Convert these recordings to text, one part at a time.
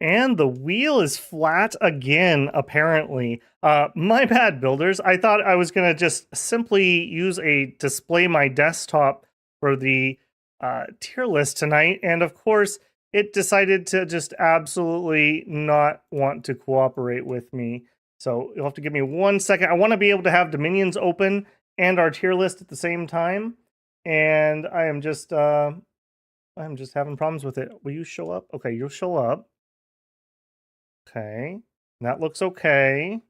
And the wheel is flat again, apparently. My bad, builders. I thought I was going to just simply use a display my desktop for the tier list tonight. And of course, it decided to just absolutely not want to cooperate with me. So you'll have to give me 1 second. I want to be able to have Dominions open and our tier list at the same time. And I'm just having problems with it. Will you show up? Okay, you'll show up. Okay, that looks okay.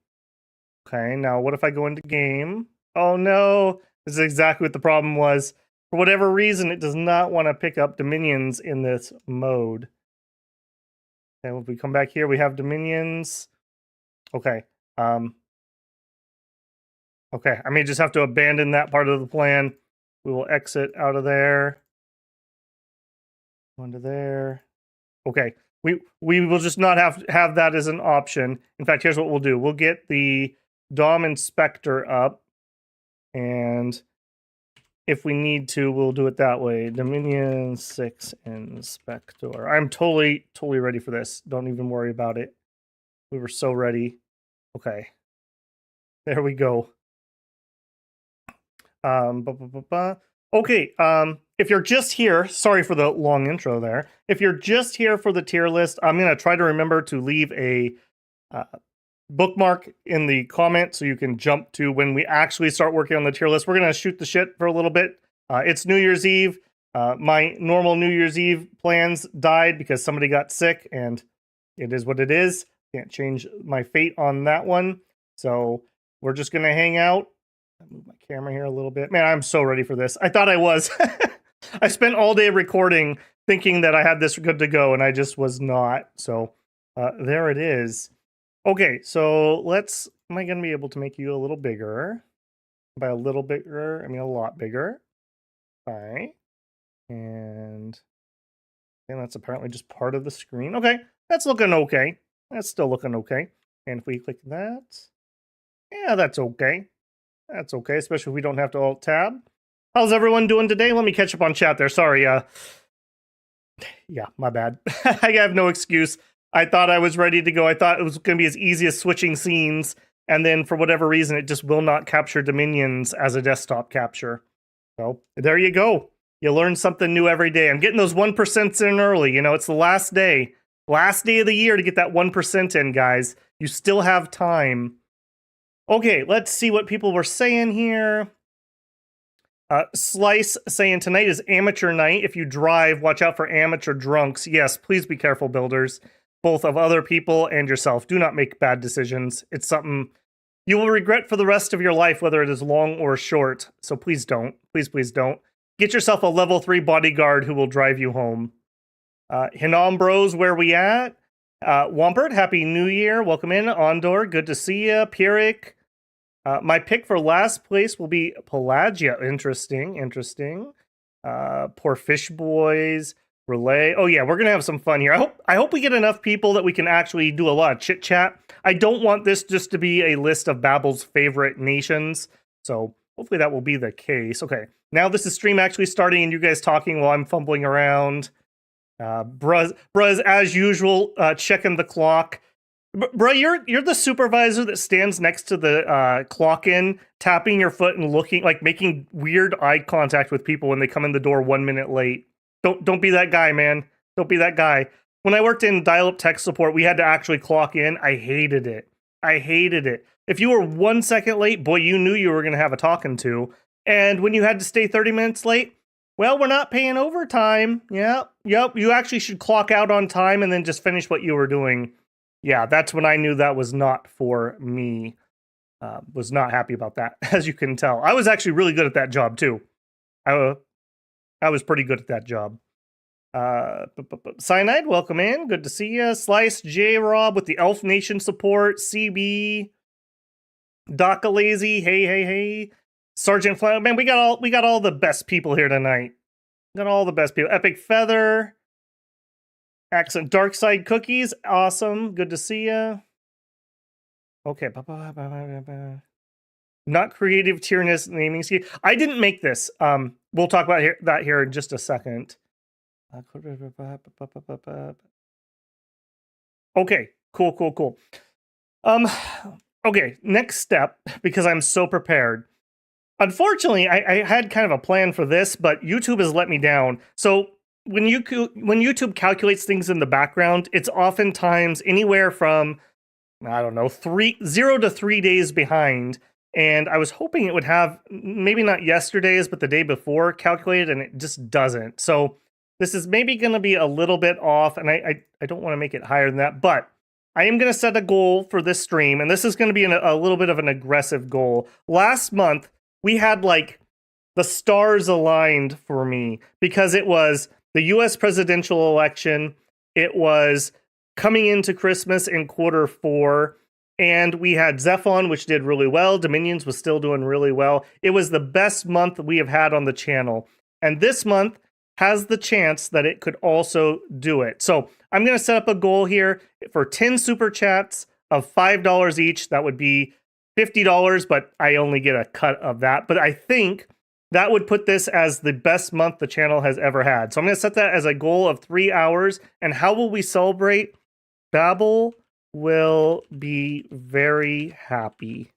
Okay, now what if I go into game? Oh no, this is exactly what the problem was. For whatever reason, it does not want to pick up Dominions in this mode. Okay, if we come back here, we have Dominions. Okay, okay, I may just have to abandon that part of the plan. We will exit out of there. Go into there. Okay, we will just not have that as an option. In fact, here's what we'll do. We'll get the DOM inspector up, and if we need to, we'll do it that way. Dominion 6 inspector. I'm totally ready for this. Don't even worry about it. We were so ready. Okay. There we go. Okay, if you're just here, sorry for the long intro there. If you're just here for the tier list, I'm going to try to remember to leave a bookmark in the comments so you can jump to when we actually start working on the tier list. We're going to shoot the shit for a little bit. It's New Year's Eve. My normal New Year's Eve plans died because somebody got sick, and it is what it is. Can't change my fate on that one. So we're just going to hang out. I'll move my camera here a little bit. Man, I'm so ready for this. I thought I was. I spent all day recording thinking that I had this good to go, and I just was not. So there it is. Okay, so am I going to be able to make you a little bigger? By a little bigger, I mean a lot bigger. Okay. And that's apparently just part of the screen. Okay, that's looking okay. That's still looking okay. And if we click that, yeah, that's okay. That's okay, especially if we don't have to alt-tab. How's everyone doing today? Let me catch up on chat there. Sorry. Yeah, my bad. I have no excuse. I thought I was ready to go. I thought it was going to be as easy as switching scenes, and then for whatever reason, it just will not capture Dominions as a desktop capture. So there you go. You learn something new every day. I'm getting those 1% in early. You know, it's the last day of the year to get that 1% in, guys. You still have time. Okay, let's see what people were saying here. Slice saying tonight is amateur night. If you drive, watch out for amateur drunks. Yes, please be careful, builders, both of other people and yourself. Do not make bad decisions. It's something you will regret for the rest of your life, whether it is long or short. So please don't. Please don't. Get yourself a level 3 bodyguard who will drive you home. Hinam Bros, where we at? Wampert, Happy New Year. Welcome in. Ondor, good to see you. Pyrrhic. My pick for last place will be Pelagia. Interesting. Poor Fish Boys. Relay. Oh yeah, we're gonna have some fun here. I hope we get enough people that we can actually do a lot of chit chat. I don't want this just to be a list of Babbel's favorite nations, so hopefully that will be the case. Okay, now this is stream actually starting, and you guys talking while I'm fumbling around. Bruz, as usual, checking the clock. Bro, you're the supervisor that stands next to the clock in, tapping your foot and looking, like making weird eye contact with people when they come in the door 1 minute late. Don't be that guy, man. Don't be that guy. When I worked in dial-up tech support, we had to actually clock in. I hated it. If you were 1 second late, boy, you knew you were going to have a talking to. And when you had to stay 30 minutes late, well, we're not paying overtime. Yep. You actually should clock out on time and then just finish what you were doing. Yeah, that's when I knew that was not for me. Was not happy about that, as you can tell. I was actually really good at that job, too. I was pretty good at that job. Cyanide, welcome in. Good to see you. Slice, J-Rob with the Elf Nation support. CB. Docalazy, hey. Sergeant Flan, man, we got all the best people here tonight. Got all the best people. Epic Feather. Accent Dark Side Cookies, awesome. Good to see you. Okay. Not creative tierness naming scheme. I didn't make this. We'll talk about that here in just a second. Okay, cool. Um, okay, next step, because I'm so prepared. Unfortunately, I had kind of a plan for this, but YouTube has let me down. So when YouTube calculates things in the background, it's oftentimes anywhere from, I don't know, 0 to 3 days behind. And I was hoping it would have maybe not yesterday's, but the day before calculated, and it just doesn't. So this is maybe going to be a little bit off, and I don't want to make it higher than that, but I am going to set a goal for this stream, and this is going to be a little bit of an aggressive goal. Last month, we had like the stars aligned for me because it was the US presidential election, it was coming into Christmas in Q4, and we had Zephon, which did really well. Dominions was still doing really well. It was the best month we have had on the channel. And this month has the chance that it could also do it. So I'm going to set up a goal here for 10 super chats of $5 each. That would be $50, but I only get a cut of that. But I think that would put this as the best month the channel has ever had. So I'm going to set that as a goal of 3 hours. And how will we celebrate? Babel will be very happy.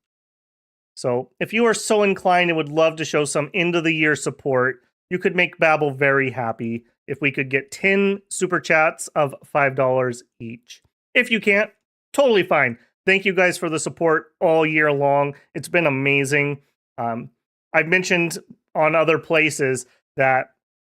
So if you are so inclined and would love to show some end of the year support, you could make Babel very happy if we could get 10 super chats of $5 each. If you can't, totally fine. Thank you guys for the support all year long. It's been amazing. I've mentioned on other places that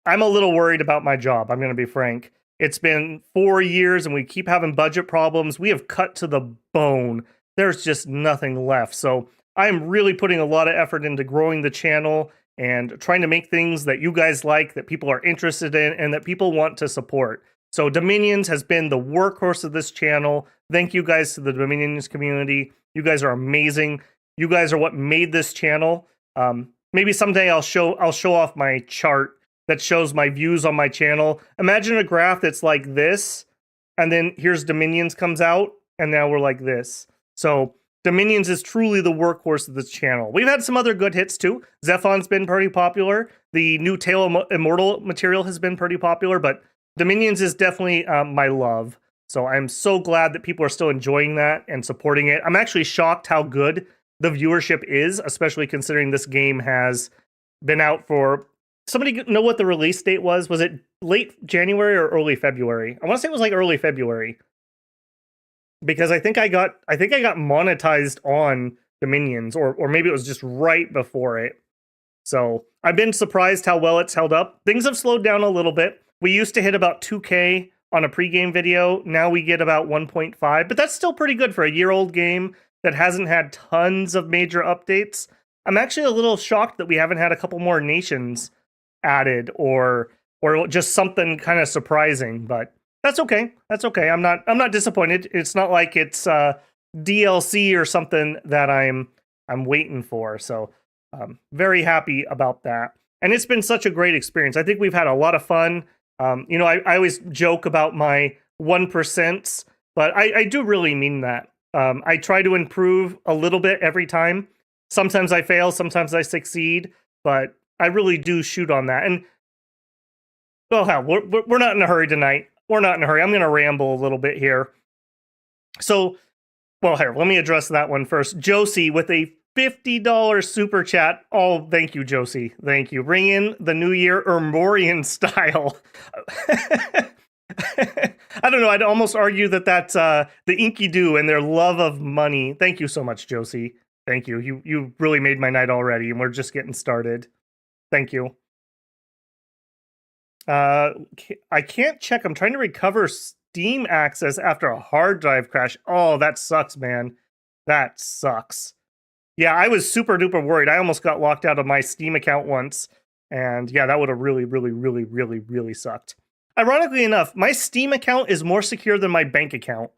I'm a little worried about my job. I'm going to be frank. It's been 4 years and we keep having budget problems. We have cut to the bone. There's just nothing left. So I'm really putting a lot of effort into growing the channel and trying to make things that you guys like, that people are interested in, and that people want to support. So Dominions has been the workhorse of this channel. Thank you guys to the Dominions community. You guys are amazing. You guys are what made this channel. Maybe someday I'll show off my chart that shows my views on my channel. Imagine a graph that's like this, and then here's Dominions comes out, and now we're like this. So Dominions is truly the workhorse of this channel. We've had some other good hits too. Zephon's been pretty popular. The new Tail Immortal material has been pretty popular, but Dominions is definitely my love. So I'm so glad that people are still enjoying that and supporting it. I'm actually shocked how good the viewership is, especially considering this game has been out for... Somebody know what the release date was? Was it late January or early February? I want to say it was like early February. Because I think I got monetized on Dominions, or maybe it was just right before it. So I've been surprised how well it's held up. Things have slowed down a little bit. We used to hit about 2K on a pregame video. Now we get about 1.5, but that's still pretty good for a year-old game that hasn't had tons of major updates. I'm actually a little shocked that we haven't had a couple more nations added, or just something kind of surprising, but that's okay. That's okay. I'm not disappointed. It's not like it's DLC or something that I'm waiting for. So very happy about that. And it's been such a great experience. I think we've had a lot of fun. I always joke about my 1%, but I do really mean that. I try to improve a little bit every time. Sometimes I fail, sometimes I succeed, but I really do shoot on that. And well, hell, we're not in a hurry tonight. We're not in a hurry. I'm going to ramble a little bit here. So, well, here, let me address that one first. Josie with a $50 super chat. Oh, thank you, Josie. Thank you. Ring in the New Year Ermorian style. I don't know. I'd almost argue that that's the Inky Doo and their love of money. Thank you so much, Josie. Thank you. You really made my night already, and we're just getting started. Thank you. I can't check. I'm trying to recover Steam access after a hard drive crash. Oh, that sucks, man. That sucks. Yeah, I was super duper worried. I almost got locked out of my Steam account once. And yeah, that would have really sucked. Ironically enough, my Steam account is more secure than my bank account.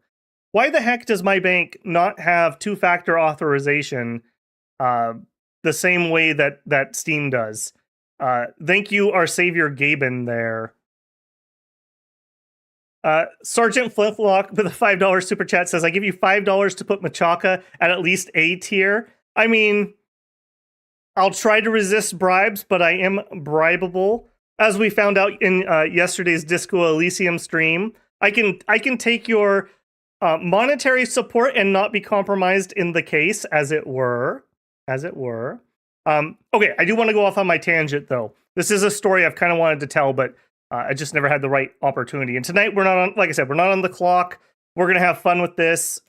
Why the heck does my bank not have two-factor authorization the same way that Steam does? Thank you, our savior Gaben there. Sergeant Flintlock with a $5 super chat says, I give you $5 to put Machaca at least A tier. I mean, I'll try to resist bribes, but I am bribable. As we found out in yesterday's Disco Elysium stream, I can take your monetary support and not be compromised in the case, as it were. As it were. Okay, I do want to go off on my tangent, though. This is a story I've kind of wanted to tell, but I just never had the right opportunity. And tonight, we're not on, like I said, we're not on the clock. We're going to have fun with this.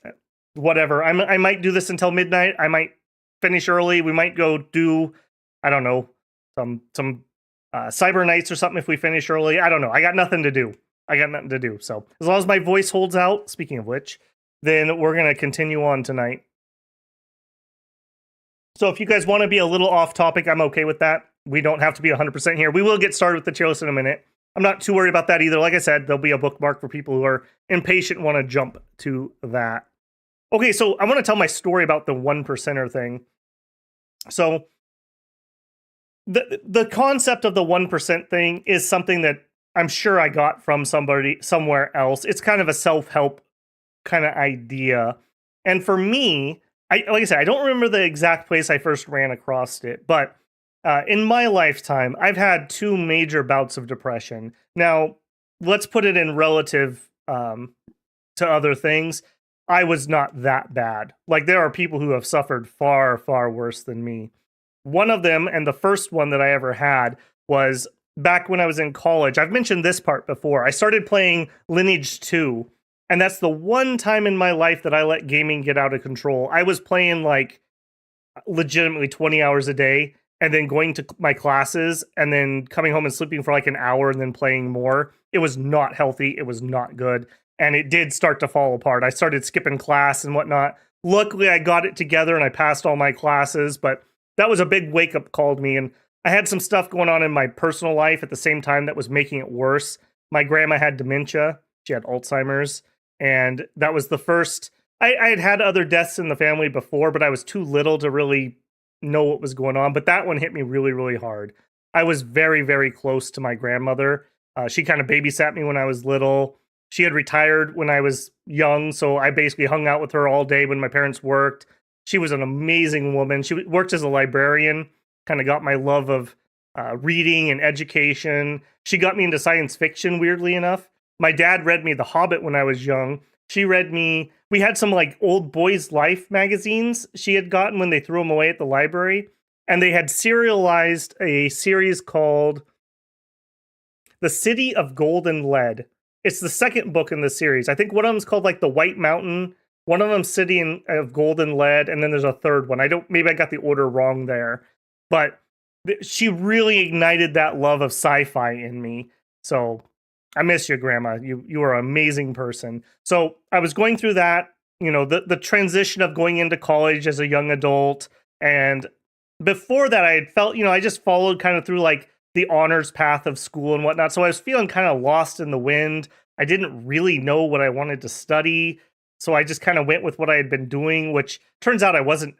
Whatever. I might do this until midnight. I might finish early. We might go do, I don't know, some cyber nights or something if we finish early. I don't know. I got nothing to do. So as long as my voice holds out, speaking of which, then we're going to continue on tonight. So if you guys want to be a little off topic, I'm okay with that. We don't have to be 100% here. We will get started with the tier list in a minute. I'm not too worried about that either. Like I said, there'll be a bookmark for people who are impatient and want to jump to that. Okay, so I want to tell my story about the 1%er thing. So the concept of the 1% thing is something that I'm sure I got from somebody somewhere else. It's kind of a self-help kind of idea. And for me, like I said, I don't remember the exact place I first ran across it, but in my lifetime, I've had 2 major bouts of depression. Now, let's put it in relative to other things. I was not that bad. Like, there are people who have suffered far, far worse than me. One of them, and the first one that I ever had, was back when I was in college. I've mentioned this part before. I started playing Lineage 2, and that's the one time in my life that I let gaming get out of control. I was playing, like, legitimately 20 hours a day, and then going to my classes, and then coming home and sleeping for like an hour, and then playing more. It was not healthy. It was not good. And it did start to fall apart. I started skipping class and whatnot. Luckily, I got it together and I passed all my classes, but that was a big wake-up call to me. And I had some stuff going on in my personal life at the same time that was making it worse. My grandma had dementia. She had Alzheimer's. And that was the first... I had had other deaths in the family before, but I was too little to really know what was going on. But that one hit me really, really hard. I was very, very close to my grandmother. She kind of babysat me when I was little. She had retired when I was young, so I basically hung out with her all day when my parents worked. She was an amazing woman. She worked as a librarian, kind of got my love of reading and education. She got me into science fiction, weirdly enough. My dad read me The Hobbit when I was young. She read me... We had some, like, old Boys Life magazines she had gotten when they threw them away at the library. And they had serialized a series called The City of Golden Lead. It's the second book in the series. I think one of them's called like The White Mountain. One of them's City of Golden Lead, and then there's a third one. Maybe I got the order wrong there, but she really ignited that love of sci-fi in me. So I miss you, Grandma. You are an amazing person. So I was going through that, the transition of going into college as a young adult, and before that, I had felt, I just followed kind of through like the honors path of school and whatnot. So I was feeling kind of lost in the wind. I didn't really know what I wanted to study. So I just kind of went with what I had been doing, which turns out I wasn't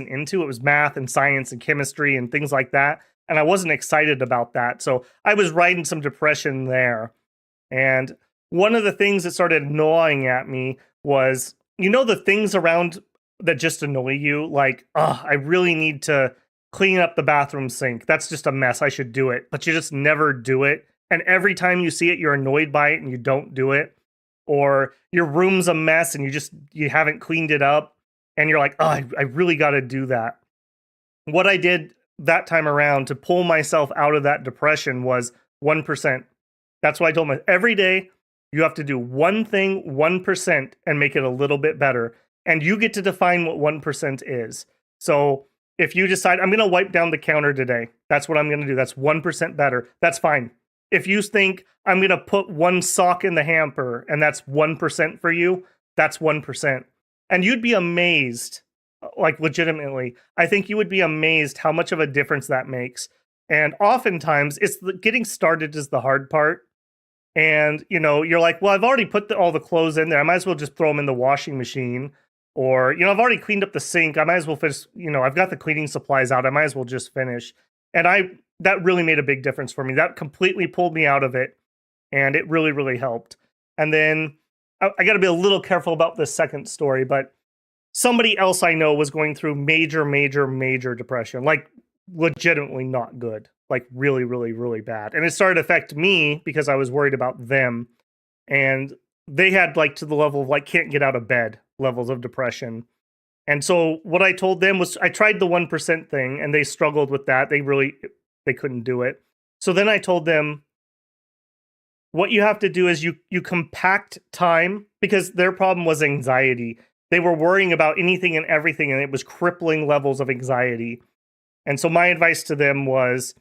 into. It was math and science and chemistry and things like that. And I wasn't excited about that. So I was riding some depression there. And one of the things that started gnawing at me was, the things around that just annoy you. Like, I really need to clean up the bathroom sink. That's just a mess. I should do it. But you just never do it. And every time you see it, you're annoyed by it and you don't do it. Or your room's a mess and you haven't cleaned it up. And you're like, I really got to do that. What I did that time around to pull myself out of that depression was 1%. That's why I told myself every day you have to do one thing, 1%, and make it a little bit better. And you get to define what 1% is. So if you decide, I'm going to wipe down the counter today, that's what I'm going to do. That's 1% better. That's fine. If you think I'm going to put one sock in the hamper and that's 1% for you, that's 1%. And you'd be amazed, like legitimately, I think you would be amazed how much of a difference that makes. And oftentimes it's getting started is the hard part. And, you're like, well, I've already put all the clothes in there. I might as well just throw them in the washing machine. Or, I've already cleaned up the sink. I might as well finish, I've got the cleaning supplies out. I might as well just finish. And that really made a big difference for me. That completely pulled me out of it. And it really, really helped. And then I got to be a little careful about this second story, but somebody else I know was going through major, major, major depression. Like legitimately not good. Like really, really, really bad. And it started to affect me because I was worried about them. And they had like to the level of like can't get out of bed levels of depression. And so what I told them was I tried the 1% thing and they struggled with that. They couldn't do it. So then I told them what you have to do is you compact time, because their problem was anxiety. They were worrying about anything and everything, and it was crippling levels of anxiety. And so my advice to them was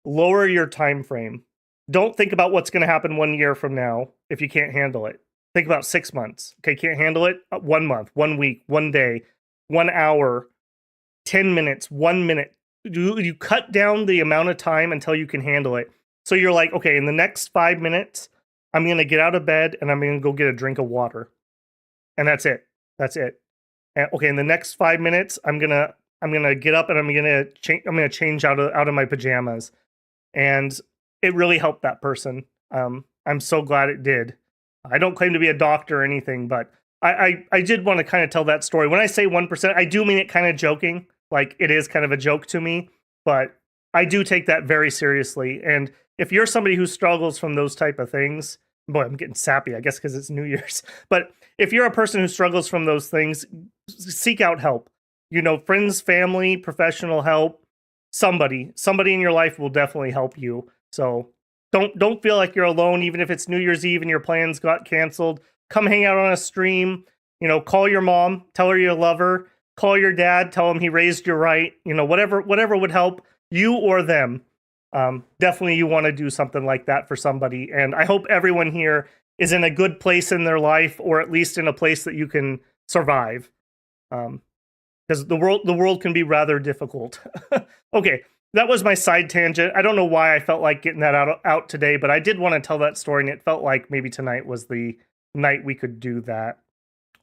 lower your time frame. Don't think about what's going to happen 1 year from now if you can't handle it. Think about 6 months. Okay, can't handle it? 1 month, 1 week, 1 day, 1 hour, 10 minutes, 1 minute. You cut down the amount of time until you can handle it. So you're like, okay, in the next 5 minutes, I'm going to get out of bed and I'm going to go get a drink of water. And that's it. That's it. And, okay, in the next 5 minutes, I'm going to get up and I'm going to change out of my pajamas. And it really helped that person. I'm so glad it did. I don't claim to be a doctor or anything, but I did want to kind of tell that story. When I say 1%, I do mean it kind of joking. Like, it is kind of a joke to me, but I do take that very seriously. And if you're somebody who struggles from those type of things, boy, I'm getting sappy, I guess, because it's New Year's. But if you're a person who struggles from those things, seek out help. You know, friends, family, professional help. Somebody in your life will definitely help you. So don't feel like you're alone, even if it's New Year's Eve and your plans got canceled. Come hang out on a stream. You know, call your mom, tell her you love her. Call your dad, tell him he raised you right. You know, whatever would help you or them. Definitely you want to do something like that for somebody. And I hope everyone here is in a good place in their life, or at least in a place that you can survive. Because the world can be rather difficult. Okay, that was my side tangent. I don't know why I felt like getting that out today, but I did want to tell that story, and it felt like maybe tonight was the night we could do that.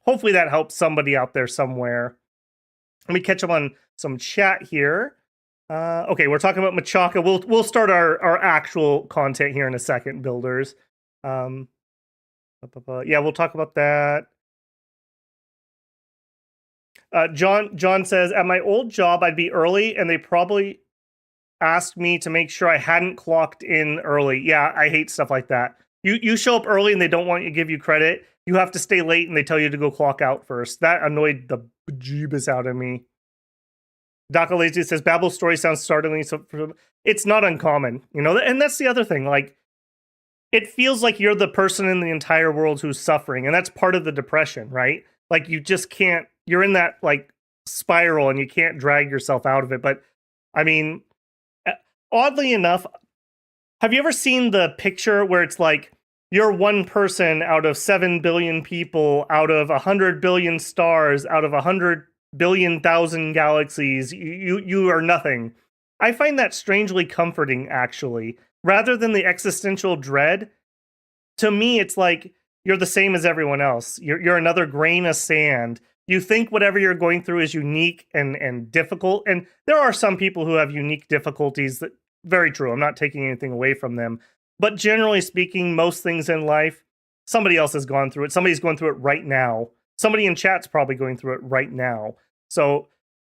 Hopefully that helps somebody out there somewhere. Let me catch up on some chat here. Okay, we're talking about Machaca. We'll start our actual content here in a second, builders. Yeah, we'll talk about that. John says, at my old job, I'd be early, and they probably asked me to make sure I hadn't clocked in early. Yeah, I hate stuff like that. You show up early, and they don't want you to give you credit. You have to stay late, and they tell you to go clock out first. That annoyed the bejeebus out of me. Daka Lazy says, Babel's story sounds startlingly, so it's not uncommon, you know, and that's the other thing. Like, it feels like you're the person in the entire world who's suffering, and that's part of the depression, right? Like, you just can't, you're in that, like, spiral, and you can't drag yourself out of it. But, I mean, oddly enough, have you ever seen the picture where it's like, you're one person out of 7 billion people, out of 100 billion stars, out of 100 billion thousand galaxies, you are nothing. I find that strangely comforting, actually. Rather than the existential dread, to me, it's like you're the same as everyone else. You're another grain of sand. You think whatever you're going through is unique and difficult, and there are some people who have unique difficulties. That very true. I'm not taking anything away from them. But generally speaking, most things in life, somebody else has gone through it. Somebody's going through it right now. Somebody in chat's probably going through it right now. So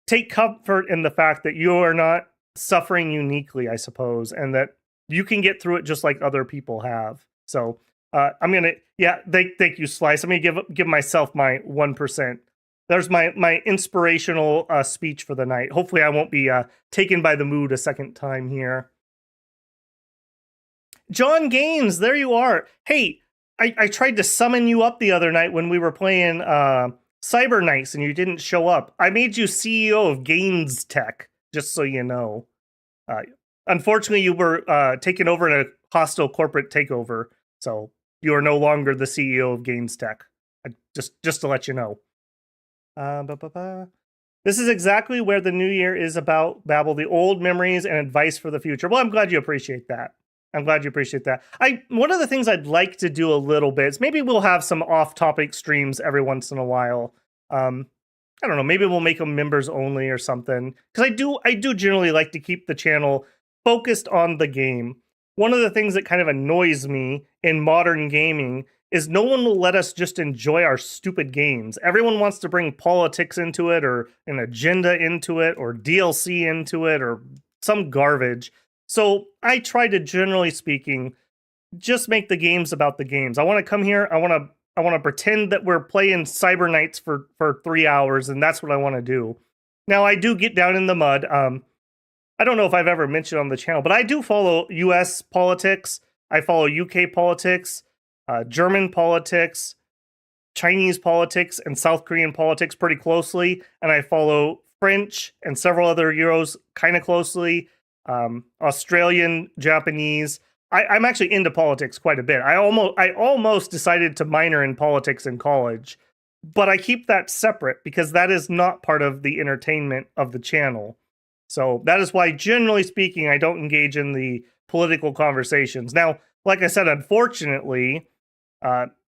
take comfort in the fact that you are not suffering uniquely, I suppose, and that you can get through it just like other people have. So I'm going to, thank you, Slice. I'm going to give myself my 1%. There's my inspirational speech for the night. Hopefully I won't be taken by the mood a second time here. John Gaines, there you are. Hey, I tried to summon you up the other night when we were playing Cyber Nights and you didn't show up. I made you CEO of Gaines Tech, just so you know. Unfortunately, you were taken over in a hostile corporate takeover, so you are no longer the CEO of Gaines Tech. Just to let you know. This is exactly where the new year is about, Babel, the old memories and advice for the future. Well, I'm glad you appreciate that. One of the things I'd like to do a little bit is maybe we'll have some off-topic streams every once in a while. I don't know, maybe we'll make them members only or something. Because I do generally like to keep the channel focused on the game. One of the things that kind of annoys me in modern gaming is no one will let us just enjoy our stupid games. Everyone wants to bring politics into it, or an agenda into it, or DLC into it, or some garbage. So I try to, generally speaking, just make the games about the games. I want to come here, I want to want to pretend that we're playing Cyber Knights for 3 hours, and that's what I want to do. Now I do get down in the mud. I don't know if I've ever mentioned on the channel, but I do follow U.S. politics. I follow UK politics, German politics, Chinese politics, and South Korean politics pretty closely, and I follow French and several other Euros kind of closely. Australian, Japanese. I'm actually into politics quite a bit. I almost decided to minor in politics in college, but I keep that separate because that is not part of the entertainment of the channel. So that is why, generally speaking, I don't engage in the political conversations. Now, like I said, unfortunately,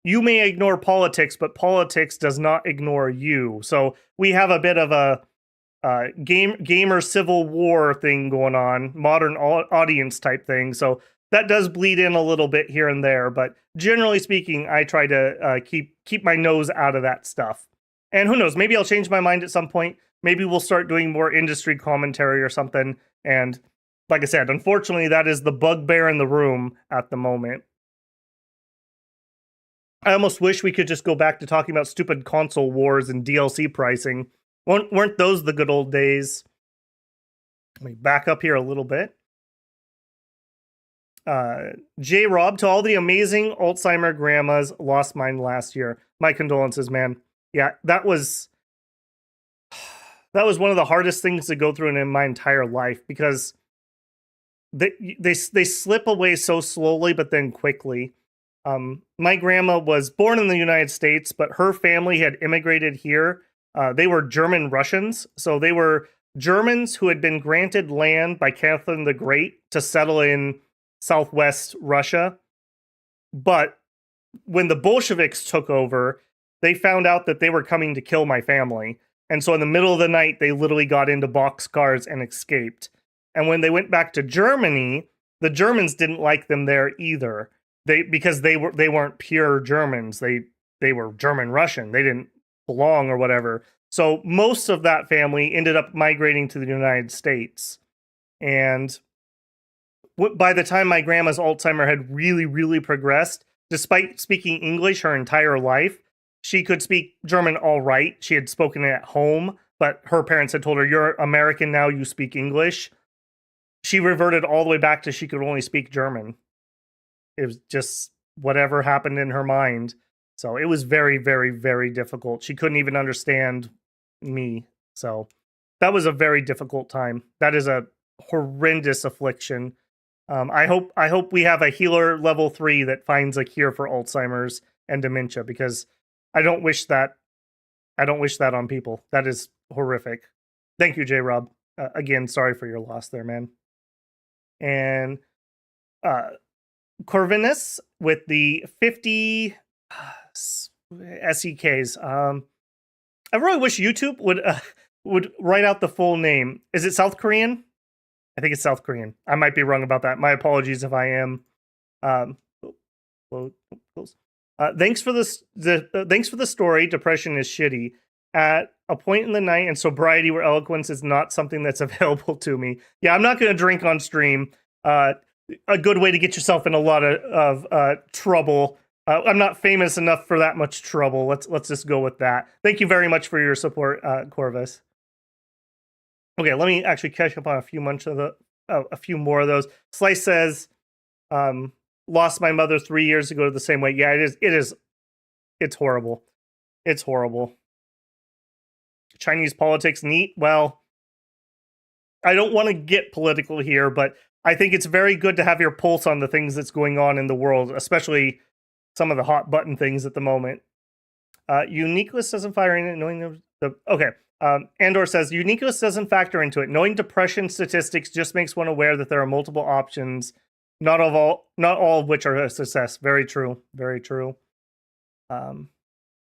you may ignore politics, but politics does not ignore you. So we have a bit of a gamer civil war thing going on, modern audience type thing. So that does bleed in a little bit here and there, but generally speaking, I try to keep my nose out of that stuff. And who knows, maybe I'll change my mind at some point. Maybe we'll start doing more industry commentary or something. And like I said, unfortunately, that is the bugbear in the room at the moment. I almost wish we could just go back to talking about stupid console wars and DLC pricing. Weren't those the good old days? Let me back up here a little bit. J. Rob, to all the amazing Alzheimer grandmas, lost mine last year. My condolences, man. Yeah, that was one of the hardest things to go through in my entire life because they slip away so slowly, but then quickly. My grandma was born in the United States, but her family had immigrated here. They were German Russians, so they were Germans who had been granted land by Catherine the Great to settle in southwest Russia. But when the Bolsheviks took over, they found out that they were coming to kill my family. And so in the middle of the night, they literally got into boxcars and escaped. And when they went back to Germany, the Germans didn't like them there either. Because they weren't pure Germans. They were German Russian. They didn't belong or whatever. So most of that family ended up migrating to the United States. And by the time my grandma's Alzheimer had really, really progressed, despite speaking English her entire life, she could speak German all right. She had spoken it at home, but her parents had told her, "You're American now, you speak English." She reverted all the way back to she could only speak German. It was just whatever happened in her mind. So it was very, very, very difficult. She couldn't even understand me. So that was a very difficult time. That is a horrendous affliction. I hope we have a healer level 3 that finds a cure for Alzheimer's and dementia, because I don't wish that on people. That is horrific. Thank you, J. Rob. Again, sorry for your loss there, man. And Corvinus with the 50 SEKs. I really wish YouTube would write out the full name. Is it South Korean? I think it's South Korean. I might be wrong about that. My apologies if I am. Thanks for this. Thanks for the story. Depression is shitty. At a point in the night, and sobriety or eloquence is not something that's available to me. Yeah, I'm not going to drink on stream. A good way to get yourself in a lot of trouble. I'm not famous enough for that much trouble. Let's just go with that. Thank you very much for your support, Corvus. Okay, let me actually catch up on a few more of those. Slice says, lost my mother 3 years ago the same way. Yeah, it's horrible. It's horrible. Chinese politics, neat. Well, I don't want to get political here, but I think it's very good to have your pulse on the things that's going on in the world, especially some of the hot button things at the moment. Uniqueness doesn't fire in it, knowing okay. Andor says, uniqueness doesn't factor into it. Knowing depression statistics just makes one aware that there are multiple options, not all of which are a success. Very true. Very true.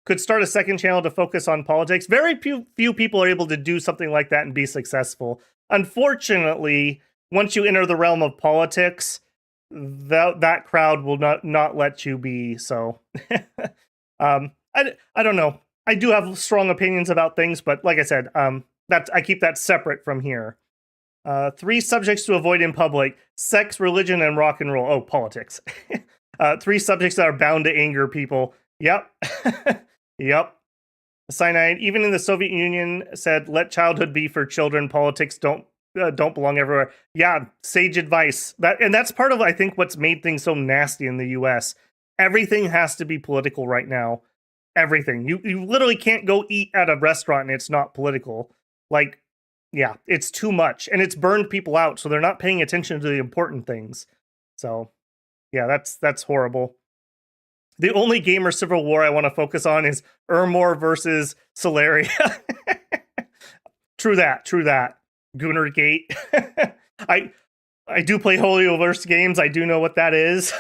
Could start a second channel to focus on politics. Very few people are able to do something like that and be successful. Unfortunately, once you enter the realm of politics, that crowd will not let you be. So, I don't know. I do have strong opinions about things, but like I said, I keep that separate from here. 3 subjects to avoid in public: sex, religion, and rock and roll. Oh, politics. 3 subjects that are bound to anger people. Yep. Yep. Cyanide, even in the Soviet Union, said, "Let childhood be for children. Politics don't belong everywhere." Yeah, sage advice. That's part of I think what's made things so nasty in the U.S. Everything has to be political right now. Everything. You literally can't go eat at a restaurant and it's not political. Like, yeah, it's too much, and it's burned people out, so they're not paying attention to the important things. So, yeah, that's horrible. The only gamer civil war I want to focus on is Ermor versus Solaria. True that. True that. Gunnar Gate. I I do play Holy games. I do know what that is.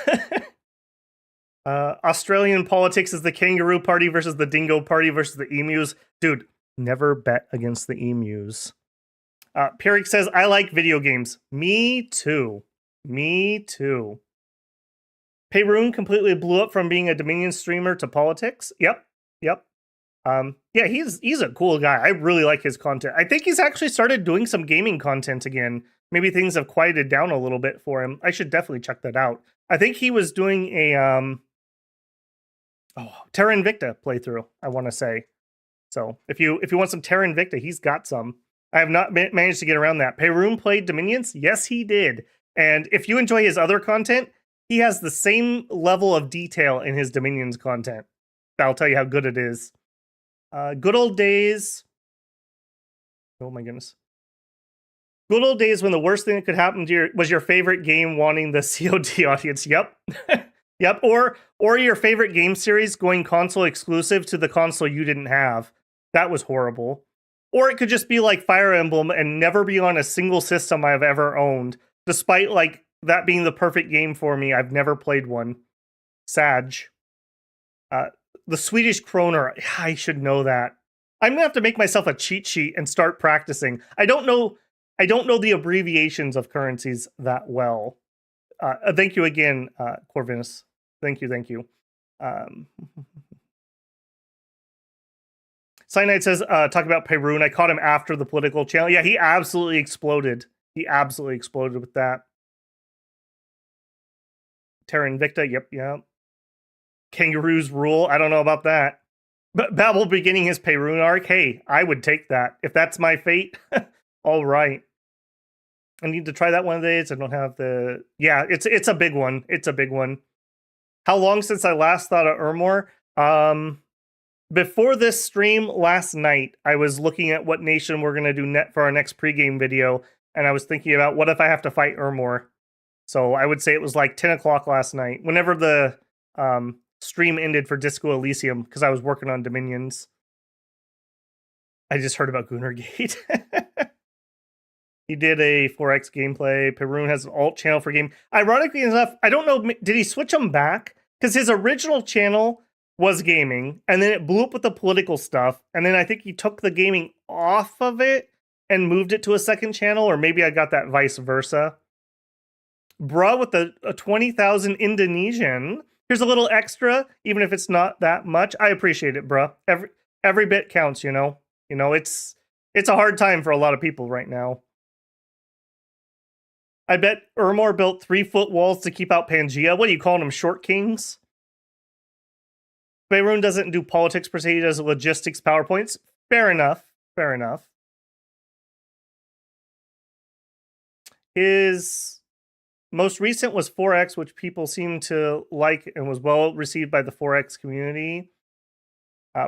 Australian politics is the kangaroo party versus the dingo party versus the emus. Dude, never bet against the emus. Pierrick says, I like video games. Me too. Me too. Payroon completely blew up from being a Dominion streamer to politics. Yep. Yep. Yeah, he's a cool guy. I really like his content. I think he's actually started doing some gaming content again. Maybe things have quieted down a little bit for him. I should definitely check that out. I think he was doing a Terra Invicta playthrough, I want to say. So if you want some Terra Invicta, he's got some. I have not managed to get around that. Payroon played Dominions? Yes, he did. And if you enjoy his other content, he has the same level of detail in his Dominions content. That'll tell you how good it is. Good old days. Oh my goodness. Good old days when the worst thing that could happen to was your favorite game wanting the COD audience. Yep. Yep. Or your favorite game series going console exclusive to the console you didn't have. That was horrible. Or it could just be like Fire Emblem and never be on a single system I've ever owned. Despite like that being the perfect game for me, I've never played one. Sag. The Swedish kroner, I should know that. I'm gonna have to make myself a cheat sheet and start practicing. I don't know the abbreviations of currencies that well. Thank you again, Corvinus. Thank you. Cyanide says, talk about Payroon. I caught him after the political channel. Yeah, he absolutely exploded. He absolutely exploded with that. Terra Invicta, yep. Kangaroos rule. I don't know about that. But Babel beginning his Payroon arc. Hey, I would take that. If that's my fate, all right. I need to try that one of the days. I don't have the... Yeah, it's a big one. It's a big one. How long since I last thought of Ermor? Before this stream last night, I was looking at what nation we're going to do for our next pregame video, and I was thinking about what if I have to fight Ermor? So I would say it was like 10 o'clock last night, whenever the stream ended for Disco Elysium, because I was working on Dominions. I just heard about Gunnar Gate. He did a 4X gameplay. Payroon has an alt channel for game. Ironically enough, I don't know, did he switch them back? Because his original channel was gaming, and then it blew up with the political stuff, and then I think he took the gaming off of it and moved it to a second channel, or maybe I got that vice versa. Bruh with a 20,000 Indonesian. Here's a little extra, even if it's not that much. I appreciate it, bruh. Every bit counts, you know? You know, it's a hard time for a lot of people right now. I bet Ermor built 3-foot walls to keep out Pangea. What are you calling them, short kings? Payroon doesn't do politics per se, he does logistics PowerPoints. Fair enough. Fair enough. His most recent was 4X, which people seem to like and was well received by the 4X community.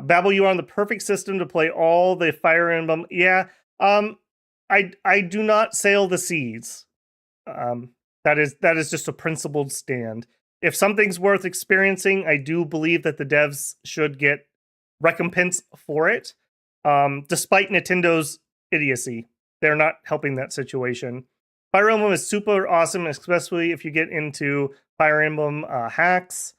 Babel, you are on the perfect system to play all the Fire Emblem. Yeah, I do not sail the seas. That is just a principled stand. If something's worth experiencing, I do believe that the devs should get recompense for it. Despite Nintendo's idiocy, they're not helping that situation. Fire Emblem is super awesome, especially if you get into Fire Emblem hacks.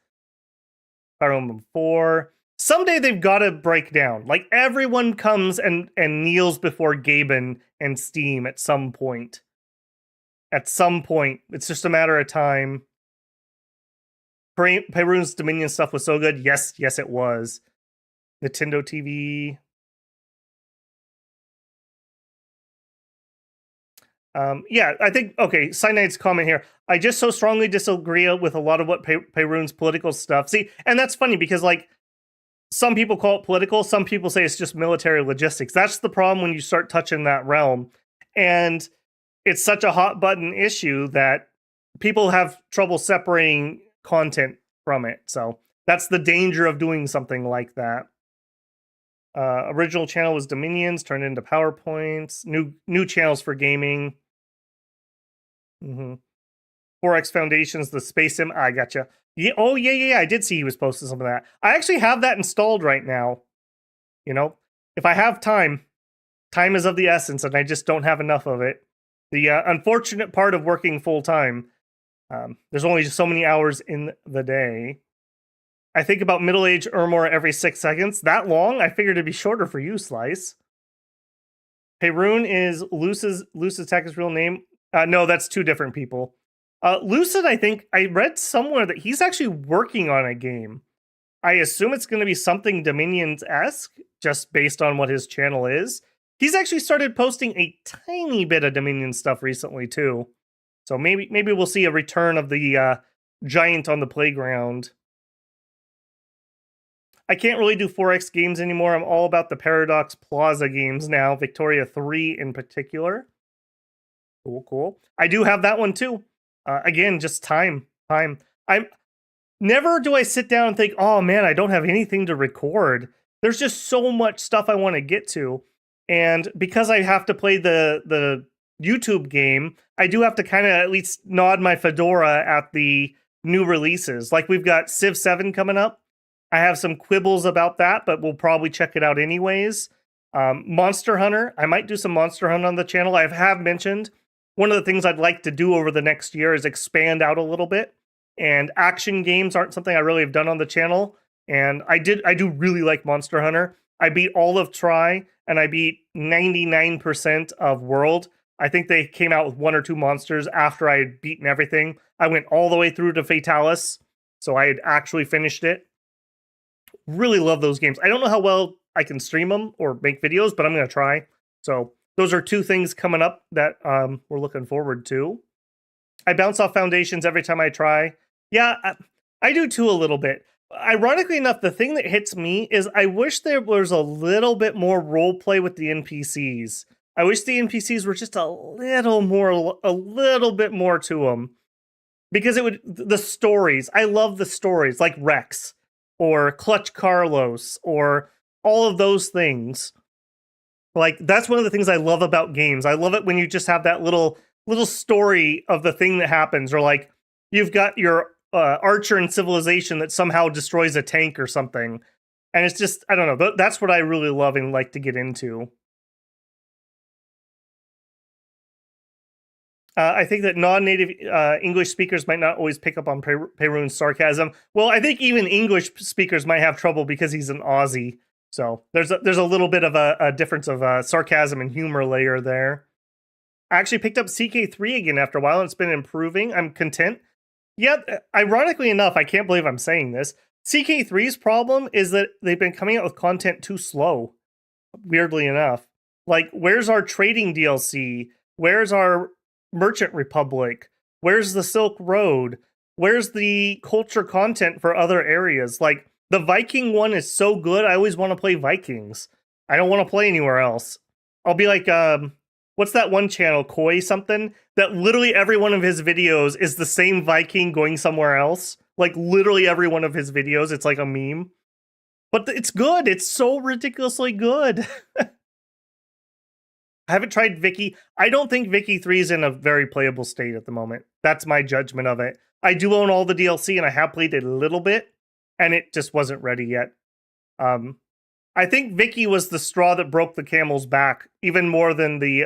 Fire Emblem 4. Someday they've got to break down. Like, everyone comes and kneels before Gaben and Steam at some point. At some point. It's just a matter of time. Payroon's Dominion stuff was so good. Yes, it was. Nintendo TV. Yeah, I think, okay, Cyanide's comment here. I just so strongly disagree with a lot of what Payroon's political stuff. See, and that's funny because, like, some people call it political. Some people say it's just military logistics. That's the problem when you start touching that realm. And it's such a hot button issue that people have trouble separating content from it. So that's the danger of doing something like that. Original channel was Dominions, turned into PowerPoints. New channels for gaming. 4X Foundations, the Space Sim. I gotcha. Yeah, oh, yeah. I did see he was posting some of that. I actually have that installed right now. You know, if I have time is of the essence, and I just don't have enough of it. The unfortunate part of working full time, there's only just so many hours in the day. I think about middle-aged Ermor every 6 seconds. That long? I figured it'd be shorter for you, Slice. Perun is Lucid Tech's real name. No, that's two different people. Lucid, I think, I read somewhere that he's actually working on a game. I assume it's going to be something Dominions-esque, just based on what his channel is. He's actually started posting a tiny bit of Dominion stuff recently, too. So maybe we'll see a return of the giant on the playground. I can't really do 4X games anymore. I'm all about the Paradox Plaza games now. Victoria 3 in particular. Cool. I do have that one, too. Again, just time. Never do I sit down and think, oh man, I don't have anything to record. There's just so much stuff I want to get to. And because I have to play the YouTube game, I do have to kind of at least nod my fedora at the new releases. Like we've got Civ 7 coming up. I have some quibbles about that, but we'll probably check it out anyways. Monster Hunter. I might do some Monster Hunter on the channel. I have mentioned one of the things I'd like to do over the next year is expand out a little bit. And action games aren't something I really have done on the channel. And I do really like Monster Hunter. I beat all of Try, and I beat 99% of World. I think they came out with one or two monsters after I had beaten everything. I went all the way through to Fatalis, so I had actually finished it. Really love those games. I don't know how well I can stream them or make videos, but I'm going to try. So those are two things coming up that we're looking forward to. I bounce off foundations every time I try. Yeah, I do too a little bit. Ironically enough, the thing that hits me is I wish there was a little bit more role play with the NPCs. I wish the NPCs were just a little bit more to them. Because the stories, I love the stories, like Rex, or Clutch Carlos, or all of those things. Like, that's one of the things I love about games. I love it when you just have that little story of the thing that happens, or like, you've got your archer in Civilization that somehow destroys a tank or something. And it's just, I don't know, that's what I really love and like to get into. I think that non-native English speakers might not always pick up on Perun's sarcasm. Well, I think even English speakers might have trouble because he's an Aussie. So there's a little bit of a difference of sarcasm and humor layer there. I actually picked up CK3 again after a while, and it's been improving. I'm content. Yeah, ironically enough, I can't believe I'm saying this. CK3's problem is that they've been coming out with content too slow, weirdly enough. Like, where's our trading DLC? Where's our Merchant Republic? Where's the Silk Road? Where's the culture content for other areas? Like, the Viking one is so good, I always want to play Vikings. I don't want to play anywhere else. I'll be like, what's that one channel, Koi something? That literally every one of his videos is the same Viking going somewhere else. Like, literally every one of his videos, it's like a meme. But it's good. It's so ridiculously good. I haven't tried Vicky. I don't think Vicky 3 is in a very playable state at the moment. That's my judgment of it. I do own all the DLC, and I have played it a little bit, and it just wasn't ready yet. I think Vicky was the straw that broke the camel's back, even more than the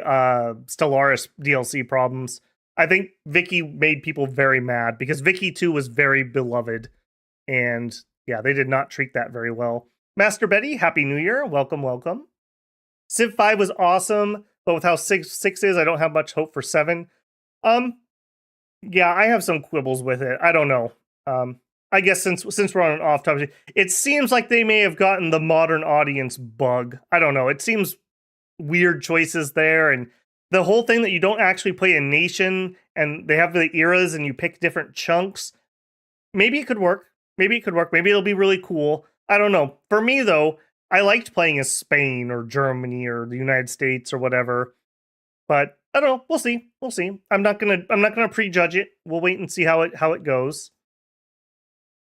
Stellaris DLC problems. I think Vicky made people very mad, because Vicky 2 was very beloved, and yeah, they did not treat that very well. Master Betty, Happy New Year. Welcome. Civ 5 was awesome, but with how 6 is, I don't have much hope for 7. Yeah, I have some quibbles with it. I don't know. I guess since we're on an off topic, it seems like they may have gotten the modern audience bug. I don't know. It seems weird choices there, and the whole thing that you don't actually play a nation, and they have the eras, and you pick different chunks. Maybe it could work. Maybe it'll be really cool. I don't know. For me though, I liked playing as Spain or Germany or the United States or whatever. But I don't know. We'll see. We'll see. I'm not gonna prejudge it. We'll wait and see how it goes.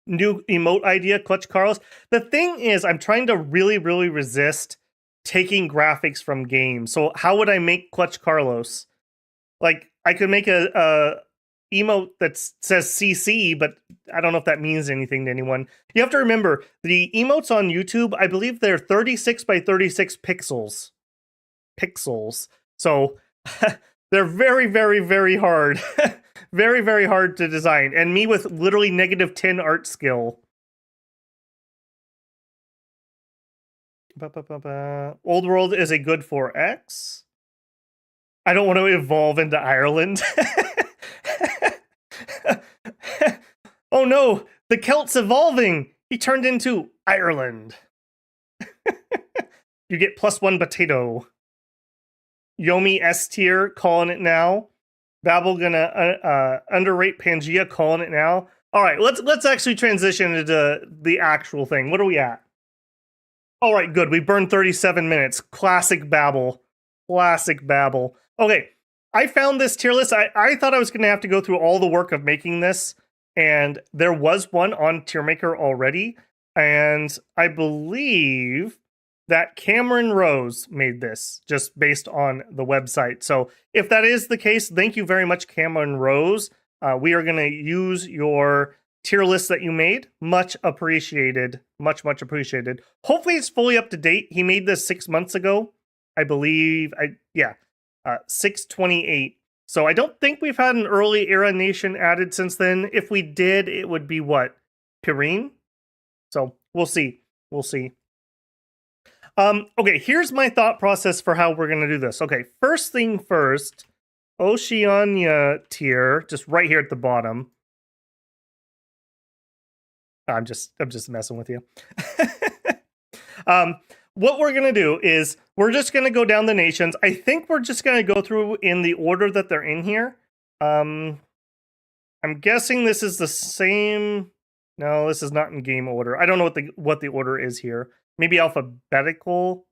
New emote idea, Clutch Carlos. The thing is, I'm trying to really, really resist taking graphics from games. So how would I make Clutch Carlos? Like I could make a emote that says CC, but I don't know if that means anything to anyone. You have to remember the emotes on YouTube. I believe they're 36 by 36 pixels. Pixels. So they're very, very, very hard. Very, very hard to design. And me with literally -10 art skill. Old World is a good 4X. I don't want to evolve into Ireland. Oh no, the Celt's evolving. He turned into Ireland. You get +1 potato. Yomi S tier, calling it now. Babel gonna underrate Pangea, calling it now. All right, let's actually transition into the actual thing. What are we at? All right, good. We burned 37 minutes. Classic Babel. Classic Babel. Okay, I found this tier list. I thought I was gonna have to go through all the work of making this, and there was one on TierMaker already, and I believe that Cameron Rose made this just based on the website. So if that is the case, thank you very much, Cameron Rose. We are going to use your tier list that you made. Much appreciated. Much, much appreciated. Hopefully it's fully up to date. He made this 6 months ago, I believe. 6/28. So I don't think we've had an early era nation added since then. If we did, it would be what? Pirine? So we'll see. We'll see. Okay, here's my thought process for how we're gonna do this. Okay, first thing first, Oceania tier, just right here at the bottom. I'm just messing with you. What we're gonna do is we're just gonna go down the nations. I think we're just gonna go through in the order that they're in here. I'm guessing this is the same. No, this is not in game order. I don't know what the order is here. Maybe alphabetical.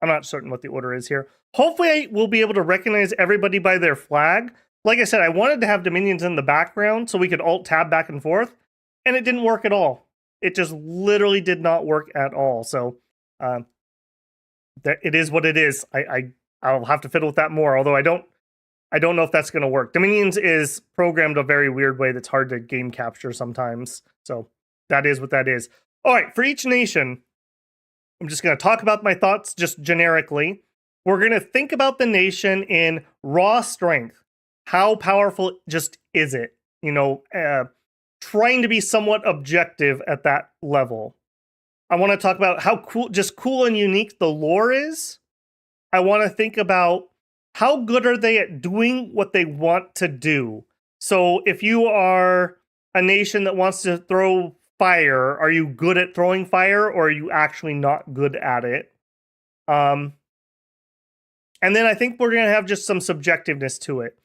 I'm not certain what the order is here. Hopefully we'll be able to recognize everybody by their flag. Like I said, I wanted to have Dominions in the background so we could alt-tab back and forth, and it didn't work at all. It just literally did not work at all. So it is what it is. I'll have to fiddle with that more, although I don't know if that's going to work. Dominions is programmed a very weird way that's hard to game capture sometimes. So that is what that is. All right, for each nation, I'm just going to talk about my thoughts just generically. We're going to think about the nation in raw strength. How powerful just is it? You know, trying to be somewhat objective at that level. I want to talk about how cool and unique the lore is. I want to think about how good are they at doing what they want to do. So if you are a nation that wants to throw fire, are you good at throwing fire, or are you actually not good at it? And then I think we're going to have just some subjectiveness to it.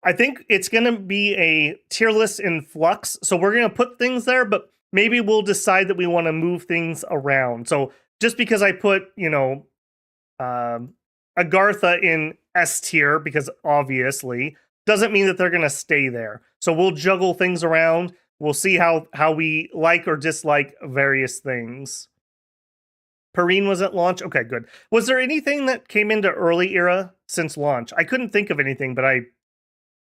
I think it's going to be a tier list in flux. So we're going to put things there, but maybe we'll decide that we want to move things around. So just because I put, Agartha in S tier, because obviously, doesn't mean that they're going to stay there. So we'll juggle things around. We'll see how we like or dislike various things. Pirine was at launch? Okay, good. Was there anything that came into early era since launch? I couldn't think of anything, but I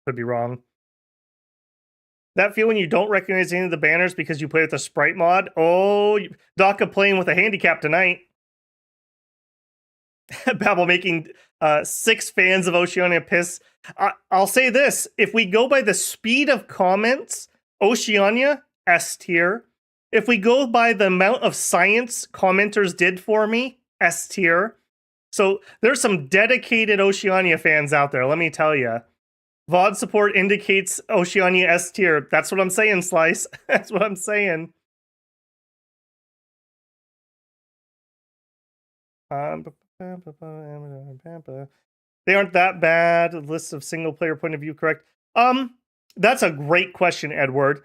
could be wrong. That feeling you don't recognize any of the banners because you play with a sprite mod? Oh, Daka playing with a handicap tonight. Babel making 6 fans of Oceania piss. I'll say this. If we go by the speed of comments, Oceania, S tier. If we go by the amount of science commenters did for me, S tier. So there's some dedicated Oceania fans out there, let me tell you. VOD support indicates Oceania S tier. That's what I'm saying, Slice. That's what I'm saying. They aren't that bad. List of single player point of view, correct? That's a great question, Edward.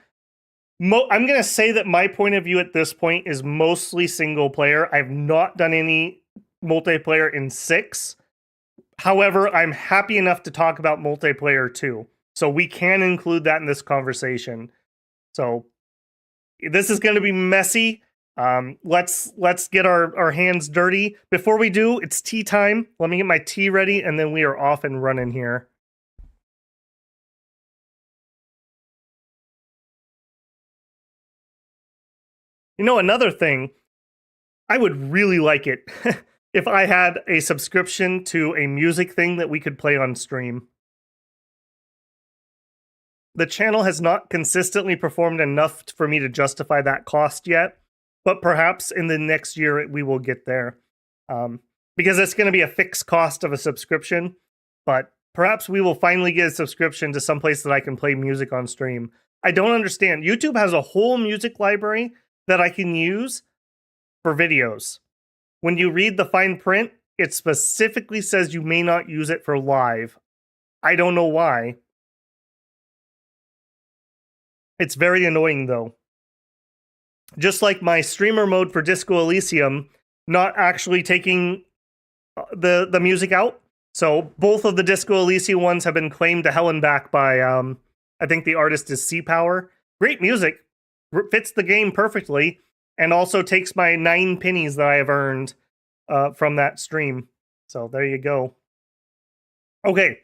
I'm going to say that my point of view at this point is mostly single player. I've not done any multiplayer in 6. However, I'm happy enough to talk about multiplayer too. So we can include that in this conversation. So this is going to be messy. Let's get our hands dirty. Before we do, it's tea time. Let me get my tea ready, and then we are off and running here. You know, another thing, I would really like it if I had a subscription to a music thing that we could play on stream. The channel has not consistently performed enough for me to justify that cost yet, but perhaps in the next year we will get there. Because it's going to be a fixed cost of a subscription, but perhaps we will finally get a subscription to some place that I can play music on stream. I don't understand. YouTube has a whole music library that I can use for videos. When you read the fine print, it specifically says you may not use it for live. I don't know why. It's very annoying though. Just like my streamer mode for Disco Elysium, not actually taking the music out. So both of the Disco Elysium ones have been claimed to hell and back by I think the artist is Sea Power. Great music, fits the game perfectly, and also takes my 9 pennies that I have earned from that stream. So there you go. Okay.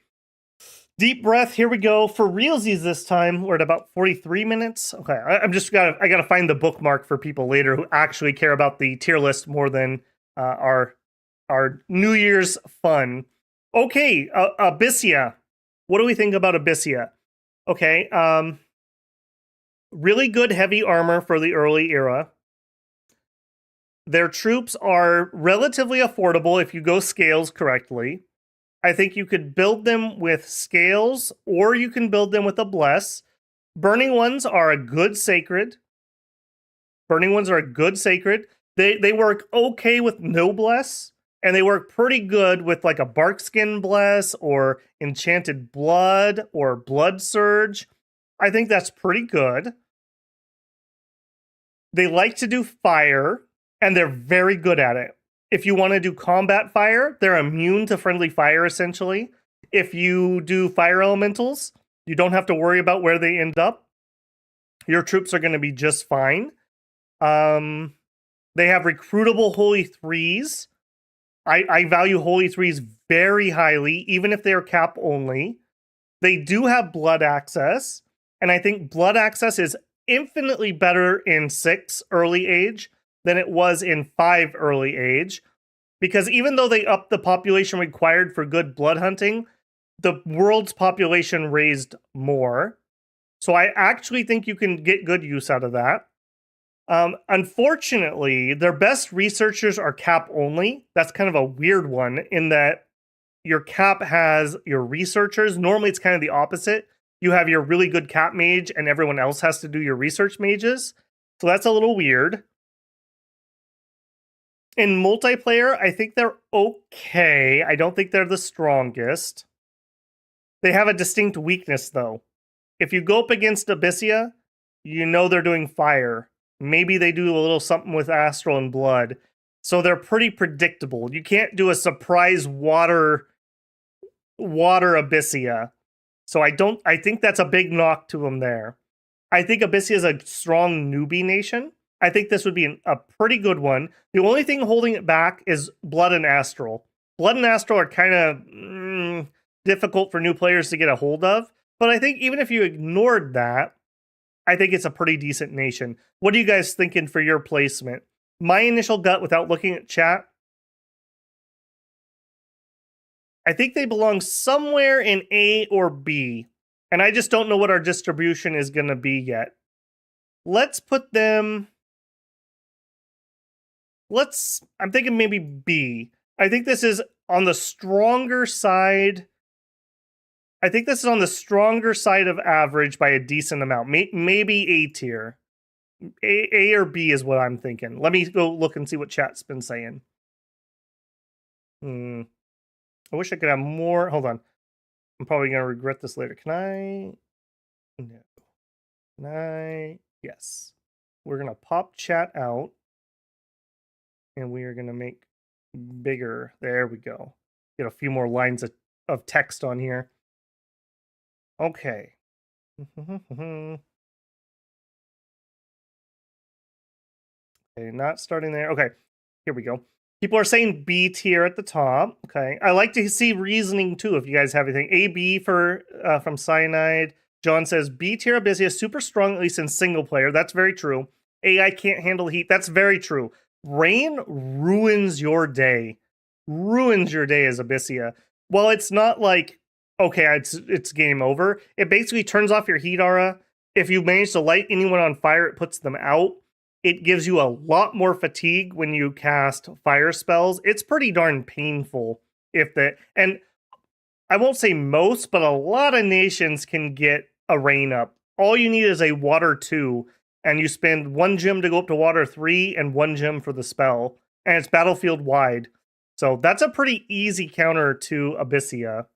Deep breath. Here we go for realsies this time. We're at about 43 minutes. Okay, I gotta find the bookmark for people later who actually care about the tier list more than our New Year's fun. Okay, Abyssia. What do we think about Abyssia? Okay, really good heavy armor for the early era. Their troops are relatively affordable if you go scales correctly. I think you could build them with scales, or you can build them with a bless. Burning ones are a good sacred. They work okay with no bless, and they work pretty good with like a bark skin bless or enchanted blood or blood surge. I think that's pretty good. They like to do fire, and they're very good at it. If you want to do combat fire, they're immune to friendly fire, essentially. If you do fire elementals, you don't have to worry about where they end up. Your troops are going to be just fine. They have recruitable Holy Threes. I value Holy Threes very highly, even if they are cap only. They do have blood access, and I think blood access is infinitely better in 6 early age than it was in 5 early age, because even though they upped the population required for good blood hunting, the world's population raised more. So I actually think you can get good use out of that. Unfortunately, their best researchers are cap only. That's kind of a weird one in that your cap has your researchers. Normally it's kind of the opposite. You have your really good cap mage and everyone else has to do your research mages. So that's a little weird. In multiplayer, I think they're okay. I don't think they're the strongest. They have a distinct weakness, though. If you go up against Abyssia, you know they're doing fire. Maybe they do a little something with Astral and Blood. So they're pretty predictable. You can't do a surprise water Abyssia. So I think that's a big knock to them there. I think Abyssia is a strong newbie nation. I think this would be a pretty good one. The only thing holding it back is Blood and Astral. Blood and Astral are kind of difficult for new players to get a hold of. But I think even if you ignored that, I think it's a pretty decent nation. What are you guys thinking for your placement? My initial gut, without looking at chat, I think they belong somewhere in A or B. And I just don't know what our distribution is going to be yet. Let's put them... I'm thinking maybe B. I think this is on the stronger side. I think this is on the stronger side of average by a decent amount. Maybe A tier. A or B is what I'm thinking. Let me go look and see what chat's been saying. I wish I could have more. Hold on. I'm probably going to regret this later. Can I? No. Can I? Yes. We're going to pop chat out. And we are going to make bigger. There we go. Get a few more lines of text on here. Okay. Okay, not starting there. Okay, here we go. People are saying B tier at the top. Okay, I like to see reasoning too. If you guys have anything, A B for from Cyanide. John says B tier Abyssea is super strong, at least in single player. That's very true. AI can't handle heat. That's very true. Rain ruins your day. Ruins your day as Abyssea. Well, it's not like okay, it's game over. It basically turns off your heat aura. If you manage to light anyone on fire, it puts them out. It gives you a lot more fatigue when you cast fire spells. It's pretty darn painful if that. And I won't say most, but a lot of nations can get a rain up. All you need is a water 2, and you spend 1 gem to go up to water 3 and 1 gem for the spell. And it's battlefield wide. So that's a pretty easy counter to Abyssea.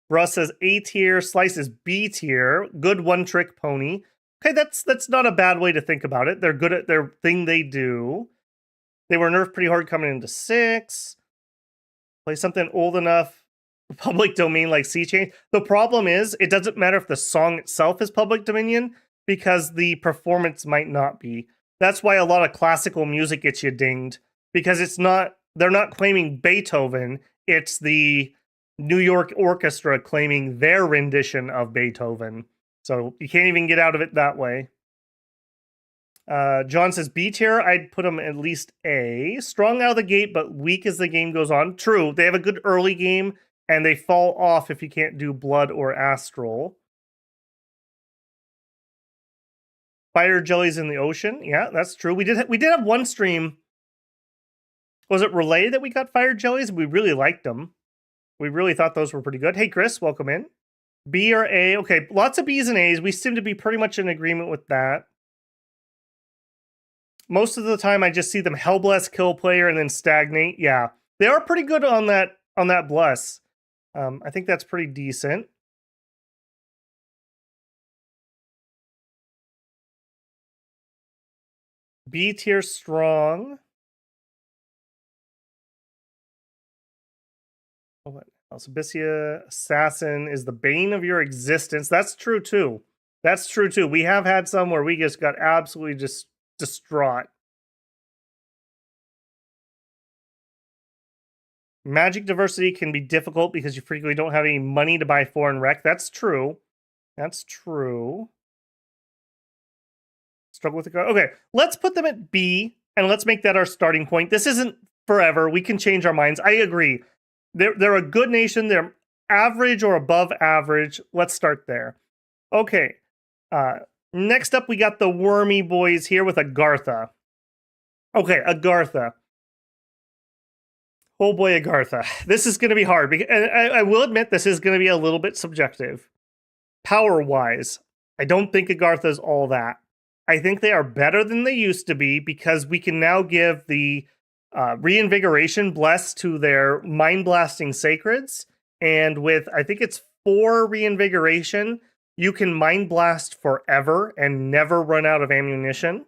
Russ says A tier, Slice is B tier. Good one-trick pony. Okay, that's not a bad way to think about it. They're good at their thing they do. They were nerfed pretty hard coming into 6. Play something old enough, public domain like Sea Change. The problem is, it doesn't matter if the song itself is public dominion, because the performance might not be. That's why a lot of classical music gets you dinged, because they're not claiming Beethoven, it's the New York Orchestra claiming their rendition of Beethoven. So you can't even get out of it that way. John says B tier, I'd put them at least A. Strong out of the gate, but weak as the game goes on. True, they have a good early game, and they fall off if you can't do Blood or Astral. Fire jellies in the ocean. Yeah, that's true. We did have one stream. Was it Relay that we got fire jellies? We really liked them. We really thought those were pretty good. Hey, Chris, welcome in. B or A. Okay, lots of B's and A's. We seem to be pretty much in agreement with that. Most of the time, I just see them Hellbless, kill player, and then stagnate. Yeah, they are pretty good on that bless. I think that's pretty decent. B tier strong. What else? Abyssea Assassin is the bane of your existence. That's true too. That's true too. We have had some where we just got absolutely just distraught. Magic diversity can be difficult because you frequently don't have any money to buy foreign rec. That's true. That's true. Struggle with the card. Okay, let's put them at B, and let's make that our starting point. This isn't forever. We can change our minds. I agree. They're a good nation. They're average or above average. Let's start there. Okay. Next up, we got the Wormy Boys here with Agartha. Okay, Agartha. Oh boy, Agartha. This is going to be hard. And I will admit this is going to be a little bit subjective. Power-wise, I don't think Agartha's all that. I think they are better than they used to be because we can now give the reinvigoration bless to their mind-blasting sacreds. And with, I think it's 4 reinvigoration, you can mind blast forever and never run out of ammunition.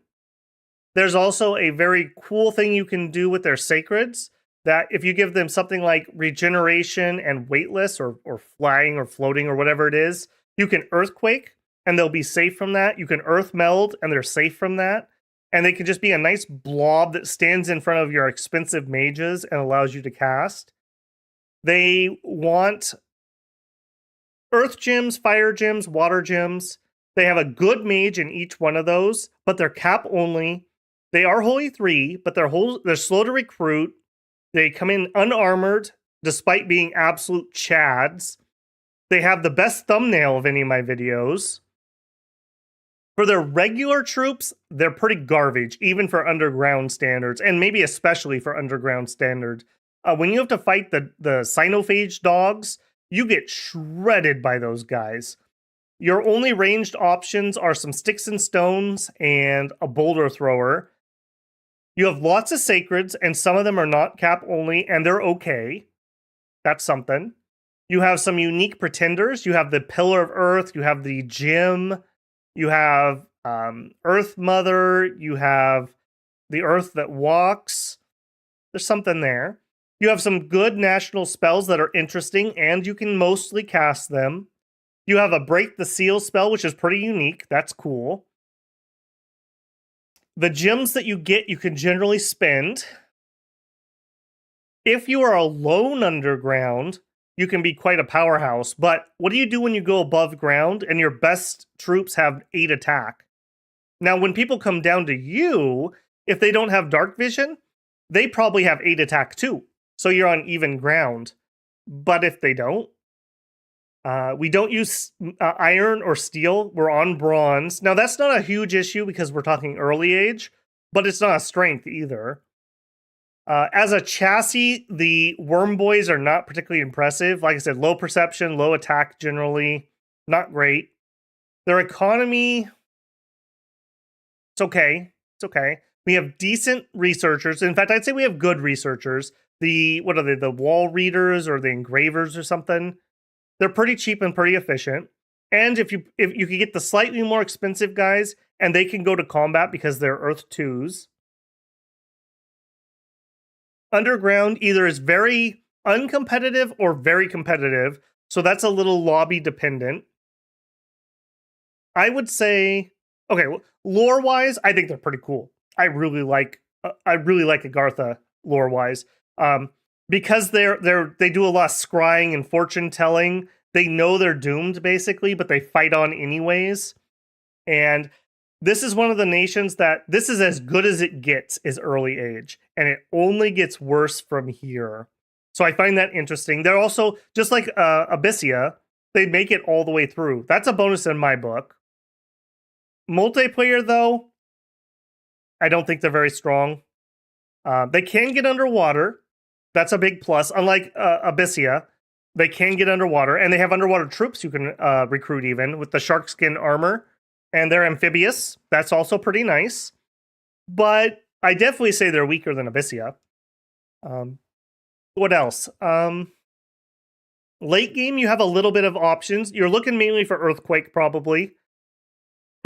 There's also a very cool thing you can do with their sacreds, that if you give them something like regeneration and weightless or flying or floating or whatever it is, you can earthquake and they'll be safe from that. You can earth meld and they're safe from that. And they can just be a nice blob that stands in front of your expensive mages and allows you to cast. They want earth gems, fire gems, water gems. They have a good mage in each one of those, but they're cap only. They are holy 3, but they're slow to recruit. They come in unarmored, despite being absolute chads. They have the best thumbnail of any of my videos. For their regular troops, they're pretty garbage, even for underground standards, and maybe especially for underground standard. When you have to fight the Cynophage dogs, you get shredded by those guys. Your only ranged options are some sticks and stones and a boulder thrower. You have lots of sacreds, and some of them are not cap only, and they're okay. That's something. You have some unique pretenders. You have the Pillar of Earth. You have the Gym. You have Earth Mother, you have the Earth that walks. There's something there. You have some good national spells that are interesting, and you can mostly cast them. You have a Break the Seal spell, which is pretty unique. That's cool. The gems that you get, you can generally spend. If you are alone underground, you can be quite a powerhouse. But what do you do when you go above ground and your best troops have 8 attack? Now, when people come down to you, if they don't have dark vision, they probably have 8 attack too. So you're on even ground. But if they don't, we don't use iron or steel. We're on bronze. Now, that's not a huge issue because we're talking early age, but it's not a strength either. As a chassis, the Worm Boys are not particularly impressive. Like I said, low perception, low attack generally. Not great. Their economy, it's okay. It's okay. We have decent researchers. In fact, I'd say we have good researchers. What are they? The wall readers or the engravers or something? They're pretty cheap and pretty efficient. And if you could get the slightly more expensive guys, and they can go to combat because they're Earth 2s. Underground either is very uncompetitive or very competitive, so that's a little lobby dependent. I would say, okay, lore wise, I think they're pretty cool. I really like Agartha lore wise, because they do a lot of scrying and fortune telling. They know they're doomed basically, but they fight on anyways. And this is one of the nations that this is as good as it gets is early age, and it only gets worse from here. So I find that interesting. They're also, just like Abyssia, they make it all the way through. That's a bonus in my book. Multiplayer, though, I don't think they're very strong. They can get underwater. That's a big plus. Unlike Abyssia, they can get underwater, and they have underwater troops you can recruit even with the shark skin armor. And they're amphibious. That's also pretty nice. But I definitely say they're weaker than Abyssia. What else? Late game, you have a little bit of options. You're looking mainly for Earthquake, probably.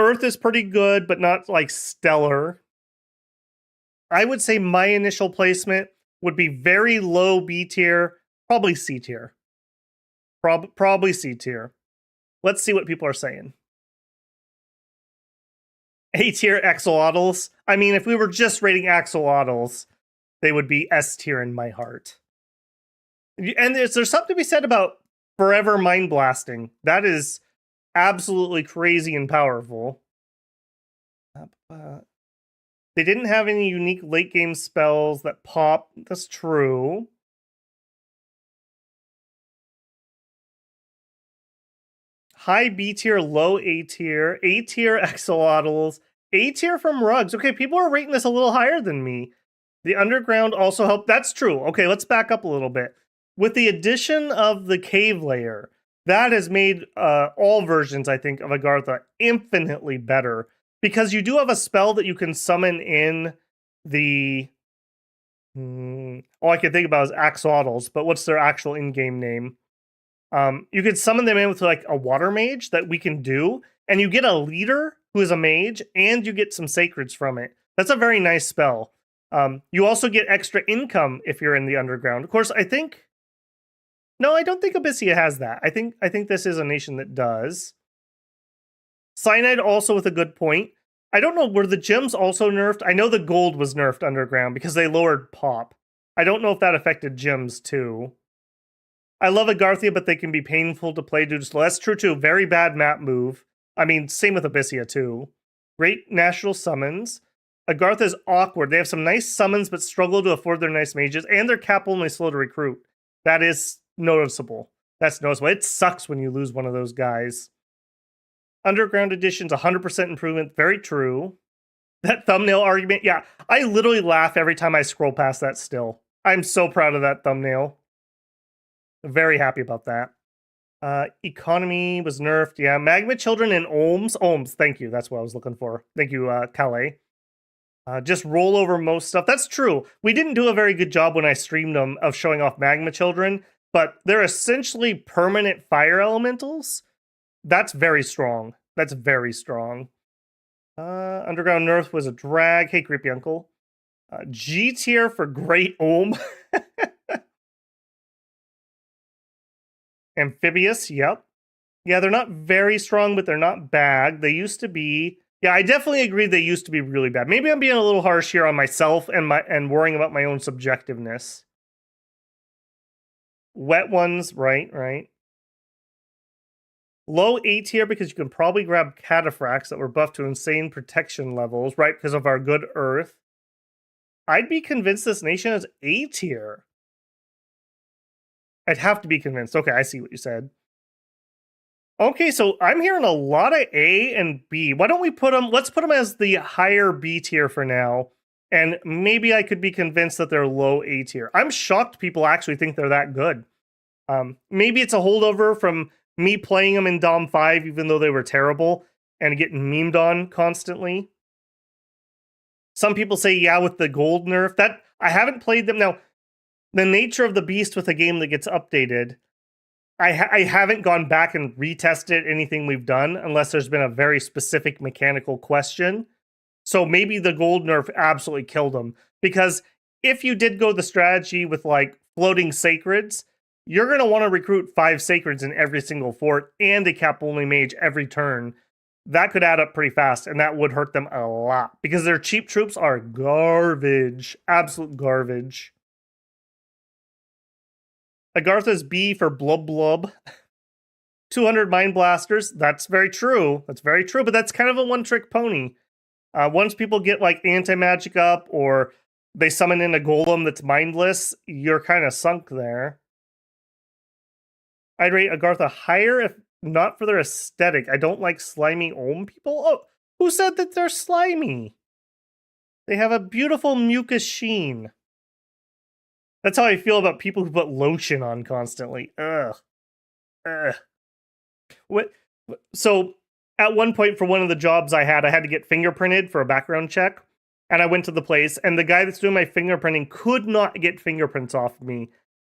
Earth is pretty good, but not like stellar. I would say my initial placement would be very low B tier, probably C tier. Probably C tier. Let's see what people are saying. A tier axolotls. I mean, if we were just rating axolotls, they would be S tier in my heart. And there's something to be said about forever mind blasting. That is absolutely crazy and powerful. They didn't have any unique late game spells that pop. That's true. High B tier, low A tier axolotls, A tier from rugs. Okay, people are rating this a little higher than me. The underground also helped. That's true. Okay, let's back up a little bit. With the addition of the cave layer, that has made all versions, I think, of Agartha infinitely better. Because you do have a spell that you can summon in the... all I can think about is axolotls, but what's their actual in-game name? You could summon them in with like a water mage that we can do, and you get a leader who is a mage, and you get some sacreds from it. That's a very nice spell. You also get extra income if you're in the underground. Of course, I think... No, I don't think Abyssia has that. I think this is a nation that does. Cyanide also with a good point. I don't know, were the gems also nerfed? I know the gold was nerfed underground because they lowered pop. I don't know if that affected gems too. I love Agartha, but they can be painful to play due to slow. That's true too. Very bad map move. I mean, same with Abyssia too. Great national summons. Agartha is awkward. They have some nice summons, but struggle to afford their nice mages, and they're cap only slow to recruit. That is noticeable. That's noticeable. It sucks when you lose one of those guys. Underground Edition's 100% improvement. Very true. That thumbnail argument, yeah. I literally laugh every time I scroll past that still. I'm so proud of that thumbnail. Very happy about that. Economy was nerfed. Yeah, Magma Children and Ohms. Ohms, thank you. That's what I was looking for. Thank you, Calais. Just roll over most stuff. That's true. We didn't do a very good job when I streamed them of showing off Magma Children, but they're essentially permanent fire elementals. That's very strong. That's very strong. Underground Nerf was a drag. Hey, creepy uncle. G tier for Great Ohm. Amphibious, yep. Yeah, they're not very strong, but they're not bad. They used to be. Yeah, I definitely agree they used to be really bad. Maybe I'm being a little harsh here on myself and worrying about my own subjectiveness. Wet ones, right. Low A tier because you can probably grab cataphracts that were buffed to insane protection levels, right? Because of our good earth. I'd be convinced this nation is A tier. I'd have to be convinced. Okay, I see what you said. Okay, so I'm hearing a lot of A and B. Why don't we put them? Let's put them as the higher B tier for now. And maybe I could be convinced that they're low A tier. I'm shocked people actually think they're that good. Maybe it's a holdover from me playing them in Dom 5, even though they were terrible, and getting memed on constantly. Some people say, yeah, with the gold nerf. That I haven't played them. Now, the nature of the beast with a game that gets updated, I haven't gone back and retested anything we've done unless there's been a very specific mechanical question. So maybe the gold nerf absolutely killed them. Because if you did go the strategy with like floating sacreds, you're going to want to recruit 5 sacreds in every single fort and a cap only mage every turn. That could add up pretty fast, and that would hurt them a lot because their cheap troops are garbage. Absolute garbage. Agartha's B for Blub Blub. 200 Mind Blasters. That's very true. That's very true, but that's kind of a one-trick pony. Once people get like anti-magic up or they summon in a golem that's mindless, you're kind of sunk there. I'd rate Agartha higher if not for their aesthetic. I don't like slimy Ohm people. Oh, who said that they're slimy? They have a beautiful mucus sheen. That's how I feel about people who put lotion on constantly. Ugh. What? So at one point for one of the jobs I had to get fingerprinted for a background check. And I went to the place, and the guy that's doing my fingerprinting could not get fingerprints off of me.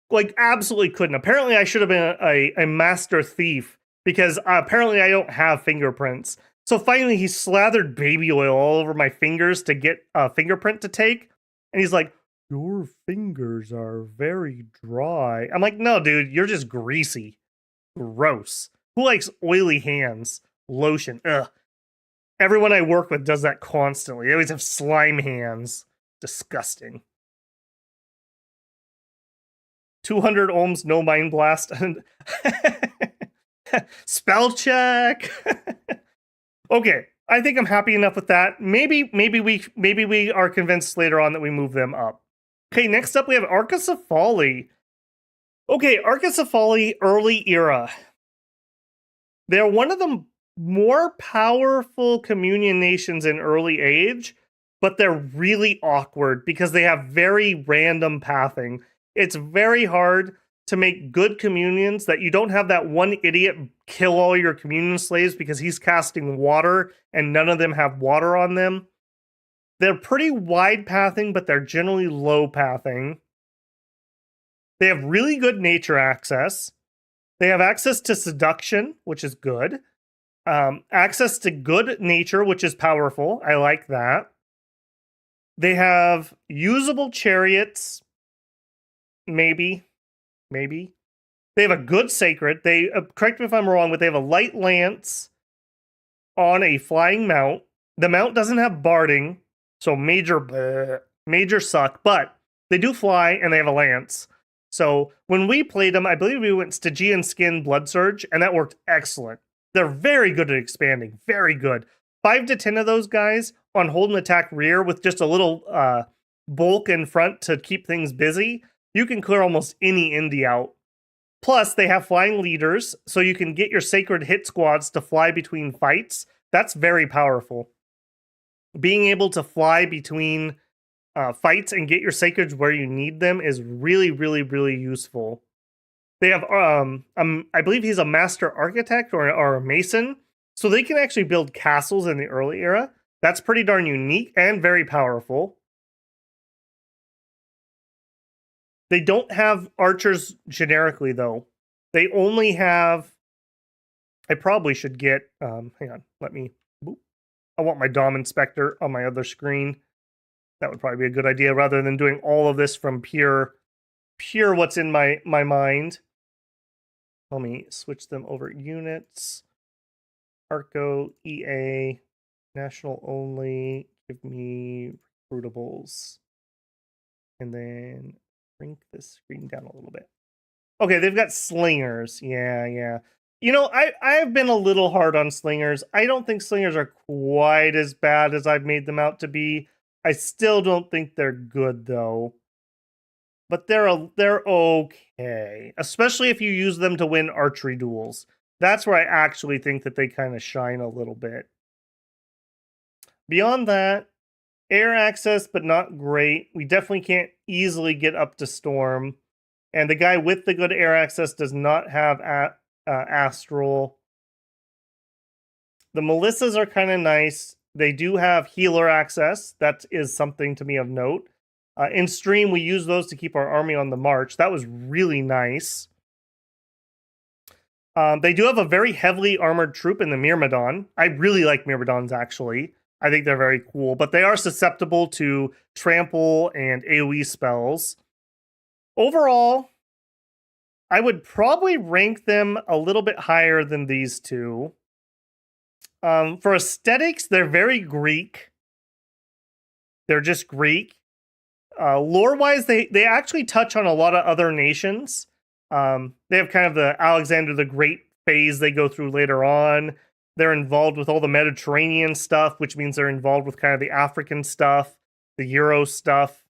Like, absolutely couldn't. Apparently, I should have been a master thief, because apparently I don't have fingerprints. So finally, he slathered baby oil all over my fingers to get a fingerprint to take. And he's like, your fingers are very dry. I'm like, no, dude, you're just greasy. Gross. Who likes oily hands? Lotion. Ugh. Everyone I work with does that constantly. They always have slime hands. Disgusting. 200 ohms, no mind blast. Spell check. Okay, I think I'm happy enough with that. Maybe we are convinced later on that we move them up. Okay, next up we have Arcacephali. Okay, Arcacephali early era. They're one of the more powerful communion nations in early age, but they're really awkward because they have very random pathing. It's very hard to make good communions that you don't have that one idiot kill all your communion slaves because he's casting water and none of them have water on them. They're pretty wide pathing, but they're generally low pathing. They have really good nature access. They have access to seduction, which is good. Access to good nature, which is powerful. I like that. They have usable chariots. Maybe. They have a good sacred. They correct me if I'm wrong, but they have a light lance on a flying mount. The mount doesn't have barding, so major suck, but they do fly and they have a lance. So when we played them, I believe we went Stygian Skin Blood Surge, and that worked excellent. They're very good at expanding. Very good. 5 to 10 of those guys on hold and attack rear with just a little bulk in front to keep things busy. You can clear almost any indie out. Plus, they have flying leaders, so you can get your sacred hit squads to fly between fights. That's very powerful. Being able to fly between fights and get your sacreds where you need them is really, really, really useful. They have, I believe he's a master architect or a mason, so they can actually build castles in the early era. That's pretty darn unique and very powerful. They don't have archers generically, though. They only have... I probably should get... hang on, let me... I want my Dom Inspector on my other screen. That would probably be a good idea rather than doing all of this from pure what's in my mind. Let me switch them over. Units, Arco, EA, national only. Give me recruitables. And then shrink this screen down a little bit. Okay, they've got slingers. Yeah. You know, I've been a little hard on slingers. I don't think slingers are quite as bad as I've made them out to be. I still don't think they're good though. But they're okay, especially if you use them to win archery duels. That's where I actually think that they kind of shine a little bit. Beyond that, air access, but not great. We definitely can't easily get up to Storm. And the guy with the good air access does not have Astral. The Melissas are kind of nice. They do have healer access. That is something to me of note. In stream, we use those to keep our army on the march. That was really nice. They do have a very heavily armored troop in the Myrmidon. I really like Myrmidons, actually. I think they're very cool, but they are susceptible to trample and AoE spells. Overall, I would probably rank them a little bit higher than these two. For aesthetics, they're very Greek. They're just Greek. Lore-wise, they actually touch on a lot of other nations. They have kind of the Alexander the Great phase they go through later on. They're involved with all the Mediterranean stuff, which means they're involved with kind of the African stuff, the Euro stuff.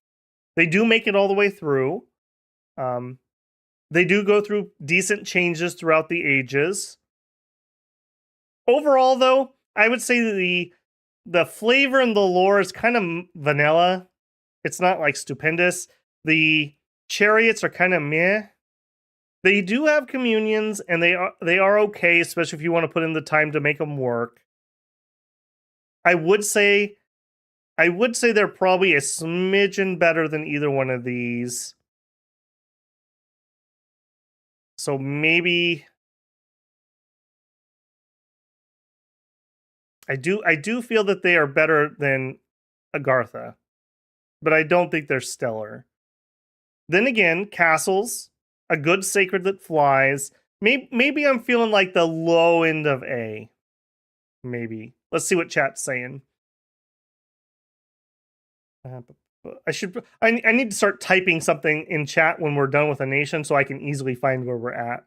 They do make it all the way through. They do go through decent changes throughout the ages. Overall, though, I would say the flavor and the lore is kind of vanilla. It's not like stupendous. The chariots are kind of meh. They do have communions, and they are okay, especially if you want to put in the time to make them work. I would say they're probably a smidgen better than either one of these. So maybe I do feel that they are better than Agartha, but I don't think they're stellar. Then again, castles, a good sacred that flies. Maybe I'm feeling like the low end of A. Maybe. Let's see what chat's saying. I need to start typing something in chat when we're done with a nation so I can easily find where we're at.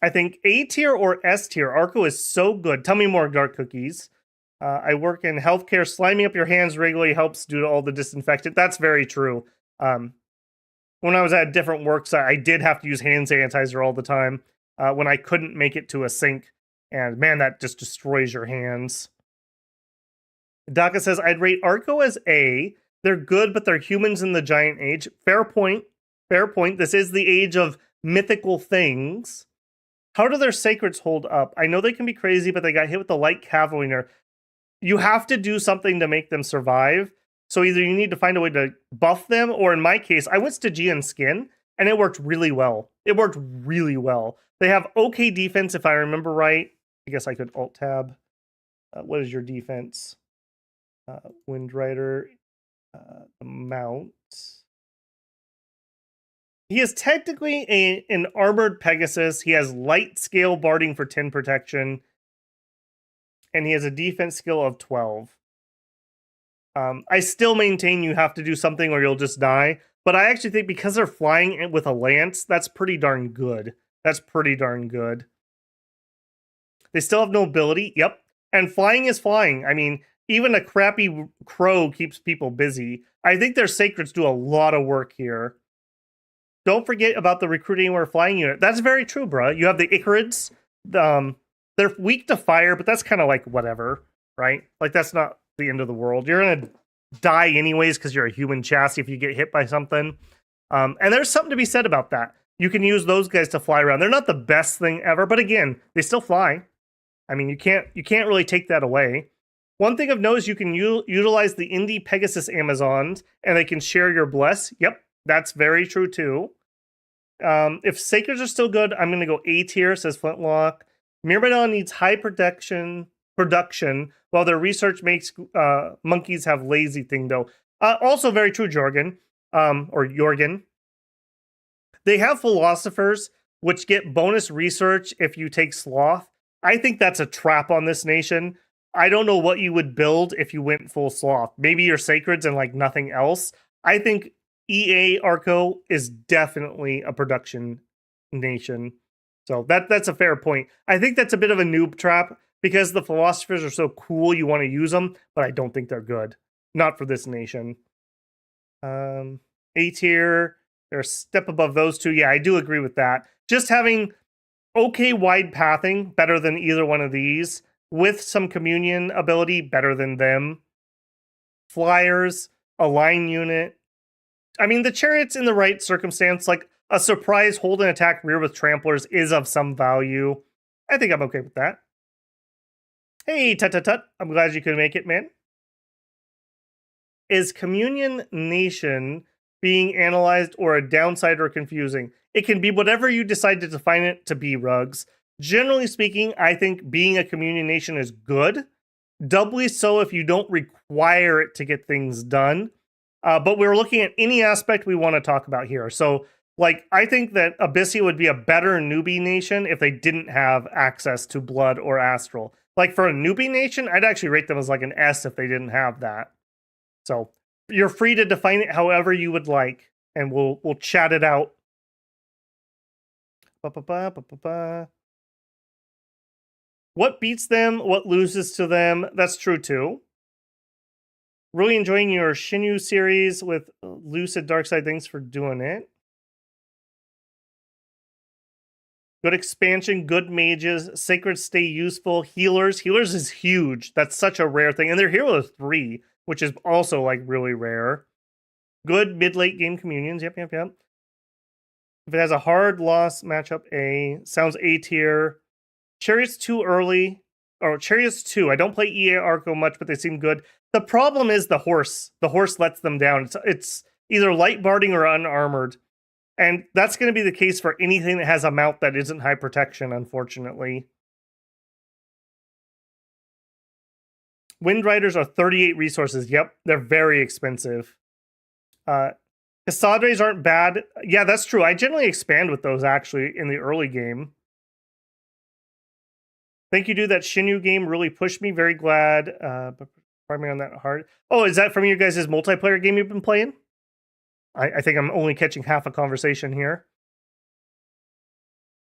I think A tier or S tier. Arco is so good. Tell me more, Dark Cookies. I work in healthcare. Sliming up your hands regularly helps due to all the disinfectant. That's very true. When I was at a different work site, I did have to use hand sanitizer all the time when I couldn't make it to a sink. And man, that just destroys your hands. Daka says, I'd rate Arco as A. They're good, but they're humans in the giant age. Fair point. Fair point. This is the age of mythical things. How do their sacreds hold up? I know they can be crazy, but they got hit with the light cavalry nerf. You have to do something to make them survive. So either you need to find a way to buff them, or in my case, I went Stygian skin, and it worked really well. It worked really well. They have okay defense, if I remember right. I guess I could Alt-Tab. What is your defense? Windrider. The Mount. He is technically an armored Pegasus. He has light scale barding for 10 protection. And he has a defense skill of 12. I still maintain you have to do something or you'll just die. But I actually think because they're flying with a lance, that's pretty darn good. That's pretty darn good. They still have nobility. Yep. And flying is flying. I mean, even a crappy crow keeps people busy. I think their sacreds do a lot of work here. Don't forget about the recruiting or flying unit. That's very true, bruh. You have the Icarids. They're weak to fire, but that's kind of like whatever, right? Like, that's not the end of the world. You're going to die anyways because you're a human chassis if you get hit by something. And there's something to be said about that. You can use those guys to fly around. They're not the best thing ever, but again, they still fly. I mean, you can't really take that away. One thing of note is you can utilize the Indie Pegasus Amazons, and they can share your bless. Yep, that's very true too. If Sacreds are still good, I'm going to go A tier, says Flintlock. Myrmidon needs high production, while their research makes monkeys have lazy thing, though. Also very true, Jorgen, or Jorgen. They have philosophers, which get bonus research if you take sloth. I think that's a trap on this nation. I don't know what you would build if you went full sloth. Maybe your sacreds and like nothing else. I think EA Arco is definitely a production nation. So that's a fair point. I think that's a bit of a noob trap because the philosophers are so cool you want to use them, but I don't think they're good. Not for this nation. A tier, they're a step above those two. Yeah, I do agree with that. Just having okay wide pathing, better than either one of these, with some communion ability, better than them. Flyers, a line unit. I mean, the chariots in the right circumstance, like a surprise hold and attack rear with tramplers, is of some value. I think I'm okay with that. Hey, tut. I'm glad you could make it, man. Is Communion Nation being analyzed or a downside or confusing? It can be whatever you decide to define it to be, Rugs. Generally speaking, I think being a Communion Nation is good. Doubly so if you don't require it to get things done. But we're looking at any aspect we want to talk about here. So, like, I think that Abyssia would be a better newbie nation if they didn't have access to blood or astral. Like, for a newbie nation, I'd actually rate them as like an S if they didn't have that. So you're free to define it however you would like, and we'll chat it out. What beats them? What loses to them? That's true too. Really enjoying your Shinju series with Lucid Darkside. Thanks for doing it. Good expansion, good mages, sacred stay useful, healers. Healers is huge. That's such a rare thing. And they're hero of 3, which is also like really rare. Good mid-late game communions. Yep. If it has a hard loss matchup A, sounds A tier. Chariots too early. Or Chariots 2. I don't play EA Arco much, but they seem good. The problem is the horse. The horse lets them down. It's either light barding or unarmored. And that's going to be the case for anything that has a mount that isn't high protection, unfortunately. Wind Riders are 38 resources. Yep, they're very expensive. Casadres aren't bad. Yeah, that's true. I generally expand with those, actually, in the early game. Thank you, dude. That Shinju game really pushed me. Very glad. But primary on that hard. Oh, is that from you guys' multiplayer game you've been playing? I think I'm only catching half a conversation here.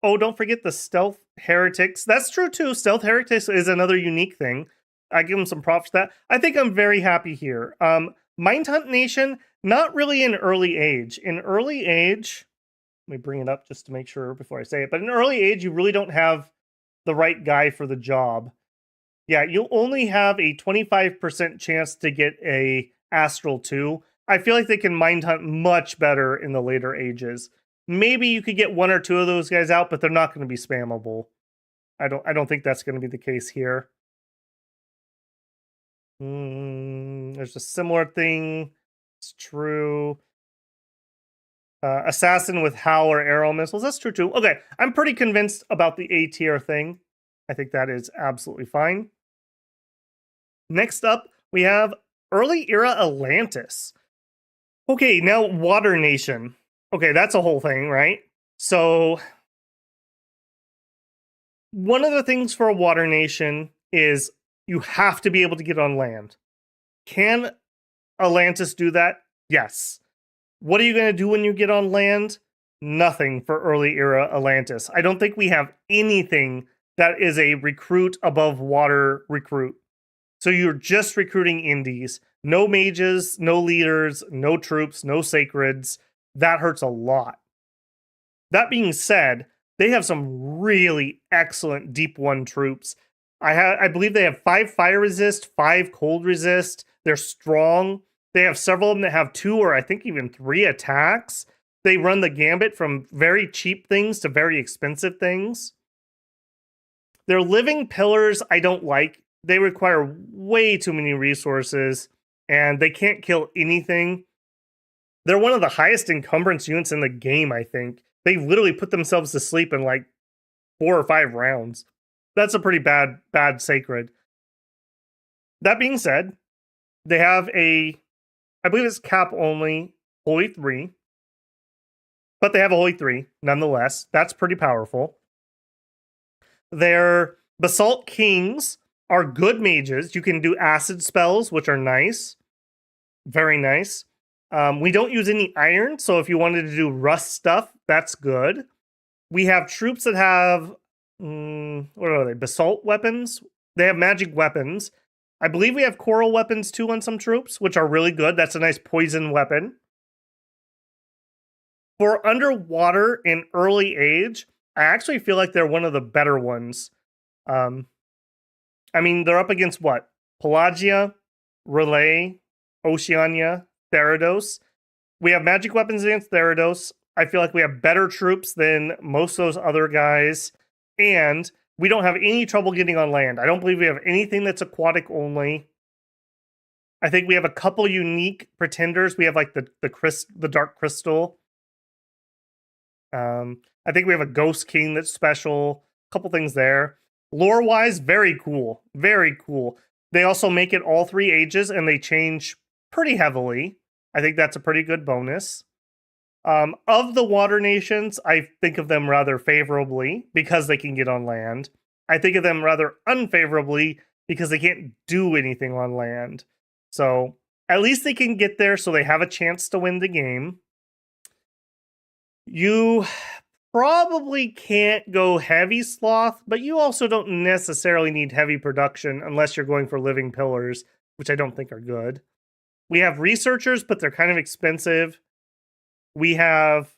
Oh, don't forget the Stealth Heretics. That's true, too. Stealth Heretics is another unique thing. I give them some props for that. I think I'm very happy here. Mindhunt Nation, not really in early age. In early age, let me bring it up just to make sure before I say it. But in early age, you really don't have the right guy for the job. Yeah, you'll only have a 25% chance to get a Astral 2. I feel like they can mind hunt much better in the later ages. Maybe you could get 1 or 2 of those guys out, but they're not going to be spammable. I don't think that's going to be the case here. There's a similar thing. It's true. Assassin with Howl or arrow missiles. That's true too. Okay, I'm pretty convinced about the A tier thing. I think that is absolutely fine. Next up, we have early era Atlantis. Okay, now Water Nation. Okay, that's a whole thing, right? So, one of the things for a Water Nation is you have to be able to get on land. Can Atlantis do that? Yes. What are you going to do when you get on land? Nothing for early era Atlantis. I don't think we have anything that is a recruit above water recruit. So you're just recruiting indies. No mages, no leaders, no troops, no sacreds. That hurts a lot. That being said, they have some really excellent deep 1 troops. I believe they have 5 fire resist, 5 cold resist. They're strong. They have several of them that have 2 or I think even 3 attacks. They run the gambit from very cheap things to very expensive things. Their living pillars I don't like. They require way too many resources, and they can't kill anything. They're one of the highest encumbrance units in the game, I think. They literally put themselves to sleep in like 4 or 5 rounds. That's a pretty bad sacred. That being said, they have I believe it's cap only Holy 3, but they have a Holy 3 nonetheless. That's pretty powerful. Their Basalt Kings are good mages. You can do acid spells, which are nice. Very nice. We don't use any iron, so if you wanted to do rust stuff, that's good. We have troops that have, what are they? Basalt weapons? They have magic weapons. I believe we have coral weapons too on some troops, which are really good. That's a nice poison weapon. For underwater in early age, I actually feel like they're one of the better ones. I mean, they're up against what? Pelagia, Relay, Oceania, Therados. We have magic weapons against Therados. I feel like we have better troops than most of those other guys. And we don't have any trouble getting on land. I don't believe we have anything that's aquatic only. I think we have a couple unique pretenders. We have like the Dark Crystal. I think we have a Ghost King that's special. A couple things there. Lore-wise, very cool. Very cool. They also make it all 3 ages, and they change pretty heavily. I think that's a pretty good bonus. Of the water nations, I think of them rather favorably because they can get on land. I think of them rather unfavorably because they can't do anything on land. So at least they can get there so they have a chance to win the game. You probably can't go heavy sloth, but you also don't necessarily need heavy production unless you're going for living pillars, which I don't think are good. We have researchers, but they're kind of expensive. We have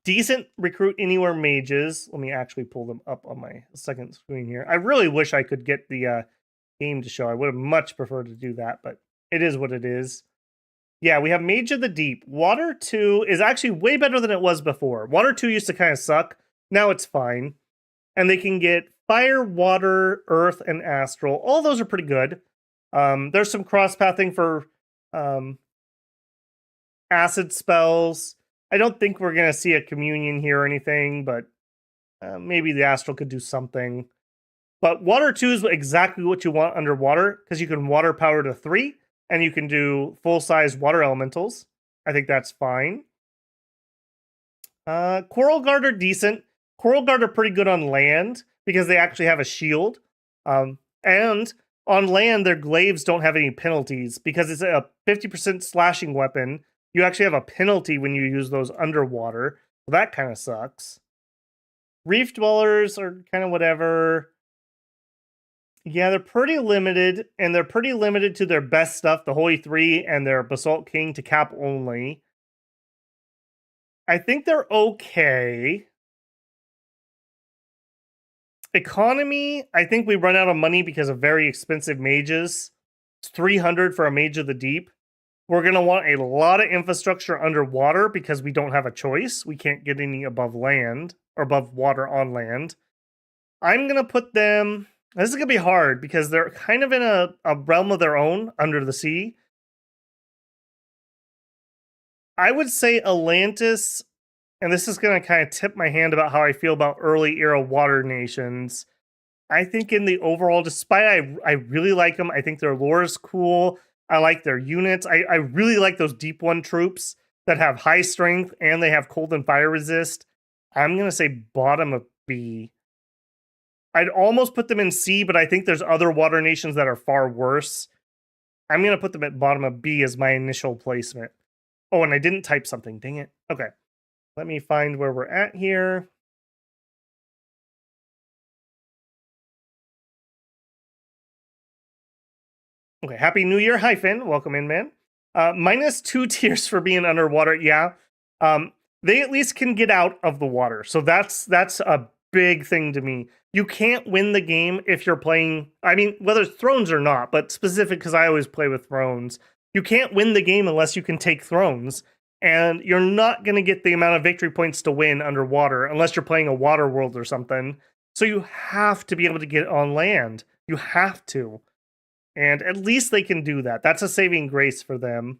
decent recruit anywhere mages. Let me actually pull them up on my second screen here. I really wish I could get the game to show. I would have much preferred to do that, but it is what it is. Yeah, we have Mage of the Deep. Water 2 is actually way better than it was before. Water 2 used to kind of suck. Now it's fine. And they can get Fire, Water, Earth, and Astral. All those are pretty good. There's some cross-pathing for acid spells. I don't think we're going to see a communion here or anything, but maybe the Astral could do something. But Water 2 is exactly what you want underwater, because you can water power to 3, and you can do full-size water elementals. I think that's fine. Coral Guard are decent. Coral Guard are pretty good on land, because they actually have a shield. And on land, their glaives don't have any penalties, because it's a 50% slashing weapon. You actually have a penalty when you use those underwater. So that kind of sucks. Reef Dwellers are kind of whatever. Yeah, they're pretty limited, and they're pretty limited to their best stuff, the Holy 3 and their Basalt King to cap only. I think they're okay. Economy, I think we run out of money because of very expensive mages. It's 300 for a Mage of the Deep. We're going to want a lot of infrastructure underwater because we don't have a choice. We can't get any above land, or above water on land. I'm going to put them... This is going to be hard because they're kind of in a realm of their own under the sea. I would say Atlantis, and this is going to kind of tip my hand about how I feel about early era water nations. I think in the overall, despite I really like them, I think their lore is cool. I like their units. I really like those Deep One troops that have high strength and they have cold and fire resist. I'm going to say bottom of B. I'd almost put them in C, but I think there's other water nations that are far worse. I'm going to put them at bottom of B as my initial placement. Oh, and I didn't type something. Dang it. Okay. Let me find where we're at here. Okay. Happy New Year, Hyphen. Welcome in, man. Minus 2 tiers for being underwater. Yeah. They at least can get out of the water. So that's a big thing to me. You can't win the game if you're playing, I mean, whether it's Thrones or not, but specific because I always play with Thrones. You can't win the game unless you can take Thrones. And you're not going to get the amount of victory points to win underwater unless you're playing a water world or something. So you have to be able to get on land. You have to. And at least they can do that. That's a saving grace for them.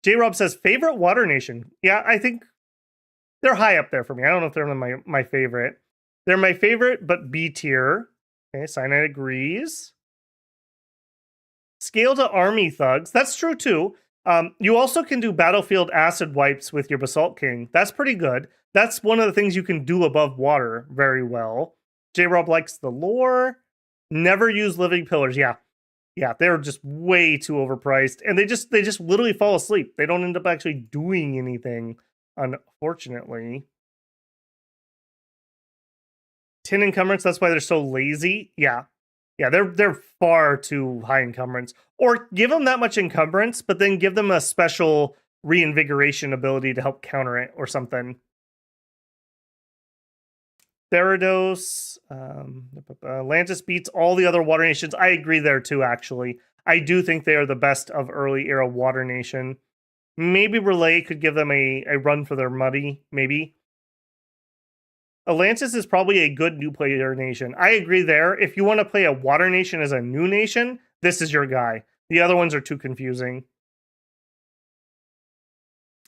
J-Rob says, favorite water nation? Yeah, I think they're high up there for me. I don't know if they're my favorite. They're my favorite, but B tier. Okay, Cyanide agrees. Scale to army thugs. That's true too. You also can do battlefield acid wipes with your Basalt King. That's pretty good. That's one of the things you can do above water very well. J-Rob likes the lore. Never use living pillars. Yeah. Yeah, they're just way too overpriced. And they just literally fall asleep. They don't end up actually doing anything, unfortunately. 10 encumbrance, that's why they're so lazy. Yeah. Yeah, they're far too high encumbrance. Or give them that much encumbrance, but then give them a special reinvigoration ability to help counter it or something. Therados, Atlantis beats all the other water nations. I agree there too, actually. I do think they are the best of early era water nation. Maybe Relay could give them a run for their money, maybe. Atlantis is probably a good new player nation. I agree there. If you want to play a water nation as a new nation, this is your guy. The other ones are too confusing.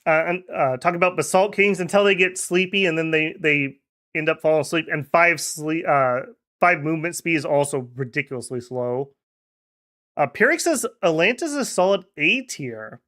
Talk about Basalt Kings until they get sleepy and then they end up falling asleep. And 5 movement speed is also ridiculously slow. Pyrrhic says Atlantis is solid A tier.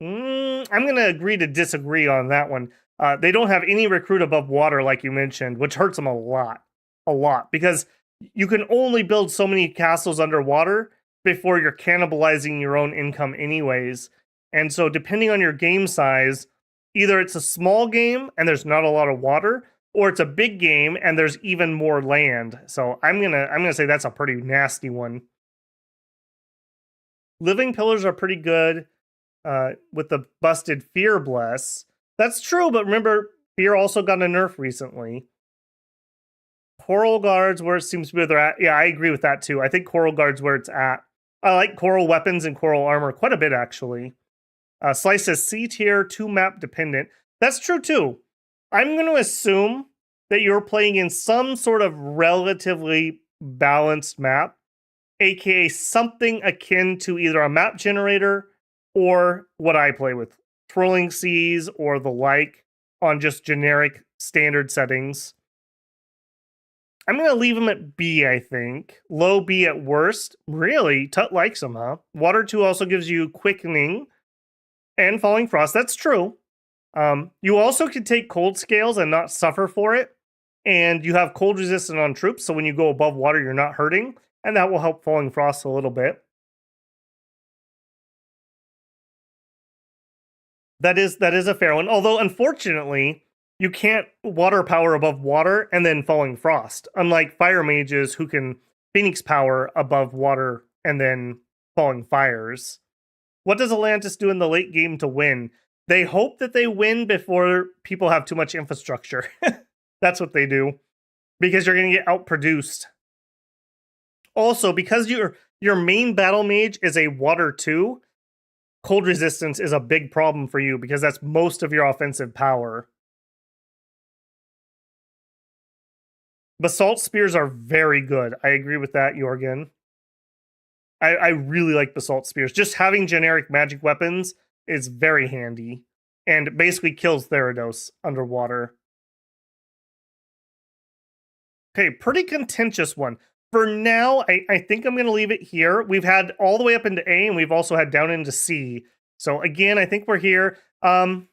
I'm going to agree to disagree on that one. They don't have any recruit above water, like you mentioned, which hurts them a lot. A lot. Because you can only build so many castles underwater before you're cannibalizing your own income anyways. And so depending on your game size, either it's a small game and there's not a lot of water, or it's a big game and there's even more land. So I'm gonna say that's a pretty nasty one. Living pillars are pretty good with the busted Fear Bless. That's true, but remember, Fear also got a nerf recently. Coral Guard's where it seems to be where they're at. Yeah, I agree with that too. I think Coral Guard's where it's at. I like Coral weapons and Coral armor quite a bit, actually. Slice says C tier, 2 map dependent. That's true too. I'm going to assume that you're playing in some sort of relatively balanced map, aka something akin to either a map generator or what I play with, Trolling Seas or the like, on just generic standard settings. I'm going to leave them at B, I think. Low B at worst. Really? Tut likes them, huh? Water 2 also gives you Quickening and Falling Frost. That's true. You also can take Cold Scales and not suffer for it. And you have cold resistant on troops, so when you go above water, you're not hurting. And that will help Falling Frost a little bit. That is a fair one. Although, unfortunately, you can't water power above water and then Falling Frost. Unlike Fire Mages who can Phoenix power above water and then Falling Fires. What does Atlantis do in the late game to win? They hope that they win before people have too much infrastructure. That's what they do. Because you're going to get outproduced. Also, because your main battle mage is a water 2, cold resistance is a big problem for you because that's most of your offensive power. Basalt spears are very good. I agree with that, Jorgen. I really like basalt spears. Just having generic magic weapons is very handy and basically kills Therados underwater. Okay, pretty contentious one. For now, I think I'm going to leave it here. We've had all the way up into A, and we've also had down into C. So again, I think we're here. I'm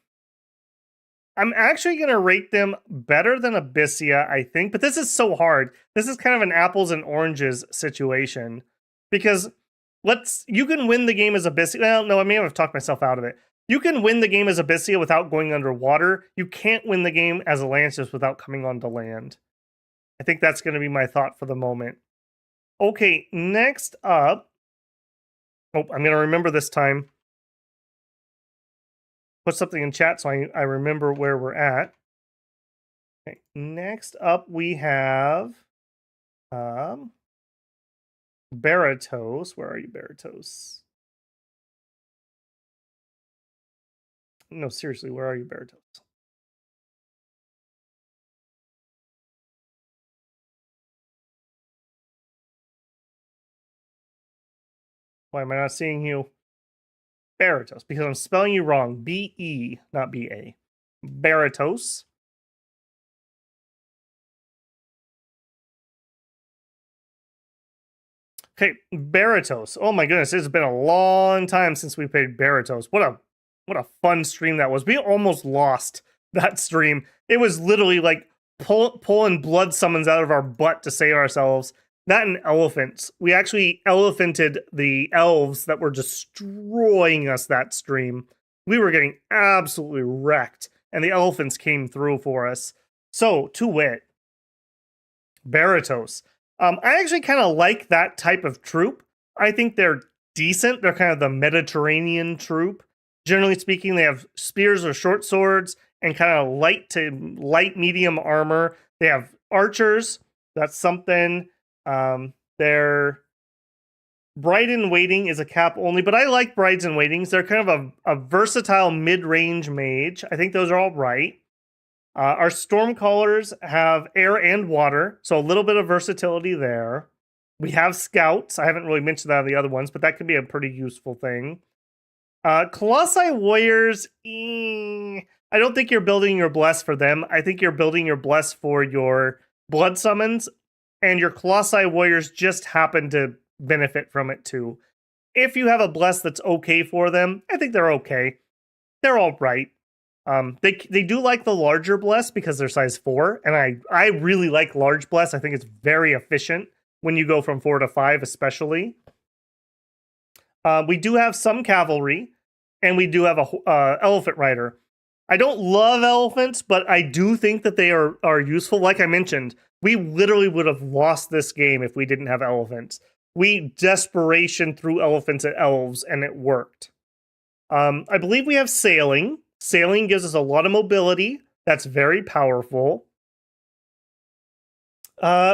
actually going to rate them better than Abyssia, I think. But this is so hard. This is kind of an apples and oranges situation. Because you can win the game as Abyssia. Well, no, I may have talked myself out of it. You can win the game as Abyssia without going underwater. You can't win the game as Atlantis without coming onto land. I think that's going to be my thought for the moment. Okay, next up. Oh, I'm going to remember this time. Put something in chat so I remember where we're at. Okay, next up we have Baratos. Where are you, Baratos? No, seriously, where are you, Baratos? Why am I not seeing you? Baratos, because I'm spelling you wrong. B-E, not B-A. Baratos. Okay, Baratos. Oh my goodness, it's been a long time since we played Baratos. What a fun stream that was. We almost lost that stream. It was literally like pulling blood summons out of our butt to save ourselves. That and elephants. We actually elephanted the elves that were destroying us that stream. We were getting absolutely wrecked, and the elephants came through for us. So, to wit, Baratos. I actually kind of like that type of troop. I think they're decent. They're kind of the Mediterranean troop. Generally speaking, they have spears or short swords and kind of light to light medium armor. They have archers. That's something. They're Bride in Waiting is a cap only, but I like Brides in Waitings. They're kind of a versatile mid-range mage. I think those are all right. Our Stormcallers have air and water, so a little bit of versatility there. We have Scouts. I haven't really mentioned that on the other ones, but that could be a pretty useful thing. Colossi Warriors, I don't think you're building your Bless for them. I think you're building your Bless for your Blood Summons, and your Colossi Warriors just happen to benefit from it too. If you have a Bless that's okay for them, I think they're okay. They're all right. They do like the larger Bless because they're size 4, and I really like large Bless. I think it's very efficient when you go from 4 to 5, especially. We do have some cavalry, and we do have a elephant rider. I don't love elephants, but I do think that they are useful. Like I mentioned, we literally would have lost this game if we didn't have elephants. We desperation threw elephants at elves, and it worked. I believe we have sailing. Sailing gives us a lot of mobility. That's very powerful.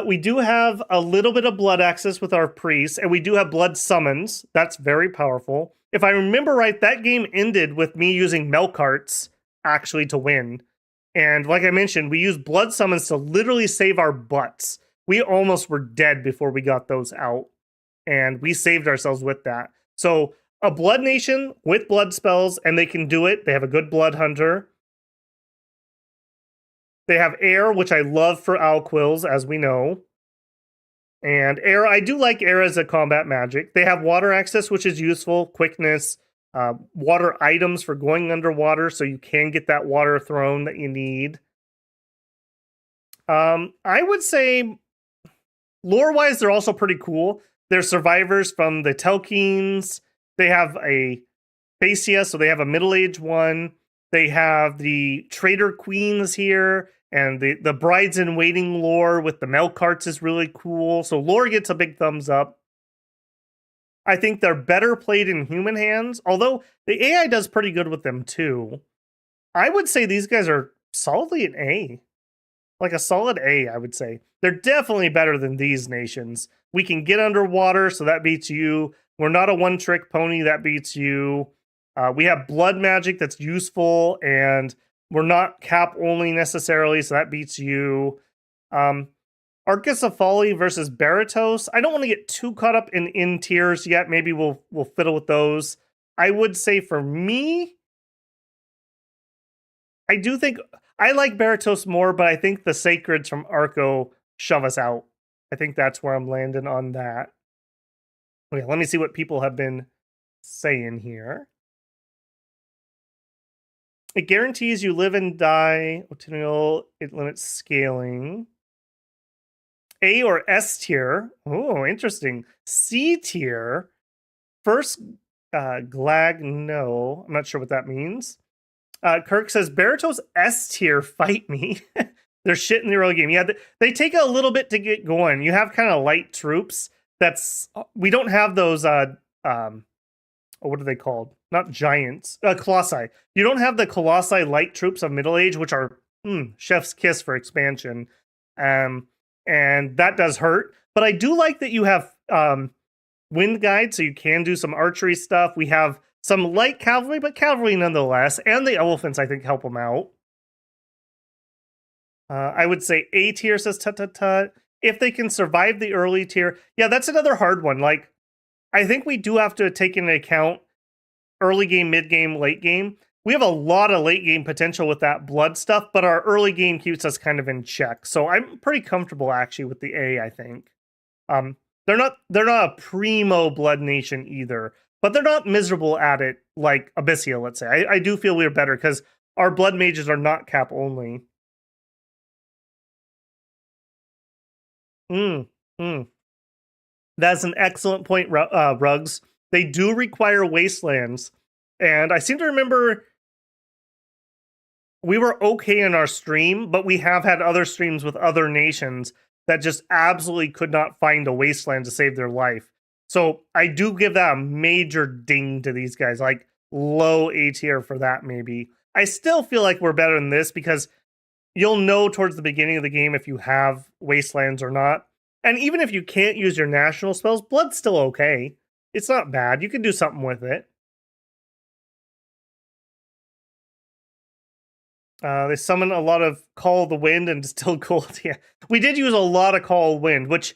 We do have a little bit of blood access with our priests, and we do have blood summons. That's very powerful. If I remember right, that game ended with me using Melkarts actually to win. And like I mentioned, we used blood summons to literally save our butts. We almost were dead before we got those out, and we saved ourselves with that. So a blood nation with blood spells, and they can do it. They have a good blood hunter. They have air, which I love for owl quills, as we know. And air, I do like air as a combat magic. They have water access, which is useful. Quickness, water items for going underwater, so you can get that water throne that you need. I would say, lore-wise, they're also pretty cool. They're survivors from the Telkines. They have a Facia, so they have a middle-aged one. They have the Traitor Queens here, and the Brides in Waiting lore with the Melkarts is really cool. So lore gets a big thumbs up. I think they're better played in human hands, although the AI does pretty good with them too. I would say these guys are solidly an A. Like a solid A, I would say. They're definitely better than these nations. We can get underwater, so that beats you. We're not a one-trick pony, that beats you. We have blood magic that's useful, and we're not cap only necessarily, so that beats you. Arcus of Folly versus Baratos. I don't want to get too caught up in tiers yet. Maybe we'll fiddle with those. I would say for me, I do think I like Baratos more, but I think the Sacreds from Arco shove us out. I think that's where I'm landing on that. Okay, let me see what people have been saying here. It guarantees you live and die. It limits scaling. A or S tier. Oh, interesting. C tier. First Glag, no. I'm not sure what that means. Kirk says, Baratos S tier, fight me. They're shit in the early game. Yeah, they take a little bit to get going. You have kind of light troops. We don't have those, what are they called? Not giants. Colossi. You don't have the Colossi light troops of Middle Age, which are chef's kiss for expansion. And that does hurt. But I do like that you have Wind Guide, so you can do some archery stuff. We have some light cavalry, but cavalry nonetheless. And the elephants, I think, help them out. I would say A tier, says tut. If they can survive the early tier. Yeah, that's another hard one. Like, I think we do have to take into account early game, mid game, late game. We have a lot of late game potential with that blood stuff, but our early game keeps us kind of in check. So I'm pretty comfortable actually with the A, I think. they're not a primo blood nation either, but they're not miserable at it like Abyssia, let's say. I do feel we're better because our blood mages are not cap only. Mm, mm. That's an excellent point, Rugs. They do require wastelands, and I seem to remember we were okay in our stream, but we have had other streams with other nations that just absolutely could not find a wasteland to save their life. So I do give that a major ding to these guys, like low A tier for that, maybe. I still feel like we're better than this because you'll know towards the beginning of the game if you have wastelands or not. And even if you can't use your national spells, Blood's still okay. It's not bad. You can do something with it. They summon a lot of Call of the Wind and Distilled Gold. Yeah, we did use a lot of Call of Wind, which,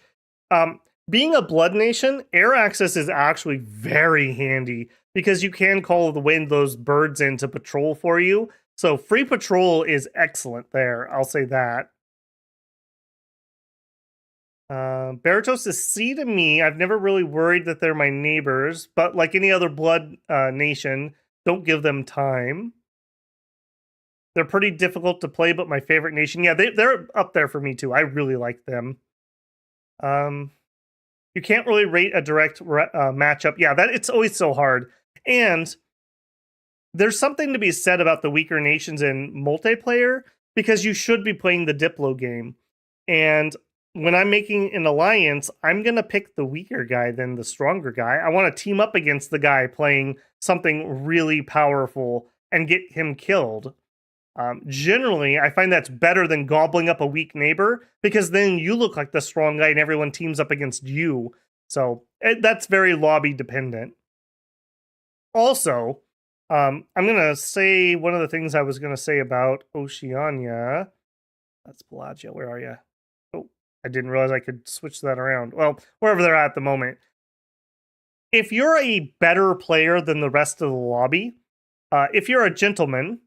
being a Blood Nation, air access is actually very handy because you can Call of the Wind those birds in to patrol for you. So free patrol is excellent there. I'll say that. Baratos is C to me. I've never really worried that they're my neighbors, but like any other Blood nation, don't give them time. They're pretty difficult to play, but my favorite nation. Yeah, they're up there for me too. I really like them. You can't really rate a direct matchup. Yeah, that it's always so hard. And there's something to be said about the weaker nations in multiplayer because you should be playing the Diplo game. And when I'm making an alliance, I'm going to pick the weaker guy than the stronger guy. I want to team up against the guy playing something really powerful and get him killed. Generally, I find that's better than gobbling up a weak neighbor because then you look like the strong guy and everyone teams up against you. So that's very lobby dependent. Also, I'm going to say one of the things I was going to say about Oceania. That's Pelagia. Where are you? Oh, I didn't realize I could switch that around. Well, wherever they're at the moment. If you're a better player than the rest of the lobby, if you're a gentleman,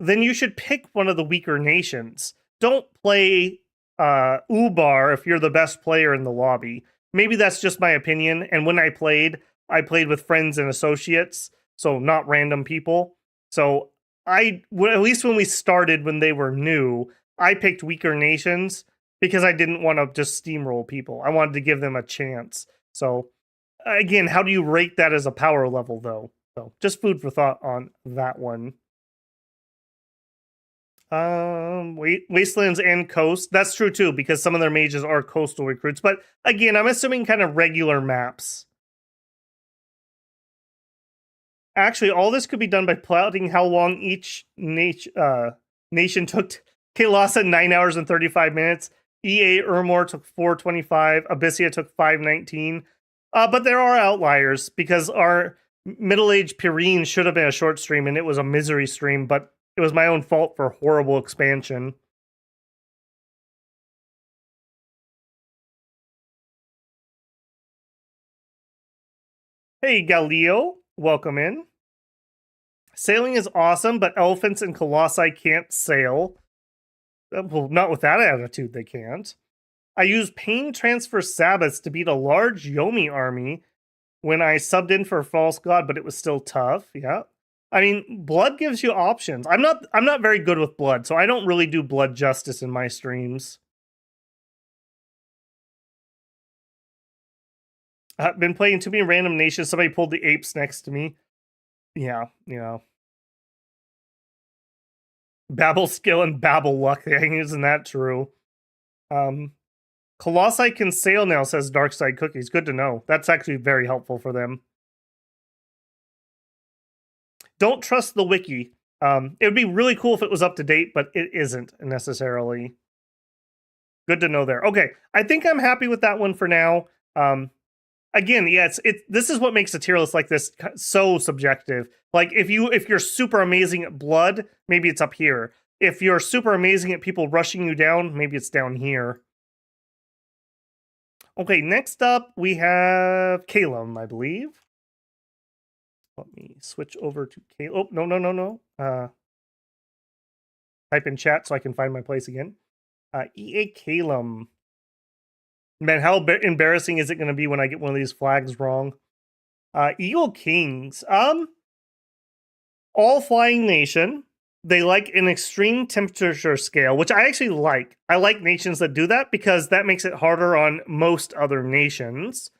then you should pick one of the weaker nations. Don't play Ubar if you're the best player in the lobby. Maybe that's just my opinion. And when I played with friends and associates, so not random people. So at least when we started, when they were new, I picked weaker nations because I didn't want to just steamroll people. I wanted to give them a chance. So again, how do you rate that as a power level, though? So just food for thought on that one. Wastelands and coast. That's true too, because some of their mages are coastal recruits. But again, I'm assuming kind of regular maps. Actually, all this could be done by plotting how long each nation took. Kalasa 9 hours and 35 minutes. EA Ermor took 425. Abyssia took 519. But there are outliers because our middle-aged Pyrene should have been a short stream and it was a misery stream, but it was my own fault for horrible expansion. Hey, Galileo, welcome in. Sailing is awesome, but elephants and colossi can't sail. Well, not with that attitude, they can't. I used Pain Transfer Sabbaths to beat a large Yomi army when I subbed in for False God, but it was still tough. Yeah. I mean, blood gives you options. I'm not very good with blood, so I don't really do blood justice in my streams. I've been playing too many random nations. Somebody pulled the apes next to me. Yeah, yeah. Babel skill and Babel luck. Isn't that true? Colossi can sail now, says Darkside Cookies. Good to know. That's actually very helpful for them. Don't trust the wiki. It would be really cool if it was up to date, but it isn't necessarily. Good to know there. Okay, I think I'm happy with that one for now. Again, yeah, this is what makes a tier list like this so subjective. Like if you're super amazing at blood, maybe it's up here. If you're super amazing at people rushing you down, maybe it's down here. Okay, next up we have Calum, I believe. Let me switch over to Calum. Oh, no. Type in chat so I can find my place again. EA Calum. Man, how embarrassing is it going to be when I get one of these flags wrong? Eagle Kings. All flying nation. They like an extreme temperature scale, which I actually like. I like nations that do that because that makes it harder on most other nations.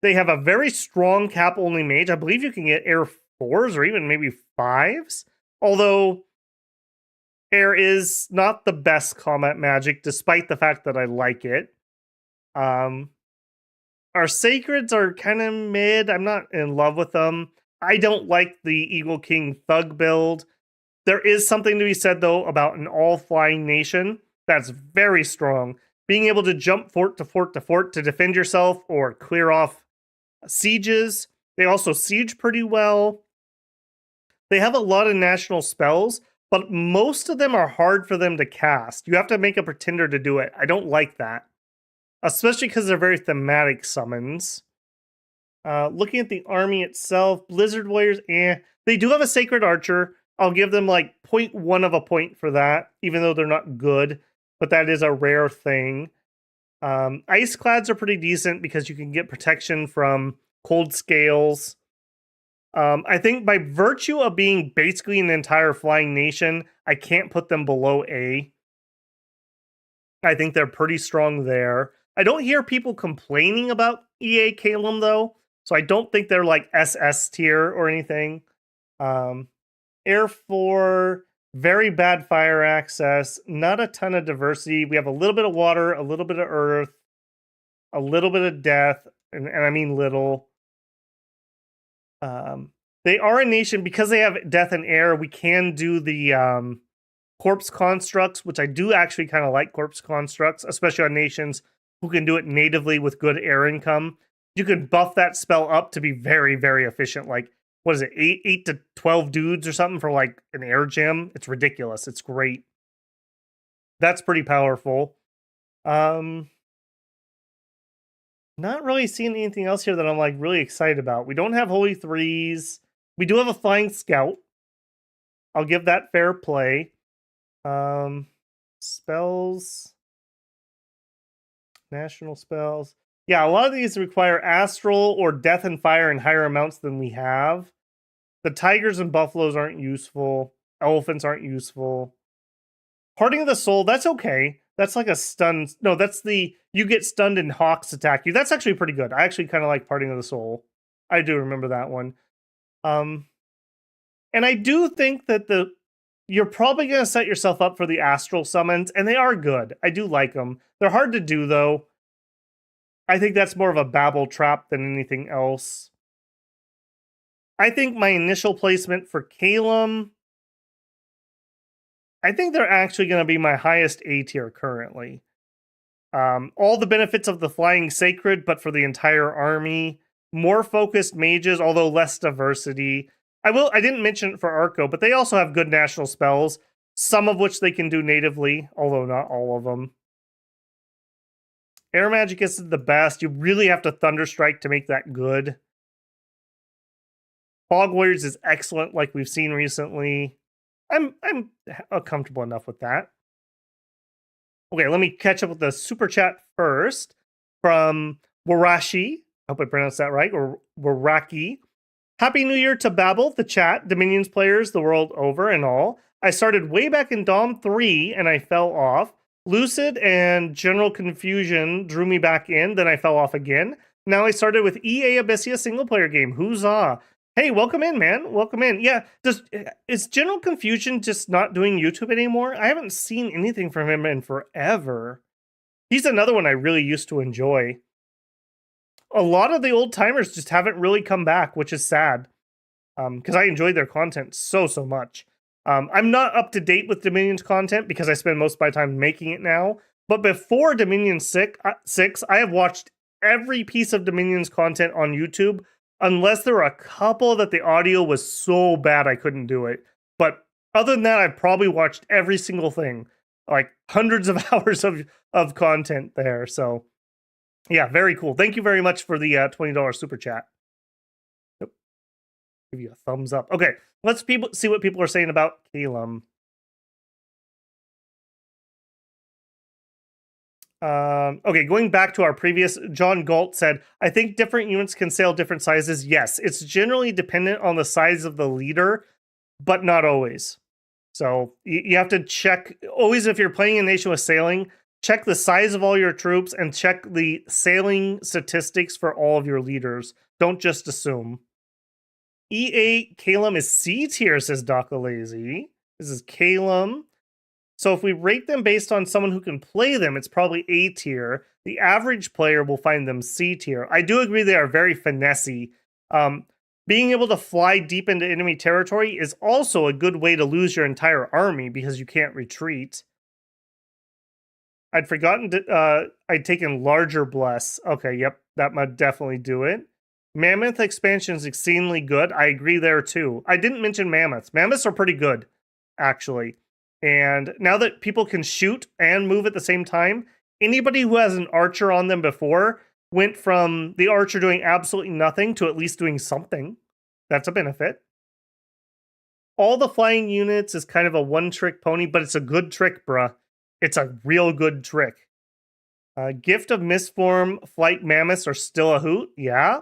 They have a very strong cap only mage. I believe you can get air 4s or even maybe 5s. Although air is not the best combat magic, despite the fact that I like it. Our sacreds are kind of mid. I'm not in love with them. I don't like the Eagle King thug build. There is something to be said, though, about an all-flying nation that's very strong. Being able to jump fort to fort to fort to defend yourself or clear off sieges. They also siege pretty well. They have a lot of national spells, but most of them are hard for them to cast. You have to make a pretender to do it. I don't like that. Especially because they're very thematic summons. Looking at the army itself, Blizzard Warriors, They do have a Sacred Archer. I'll give them like 0.1 of a point for that, even though they're not good. But that is a rare thing. Iceclads are pretty decent because you can get protection from cold scales. I think by virtue of being basically an entire flying nation, I can't put them below A. I think they're pretty strong there. I don't hear people complaining about EA Calum, though, so I don't think they're like SS tier or anything. Air 4, very bad fire access, not a ton of diversity. We have a little bit of water, a little bit of earth, a little bit of death, and I mean little. They are a nation, because they have death and air, we can do the corpse constructs, which I do actually kind of like corpse constructs, especially on nations who can do it natively with good air income. You can buff that spell up to be very, very efficient. Like, what is it, 8 to 12 dudes or something for like an air gem? It's ridiculous. It's great. That's pretty powerful. Not really seeing anything else here that I'm like really excited about. We don't have Holy Threes. We do have a Flying Scout. I'll give that fair play. Spells. National spells. Yeah, a lot of these require Astral or Death and Fire in higher amounts than we have. The Tigers and Buffaloes aren't useful. Elephants aren't useful. Parting of the Soul, that's okay. That's like a stun. No, that's the you get stunned and Hawks attack you. That's actually pretty good. I actually kind of like Parting of the Soul. I do remember that one. And I do think that you're probably going to set yourself up for the Astral summons, and they are good. I do like them. They're hard to do, though. I think that's more of a babble trap than anything else. I think my initial placement for Calum, I think they're actually going to be my highest A tier currently. All the benefits of the Flying Sacred, but for the entire army. More focused mages, although less diversity. I didn't mention it for Arco, but they also have good national spells, some of which they can do natively, although not all of them. Air Magic isn't the best. You really have to Thunderstrike to make that good. Fog Warriors is excellent, like we've seen recently. I'm comfortable enough with that. Okay, let me catch up with the super chat first from Warashi. I hope I pronounced that right, or Waraki. Happy New Year to Babel, the chat, Dominions players the world over and all. I started way back in Dom 3 and I fell off. Lucid and General Confusion drew me back in, then I fell off again. Now I started with EA Abyssia single player game. Huzzah. Hey, welcome in, man. Welcome in. Yeah, is General Confusion just not doing YouTube anymore? I haven't seen anything from him in forever. He's another one I really used to enjoy. A lot of the old timers just haven't really come back, which is sad. Because I enjoyed their content so much. I'm not up to date with Dominion's content because I spend most of my time making it now. But before Dominion 6, I have watched every piece of Dominion's content on YouTube, unless there were a couple that the audio was so bad I couldn't do it. But other than that, I've probably watched every single thing. Like hundreds of hours of content there. So yeah, very cool. Thank you very much for the $20 super chat. Yep. Give you a thumbs up. Okay, let's see what people are saying about Calum. Okay, going back to our previous, John Galt said, I think different units can sail different sizes. Yes, it's generally dependent on the size of the leader, but not always. So you have to check, always if you're playing a nation with sailing, check the size of all your troops and check the sailing statistics for all of your leaders. Don't just assume. E8 Calum is C tier, says Docalazy. This is Calum. So if we rate them based on someone who can play them, it's probably A tier. The average player will find them C tier. I do agree they are very finessey. Being able to fly deep into enemy territory is also a good way to lose your entire army because you can't retreat. I'd forgotten I'd taken larger bless. Okay, yep, that might definitely do it. Mammoth expansion is exceedingly good. I agree there too. I didn't mention mammoths. Mammoths are pretty good, actually. And now that people can shoot and move at the same time, anybody who has an archer on them before went from the archer doing absolutely nothing to at least doing something. That's a benefit. All the flying units is kind of a one-trick pony, but it's a good trick, bruh. It's a real good trick. Gift of Mistform flight mammoths are still a hoot. Yeah.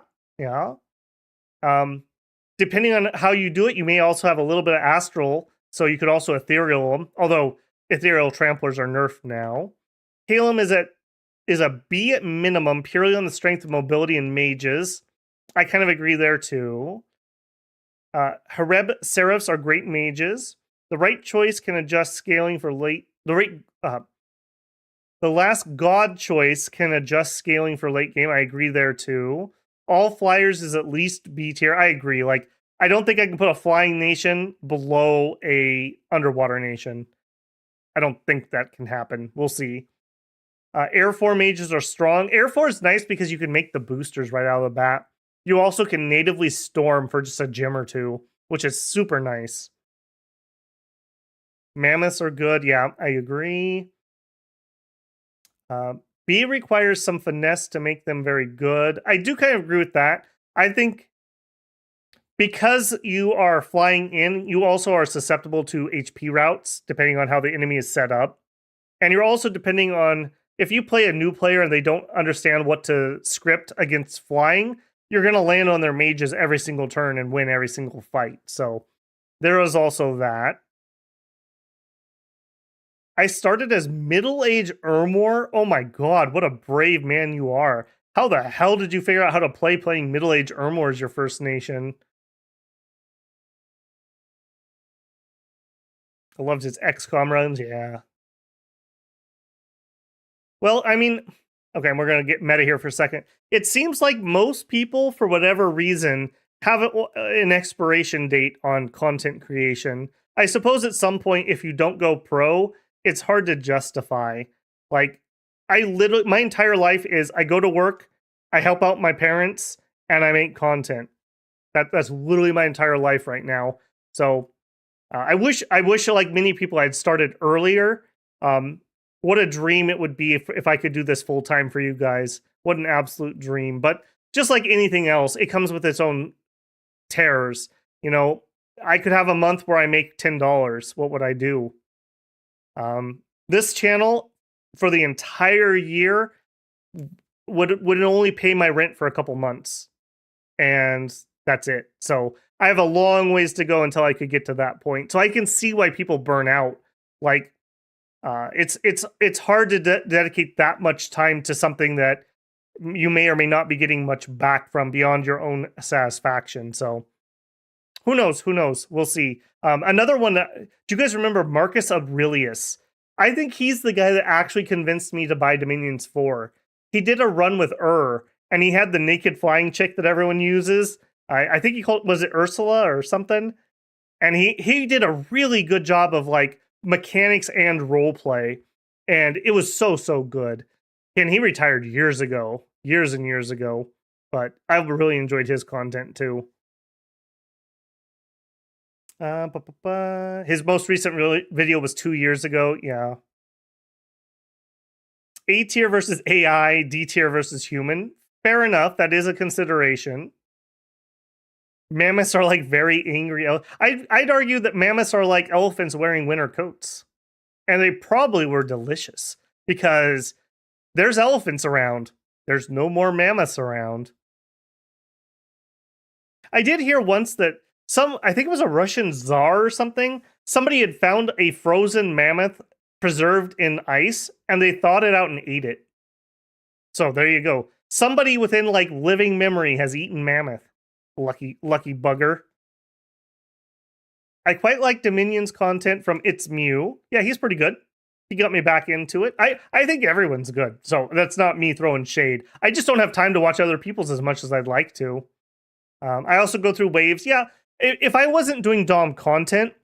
Depending on how you do it, you may also have a little bit of astral, so you could also ethereal them, although ethereal tramplers are nerfed now. Calum is a B at minimum, purely on the strength of mobility and mages. I kind of agree there too. Hareb Seraphs are great mages. The right choice can adjust scaling for late. The last god choice can adjust scaling for late game. I agree there too. All flyers is at least B tier. I agree. Like, I don't think I can put a flying nation below a underwater nation. I don't think that can happen. We'll see. Air 4 mages are strong. Air 4 is nice because you can make the boosters right out of the bat. You also can natively storm for just a gem or two, which is super nice. Mammoths are good. Yeah, I agree. B requires some finesse to make them very good. I do kind of agree with that. I think because you are flying in, you also are susceptible to HP routes, depending on how the enemy is set up. And you're also depending on, if you play a new player and they don't understand what to script against flying, you're going to land on their mages every single turn and win every single fight. So there is also that. I started as middle-aged Ermor. Oh my god, what a brave man you are. How the hell did you figure out how to play playing middle-aged Ermor as your first nation? I loved his XCOM runs, yeah. Well, I mean, okay, we're going to get meta here for a second. It seems like most people, for whatever reason, have an expiration date on content creation. I suppose at some point, if you don't go pro, it's hard to justify. Like, my entire life is I go to work, I help out my parents, and I make content. That's literally my entire life right now. So I wish, like many people, I'd started earlier. What a dream it would be if I could do this full time for you guys. What an absolute dream. But just like anything else, it comes with its own terrors. You know, I could have a month where I make $10. What would I do? This channel for the entire year would only pay my rent for a couple months. And that's it. So I have a long ways to go until I could get to that point. So I can see why people burn out. Like, it's hard to dedicate that much time to something that you may or may not be getting much back from beyond your own satisfaction. So who knows? Who knows? We'll see. Another one that, do you guys remember Marcus Aurelius? I think he's the guy that actually convinced me to buy Dominions 4. He did a run with and he had the naked flying chick that everyone uses. I think he called, was it Ursula or something? And he did a really good job of like mechanics and role play, and it was so good. And he retired years and years ago, but I really enjoyed his content too. His most recent video was 2 years ago. Yeah. A tier versus AI, D tier versus human. Fair enough. That is a consideration. Mammoths are like very angry. I'd argue that mammoths are like elephants wearing winter coats. And they probably were delicious because There's elephants around. There's no more mammoths around. I did hear once that I think it was a Russian czar or something, somebody had found a frozen mammoth preserved in ice and they thawed it out and ate it. So there you go. Somebody within like living memory has eaten mammoth. Lucky bugger. I quite like Dominion's content from It's Mew. Yeah, he's pretty good. He got me back into it. I think everyone's good. So that's not me throwing shade. I just don't have time to watch other people's as much as I'd like to. I also go through waves. Yeah, if I wasn't doing Dom content,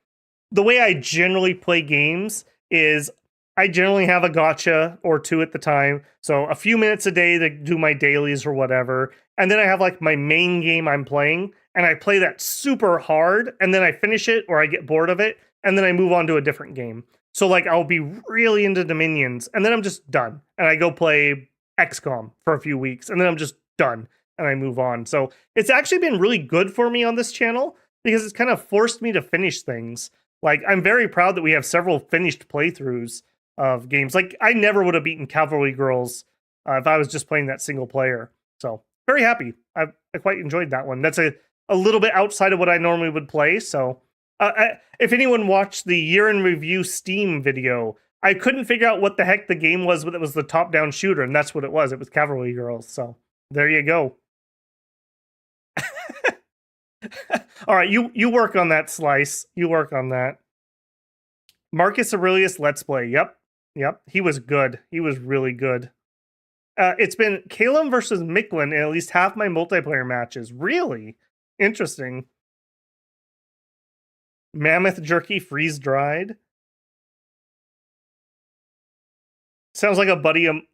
the way I generally play games is I generally have a gotcha or two at the time. So a few minutes a day to do my dailies or whatever. And then I have like my main game I'm playing and I play that super hard and then I finish it or I get bored of it and then I move on to a different game. So like I'll be really into Dominions and then I'm just done. And I go play XCOM for a few weeks and then I'm just done and I move on. So it's actually been really good for me on this channel because it's kind of forced me to finish things. Like I'm very proud that we have several finished playthroughs of games. Like I never would have beaten Cavalry Girls if I was just playing that single player. So very happy. I quite enjoyed that one. That's a little bit outside of what I normally would play. So if anyone watched the year in review Steam video, I couldn't figure out what the heck the game was, but it was the top-down shooter, and that's what it was. It was Cavalry Girls. So there you go. All right, you work on that, Slice. You work on that. Marcus Aurelius Let's Play. Yep. He was good. He was really good. It's been Calum versus Micklin in at least half my multiplayer matches. Really? Interesting. Mammoth jerky freeze-dried. Sounds like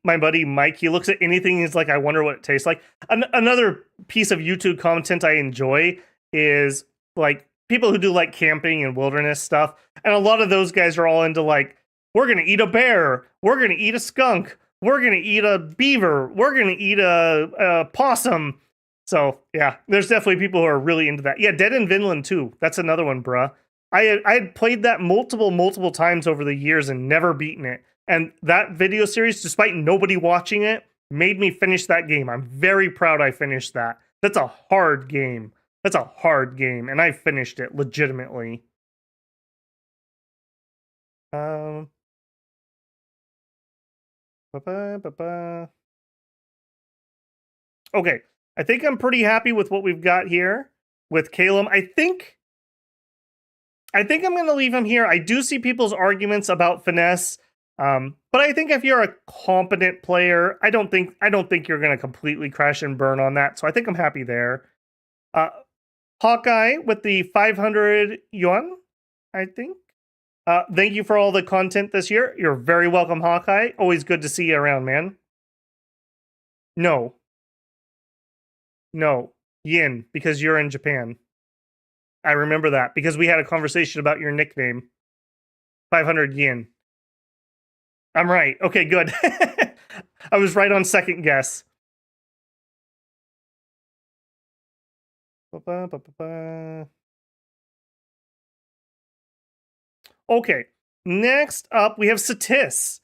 my buddy Mike. He looks at anything, he's like, I wonder what it tastes like. Another piece of YouTube content I enjoy is like people who do like camping and wilderness stuff. And a lot of those guys are all into like, we're going to eat a bear. We're going to eat a skunk. We're going to eat a beaver. We're going to eat a possum. So yeah, there's definitely people who are really into that. Yeah, Dead in Vinland too. That's another one, bruh. I had played that multiple times over the years and never beaten it. And that video series, despite nobody watching it, made me finish that game. I'm very proud I finished that. That's a hard game. And I finished it legitimately. Okay, I think I'm pretty happy with what we've got here with Calum. I think I'm going to leave him here. I do see people's arguments about finesse, but I think if you're a competent player, I don't think you're going to completely crash and burn on that. So I think I'm happy there. Hawkeye with the 500 yuan, I think. Thank you for all the content this year. You're very welcome, Hawkeye. Always good to see you around, man. No, yin, because you're in Japan. I remember that because we had a conversation about your nickname. 500 yen. I'm right. Okay, good. I was right on second guess. Okay, next up we have Satis.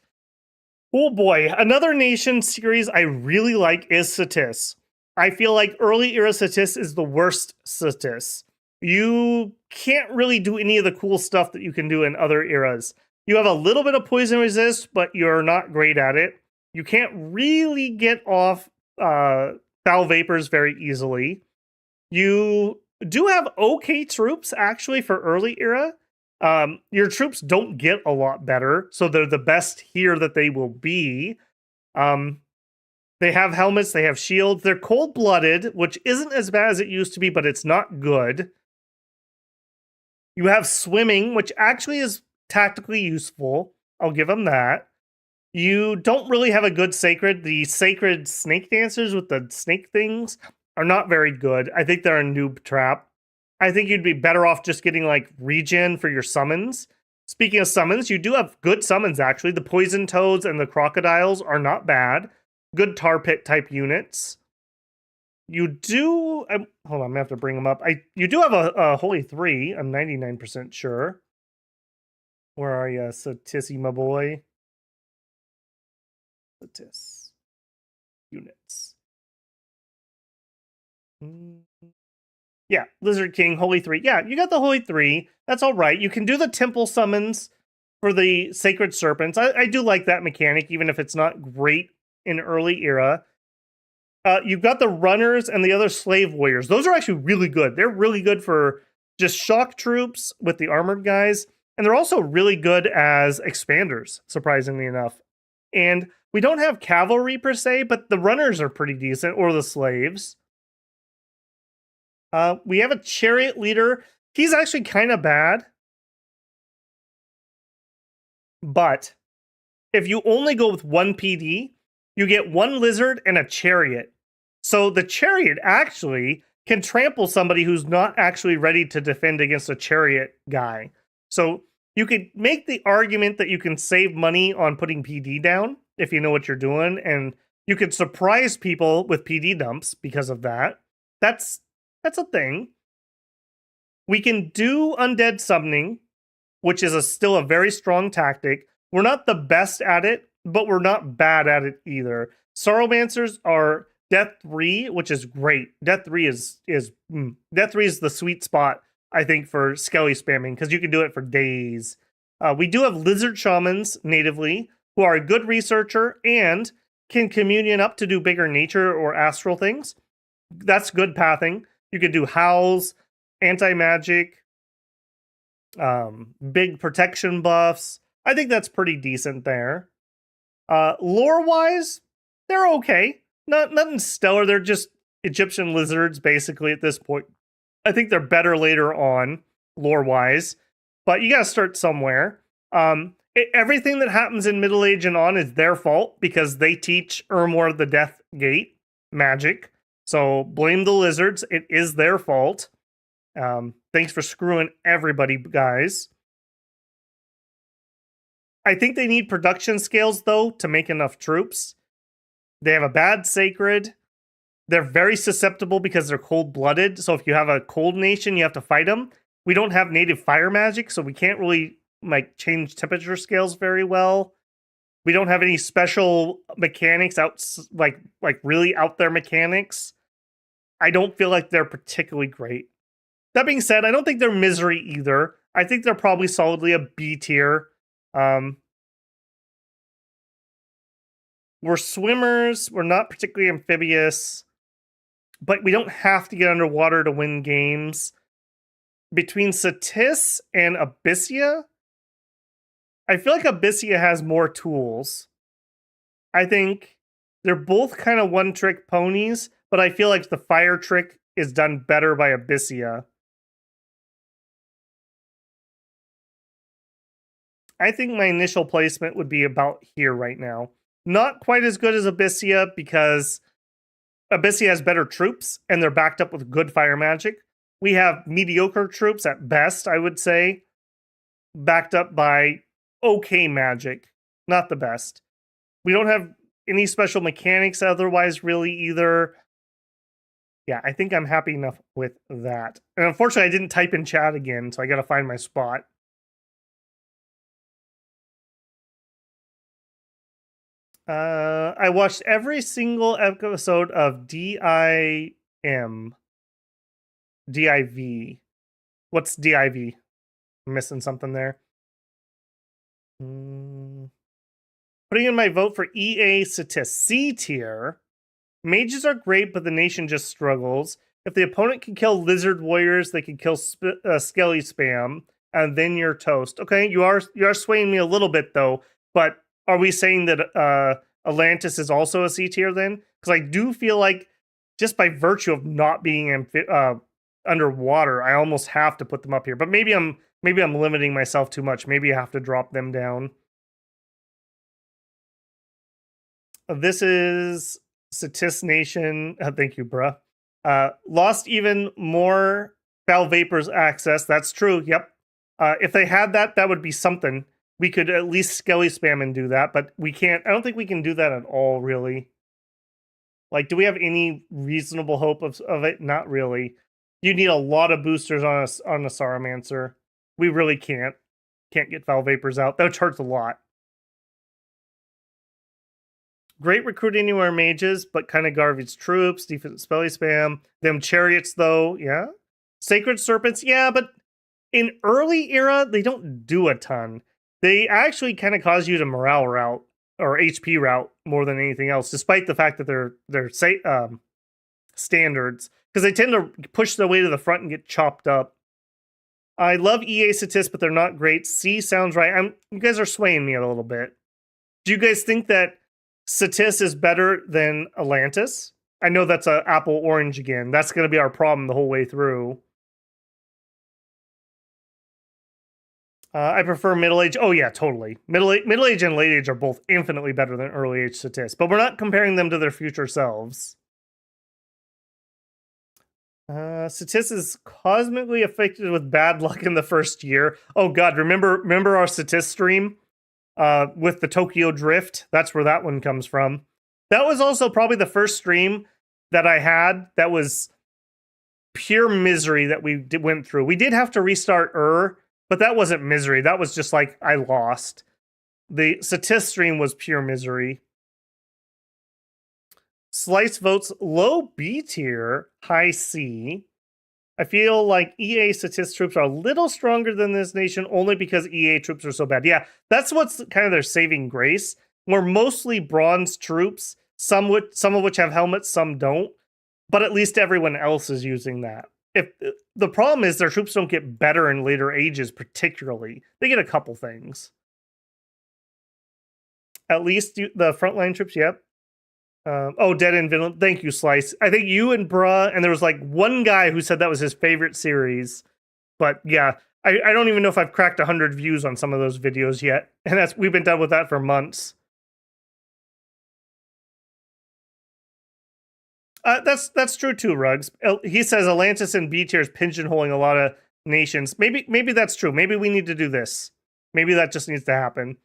Oh boy, another nation series I really like is Satis. I feel like early era Satis is the worst Satis. You can't really do any of the cool stuff that you can do in other eras. You have a little bit of poison resist, but you're not great at it. You can't really get off foul vapors very easily. You do have okay troops, actually, for early era. Your troops don't get a lot better, so they're the best here that they will be. They have helmets, they have shields. They're cold-blooded, which isn't as bad as it used to be, but it's not good. You have swimming, which actually is tactically useful. I'll give them that. You don't really have a good sacred. The sacred snake dancers with the snake things are not very good. I think they're a noob trap. I think you'd be better off just getting like regen for your summons. Speaking of summons, you do have good summons actually. The poison toads and the crocodiles are not bad. Good tar pit type units. You do... hold on, I'm going to have to bring them up. You do have a Holy 3. I'm 99% sure. Where are you, Satissy, my boy? Satis. units. Yeah, Lizard King, Holy 3. Yeah, you got the Holy 3. That's all right. You can do the temple summons for the Sacred Serpents. I do like that mechanic, even if it's not great in early era. You've got the runners and the other slave warriors. Those are actually really good. They're really good for just shock troops with the armored guys. And they're also really good as expanders, surprisingly enough. And we don't have cavalry per se, but the runners are pretty decent, or the slaves. We have a chariot leader. He's actually kind of bad. But if you only go with one PD, you get one lizard and a chariot. So the chariot actually can trample somebody who's not actually ready to defend against a chariot guy. So you could make the argument that you can save money on putting PD down if you know what you're doing, and you could surprise people with PD dumps because of that. That's a thing. We can do undead summoning, which is still a very strong tactic. We're not the best at it, but we're not bad at it either. Sorrowmancers are Death 3, which is great. Death 3 is Death 3 is the sweet spot, I think, for skelly spamming, because you can do it for days. We do have lizard shamans natively, who are a good researcher and can communion up to do bigger nature or astral things. That's good pathing. You could do howls, anti-magic, big protection buffs. I think that's pretty decent there. Lore-wise, they're okay. Nothing stellar. They're just Egyptian lizards, basically, at this point. I think they're better later on, lore-wise. But you gotta start somewhere. Everything that happens in Middle Age and on is their fault, because they teach Ermor the Death Gate magic. So blame the lizards. It is their fault. Thanks for screwing everybody, guys. I think they need production scales, though, to make enough troops. They have a bad sacred. They're very susceptible because they're cold-blooded. So if you have a cold nation, you have to fight them. We don't have native fire magic, so we can't really change temperature scales very well. We don't have any special mechanics like really out there mechanics. I don't feel like they're particularly great. That being said, I don't think they're misery either. I think they're probably solidly a B tier. We're swimmers. We're not particularly amphibious, but we don't have to get underwater to win games. Between Satis and Abyssia, I feel like Abyssia has more tools. I think they're both kind of one-trick ponies, but I feel like the fire trick is done better by Abyssia. I think my initial placement would be about here right now. Not quite as good as Abyssia, because Abyssia has better troops, and they're backed up with good fire magic. We have mediocre troops at best, I would say, backed up by okay magic. Not the best. We don't have any special mechanics otherwise, really, either. Yeah, I think I'm happy enough with that. And unfortunately, I didn't type in chat again, so I gotta find my spot. I watched every single episode of DIM. DIV. What's DIV? I'm missing something there. Putting in my vote for EA Satis. C tier. Mages are great, but the nation just struggles. If the opponent can kill lizard warriors, they can kill skelly spam, and then you're toast. Okay, you are swaying me a little bit, though, but are we saying that Atlantis is also a C tier then? Because I do feel like, just by virtue of not being underwater, I almost have to put them up here. But maybe I'm limiting myself too much. Maybe I have to drop them down. This is Satis Nation. Thank you, bruh. Lost even more foul vapors access. That's true. Yep. If they had that, that would be something. We could at least skelly spam and do that, but we can't. I don't think we can do that at all, really. Like, do we have any reasonable hope of it? Not really. You need a lot of boosters on a Sauromancer. We really can't get foul vapors out. That would hurt a lot. Great recruit anywhere mages, but kind of garbage troops, defense spelly spam. Them chariots, though, yeah. Sacred serpents, yeah, but in early era, they don't do a ton. They actually kind of cause you to morale route or HP route more than anything else, despite the fact that they're standards, because they tend to push their way to the front and get chopped up. I love EA statistics, but they're not great. C sounds right. You guys are swaying me a little bit. Do you guys think that Satis is better than Atlantis? I know that's a apple orange again. That's going to be our problem the whole way through. I prefer middle age. Oh yeah, totally. Middle age and late age are both infinitely better than early age Satis, but we're not comparing them to their future selves. Satis is cosmically affected with bad luck in the first year. Oh god, remember our Satis stream? With the Tokyo Drift. That's where that one comes from. That was also probably the first stream that I had that was pure misery that we went through. We did have to restart but that wasn't misery. That was just like, I lost. The Satis stream was pure misery. Slice votes low B tier, high C. I feel like EA Satis troops are a little stronger than this nation only because EA troops are so bad. Yeah, that's what's kind of their saving grace. We're mostly bronze troops, some of which have helmets, some don't. But at least everyone else is using that. If the problem is their troops don't get better in later ages, particularly. They get a couple things. At least the frontline troops, yep. Dead and Vinland. Thank you, Slice. I think you and Bruh, and there was like one guy who said that was his favorite series. But yeah, I don't even know if I've cracked 100 views on some of those videos yet. And we've been done with that for months. That's true too, Ruggs. He says Atlantis and B tier is pigeonholing a lot of nations. Maybe that's true. Maybe we need to do this. Maybe that just needs to happen.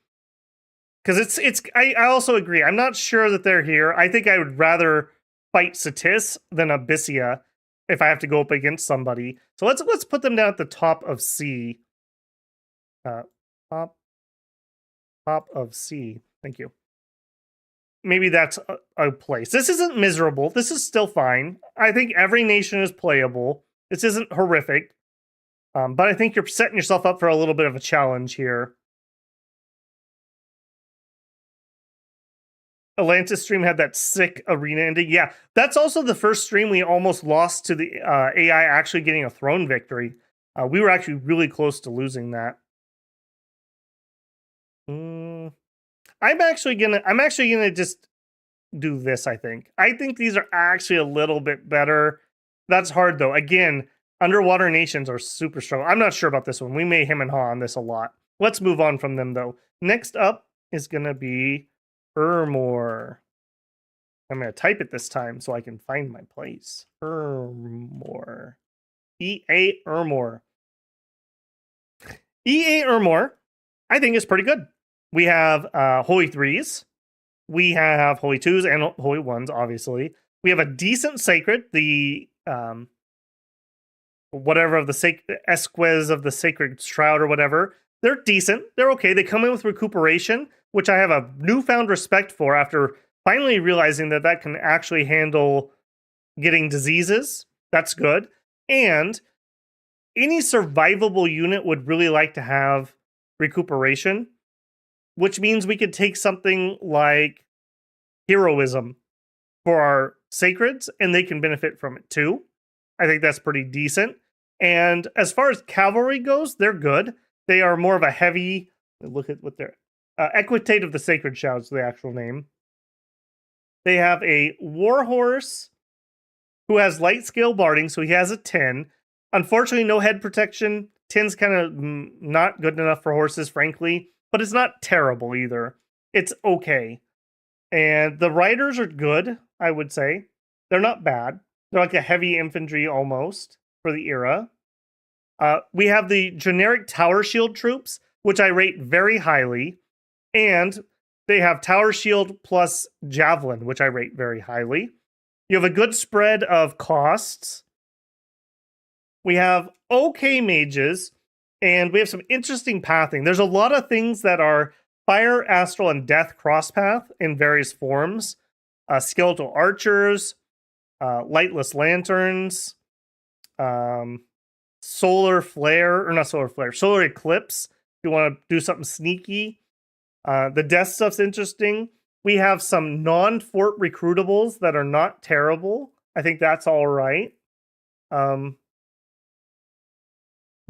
Because I also agree. I'm not sure that they're here. I think I would rather fight Satis than Abyssia if I have to go up against somebody. So let's put them down at the top of C. Top of C. Thank you. Maybe that's a place. This isn't miserable. This is still fine. I think every nation is playable. This isn't horrific. But I think you're setting yourself up for a little bit of a challenge here. Atlantis stream had that sick arena ending. Yeah, that's also the first stream we almost lost to the AI actually getting a throne victory. We were actually really close to losing that. I'm actually gonna just do this. I think these are actually a little bit better. That's hard though. Again, underwater nations are super strong. I'm not sure about this one. We may hem and haw on this a lot. Let's move on from them though. Next up is gonna be Ermor. I'm going to type it this time so I can find my place. Ermor. EA Ermor. EA Ermor, I think, is pretty good. We have Holy 3s. We have Holy 2s and Holy 1s, obviously. We have a decent Sacred, the whatever of the Esques of the Sacred Shroud or whatever. They're decent. They're okay. They come in with recuperation, which I have a newfound respect for after finally realizing that can actually handle getting diseases. That's good. And any survivable unit would really like to have recuperation, which means we could take something like heroism for our sacreds, and they can benefit from it too. I think that's pretty decent. And as far as cavalry goes, they're good. They are more of a heavy, look at what they're, Equitate of the Sacred Shrouds, the actual name. They have a warhorse who has light scale barding, so he has a 10. Unfortunately, no head protection. 10's kind of not good enough for horses, frankly, but it's not terrible either. It's okay. And the riders are good, I would say. They're not bad. They're like a heavy infantry almost for the era. We have the generic Tower Shield troops, which I rate very highly. And they have Tower Shield plus Javelin, which I rate very highly. You have a good spread of costs. We have okay mages, and we have some interesting pathing. There's a lot of things that are Fire, Astral, and Death crosspath in various forms. Skeletal Archers, Lightless Lanterns, Solar Flare, or not Solar Flare, Solar Eclipse, if you want to do something sneaky. The Death stuff's interesting. We have some non-fort recruitables that are not terrible. I think that's all right.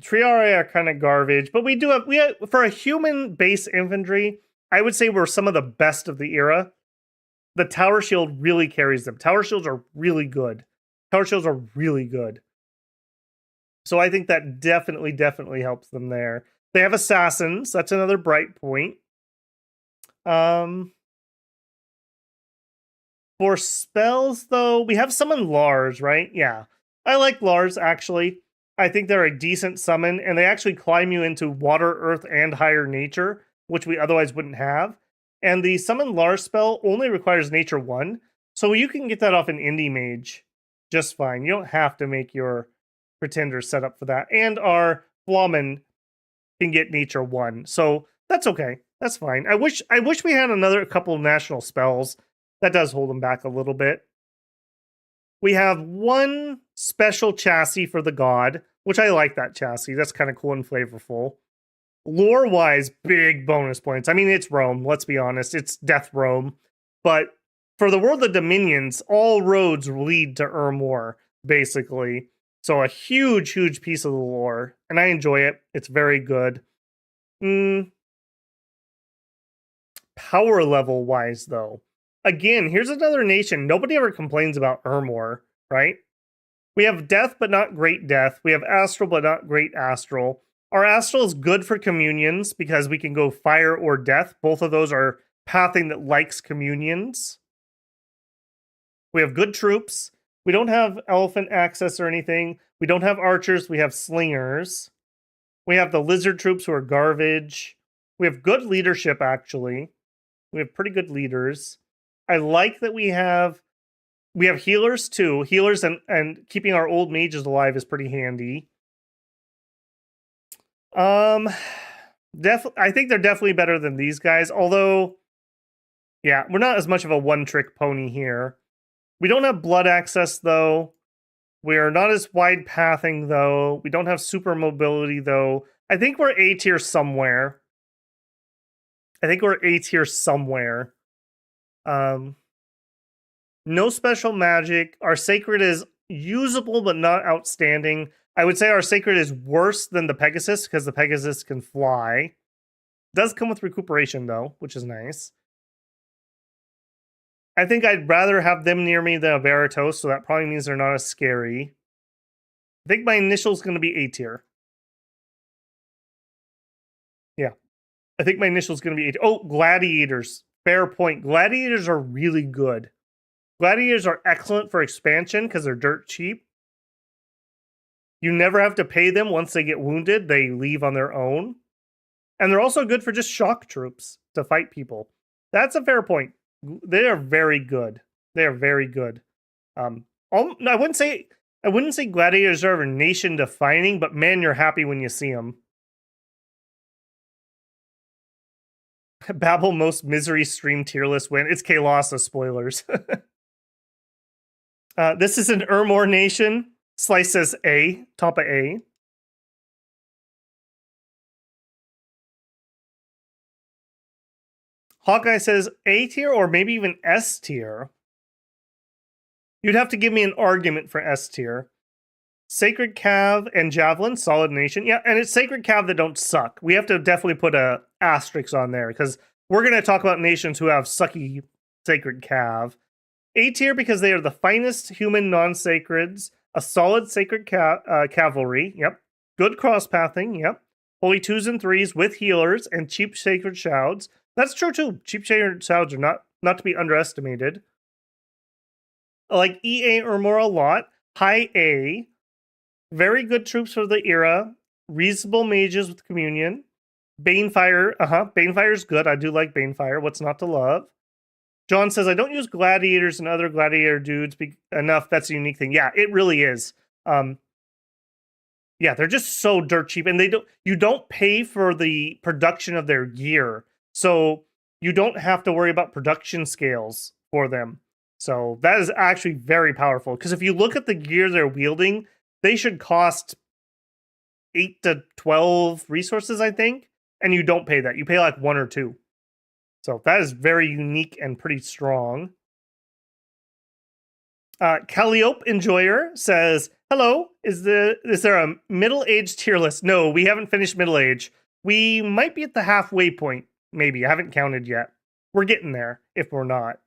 Triarii are kind of garbage, but we have for a human base infantry, I would say we're some of the best of the era. The Tower Shield really carries them. Tower Shields are really good. Tower Shields are really good. So I think that definitely helps them there. They have Assassins. That's another bright point. For spells, though, we have Summon Lars, right? Yeah. I like Lars, actually. I think they're a decent summon, and they actually climb you into Water, Earth, and Higher Nature, which we otherwise wouldn't have. And the Summon Lars spell only requires Nature 1, so you can get that off an Indie Mage just fine. You don't have to make your Pretender set up for that. And our Flawman can get Nature 1, so that's okay. That's fine. I wish we had another couple of national spells. That does hold them back a little bit. We have one special chassis for the god, which I like that chassis. That's kind of cool and flavorful. Lore-wise, big bonus points. I mean, it's Rome, let's be honest. It's Death Rome. But for the World of Dominions, all roads lead to Ermor, basically. So a huge piece of the lore. And I enjoy it. It's very good. Power level-wise, though. Again, here's another nation. Nobody ever complains about Ermor, right? We have Death, but not Great Death. We have Astral, but not Great Astral. Our Astral is good for communions because we can go Fire or Death. Both of those are pathing that likes communions. We have good troops. We don't have Elephant access or anything. We don't have archers. We have slingers. We have the lizard troops who are garbage. We have good leadership, actually. We have pretty good leaders. I like that we have healers too. Healers and keeping our old mages alive is pretty handy. I think they're definitely better than these guys, although yeah, we're not as much of a one-trick pony here. We don't have blood access though. We are not as wide pathing though. We don't have super mobility though. I think we're A tier somewhere. No special magic. Our sacred is usable but not outstanding. I would say our sacred is worse than the Pegasus because the Pegasus can fly. Does come with recuperation though, which is nice. I think I'd rather have them near me than a Veritos, so that probably means they're not as scary. I think my initial is going to be A tier. Yeah. I think my initial is going to be A tier. Oh, Gladiators. Fair point. Gladiators are really good. Gladiators are excellent for expansion because they're dirt cheap. You never have to pay them once they get wounded. They leave on their own. And they're also good for just shock troops to fight people. That's a fair point. They are very good. They are very good. I wouldn't say gladiators are nation defining, but man, you're happy when you see them. Babel most misery stream tier list win. It's Kalasa, spoilers. This is an Ermor nation. Slice says A, top of A. Hawkeye says A tier or maybe even S tier. You'd have to give me an argument for S tier. Sacred Cav and Javelin, solid nation. Yeah, and it's Sacred Cav that don't suck. We have to definitely put a asterisk on there because we're going to talk about nations who have sucky Sacred Cav. A tier because they are the finest human non-sacreds. A solid Sacred Cavalry. Yep. Good cross-pathing. Yep. Holy 2s and 3s with healers and cheap Sacred Shrouds. That's true too. Cheap Sacred Shrouds are not to be underestimated. I like EA Ermor a lot. High A. Very good troops for the era. Reasonable mages with communion. Banefire. Banefire's good. I do like Banefire. What's not to love? John says, I don't use gladiators and other gladiator dudes enough. That's a unique thing. Yeah, it really is. Yeah, they're just so dirt cheap. And you don't pay for the production of their gear. So you don't have to worry about production scales for them. So that is actually very powerful. Because if you look at the gear they're wielding, they should cost 8 to 12 resources, I think. And you don't pay that. You pay like 1 or 2. So that is very unique and pretty strong. Calliope Enjoyer says, hello, is there a middle-aged tier list? No, we haven't finished middle age. We might be at the halfway point, maybe. I haven't counted yet. We're getting there, if we're not.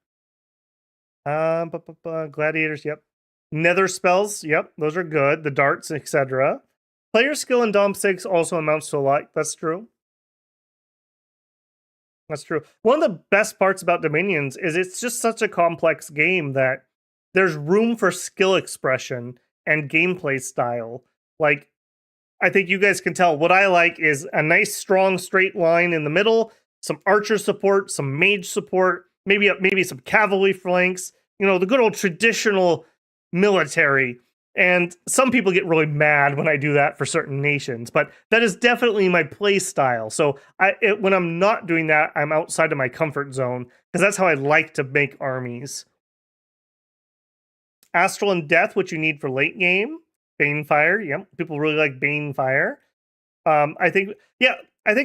Gladiators, yep. Nether spells, yep, those are good. The darts, etc. Player skill in Dom 6 also amounts to a lot. That's true. That's true. One of the best parts about Dominions is it's just such a complex game that there's room for skill expression and gameplay style. Like, I think you guys can tell what I like is a nice, strong, straight line in the middle, some archer support, some mage support, maybe some cavalry flanks, you know, the good old traditional military. And some people get really mad when I do that for certain nations, but that is definitely my play style. So when I'm not doing that, I'm outside of my comfort zone because that's how I like to make armies. Astral and Death, which you need for late game. Banefire, yep. People really like Banefire. I think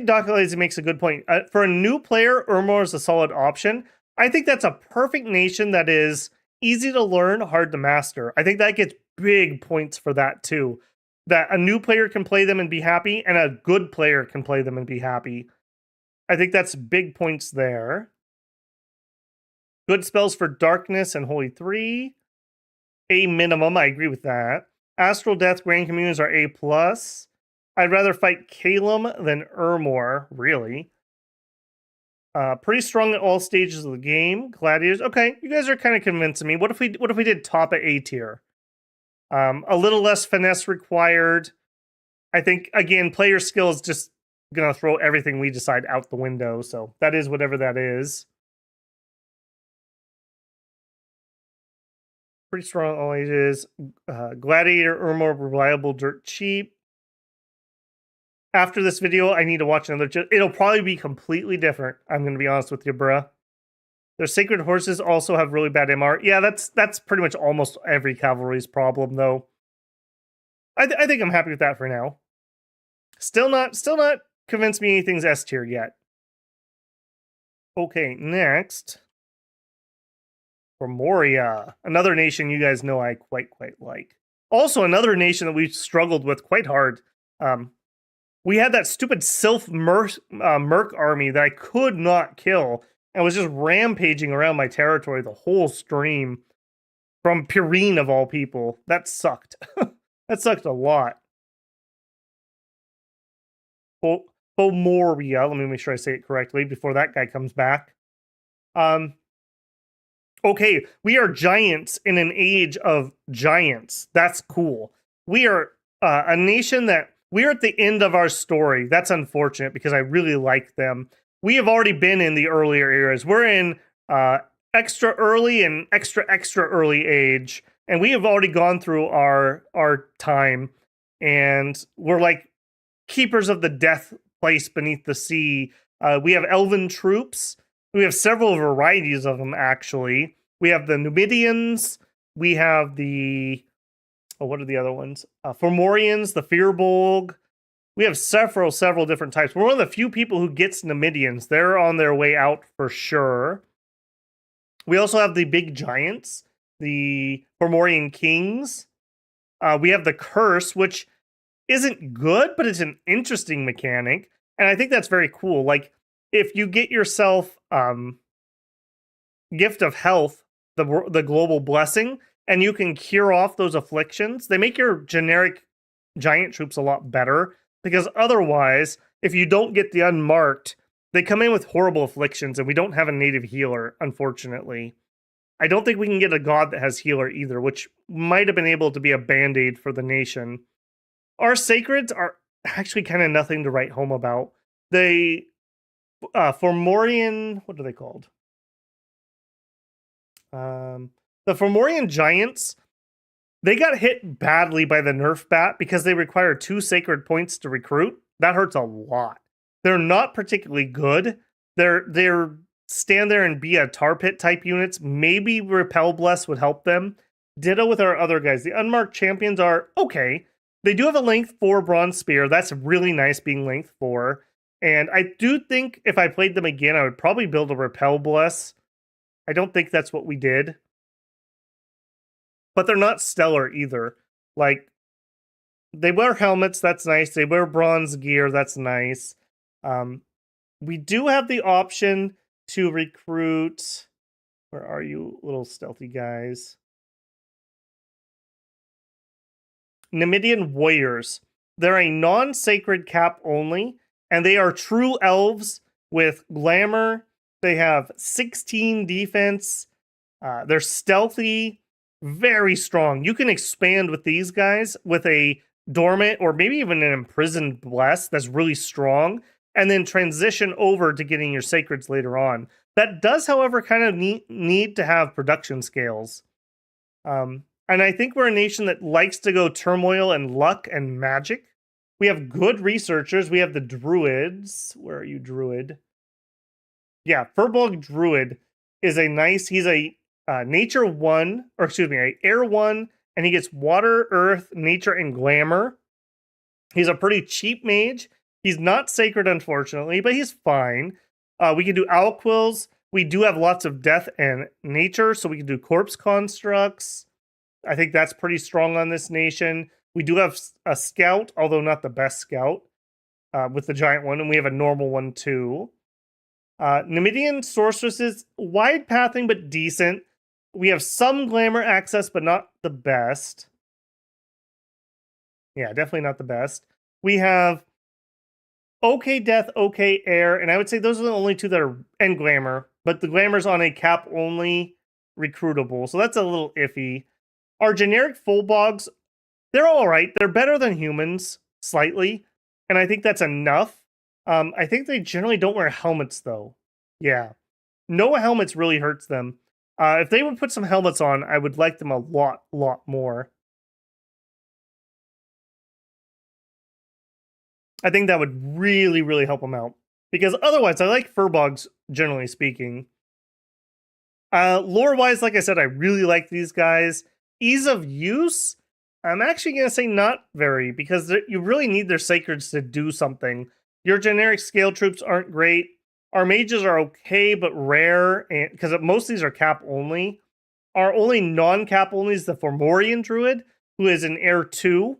Dr. Lazy makes a good point. For a new player, Urmor is a solid option. I think that's a perfect nation that is easy to learn, hard to master. I think that gets big points for that too. That a new player can play them and be happy, and a good player can play them and be happy. I think that's big points there. Good spells for Darkness and Holy 3. A minimum, I agree with that. Astral Death Grand Communions are A+. I'd rather fight Calum than Urmor, really. Pretty strong at all stages of the game. Gladiators, okay, you guys are kind of convincing me. What if we did top at A tier? A little less finesse required. I think, again, player skill is just gonna throw everything we decide out the window, so that is whatever that is. Pretty strong all ages. Gladiator, Urmor, reliable, dirt cheap. After this video, I need to watch another. It'll probably be completely different. I'm going to be honest with you, bruh. Their sacred horses also have really bad MR. Yeah, that's pretty much almost every cavalry's problem, though. I think I'm happy with that for now. Still not convinced me anything's S tier yet. Okay, next. Formoria, another nation you guys know I quite like. Also, another nation that we've struggled with quite hard. We had that stupid Sylph Merc army that I could not kill and was just rampaging around my territory the whole stream from Purine of all people. That sucked. That sucked a lot. Formoria, let me make sure I say it correctly before that guy comes back. Okay, we are giants in an age of giants. That's cool. We are a nation that we're at the end of our story. That's unfortunate because I really like them. We have already been in the earlier eras. We're in extra early and extra early age, and we have already gone through our time, and we're like keepers of the death place beneath the sea. We have elven troops. We have several varieties of them, actually. We have the Numidians. We have the... Oh, what are the other ones? Fomorians, the Firbolg. We have several different types. We're one of the few people who gets Numidians. They're on their way out for sure. We also have the big giants, the Fomorian kings. We have the Curse, which isn't good, but it's an interesting mechanic. And I think that's very cool. Like, if you get yourself Gift of Health, the global blessing, and you can cure off those afflictions, they make your generic giant troops a lot better, because otherwise, if you don't get the unmarked, they come in with horrible afflictions, and we don't have a native healer, unfortunately. I don't think we can get a god that has healer either, which might have been able to be a band-aid for the nation. Our sacreds are actually kind of nothing to write home about. They, Fomorian, what are they called? The Fomorian giants, they got hit badly by the nerf bat because they require 2 sacred points to recruit. That hurts a lot. They're not particularly good, They're stand there and be a tar pit type units. Maybe Repel Bless would help them. Ditto with our other guys. The unmarked champions are okay. They do have a length 4 bronze spear. That's really nice being length 4. And I do think if I played them again, I would probably build a Repel Bless. I don't think that's what we did. But they're not stellar either. Like, they wear helmets, that's nice. They wear bronze gear, that's nice. We do have the option to recruit. Where are you, little stealthy guys? Nemidian warriors. They're a non-sacred cap only, and they are true elves with glamour. They have 16 defense. They're stealthy, very strong. You can expand with these guys with a dormant or maybe even an imprisoned bless that's really strong, and then transition over to getting your sacreds later on. That does, however, kind of need to have production scales. And I think we're a nation that likes to go turmoil and luck and magic. We have good researchers. We have the druids. Where are you, druid? Yeah, Furbolg Druid is a nice, he's a nature 1, or excuse me, a air 1, and he gets water, earth, nature, and glamour. He's a pretty cheap mage. He's not sacred, unfortunately, but he's fine. We can do owl quills. We do have lots of death and nature, so we can do corpse constructs. I think that's pretty strong on this nation. We do have a scout, although not the best scout, with the giant one, and we have a normal one too. Nemidian sorceresses, wide pathing, but decent. We have some glamour access, but not the best. Yeah, definitely not the best. We have okay death, okay air, and I would say those are the only two that are, and glamour, but the glamour's on a cap only recruitable, so that's a little iffy. Our generic full bogs, they're all right. They're better than humans, slightly, and I think that's enough. I think they generally don't wear helmets, though. Yeah. No helmets really hurts them. If they would put some helmets on, I would like them a lot more. I think that would really help them out. Because otherwise, I like furbogs, generally speaking. Lore-wise, like I said, I really like these guys. Ease of use, I'm actually going to say not very, because you really need their sacreds to do something. Your generic scale troops aren't great. Our mages are okay, but rare, and because most of these are cap only. Our only non-cap only is the Formorian Druid, who is an Air 2.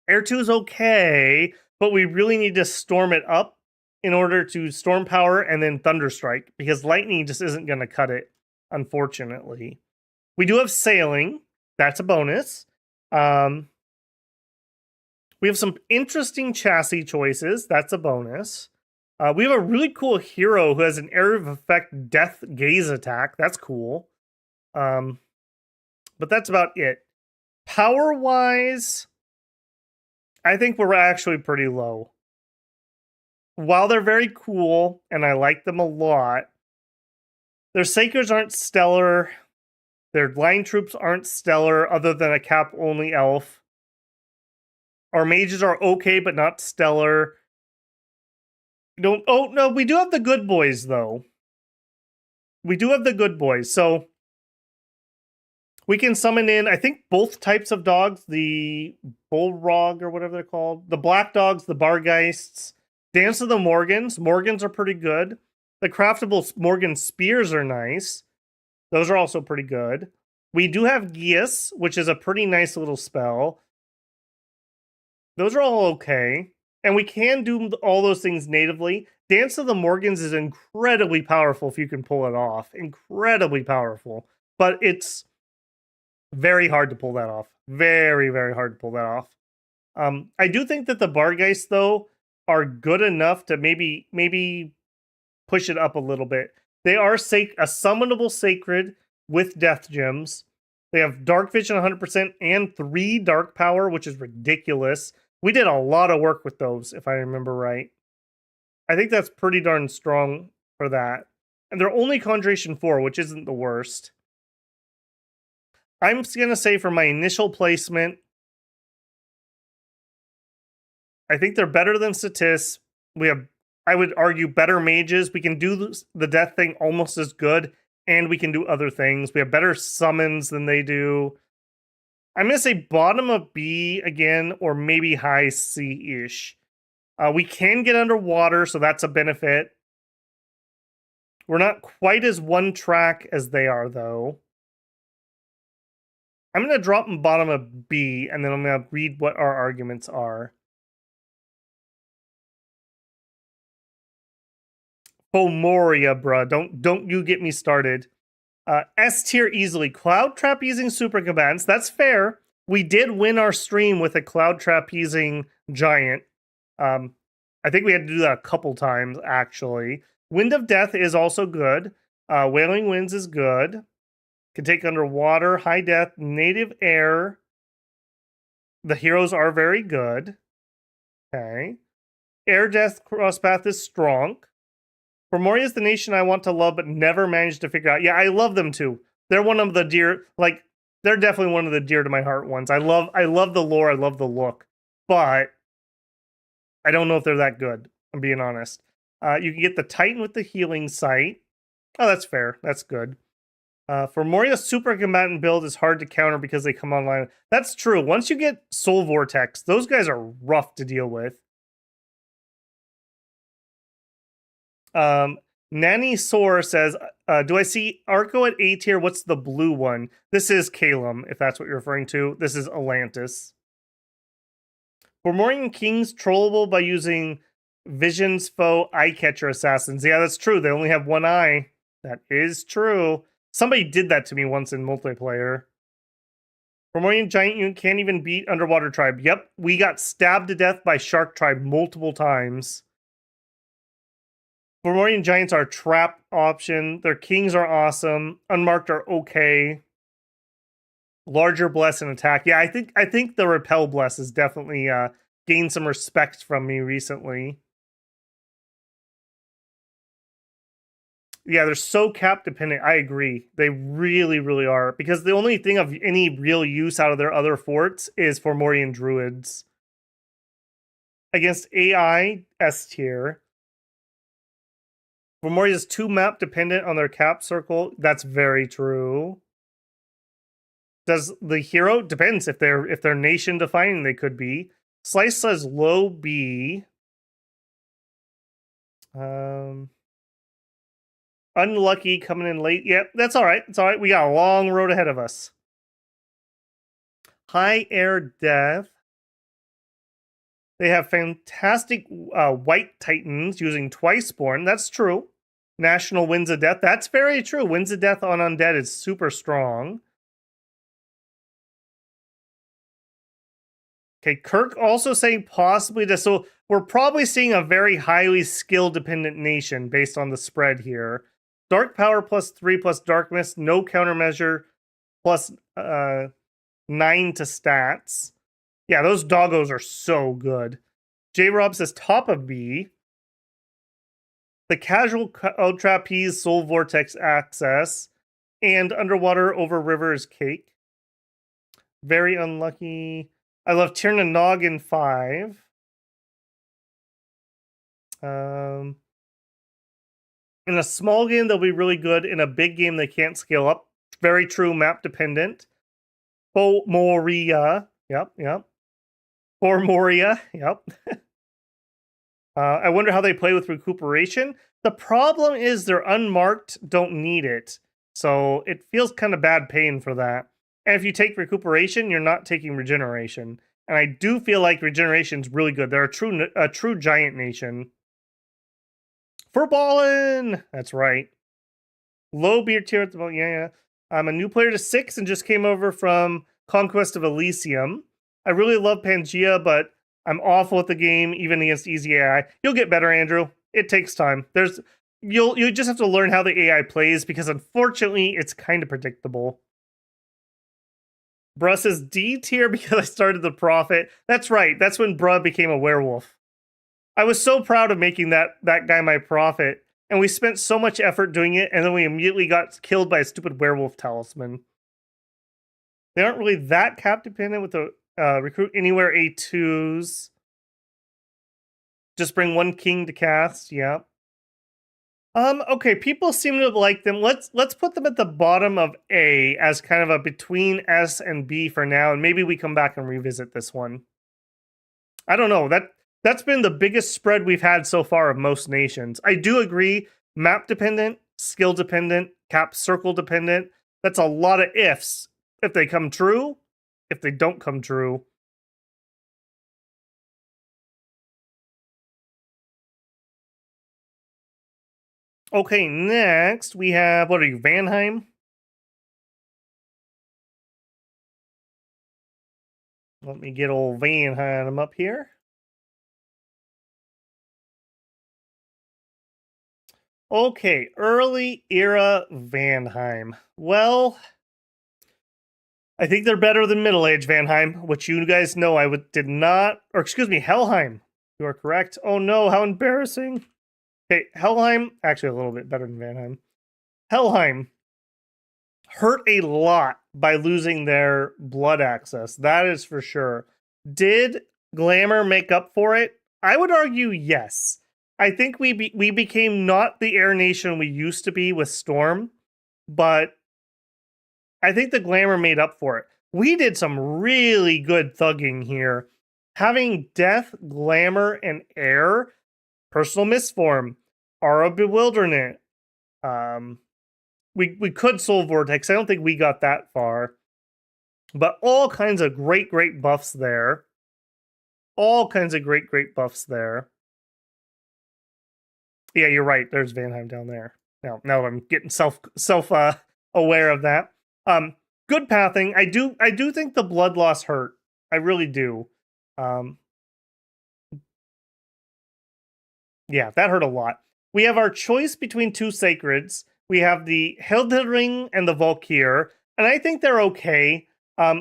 Air 2 is okay, but we really need to storm it up in order to storm power and then Thunderstrike, because lightning just isn't going to cut it, unfortunately. We do have sailing. That's a bonus. We have some interesting chassis choices. That's a bonus. We have a really cool hero who has an area of effect death gaze attack. That's cool. But that's about it. Power-wise, I think we're actually pretty low. While they're very cool, and I like them a lot, their Sacres aren't stellar. Their line troops aren't stellar, other than a cap-only elf. Our mages are okay, but not stellar. Oh, no, we do have the good boys, though. We do have the good boys, so we can summon in, I think, both types of dogs. The Bullrog, or whatever they're called. The Black Dogs, the Bargeists. Dance of the Morgans. Morgans are pretty good. The craftable Morgan Spears are nice. Those are also pretty good. We do have Geas, which is a pretty nice little spell. Those are all okay. And we can do all those things natively. Dance of the Morgans is incredibly powerful if you can pull it off. Incredibly powerful. But it's very hard to pull that off. Very hard to pull that off. I do think that the Bargeists, though, are good enough to maybe push it up a little bit. They are a summonable sacred with death gems. They have dark vision 100% and 3 dark power, which is ridiculous. We did a lot of work with those, if I remember right. I think that's pretty darn strong for that. And they're only Conjuration 4, which isn't the worst. I'm going to say for my initial placement, I think they're better than Satis. We have I would argue better mages. We can do the death thing almost as good, and we can do other things. We have better summons than they do. I'm going to say bottom of B again, or maybe high C-ish. We can get underwater, so that's a benefit. We're not quite as one track as they are, though. I'm going to drop them bottom of B, and then I'm going to read what our arguments are. Oh, Moria, bruh. Don't you get me started. S tier easily. Cloud Trap using super combatants. That's fair. We did win our stream with a Cloud Trap using giant. I think we had to do that a couple times, actually. Wind of Death is also good. Wailing Winds is good. Can take underwater, high death, native air. The heroes are very good. Okay. Air Death Crosspath is strong. Formoria is the nation I want to love, but never managed to figure out. Yeah, I love them too. They're one of the dear, like, they're definitely one of the dear to my heart ones. I love the lore, I love the look, but I don't know if they're that good. I'm being honest. You can get the Titan with the healing sight. Oh, that's fair. That's good. Formoria's super combatant build is hard to counter because they come online. That's true. Once you get Soul Vortex, those guys are rough to deal with. Nanny Soar says, do I see Arco at A tier? What's the blue one? This is Calum, if that's what you're referring to. This is Atlantis. Formorian Kings trollable by using Vision's Foe Eye Catcher Assassins. Yeah, that's true. They only have one eye. That is true. Somebody did that to me once in multiplayer. Formorian Giant Unit can't even beat Underwater Tribe. Yep, we got stabbed to death by Shark Tribe multiple times. Formorian Giants are a trap option. Their Kings are awesome. Unmarked are okay. Larger Bless and Attack. Yeah, I think the Repel Bless has definitely gained some respect from me recently. Yeah, they're so cap dependent. I agree. They really, really are. Because the only thing of any real use out of their other forts is Formorian Druids. Against AI, S tier. Formoria is 2 map dependent on their cap circle. That's very true. Does the hero depends if they're nation defining, they could be. Slice says low B. Unlucky coming in late. Yep, that's all right. It's all right. We got a long road ahead of us. High air death. They have fantastic white titans using twice born. That's true. National Winds of Death. That's very true. Winds of Death on undead is super strong. Okay, Kirk also saying possibly this. So we're probably seeing a very highly skill dependent nation based on the spread here. Dark power +3 plus darkness, no countermeasure, plus 9 to stats. Yeah, those doggos are so good. J Rob says top of B. The casual trapeze soul vortex access and underwater over river is cake. Very unlucky. I love Tierna Noggin 5. In a small game, they'll be really good. In a big game, they can't scale up. Very true, map dependent. Moria. Yep. Moria. Yep. I wonder how they play with recuperation. The problem is they're unmarked, don't need it. So it feels kind of bad paying for that. And if you take recuperation, you're not taking regeneration. And I do feel like regeneration's really good. They're a true giant nation. For ballin'! That's right. Low beer tier at the moment. Yeah. I'm a new player to 6 and just came over from Conquest of Elysium. I really love Pangea, but I'm awful at the game, even against easy AI. You'll get better, Andrew. It takes time. You just have to learn how the AI plays, because unfortunately, it's kind of predictable. Bruh says D tier because I started the Prophet. That's right. That's when Bruh became a werewolf. I was so proud of making that guy my Prophet, and we spent so much effort doing it, and then we immediately got killed by a stupid werewolf talisman. They aren't really that cap dependent with the recruit anywhere A2s. Just bring one king to cast. Yeah. Okay, people seem to like them. Let's put them at the bottom of A as kind of a between S and B for now, and maybe we come back and revisit this one. I don't know. That's been the biggest spread we've had so far of most nations. I do agree, map dependent, skill dependent, cap circle dependent. That's a lot of ifs. If they come true, if they don't come true. Okay, next we have, what are you, Vanheim? Let me get old Vanheim up here. Okay, early era Vanheim. Well, I think they're better than middle age Vanheim, which you guys know I did not, or excuse me, Helheim. You are correct. Oh no, how embarrassing. Okay, Helheim, actually a little bit better than Vanheim. Helheim hurt a lot by losing their blood access. That is for sure. Did Glamour make up for it? I would argue yes. I think we became not the air nation we used to be with Storm, but I think the Glamour made up for it. We did some really good thugging here. Having Death, Glamour, and Air, Personal Misform, Aura Bewilderment. We could Soul Vortex. I don't think we got that far. But all kinds of great buffs there. All kinds of great buffs there. Yeah, you're right. There's Vanheim down there. Now I'm getting self aware of that. Good pathing. I do think the blood loss hurt. I really do. Yeah, that hurt a lot. We have our choice between two sacreds. We have the Hildering and the Valkyr, and I think they're okay.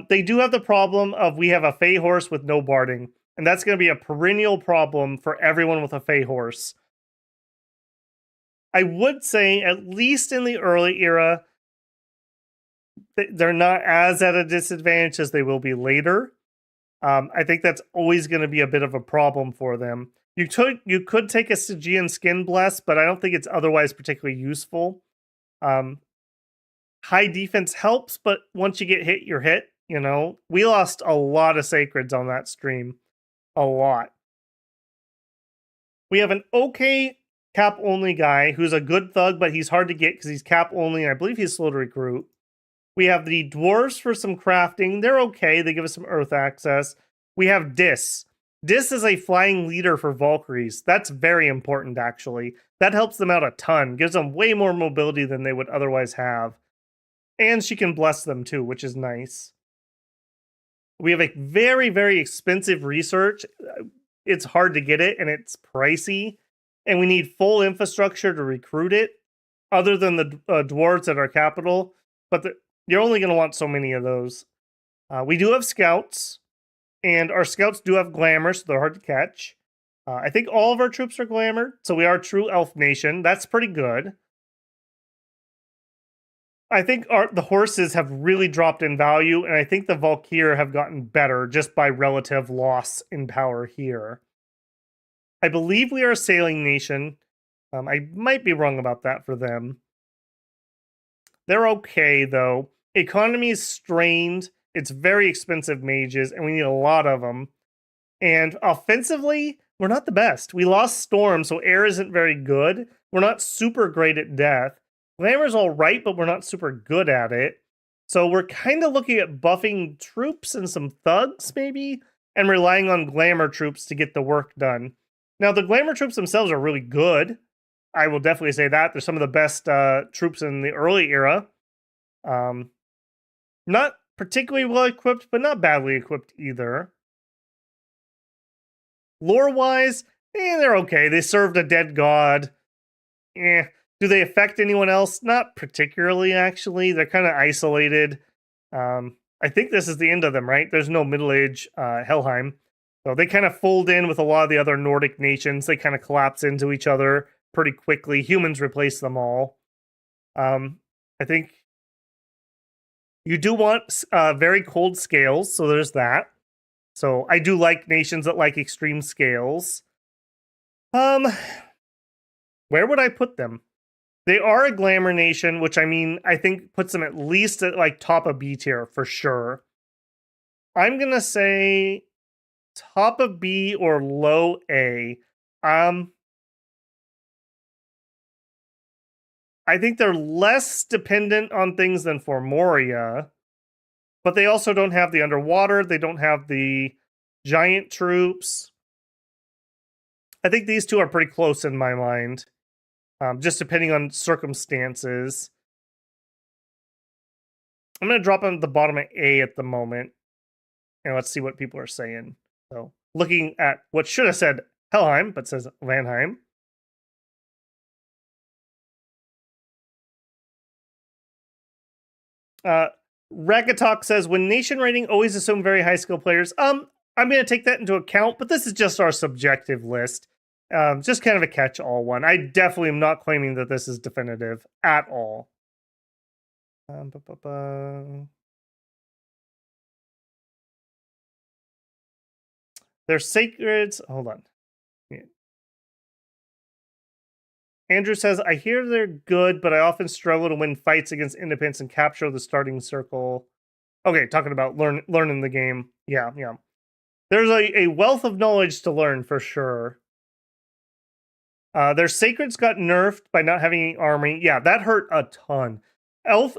They do have the problem of we have a Fey horse with no barding, and that's going to be a perennial problem for everyone with a Fey horse. I would say, at least in the early era, they're not as at a disadvantage as they will be later. I think that's always going to be a bit of a problem for them. You could take a Stygian Skin Bless, but I don't think it's otherwise particularly useful. High defense helps, but once you get hit, you're hit. You know, we lost a lot of sacreds on that stream. A lot. We have an okay cap only guy who's a good thug, but he's hard to get because he's cap only, and I believe he's slow to recruit. We have the dwarves for some crafting. They're okay. They give us some earth access. We have Dis. Dis is a flying leader for Valkyries. That's very important, actually. That helps them out a ton. Gives them way more mobility than they would otherwise have. And she can bless them too, which is nice. We have a very expensive research. It's hard to get it, and it's pricey. And we need full infrastructure to recruit it, other than the dwarves at our capital. But you're only going to want so many of those. We do have scouts, and our scouts do have glamour, so they're hard to catch. I think all of our troops are glamored, so we are a true elf nation. That's pretty good. I think the horses have really dropped in value, and I think the Valkyr have gotten better just by relative loss in power here. I believe we are a sailing nation. I might be wrong about that for them. They're okay, though. Economy is strained. It's very expensive mages, and we need a lot of them. And offensively, we're not the best. We lost Storm, so air isn't very good. We're not super great at death. Glamour's all right, but we're not super good at it. So we're kind of looking at buffing troops and some thugs, maybe, and relying on glamour troops to get the work done. Now, the glamour troops themselves are really good. I will definitely say that. They're some of the best troops in the early era. Not particularly well equipped, but not badly equipped either. Lore-wise, they're okay. They served a dead god. Do they affect anyone else? Not particularly, actually. They're kind of isolated. I think this is the end of them, right? There's no Middle-Age Helheim. So they kind of fold in with a lot of the other Nordic nations. They kind of collapse into each other pretty quickly. Humans replace them all. I think you do want very cold scales, so there's that. So I do like nations that like extreme scales. Um, where would I put them? They are a glamour nation, which I mean, I think puts them at least at like top of B tier for sure. I'm gonna say top of B or low A. I think they're less dependent on things than Formoria, but they also don't have the underwater. They don't have the giant troops. I think these two are pretty close in my mind, just depending on circumstances. I'm going to drop them at the bottom of A at the moment, and let's see what people are saying. So, looking at what should have said Helheim, but says Vanheim. Ragatalk says, when nation rating always assume very high skill players. I'm going to take that into account, but this is just our subjective list. Just kind of a catch-all one. I definitely am not claiming that this is definitive at all. They're sacreds. Hold on. Yeah. Andrew says, I hear they're good, but I often struggle to win fights against independents and capture the starting circle. Okay, talking about learning the game. Yeah. There's a wealth of knowledge to learn for sure. Their sacreds got nerfed by not having any army. Yeah, that hurt a ton. Elf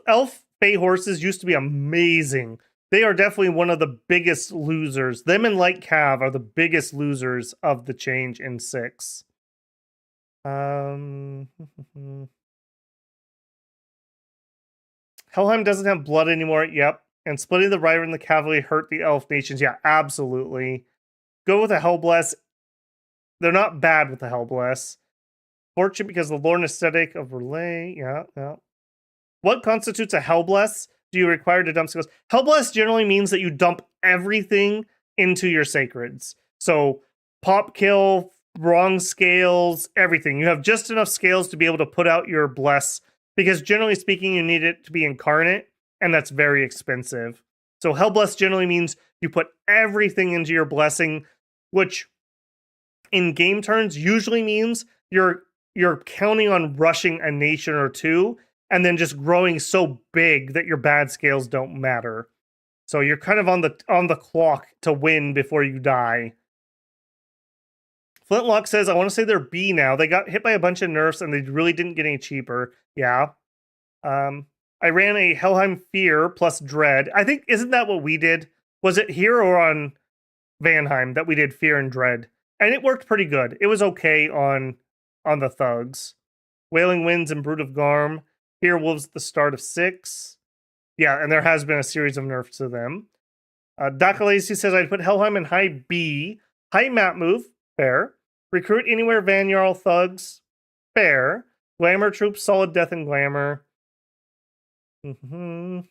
Fey horses used to be amazing. They are definitely one of the biggest losers. Them and Light Cav are the biggest losers of the change in 6. Helheim doesn't have blood anymore. Yep. And splitting the Rider and the Cavalry hurt the Elf nations. Yeah, absolutely. Go with a Hellbless. They're not bad with the Hellbless. Fortune because the lore and aesthetic of Relay. Yeah. What constitutes a Hellbless? Do you require to dump skills? Hellbless generally means that you dump everything into your sacreds. So pop kill, wrong scales, everything. You have just enough scales to be able to put out your bless, because generally speaking, you need it to be incarnate, and that's very expensive. So Hellbless generally means you put everything into your blessing, which in game turns usually means you're counting on rushing a nation or two and then just growing so big that your bad scales don't matter. So you're kind of on the clock to win before you die. Flintlock says, I want to say they're B now. They got hit by a bunch of nerfs and they really didn't get any cheaper. Yeah. I ran a Helheim Fear plus Dread. I think, isn't that what we did? Was it here or on Vanheim that we did Fear and Dread? And it worked pretty good. It was okay on the thugs. Wailing Winds and Brood of Garm. Here Wolves at the start of 6. Yeah, and there has been a series of nerfs to them. Dakalasi says, I'd put Helheim in high B. High map move. Fair. Recruit anywhere Van Jarl thugs. Fair. Glamour troops, solid death and glamour. Their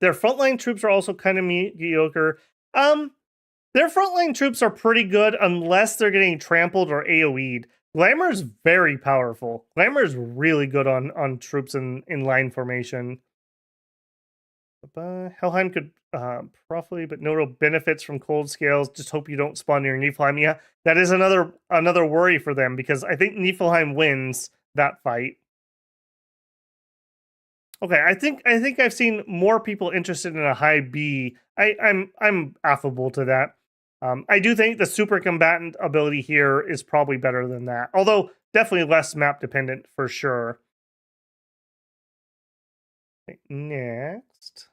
frontline troops are also kind of mediocre. Their frontline troops are pretty good unless they're getting trampled or AoE'd. Glamour is very powerful. Glamour is really good on troops in line formation. Helheim could probably, but no real benefits from cold scales. Just hope you don't spawn near Niflheim. Yeah, that is another worry for them, because I think Niflheim wins that fight. Okay, I think I've seen more people interested in a high B. I'm affable to that. I do think the super combatant ability here is probably better than that, although definitely less map dependent for sure. Okay, next.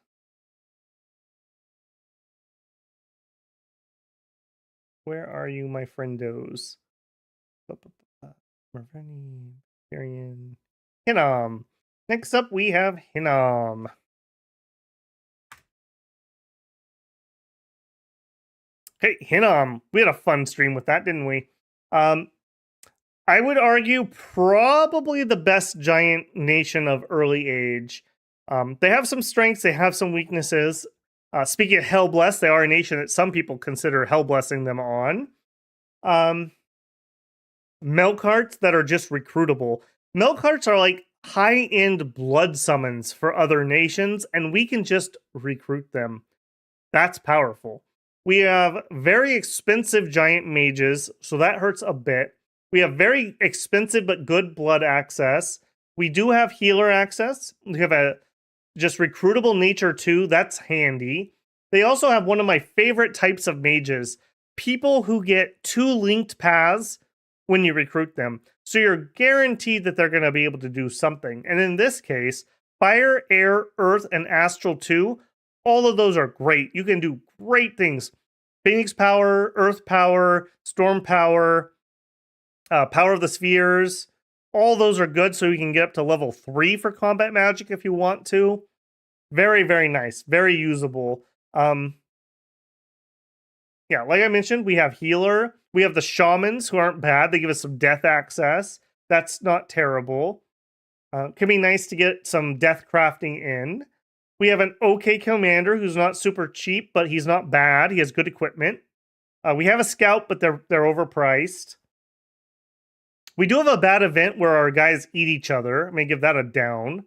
Where are you, my friendos? Marveni, Tyrion, Hinnom. Next up, we have Hinnom. Hey, Hinnom. We had a fun stream with that, didn't we? I would argue probably the best giant nation of early age. They have some strengths, they have some weaknesses. Speaking of Hellblessed, they are a nation that some people consider Hellblessing them on. Milk hearts that are just recruitable. Milk hearts are like high-end blood summons for other nations, and we can just recruit them. That's powerful. We have very expensive giant mages, so that hurts a bit. We have very expensive but good blood access. We do have healer access. We have a just recruitable nature too. That's handy. They also have one of my favorite types of mages, people who get 2 linked paths when you recruit them. So you're guaranteed that they're going to be able to do something. And in this case, fire, air, earth, and astral 2, all of those are great. You can do great things. Phoenix power, earth power, storm power, power of the spheres. All those are good, so you can get up to level 3 for combat magic if you want to. Very, very nice. Very usable. Yeah, like I mentioned, we have healer. We have the shamans, who aren't bad. They give us some death access. That's not terrible. Can be nice to get some death crafting in. We have an okay commander who's not super cheap, but he's not bad. He has good equipment. We have a scout, but they're overpriced. We do have a bad event where our guys eat each other. I'm going to give that a down.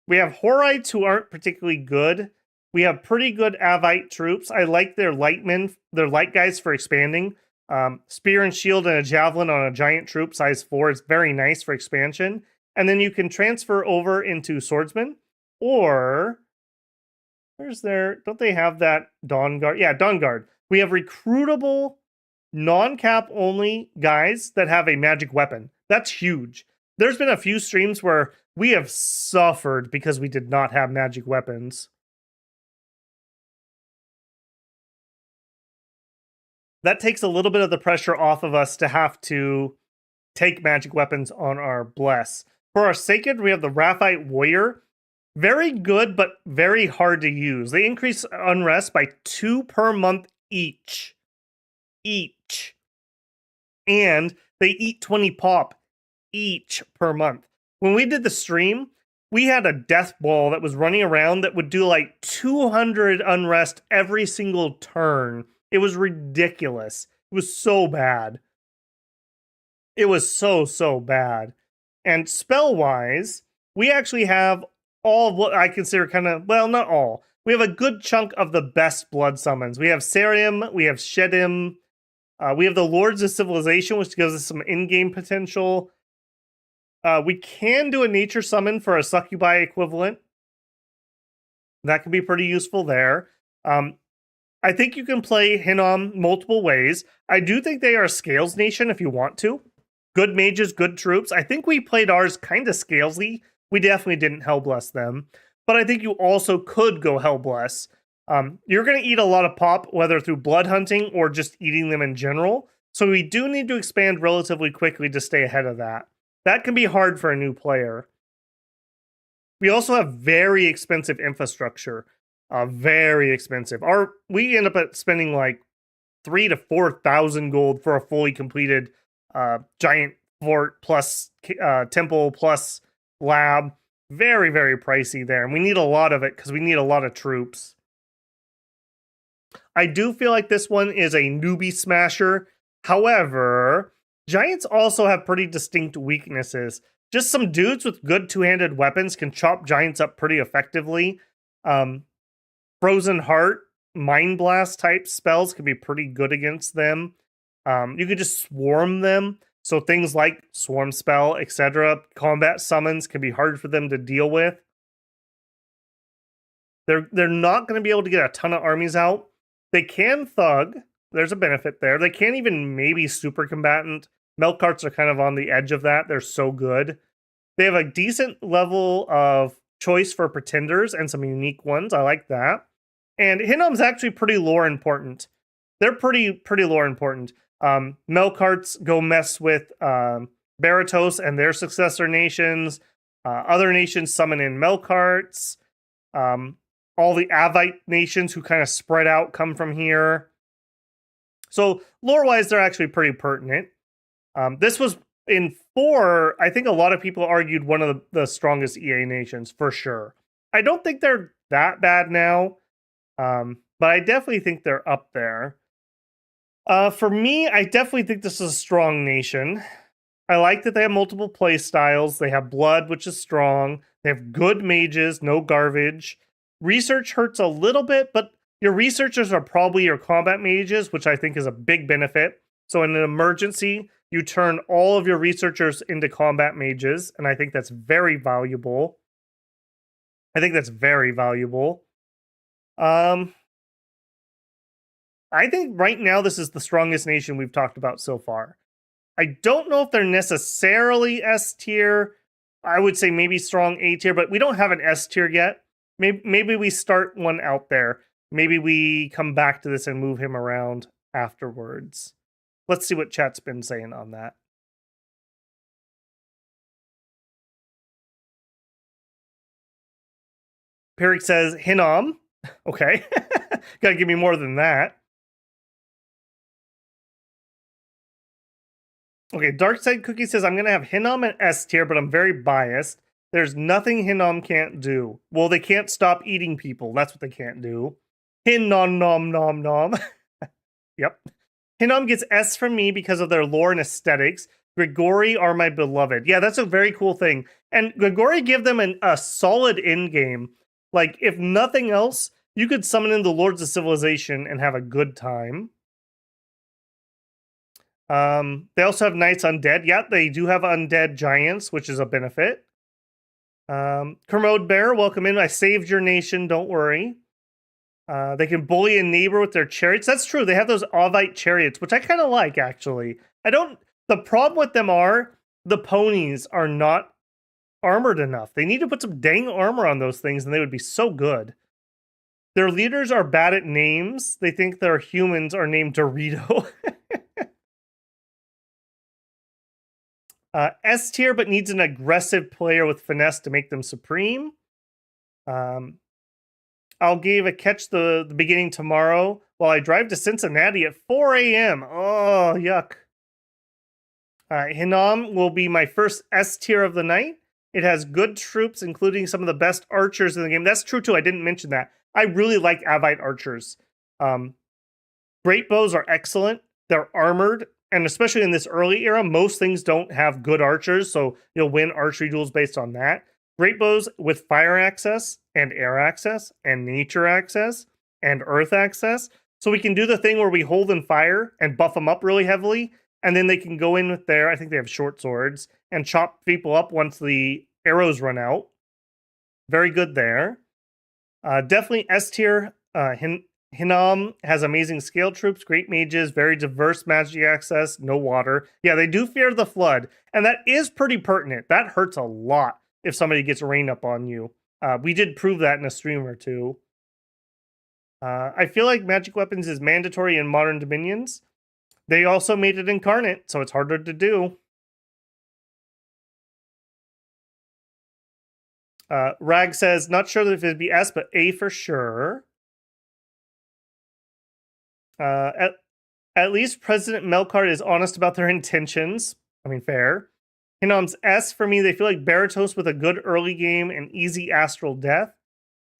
We have Horites who aren't particularly good. We have pretty good Avite troops. I like their lightmen, their light guys for expanding. Spear and shield and a javelin on a giant troop size 4 is very nice for expansion. And then you can transfer over into swordsman. Or, where's their, don't they have that Dawn Guard? Yeah, Dawn Guard. We have recruitable, non-cap only guys that have a magic weapon. That's huge. There's been a few streams where we have suffered because we did not have magic weapons. That takes a little bit of the pressure off of us to have to take magic weapons on our bless. For our sacred, we have the Raphite Warrior. Very good, but very hard to use. They increase unrest by 2 per month each. And they eat 20 pop each per month. When we did the stream, we had a death ball that was running around that would do like 200 unrest every single turn. It was ridiculous. It was so bad. It was so bad. And spell-wise, we actually have all of what I consider kind of, well, not all. We have a good chunk of the best blood summons. We have Sarim, we have Shedim, we have the Lords of Civilization, which gives us some in-game potential. We can do a nature summon for a Succubi equivalent. That can be pretty useful there. I think you can play Hinnom multiple ways. I do think they are a Scales Nation if you want to. Good mages, good troops. I think we played ours kind of scalesy. We definitely didn't Hellbless them. But I think you also could go Hellbless. You're going to eat a lot of pop, whether through blood hunting or just eating them in general. So we do need to expand relatively quickly to stay ahead of that. That can be hard for a new player. We also have very expensive infrastructure. Very expensive. We end up spending like 3,000 to 4,000 gold for a fully completed giant fort plus temple plus lab. Very, very pricey there. And we need a lot of it because we need a lot of troops. I do feel like this one is a newbie smasher. However, giants also have pretty distinct weaknesses. Just some dudes with good two-handed weapons can chop giants up pretty effectively. Frozen Heart, Mind Blast type spells can be pretty good against them. You could just swarm them. So things like Swarm Spell, etc., combat summons can be hard for them to deal with. They're not going to be able to get a ton of armies out. They can thug. There's a benefit there. They can't even maybe super combatant. Milk carts are kind of on the edge of that. They're so good. They have a decent level of choice for pretenders and some unique ones. I like that. And Hinnom's actually pretty lore important. They're pretty lore important. Melkarts go mess with Baratos and their successor nations. Other nations summon in Melkarts. All the Avite nations who kind of spread out come from here. So lore-wise, they're actually pretty pertinent. This was in 4, I think a lot of people argued one of the strongest EA nations, for sure. I don't think they're that bad now, but I definitely think they're up there. For me, I definitely think this is a strong nation. I like that they have multiple play styles. They have blood, which is strong. They have good mages, no garbage. Research hurts a little bit, but your researchers are probably your combat mages, which I think is a big benefit. So in an emergency, you turn all of your researchers into combat mages, and I think that's very valuable. I think that's very valuable. I think right now this is the strongest nation we've talked about so far. I don't know if they're necessarily S tier. I would say maybe strong A tier, but we don't have an S tier yet. Maybe we start one out there. Maybe we come back to this and move him around afterwards. Let's see what chat's been saying on that. Peric says, Hinnom. Okay. Gotta give me more than that. Okay, Dark Side Cookie says, I'm gonna have Hinnom and S tier, but I'm very biased. There's nothing Hinnom can't do. Well, they can't stop eating people. That's what they can't do. Hinnom nom nom nom. Yep. Hinnom gets S from me because of their lore and aesthetics. Grigori are my beloved. Yeah, that's a very cool thing. And Grigori give them a solid end game. Like, if nothing else, you could summon in the Lords of Civilization and have a good time. They also have Knights Undead. Yeah, they do have Undead Giants, which is a benefit. Kermode Bear, welcome in. I saved your nation, don't worry. They can bully a neighbor with their chariots. That's true. They have those Ovite chariots, which I kind of like, actually. The problem with them are the ponies are not armored enough. They need to put some dang armor on those things, and they would be so good. Their leaders are bad at names. They think their humans are named Dorito. S tier, but needs an aggressive player with finesse to make them supreme. I'll give a catch the beginning tomorrow while I drive to Cincinnati at 4 a.m. Oh, yuck. Hinnom will be my first S tier of the night. It has good troops, including some of the best archers in the game. That's true, too. I didn't mention that. I really like Avite archers. Great bows are excellent. They're armored. And especially in this early era, most things don't have good archers, so you'll win archery duels based on that. Great bows with fire access, and air access, and nature access, and earth access. So we can do the thing where we hold in fire and buff them up really heavily, and then they can go in with their, I think they have short swords, and chop people up once the arrows run out. Very good there. Definitely S tier. Hinnom has amazing scale troops, great mages, very diverse magic access, no water. Yeah, they do fear the flood, and that is pretty pertinent. That hurts a lot if somebody gets rain up on you. We did prove that in a stream or two. I feel like magic weapons is mandatory in modern dominions. They also made it incarnate, so it's harder to do. Rag says, not sure if it'd be S, but A for sure. At least President Melkart is honest about their intentions. I mean, fair. Hinnom's S for me. They feel like Baratos with a good early game and easy astral death.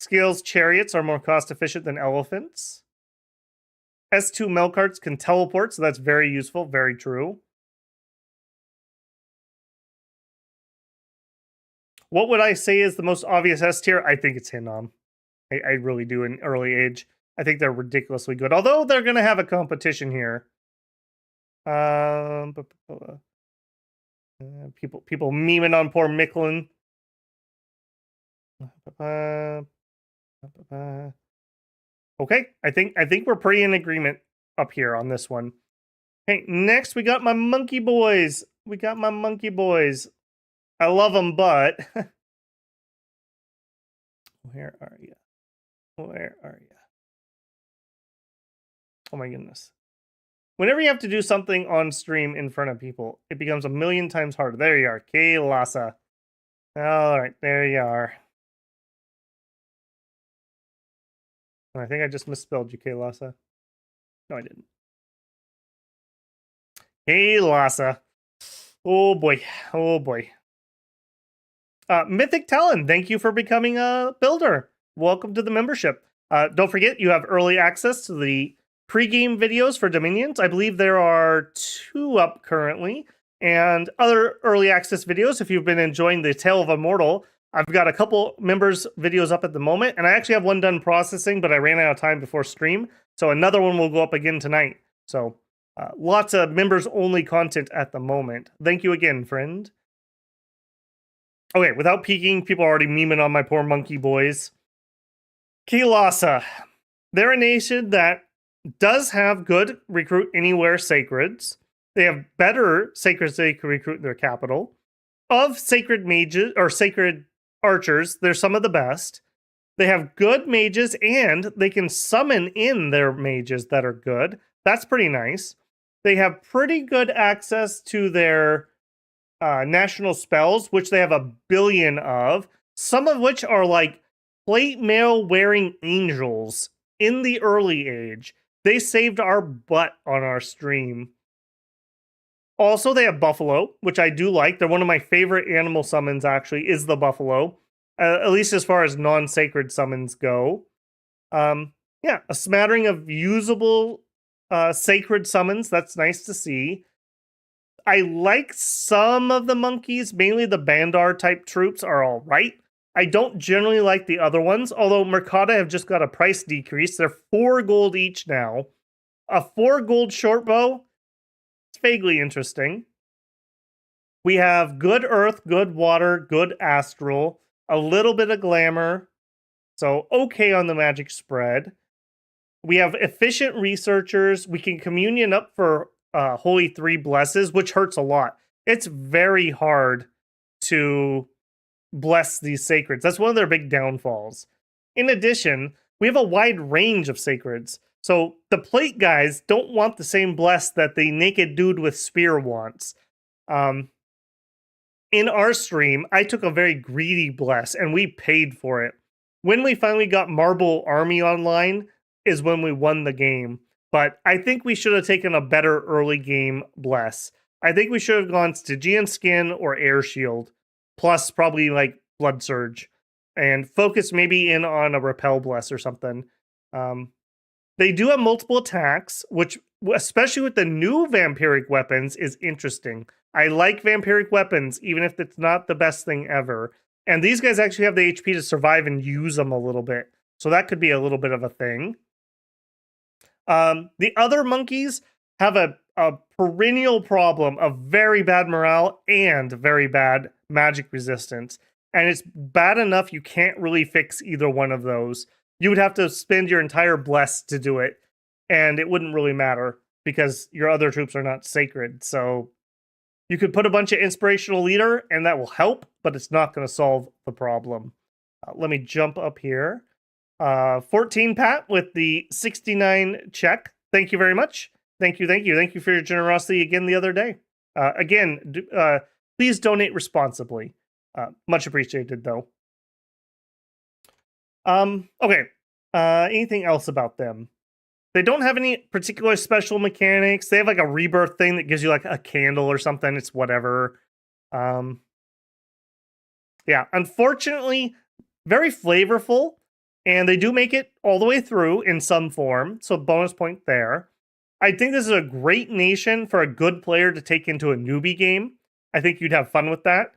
Scales chariots are more cost efficient than elephants. S2 Melkarts can teleport, so that's very useful. Very true. What would I say is the most obvious S tier? I think it's Hinnom. I really do in early age. I think they're ridiculously good. Although they're going to have a competition here. People memeing on poor Micklin. Okay, I think we're pretty in agreement up here on this one. Okay, next we got my monkey boys. I love them, but where are you? Oh my goodness. Whenever you have to do something on stream in front of people, it becomes a million times harder. There you are, Kaylasa. All right, there you are. I think I just misspelled you, Kaylasa. No, I didn't. Kaylasa. Oh boy. Mythic Talon, thank you for becoming a builder. Welcome to the membership. Don't forget, you have early access to the pre-game videos for Dominions. I believe there are 2 up currently, and other early access videos if you've been enjoying the Tale of Immortal. I've got a couple members' videos up at the moment, and I actually have one done processing, but I ran out of time before stream, so another one will go up again tonight. So Lots of members-only content at the moment. Thank you again, friend. Okay, without peeking, people are already memeing on my poor monkey boys. Kilasa. They're a nation that does have good recruit anywhere sacreds. They have better sacreds they can recruit in their capital. Of sacred mages or sacred archers, they're some of the best. They have good mages and they can summon in their mages that are good. That's pretty nice. They have pretty good access to their national spells, which they have a billion of, some of which are like plate mail wearing angels in the early age. They saved our butt on our stream. Also, they have buffalo, which I do like. They're one of my favorite animal summons, actually, is the buffalo, at least as far as non-sacred summons go. Yeah, a smattering of usable sacred summons. That's nice to see. I like some of the monkeys, mainly the Bandar type troops are all right. I don't generally like the other ones, although Mercata have just got a price decrease. They're 4 gold each now. A 4 gold short bow, it's vaguely interesting. We have good earth, good water, good astral, a little bit of glamour. So okay on the magic spread. We have efficient researchers. We can communion up for Holy 3 blesses, which hurts a lot. It's very hard to bless these sacreds. That's one of their big downfalls. In addition, we have a wide range of sacreds. So the plate guys don't want the same bless that the naked dude with spear wants. In our stream, I took a very greedy bless and we paid for it. When we finally got Marble Army online is when we won the game. But I think we should have taken a better early game bless. I think we should have gone Stygian Skin or Air Shield, plus probably like Blood Surge, and focus maybe in on a Repel Bless or something. They do have multiple attacks, which, especially with the new vampiric weapons, is interesting. I like vampiric weapons, even if it's not the best thing ever. And these guys actually have the HP to survive and use them a little bit. So that could be a little bit of a thing. The other monkeys have a perennial problem of very bad morale and very bad magic resistance. And it's bad enough you can't really fix either one of those. You would have to spend your entire bless to do it. And it wouldn't really matter because your other troops are not sacred. So you could put a bunch of inspirational leader and that will help, but it's not going to solve the problem. Let me jump up here. 14 Pat with the 69 check. Thank you very much. Thank you for your generosity again the other day. Please donate responsibly. Much appreciated though. Okay. Anything else about them? They don't have any particular special mechanics. They have like a rebirth thing that gives you like a candle or something. It's whatever. Yeah, unfortunately, very flavorful. And they do make it all the way through in some form. So bonus point there. I think this is a great nation for a good player to take into a newbie game. I think you'd have fun with that.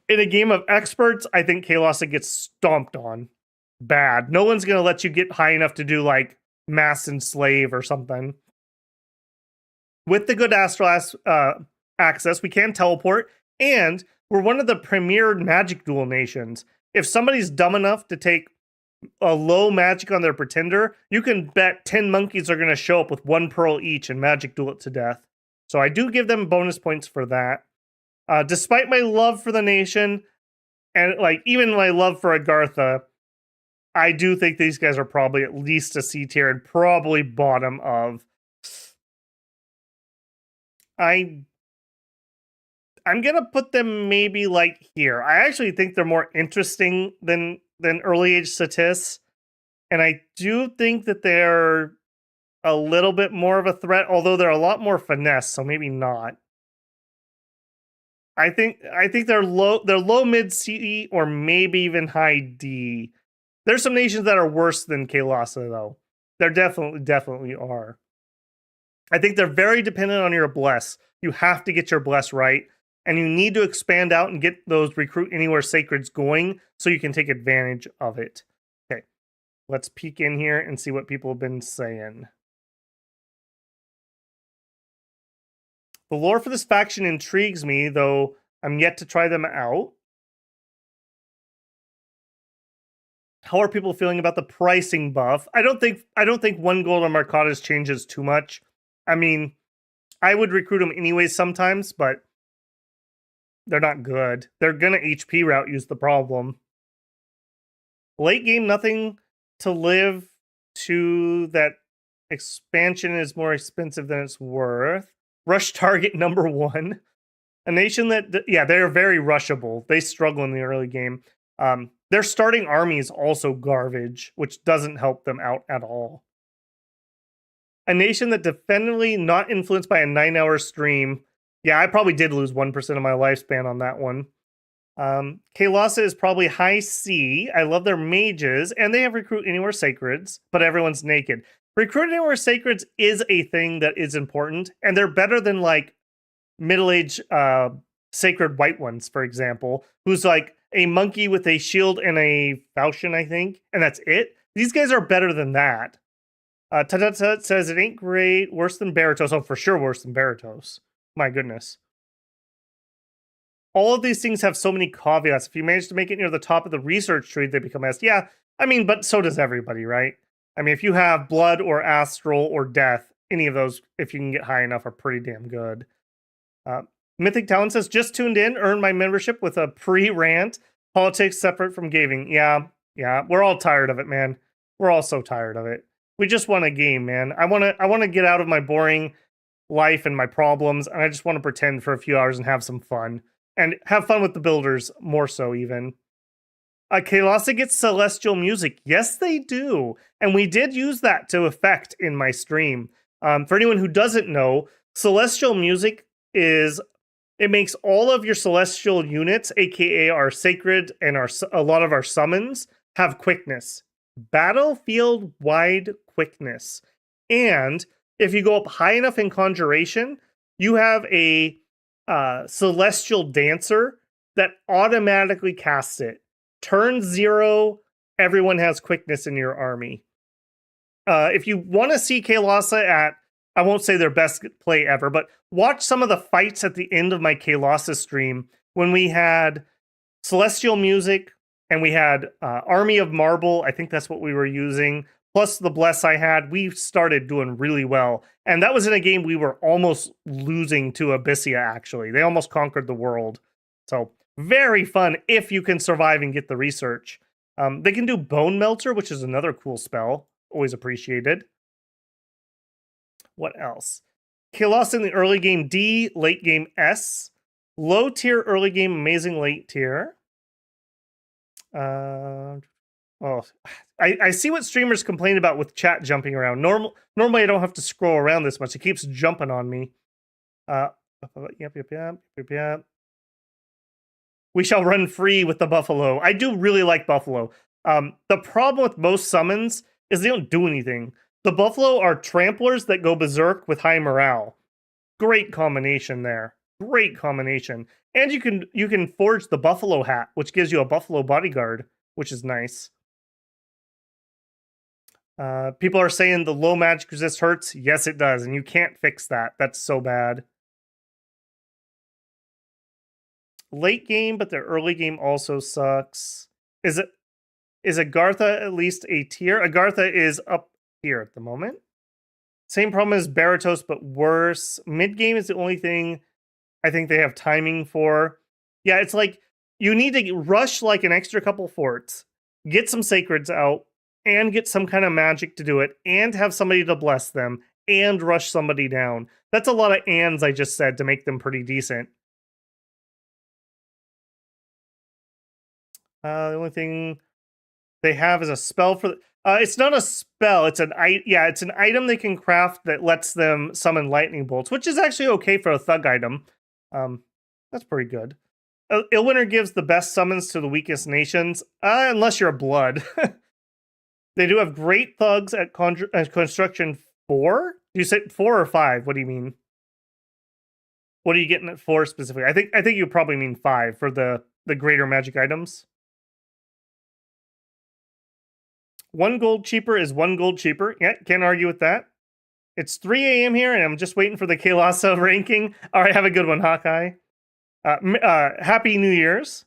In a game of experts, I think Kalasa gets stomped on. Bad. No one's going to let you get high enough to do like Mass Enslave or something. With the good astral access, we can teleport. And we're one of the premier magic duel nations. If somebody's dumb enough to take a low magic on their pretender, you can bet 10 monkeys are going to show up with 1 pearl each and magic duel it to death. So I do give them bonus points for that. Despite my love for the nation, and like even my love for Agartha, I do think these guys are probably at least a C tier and probably bottom of. I'm gonna put them maybe like here. I actually think they're more interesting than early age Satis, and I do think that they're a little bit more of a threat, although they're a lot more finesse, so maybe not. I think they're low mid C or maybe even high D. There's some nations that are worse than Kalasa though. There definitely are. I think they're very dependent on your bless. You have to get your bless right, and you need to expand out and get those recruit anywhere sacreds going so you can take advantage of it. Okay, let's peek in here and see what people have been saying. The lore for this faction intrigues me, though I'm yet to try them out. How are people feeling about the pricing buff? I don't think 1 gold on Marcadas changes too much. I mean, I would recruit them anyways sometimes, but they're not good. They're gonna HP route use the problem. Late game, nothing to live to. That expansion is more expensive than it's worth. Rush target number 1. A nation that, yeah, they're very rushable. They struggle in the early game. Their starting army is also garbage, which doesn't help them out at all. A nation that definitively not influenced by a 9-hour stream. Yeah, I probably did lose 1% of my lifespan on that one. Kaelasa is probably high C. I love their mages, and they have Recruit Anywhere Sacreds, but everyone's naked. Recruit Anywhere Sacreds is a thing that is important, and they're better than, like, middle-aged Sacred White Ones, for example, who's like a monkey with a shield and a falchion, I think, and that's it. These guys are better than that. Tut says it ain't great, worse than Baratos. Oh, for sure worse than Baratos. My goodness. All of these things have so many caveats. If you manage to make it near the top of the research tree, they become S. Yeah, I mean, but so does everybody, right? I mean, if you have blood or astral or death, any of those, if you can get high enough, are pretty damn good. Mythic Talent says, just tuned in, earned my membership with a pre-rant. Politics separate from gaming. Yeah, we're all tired of it, man. We're all so tired of it. We just want a game, man. I want to get out of my boring life and my problems, and I just want to pretend for a few hours and have some fun. And have fun with the builders, more so even. Kaelasa gets celestial music. Yes, they do. And we did use that to effect in my stream. For anyone who doesn't know, celestial music it makes all of your celestial units, aka our sacred and a lot of our summons, have quickness. Battlefield-wide quickness. And if you go up high enough in conjuration, you have a celestial dancer that automatically casts it. Turn 0, everyone has quickness in your army. If you want to see Kaelasa at, I won't say their best play ever, but watch some of the fights at the end of my Kaelasa stream when we had celestial music and we had Army of Marble. I think that's what we were using. Plus the Bless I had. We started doing really well. And that was in a game we were almost losing to Abyssia, actually. They almost conquered the world. So very fun if you can survive and get the research. They can do Bone Melter, which is another cool spell. Always appreciated. What else? Kaelasa in the early game D, late game S. Low tier, early game, amazing late tier. I see what streamers complain about with chat jumping around. Normally I don't have to scroll around this much. It keeps jumping on me. Yep. We shall run free with the buffalo. I do really like buffalo. The problem with most summons is they don't do anything. The buffalo are tramplers that go berserk with high morale. Great combination there. Great combination. And you can forge the buffalo hat, which gives you a buffalo bodyguard, which is nice. People are saying the low magic resist hurts. Yes, it does, and you can't fix that. That's so bad. Late game, but the early game also sucks. Is Agartha at least a tier? Agartha is up here at the moment. Same problem as Baratos, but worse. Mid game is the only thing I think they have timing for. Yeah, it's like you need to rush like an extra couple forts, get some sacreds out, and get some kind of magic to do it, and have somebody to bless them, and rush somebody down. That's a lot of ands I just said to make them pretty decent. The only thing they have is a spell for... it's not a spell, it's an item they can craft that lets them summon lightning bolts, which is actually okay for a thug item. That's pretty good. Illwinter gives the best summons to the weakest nations, unless you're a blood. They do have great thugs at construction 4. Do you say 4 or 5? What do you mean? What are you getting at 4 specifically? I think you probably mean 5 for the greater magic items. 1 gold cheaper is 1 gold cheaper. Yeah, can't argue with that. It's 3 a.m. here, and I'm just waiting for the Kailasa ranking. All right, have a good one, Hawkeye. Happy New Year's.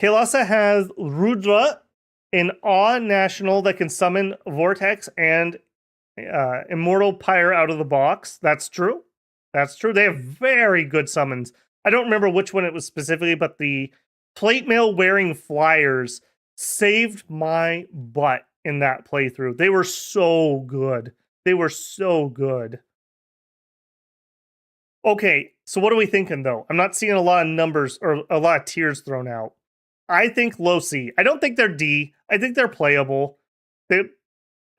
Kailasa has Rudra, an Awe National that can summon Vortex and Immortal Pyre out of the box. That's true. That's true. They have very good summons. I don't remember which one it was specifically, but the plate mail wearing flyers saved my butt in that playthrough. They were so good. They were so good. Okay, so what are we thinking though? I'm not seeing a lot of numbers or a lot of tiers thrown out. I think low C. I don't think they're D. I think they're playable. They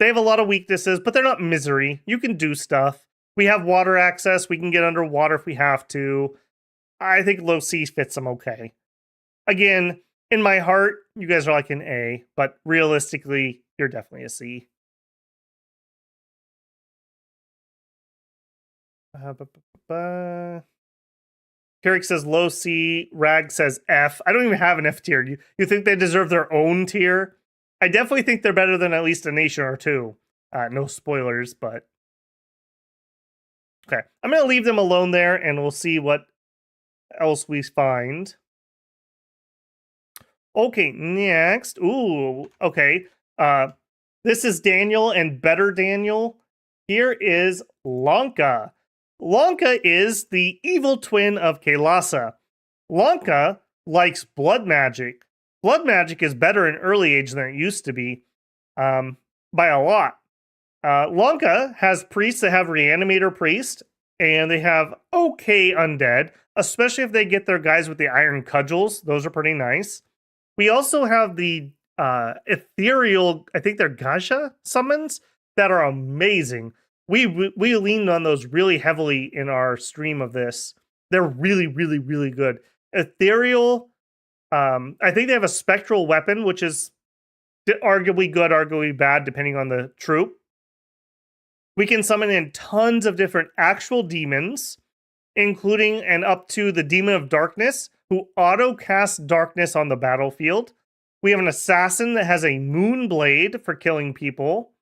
have a lot of weaknesses, but they're not misery. You can do stuff. We have water access. We can get underwater if we have to. I think low C fits them okay. Again, in my heart, you guys are like an A, but realistically, you're definitely a C. Carrick says low C. Rag says F. I don't even have an F tier. You think they deserve their own tier? I definitely think they're better than at least a nation or two. No spoilers, but okay. I'm going to leave them alone there, and we'll see what else we find. Okay, next. Ooh, okay. This is Daniel and Better Daniel. Here is Lanka. Lanka is the evil twin of Kailasa. Lanka likes blood magic. Blood magic is better in early age than it used to be, by a lot. Lanka has priests that have Reanimator Priest, and they have okay undead, especially if they get their guys with the iron cudgels. Those are pretty nice. We also have the ethereal, I think they're Gacha summons that are amazing. We leaned on those really heavily in our stream of this. They're really, really, really good. Ethereal, I think they have a spectral weapon, which is arguably good, arguably bad, depending on the troop. We can summon in tons of different actual demons, including and up to the Demon of Darkness, who auto-casts darkness on the battlefield. We have an assassin that has a moon blade for killing people.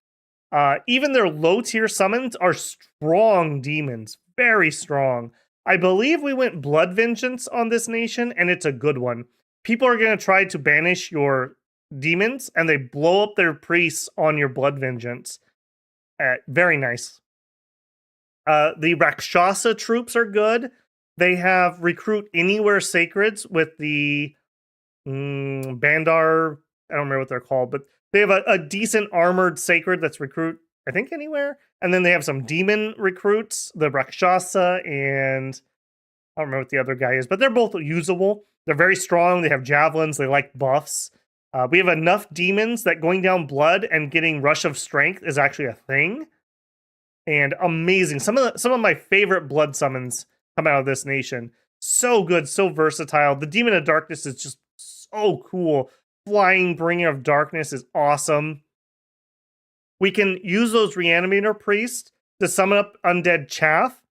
Even their low-tier summons are strong demons. Very strong. I believe we went Blood Vengeance on this nation, and it's a good one. People are going to try to banish your demons, and they blow up their priests on your Blood Vengeance. Very nice. The Rakshasa troops are good. They have Recruit Anywhere Sacreds with the Bandar. I don't remember what they're called, but they have a decent armored sacred that's Recruit, I think, Anywhere. And then they have some demon recruits, the Rakshasa, and I don't remember what the other guy is, but they're both usable. They're very strong. They have javelins. They like buffs. We have enough demons that going down blood and getting Rush of Strength is actually a thing. And amazing. Some of my favorite blood summons come out of this nation. So good, so versatile. The Demon of Darkness is just so cool. Flying Bringer of Darkness is awesome. We can use those Reanimator Priests to summon up undead chaff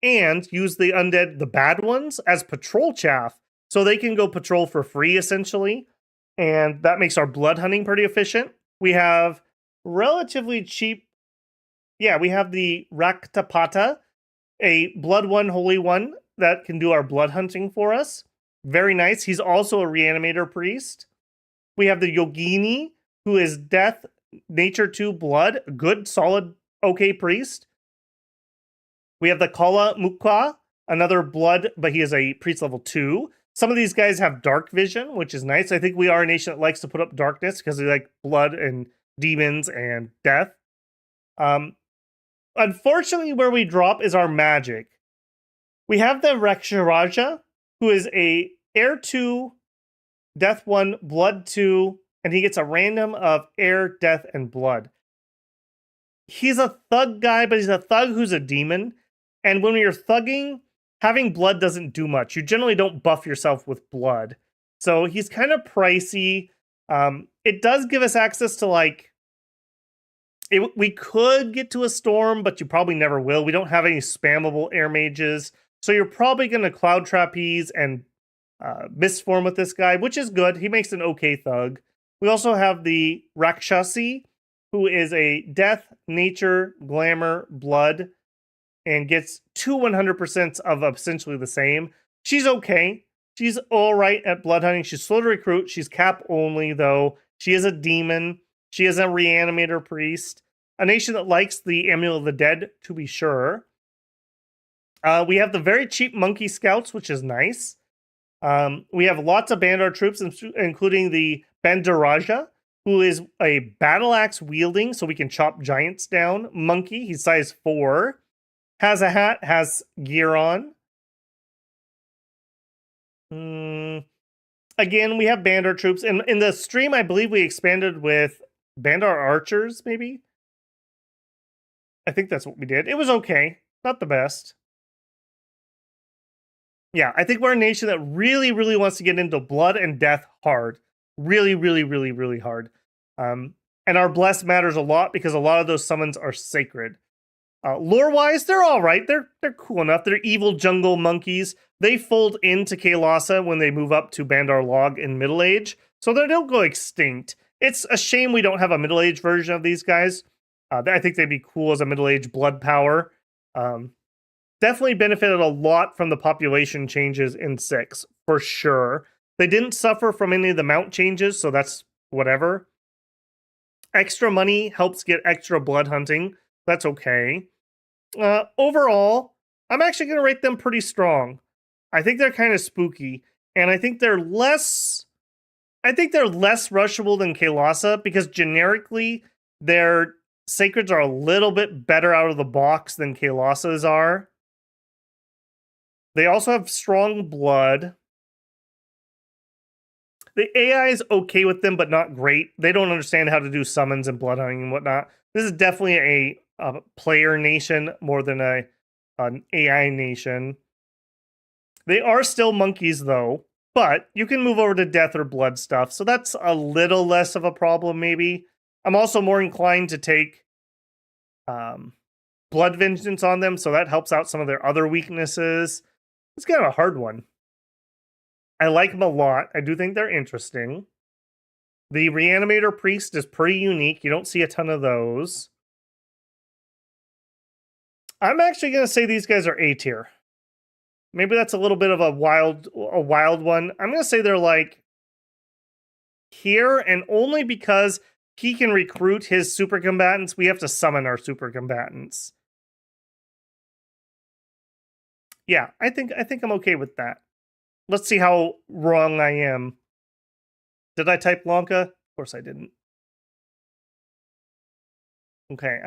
and use the undead, the bad ones, as patrol chaff. So they can go patrol for free, essentially. And that makes our blood hunting pretty efficient. We have relatively cheap. Yeah, we have the Raktapata, a blood one, holy one, that can do our blood hunting for us. Very nice. He's also a Reanimator Priest. We have the Yogini, who is Death, Nature 2, Blood. Good, solid, okay priest. We have the Kala Mukha, another blood, but he is a priest level 2. Some of these guys have dark vision, which is nice. I think we are a nation that likes to put up darkness because they like blood and demons and death. Unfortunately, where we drop is our magic. We have the Raksharaja, who is a Air 2, Death 1, Blood 2, and he gets a random of Air, Death, and Blood. He's a thug guy, but he's a thug who's a demon. And when you're thugging, having blood doesn't do much. You generally don't buff yourself with blood. So he's kind of pricey. It does give us access to, like, we could get to a storm, but you probably never will. We don't have any spammable air mages. So you're probably going to Cloud Trapeze and Mistform with this guy, which is good. He makes an okay thug. We also have the Rakshasi, who is a death, nature, glamour, blood, and gets two 100% of essentially the same. She's okay. She's all right at blood hunting. She's slow to recruit. She's cap only, though. She is a demon. She is a reanimator priest. A nation that likes the Amulet of the Dead, to be sure. We have the very cheap monkey scouts, which is nice. We have lots of Bandar troops, including the Bandaraja, who is a battle axe wielding, so we can chop giants down. Monkey, he's size 4. Has a hat, has gear on. Again, we have Bandar troops. In the stream, I believe we expanded with Bandar archers, maybe? I think that's what we did. It was okay. Not the best. Yeah, I think we're a nation that really, really wants to get into blood and death hard. Really, really, really, really hard. And our bless matters a lot because a lot of those summons are sacred. Lore-wise, they're all right. They're cool enough. They're evil jungle monkeys. They fold into Kailasa when they move up to Bandar Log in Middle Age, so they don't go extinct. It's a shame we don't have a Middle Age version of these guys. I think they'd be cool as a Middle Age blood power. Definitely benefited a lot from the population changes in 6, for sure. They didn't suffer from any of the mount changes, so that's whatever. Extra money helps get extra blood hunting. That's okay. Overall, I'm actually going to rate them pretty strong. I think they're kind of spooky, and I think they're less rushable than Kailasa because generically their sacreds are a little bit better out of the box than Kailasa's are. They also have strong blood. The AI is okay with them, but not great. They don't understand how to do summons and blood hunting and whatnot. This is definitely a player nation more than an AI nation. They are still monkeys, though, but you can move over to death or blood stuff, so that's a little less of a problem, maybe. I'm also more inclined to take blood vengeance on them, so that helps out some of their other weaknesses. It's kind of a hard one. I like them a lot. I do think they're interesting. The Reanimator Priest is pretty unique. You don't see a ton of those. I'm actually going to say these guys are A tier. Maybe that's a little bit of a wild one. I'm going to say they're like here, and only because he can recruit his super combatants, we have to summon our super combatants. Yeah, I think I'm okay with that. Let's see how wrong I am. Did I type Lanka? Of course I didn't. Okay.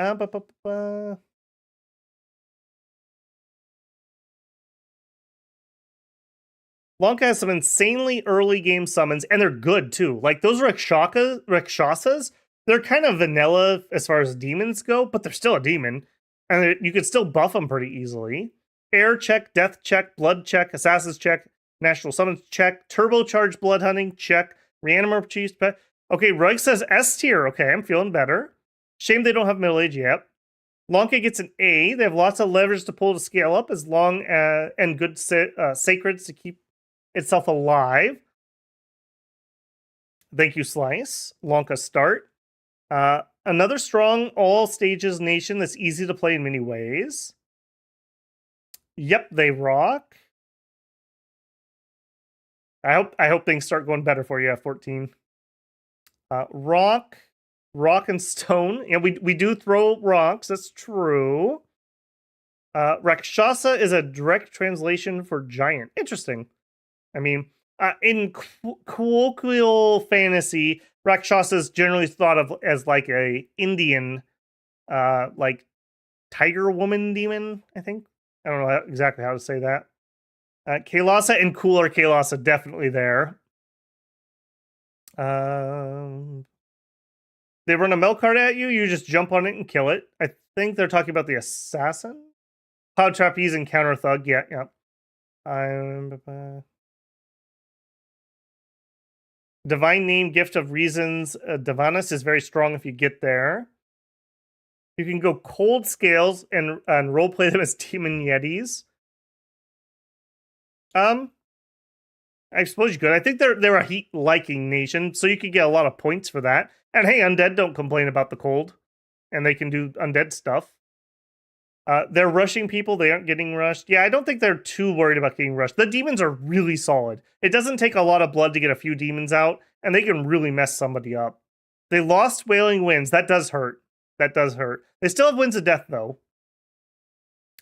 Lanka has some insanely early game summons, and they're good too. Like those Rakshasas, they're kind of vanilla as far as demons go, but they're still a demon, and you can still buff them pretty easily. Air check, death check, blood check, assassins check, national summons check, turbocharged blood hunting check, reanimator cheese pet. Okay, Rug says S tier. Okay, I'm feeling better. Shame they don't have middle age yet. Lanka gets an A. They have lots of levers to pull to scale up as long as and good sacreds to keep itself alive. Thank you, Slice. Lanka start. Another strong all stages nation that's easy to play in many ways. Yep, they rock. I hope things start going better for you at 14. Rock and stone. Yeah, we do throw rocks. That's true. Rakshasa is a direct translation for giant. Interesting. I mean, in colloquial fantasy, Rakshasa is generally thought of as like a Indian, like tiger woman demon, I think. I don't know exactly how to say that. Kailasa and cooler Kailasa definitely there. They run a milk cart at you, you just jump on it and kill it. I think they're talking about the assassin. Cloud Trapeze and Counter Thug, yeah. Divine Name, Gift of Reasons, Divanus is very strong if you get there. You can go Cold Scales and roleplay them as Demon Yetis. I suppose you could. I think they're a heat liking nation, so you could get a lot of points for that. And hey, undead don't complain about the cold, and they can do undead stuff. They're rushing people. They aren't getting rushed. Yeah, I don't think they're too worried about getting rushed. The demons are really solid. It doesn't take a lot of blood to get a few demons out, and they can really mess somebody up. They lost Wailing Winds. That does hurt. That does hurt. They still have Winds of Death, though.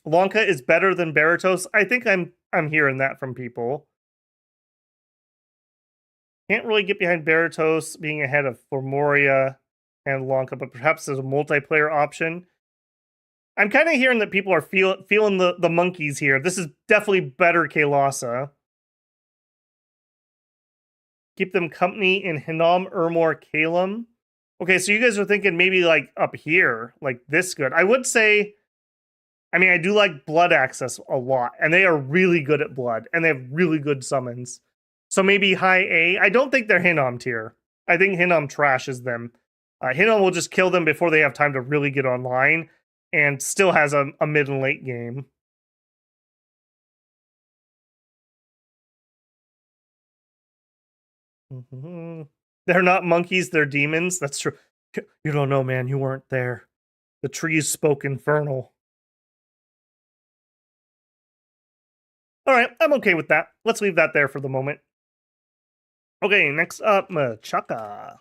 Lanka is better than Baratos. I think I'm hearing that from people. Can't really get behind Baratos being ahead of Formoria and Lanka, but perhaps there's a multiplayer option. I'm kind of hearing that people are feeling the monkeys here. This is definitely better Kailasa. Keep them company in Hinam, Ermor, Kalem. Okay, so you guys are thinking maybe like up here, like this good. I would say, I mean, I do like blood access a lot, and they are really good at blood, and they have really good summons. So maybe high A. I don't think they're Hinam tier. I think Hinam trashes them. Hinam will just kill them before they have time to really get online, and still has a mid and late game. Mm-hmm. They're not monkeys, they're demons. That's true. You don't know, man. You weren't there. The trees spoke infernal. All right, I'm okay with that. Let's leave that there for the moment. Okay, next up, Machaka,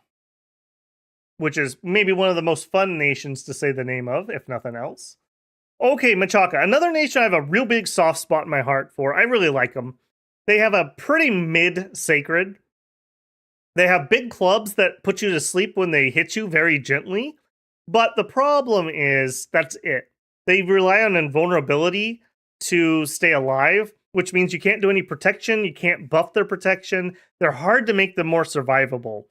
which is maybe one of the most fun nations to say the name of, if nothing else. Okay, Machaka, another nation I have a real big soft spot in my heart for. I really like them. They have a pretty mid sacred. They have big clubs that put you to sleep when they hit you very gently. But the problem is, that's it. They rely on invulnerability to stay alive, which means you can't do any protection, you can't buff their protection. They're hard to make them more survivable.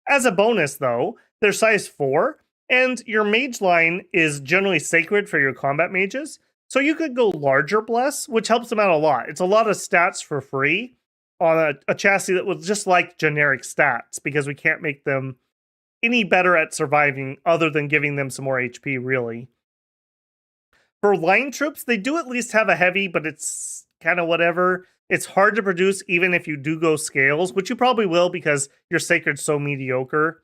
As a bonus, though, they're size 4, and your mage line is generally sacred for your combat mages. So you could go larger bless, which helps them out a lot. It's a lot of stats for free on a chassis that was just like generic stats, because we can't make them any better at surviving other than giving them some more HP, really. For line troops, they do at least have a heavy, but it's kind of whatever. It's hard to produce even if you do go scales, which you probably will because your sacred's so mediocre.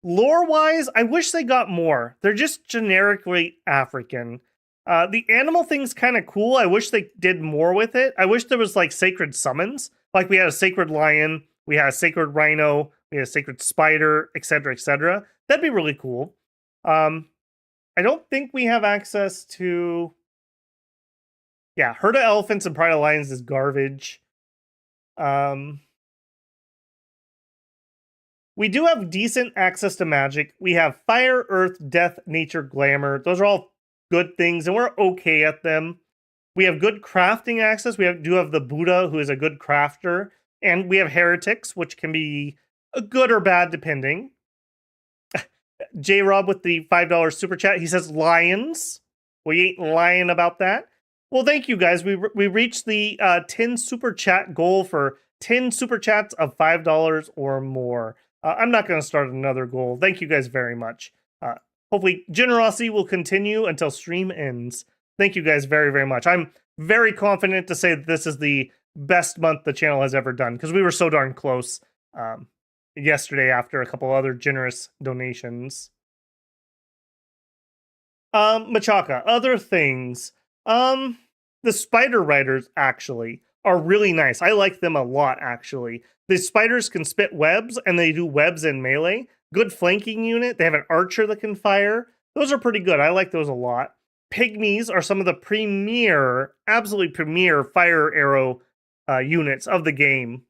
Lore-wise, I wish they got more. They're just generically African. The animal thing's kind of cool. I wish they did more with it. I wish there was like sacred summons. Like we had a sacred lion, we had a sacred rhino, we had a sacred spider, etc., etc. That'd be really cool. I don't think we have access to... Yeah, herd of elephants and pride of lions is garbage. We do have decent access to magic. We have fire, earth, death, nature, glamour. Those are all good things, and we're okay at them. We have good crafting access. We do have the Buddha, who is a good crafter. And we have heretics, which can be good or bad, depending. J-Rob with the $5 super chat. He says, lions. We ain't lying about that. Well, thank you, guys. We reached the 10 super chat goal for 10 super chats of $5 or more. I'm not going to start another goal. Thank you guys very much. Hopefully, generosity will continue until stream ends. Thank you guys very, very much. I'm very confident to say that this is the best month the channel has ever done, because we were so darn close yesterday after a couple other generous donations. Machaka, other things. The spider riders actually are really nice. I like them a lot, actually. The spiders can spit webs, and they do webs in melee. Good flanking unit. They have an archer that can fire. Those are pretty good. I like those a lot. Pygmies are some of the premier, absolutely premier fire arrow units of the game.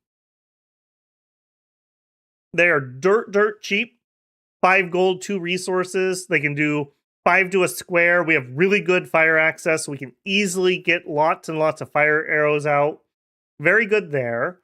They are dirt cheap. 5 gold, 2 resources. They can do 5 to a square. We have really good fire access, so we can easily get lots and lots of fire arrows out. Very good there.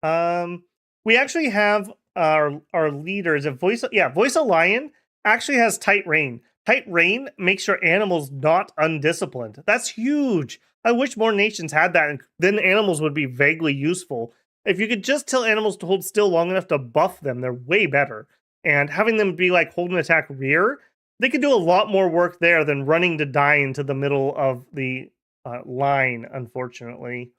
We actually have our leaders of Voice of Lion actually has tight rein. Tight rein makes your animals not undisciplined. That's huge. I wish more nations had that, and then animals would be vaguely useful. If you could just tell animals to hold still long enough to buff them, they're way better. And having them be like hold and attack rear, they could do a lot more work there than running to die into the middle of the line, unfortunately.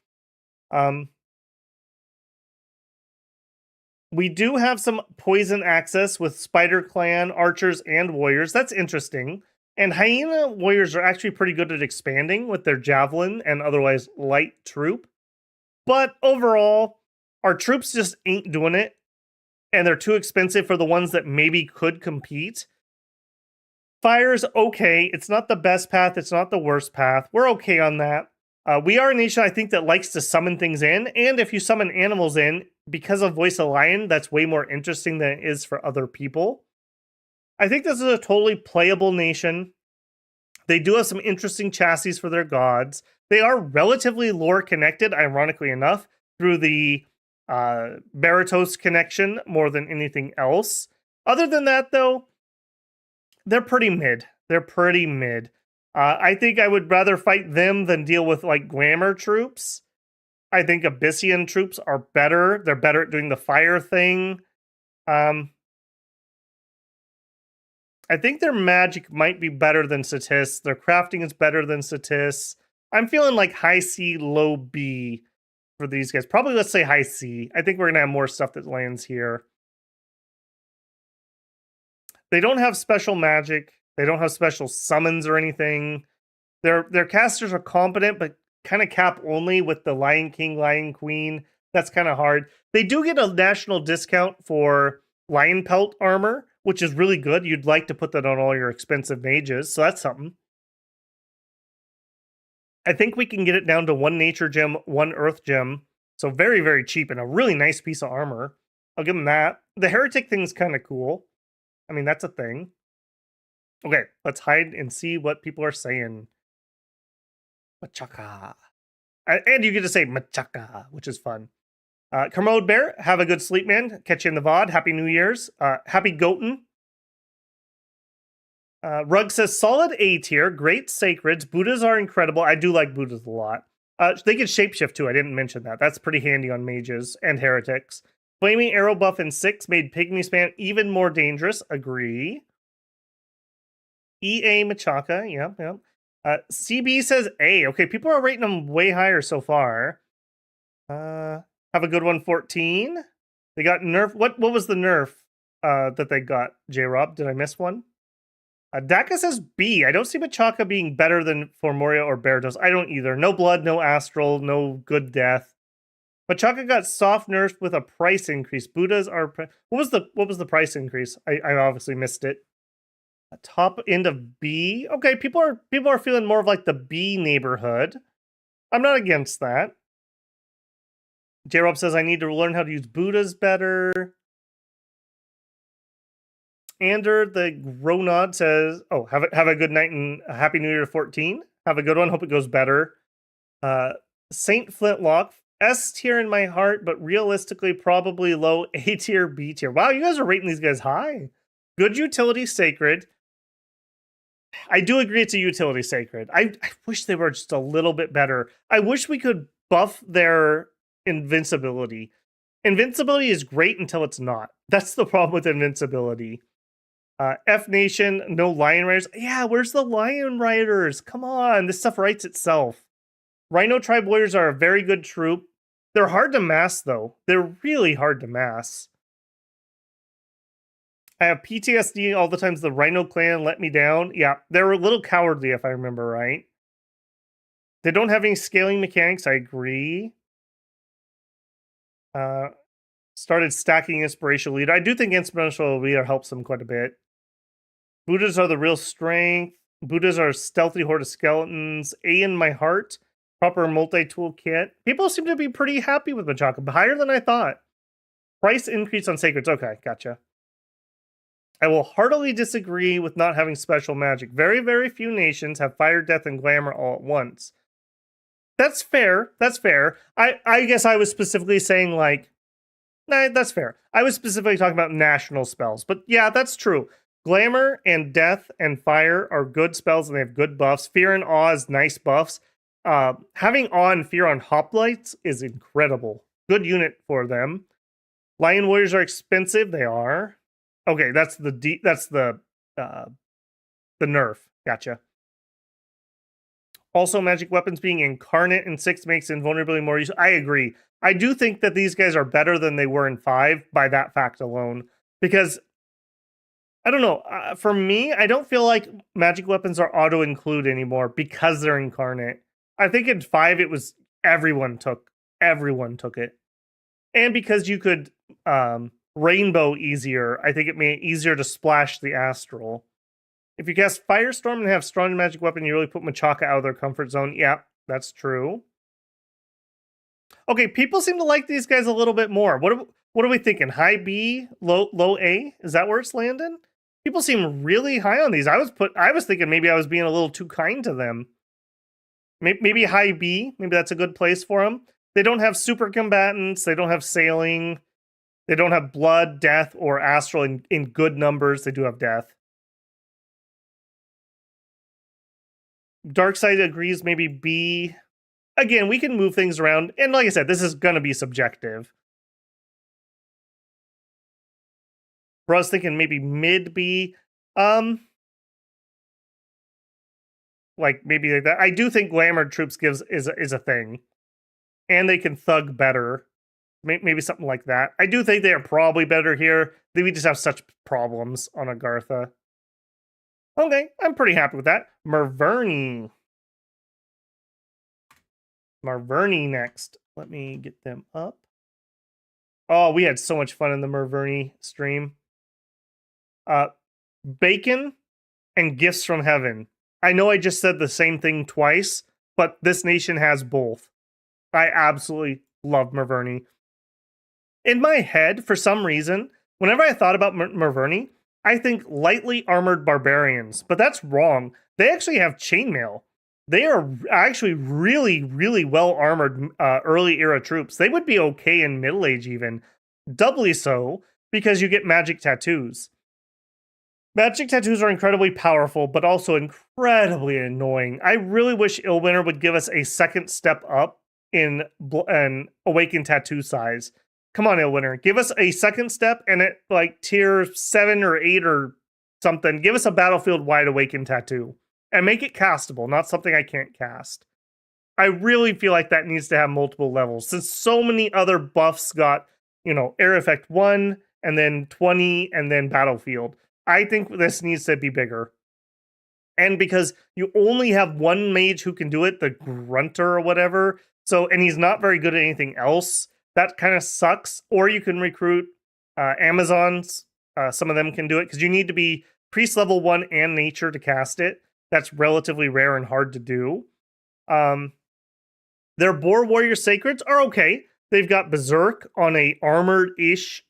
We do have some poison access with Spider Clan, Archers, and Warriors. That's interesting. And Hyena Warriors are actually pretty good at expanding with their Javelin and otherwise light troop. But overall, our troops just ain't doing it. And they're too expensive for the ones that maybe could compete. Fire's okay. It's not the best path. It's not the worst path. We're okay on that. We are a nation, I think, that likes to summon things in. And if you summon animals in, because of Voice of Lion, that's way more interesting than it is for other people. I think this is a totally playable nation. They do have some interesting chassis for their gods. They are relatively lore connected, ironically enough, through the Baratos connection more than anything else. Other than that, though, they're pretty mid. They're pretty mid. I think I would rather fight them than deal with like glamour troops. I think Abyssian troops are better. They're better at doing the fire thing. I think their magic might be better than Satis. Their crafting is better than Satis. I'm feeling like high C, low B for these guys. Probably let's say high C. I think we're going to have more stuff that lands here. They don't have special magic. They don't have special summons or anything. Their casters are competent, but kind of cap only with the Lion King, Lion Queen. That's kind of hard. They do get a national discount for Lion Pelt armor, which is really good. You'd like to put that on all your expensive mages, so that's something. I think we can get it down to 1 nature gem, 1 earth gem. So very, very cheap and a really nice piece of armor. I'll give them that. The heretic thing's kind of cool. I mean, that's a thing. Okay, let's hide and see what people are saying. Machaka. And you get to say Machaka, which is fun. Kermode Bear, have a good sleep, man. Catch you in the VOD. Happy New Year's. Happy Goaten. Rug says, solid A tier. Great sacreds. Buddhas are incredible. I do like Buddhas a lot. They get shapeshift too. I didn't mention that. That's pretty handy on mages and heretics. Flaming arrow buff in 6 made Pygmy Spam even more dangerous. Agree. EA Machaka. Yeah. CB says A. Okay, people are rating them way higher so far. Have a good one, 14. They got nerf. What was the nerf that they got, J-Rob? Did I miss one? Daka says B. I don't see Machaka being better than Formoria or Baratos. I don't either. No blood, no astral, no good death. Machaka got soft nerfed with a price increase. Buddhas are... What was the price increase? I obviously missed it. Top end of B. Okay, people are feeling more of like the B neighborhood. I'm not against that. J-Rob says I need to learn how to use Buddhas better. Ander the Gronod says, "Oh, have a good night and a happy New Year to 14. Have a good one. Hope it goes better." Saint Flintlock, S tier in my heart, but realistically probably low A tier, B tier. Wow, you guys are rating these guys high. Good utility, sacred. I do agree it's a utility sacred. I wish they were just a little bit better. I wish we could buff their invincibility. Invincibility is great until it's not. That's the problem with invincibility. F Nation, no Lion Riders. Yeah, where's the Lion Riders? Come on, this stuff writes itself. Rhino Tribe Warriors are a very good troop. They're hard to mass, though. They're really hard to mass. I have PTSD all the times the Rhino Clan let me down. Yeah, they're a little cowardly, if I remember right. They don't have any scaling mechanics, I agree. Started stacking Inspirational Leader. I do think Inspirational Leader helps them quite a bit. Buddhas are the real strength. Buddhas are stealthy horde of skeletons. A in my heart. Proper multi-tool kit. People seem to be pretty happy with Machaka, but higher than I thought. Price increase on sacreds. Okay, gotcha. I will heartily disagree with not having special magic. Very, very few nations have fire, death, and glamour all at once. That's fair. That's fair. I guess I was specifically saying like, nah, that's fair. I was specifically talking about national spells, but yeah, that's true. Glamour and death and fire are good spells and they have good buffs. Fear and awe is nice buffs. Having awe and fear on hoplites is incredible. Good unit for them. Lion warriors are expensive. They are. Okay, that's the nerf. Gotcha. Also, magic weapons being incarnate in 6 makes invulnerability more useful. I agree. I do think that these guys are better than they were in 5 by that fact alone. Because, I don't know, for me, I don't feel like magic weapons are auto-include anymore because they're incarnate. I think in 5 it was everyone took it. And because you could rainbow easier, I think it made it easier to splash the astral. If you cast Firestorm and have strong magic weapon, you really put Machaka out of their comfort zone. Yeah, that's true. Okay, people seem to like these guys a little bit more. What are we thinking? High B, low A? Is that where it's landing? People seem really high on these. I was thinking maybe I was being a little too kind to them. Maybe high B. Maybe that's a good place for them. They don't have super combatants. They don't have sailing. They don't have blood, death, or astral in good numbers. They do have death. Darkside agrees maybe B. Again, we can move things around. And like I said, this is going to be subjective. Bro, I was thinking maybe mid B. Like maybe like that. I do think glamour troops is a thing. And they can thug better. Maybe something like that. I do think they are probably better here. We just have such problems on Agartha. Okay, I'm pretty happy with that. Merverni next. Let me get them up. Oh, we had so much fun in the Merverni stream. Bacon and Gifts from Heaven. I know I just said the same thing twice, but this nation has both. I absolutely love Merverni. In my head, for some reason, whenever I thought about Merverni, I think lightly armored barbarians, but that's wrong. They actually have chainmail. They are actually really, really well armored early era troops. They would be okay in Middle Age even. Doubly so, because you get magic tattoos. Magic tattoos are incredibly powerful, but also incredibly annoying. I really wish Illwinter would give us a second step up in an Awakened Tattoo size. Come on, Illwinter. Give us a second step and at like tier 7 or 8 or something. Give us a battlefield-wide Awakened Tattoo. And make it castable, not something I can't cast. I really feel like that needs to have multiple levels. Since so many other buffs got, Air Effect 1, and then 20, and then Battlefield. I think this needs to be bigger. And because you only have one mage who can do it, the Grunter or whatever, and he's not very good at anything else, that kind of sucks. Or you can recruit Amazons. Some of them can do it, because you need to be Priest level 1 and Nature to cast it. That's relatively rare and hard to do. Their Boar Warrior Sacreds are okay. They've got Berserk on a armored-ish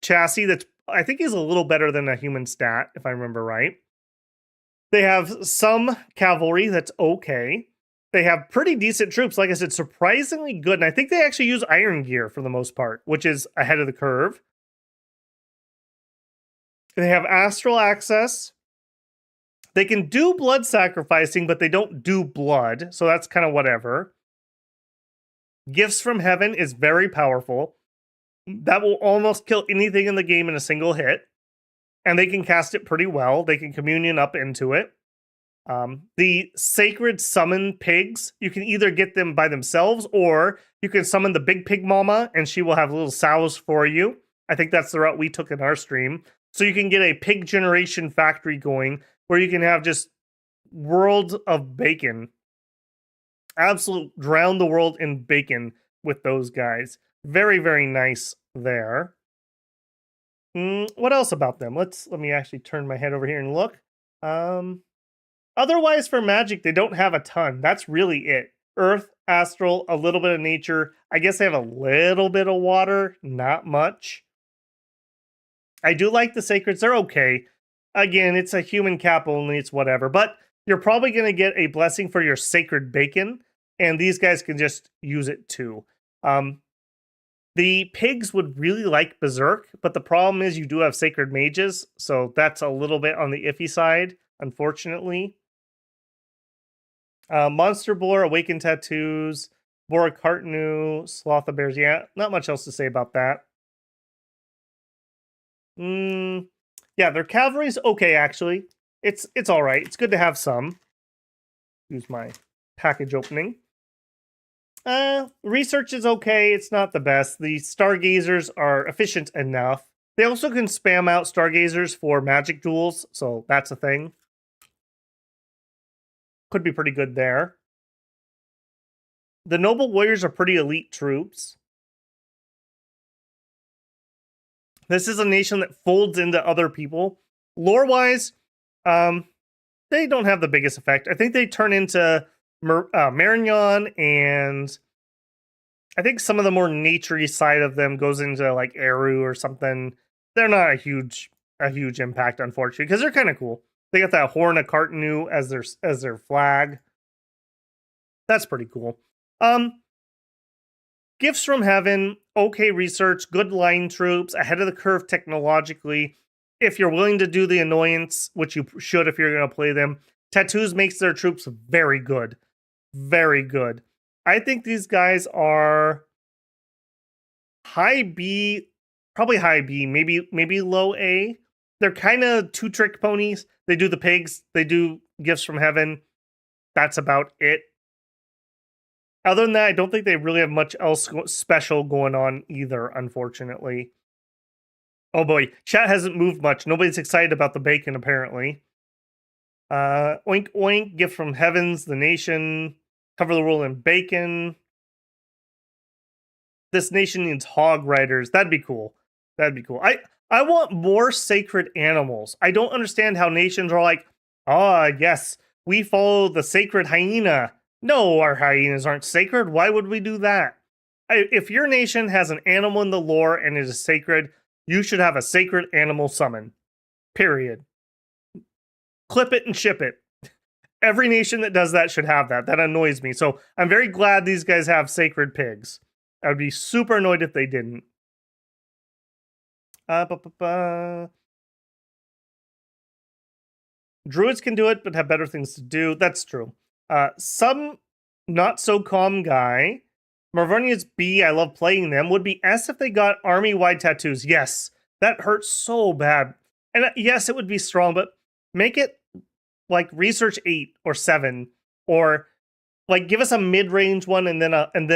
chassis that's, I think, is a little better than a human stat, if I remember right. They have some cavalry that's okay. They have pretty decent troops, like I said, surprisingly good. And I think they actually use iron gear for the most part, which is ahead of the curve. They have astral access. They can do blood sacrificing, but they don't do blood, so that's kind of whatever. Gifts from Heaven is very powerful. That will almost kill anything in the game in a single hit. And they can cast it pretty well. They can communion up into it. The Sacred Summon Pigs, you can either get them by themselves, or you can summon the Big Pig Mama, and she will have little sows for you. I think that's the route we took in our stream. So you can get a pig generation factory going, where you can have just world of bacon. Absolute drown the world in bacon with those guys. Very, very nice there. What else about them? Let me actually turn my head over here and look. Otherwise, for magic, they don't have a ton. That's really it. Earth, astral, a little bit of nature. I guess they have a little bit of water, not much. I do like the sacreds. They're okay. Again, it's a human cap only. It's whatever. But you're probably going to get a blessing for your sacred bacon, and these guys can just use it too. The pigs would really like Berserk, but the problem is you do have sacred mages, so that's a little bit on the iffy side, unfortunately. Monster Boar, Awakened Tattoos, Borakartnu, Sloth of Bears. Yeah, not much else to say about that. Yeah, their cavalry's okay, actually. It's all right. It's good to have some. Use my package opening. Research is okay. It's not the best. The stargazers are efficient enough. They also can spam out stargazers for magic duels, so that's a thing. Could be pretty good there. The noble warriors are pretty elite troops. This is a nation that folds into other people. Lore-wise, they don't have the biggest effect. I think they turn into Marignon, and I think some of the more naturey side of them goes into like Eru or something. They're not a huge impact, unfortunately, because they're kind of cool. They got that Horn of Cartanu as their flag. That's pretty cool. Gifts from Heaven, okay research, good line troops, ahead of the curve technologically. If you're willing to do the annoyance, which you should if you're going to play them, Tattoos makes their troops very good. Very good. I think these guys are high B, probably high B, maybe low A. They're kind of two trick ponies. They do the pigs, they do Gifts from Heaven. That's about it. Other than that, I don't think they really have much else special going on either, unfortunately. Oh boy, chat hasn't moved much. Nobody's excited about the bacon, apparently. Oink Oink, Gift from Heavens, the nation, cover the world in bacon. This nation needs hog riders. That'd be cool. That'd be cool. I want more sacred animals. I don't understand how nations are like, yes, we follow the sacred hyena. No, our hyenas aren't sacred. Why would we do that? If your nation has an animal in the lore and it is sacred, you should have a sacred animal summon. Period. Clip it and ship it. Every nation that does that should have that. That annoys me. So I'm very glad these guys have sacred pigs. I would be super annoyed if they didn't. Druids can do it, but have better things to do. That's true. Some not so calm guy. Marvernia's B, I love playing them. Would be S if they got army-wide tattoos. Yes, that hurts so bad. And yes, it would be strong, but make it like research 8 or 7, or like give us a mid-range one and then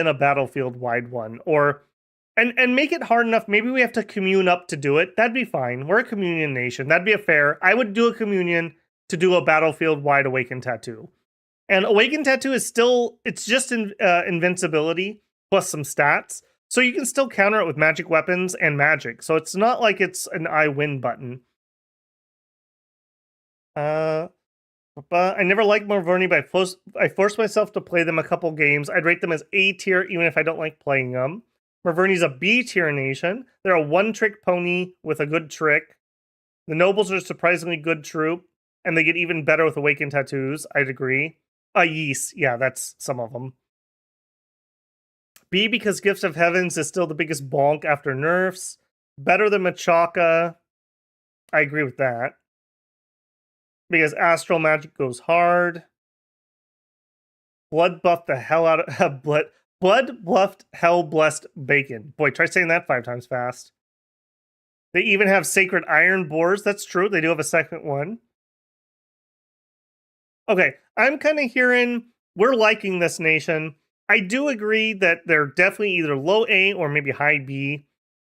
a battlefield-wide one, or and make it hard enough. Maybe we have to commune up to do it. That'd be fine. We're a communion nation. That'd be a fair. I would do a communion to do a battlefield-wide awakened tattoo. And Awakened Tattoo is still, it's just invincibility plus some stats. So you can still counter it with magic weapons and magic. So it's not like it's an I win button. I never liked Marverni, but I forced myself to play them a couple games. I'd rate them as A tier even if I don't like playing them. Marverni's a B tier nation. They're a one-trick pony with a good trick. The nobles are a surprisingly good troop, and they get even better with Awakened Tattoos. I'd agree. Yeast. Yeah, that's some of them. B, because Gifts of Heavens is still the biggest bonk after nerfs. Better than Machaca. I agree with that. Because Astral Magic goes hard. Blood buffed the hell out of... Blood bluffed hell blessed bacon. Boy, try saying that 5 times fast. They even have Sacred Iron Boars. That's true. They do have a second one. Okay, I'm kind of hearing we're liking this nation. I do agree that they're definitely either low A or maybe high B.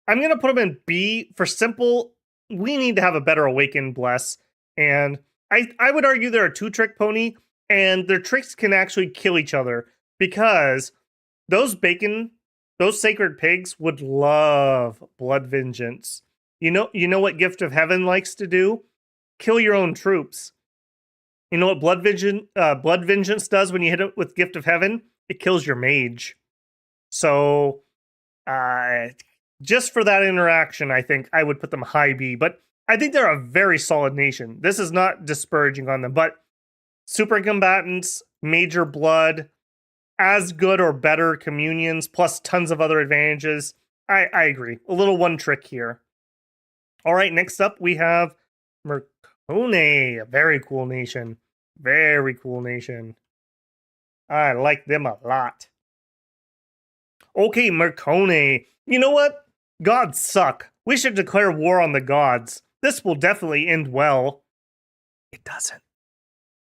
I'm going to put them in B for simple. We need to have a better Awakened Bless. And I would argue they're a two-trick pony, and their tricks can actually kill each other because those sacred pigs would love Blood Vengeance. You know what Gift of Heaven likes to do? Kill your own troops. You know what Blood Vengeance does when you hit it with Gift of Heaven? It kills your mage. So, just for that interaction, I think I would put them high B. But I think they're a very solid nation. This is not disparaging on them. But super combatants, major blood, as good or better communions, plus tons of other advantages. I agree. A little one trick here. All right, next up we have Mercone, a very cool nation. Very cool nation. I like them a lot. Okay, Mercone. You know what? Gods suck. We should declare war on the gods. This will definitely end well. It doesn't.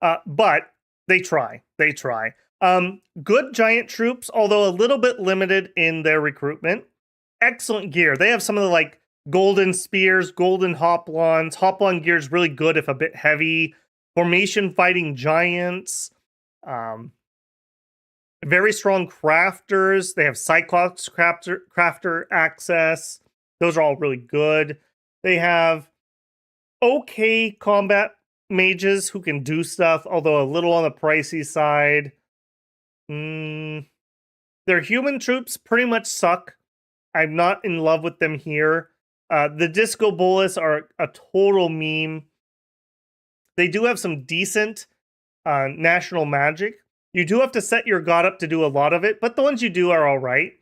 But they try. They try. Good giant troops, although a little bit limited in their recruitment. Excellent gear. They have some of the like golden spears, golden hoplons. Hoplon gear is really good if a bit heavy. Formation fighting giants. Um, very strong crafters. They have Cyclops crafter access. Those are all really good. They have okay combat mages who can do stuff, although a little on the pricey side. Their human troops pretty much suck. I'm not in love with them here. The Disco Bolus are a total meme. They do have some decent national magic. You do have to set your god up to do a lot of it, but the ones you do are all right.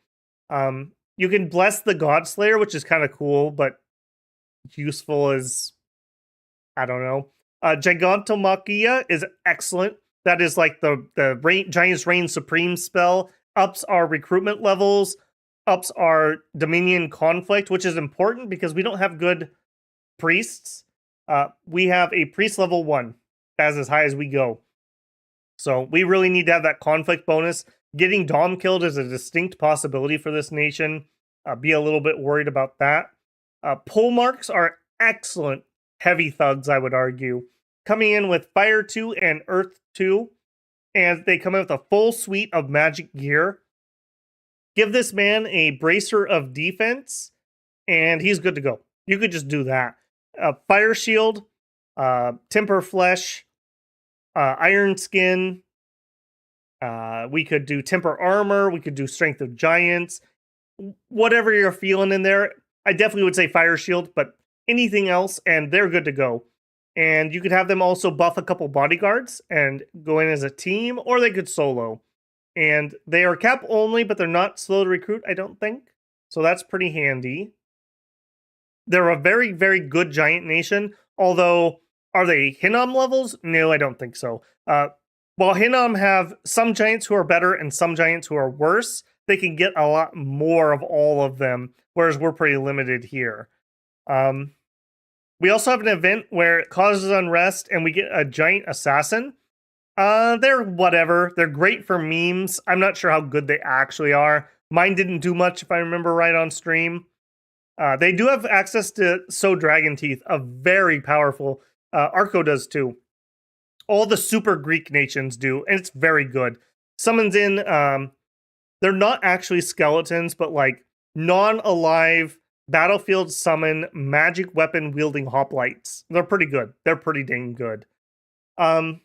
You can bless the God Slayer, which is kind of cool, but useful as, I don't know. Gigantomachia is excellent. That is like the Giant's Reign Supreme spell. Ups our recruitment levels, ups our Dominion conflict, which is important because we don't have good priests. We have a priest level 1. That's as high as we go. So we really need to have that conflict bonus. Getting Dom killed is a distinct possibility for this nation. Be a little bit worried about that. Pole marks are excellent heavy thugs, I would argue. Coming in with Fire 2 and Earth 2. And they come in with a full suite of magic gear. Give this man a bracer of defense, and he's good to go. You could just do that. Fire shield, temper flesh, iron skin. We could do temper armor. We could do strength of giants. Whatever you're feeling in there. I definitely would say fire shield, but anything else, and they're good to go. And you could have them also buff a couple bodyguards and go in as a team, or they could solo. And they are cap only, but they're not slow to recruit, I don't think. So that's pretty handy. They're a very, very good giant nation. Although, are they Hinnom levels? No, I don't think so. While Hinnom have some giants who are better and some giants who are worse, they can get a lot more of all of them, whereas we're pretty limited here. We also have an event where it causes unrest and we get a giant assassin. They're whatever. They're great for memes. I'm not sure how good they actually are. Mine didn't do much, if I remember right, on stream. They do have access to Sow Dragon Teeth, a very powerful. Arco does too. All the super Greek nations do, and it's very good. Summons in, they're not actually skeletons, but like non-alive battlefield summon magic weapon wielding hoplites. They're pretty good. They're pretty dang good. I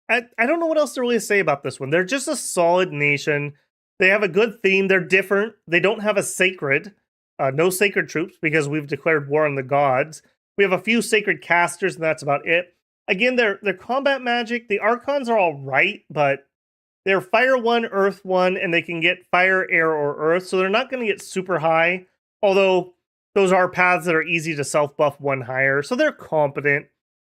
don't know what else to really say about this one. They're just a solid nation. They have a good theme. They're different. They don't have a sacred. No sacred troops because we've declared war on the gods. We have a few sacred casters, and that's about it. Again, they're combat magic. The Archons are all right, but they're Fire 1, Earth 1, and they can get Fire, Air, or Earth, so they're not going to get super high, although those are paths that are easy to self-buff 1 higher, so they're competent.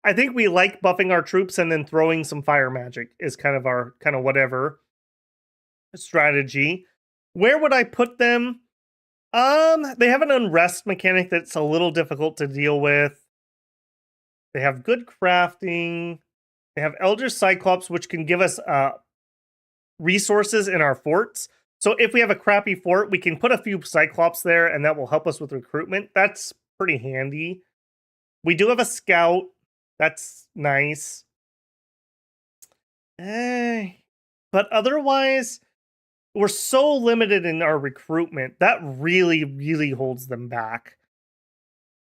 I think we like buffing our troops and then throwing some fire magic is kind of our whatever strategy. Where would I put them? They have an unrest mechanic that's a little difficult to deal with. They have good crafting. They have Elder Cyclops, which can give us resources in our forts. So if we have a crappy fort, we can put a few Cyclops there, and that will help us with recruitment. That's pretty handy. We do have a scout. That's nice. But otherwise, we're so limited in our recruitment. That really, really holds them back.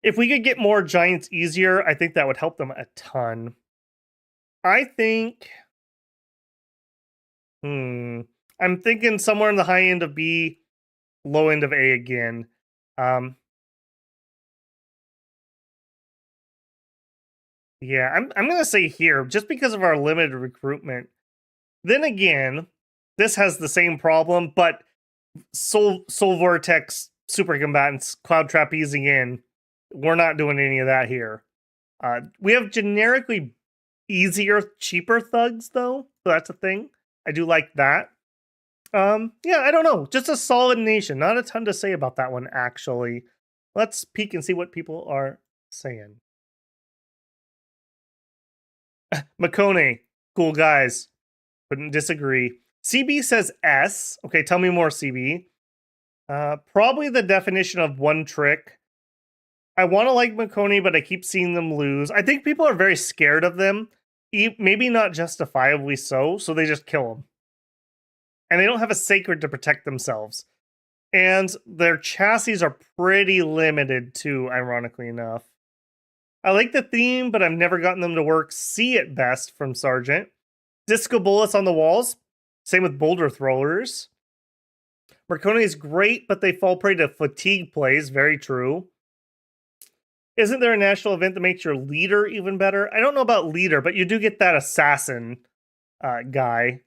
If we could get more giants easier, I think that would help them a ton. I think... I'm thinking somewhere in the high end of B, low end of A again. Yeah, I'm going to say here, just because of our limited recruitment. Then again, this has the same problem, but Soul Vortex super combatants, Cloud Trap easing in. We're not doing any of that here. We have generically easier, cheaper thugs, though. So that's a thing. I do like that. Yeah, I don't know. Just a solid nation. Not a ton to say about that one, actually. Let's peek and see what people are saying. Makone, cool guys. Couldn't disagree. CB says S. Okay, tell me more, CB. Probably the definition of one trick. I want to like Makoni, but I keep seeing them lose. I think people are very scared of them. Maybe not justifiably so they just kill them. And they don't have a sacred to protect themselves. And their chassis are pretty limited too, ironically enough. I like the theme, but I've never gotten them to work. C at best from Sergeant. Disco bullets on the walls. Same with boulder throwers. Marconi is great, but they fall prey to fatigue plays. Very true. Isn't there a national event that makes your leader even better? I don't know about leader, but you do get that assassin guy.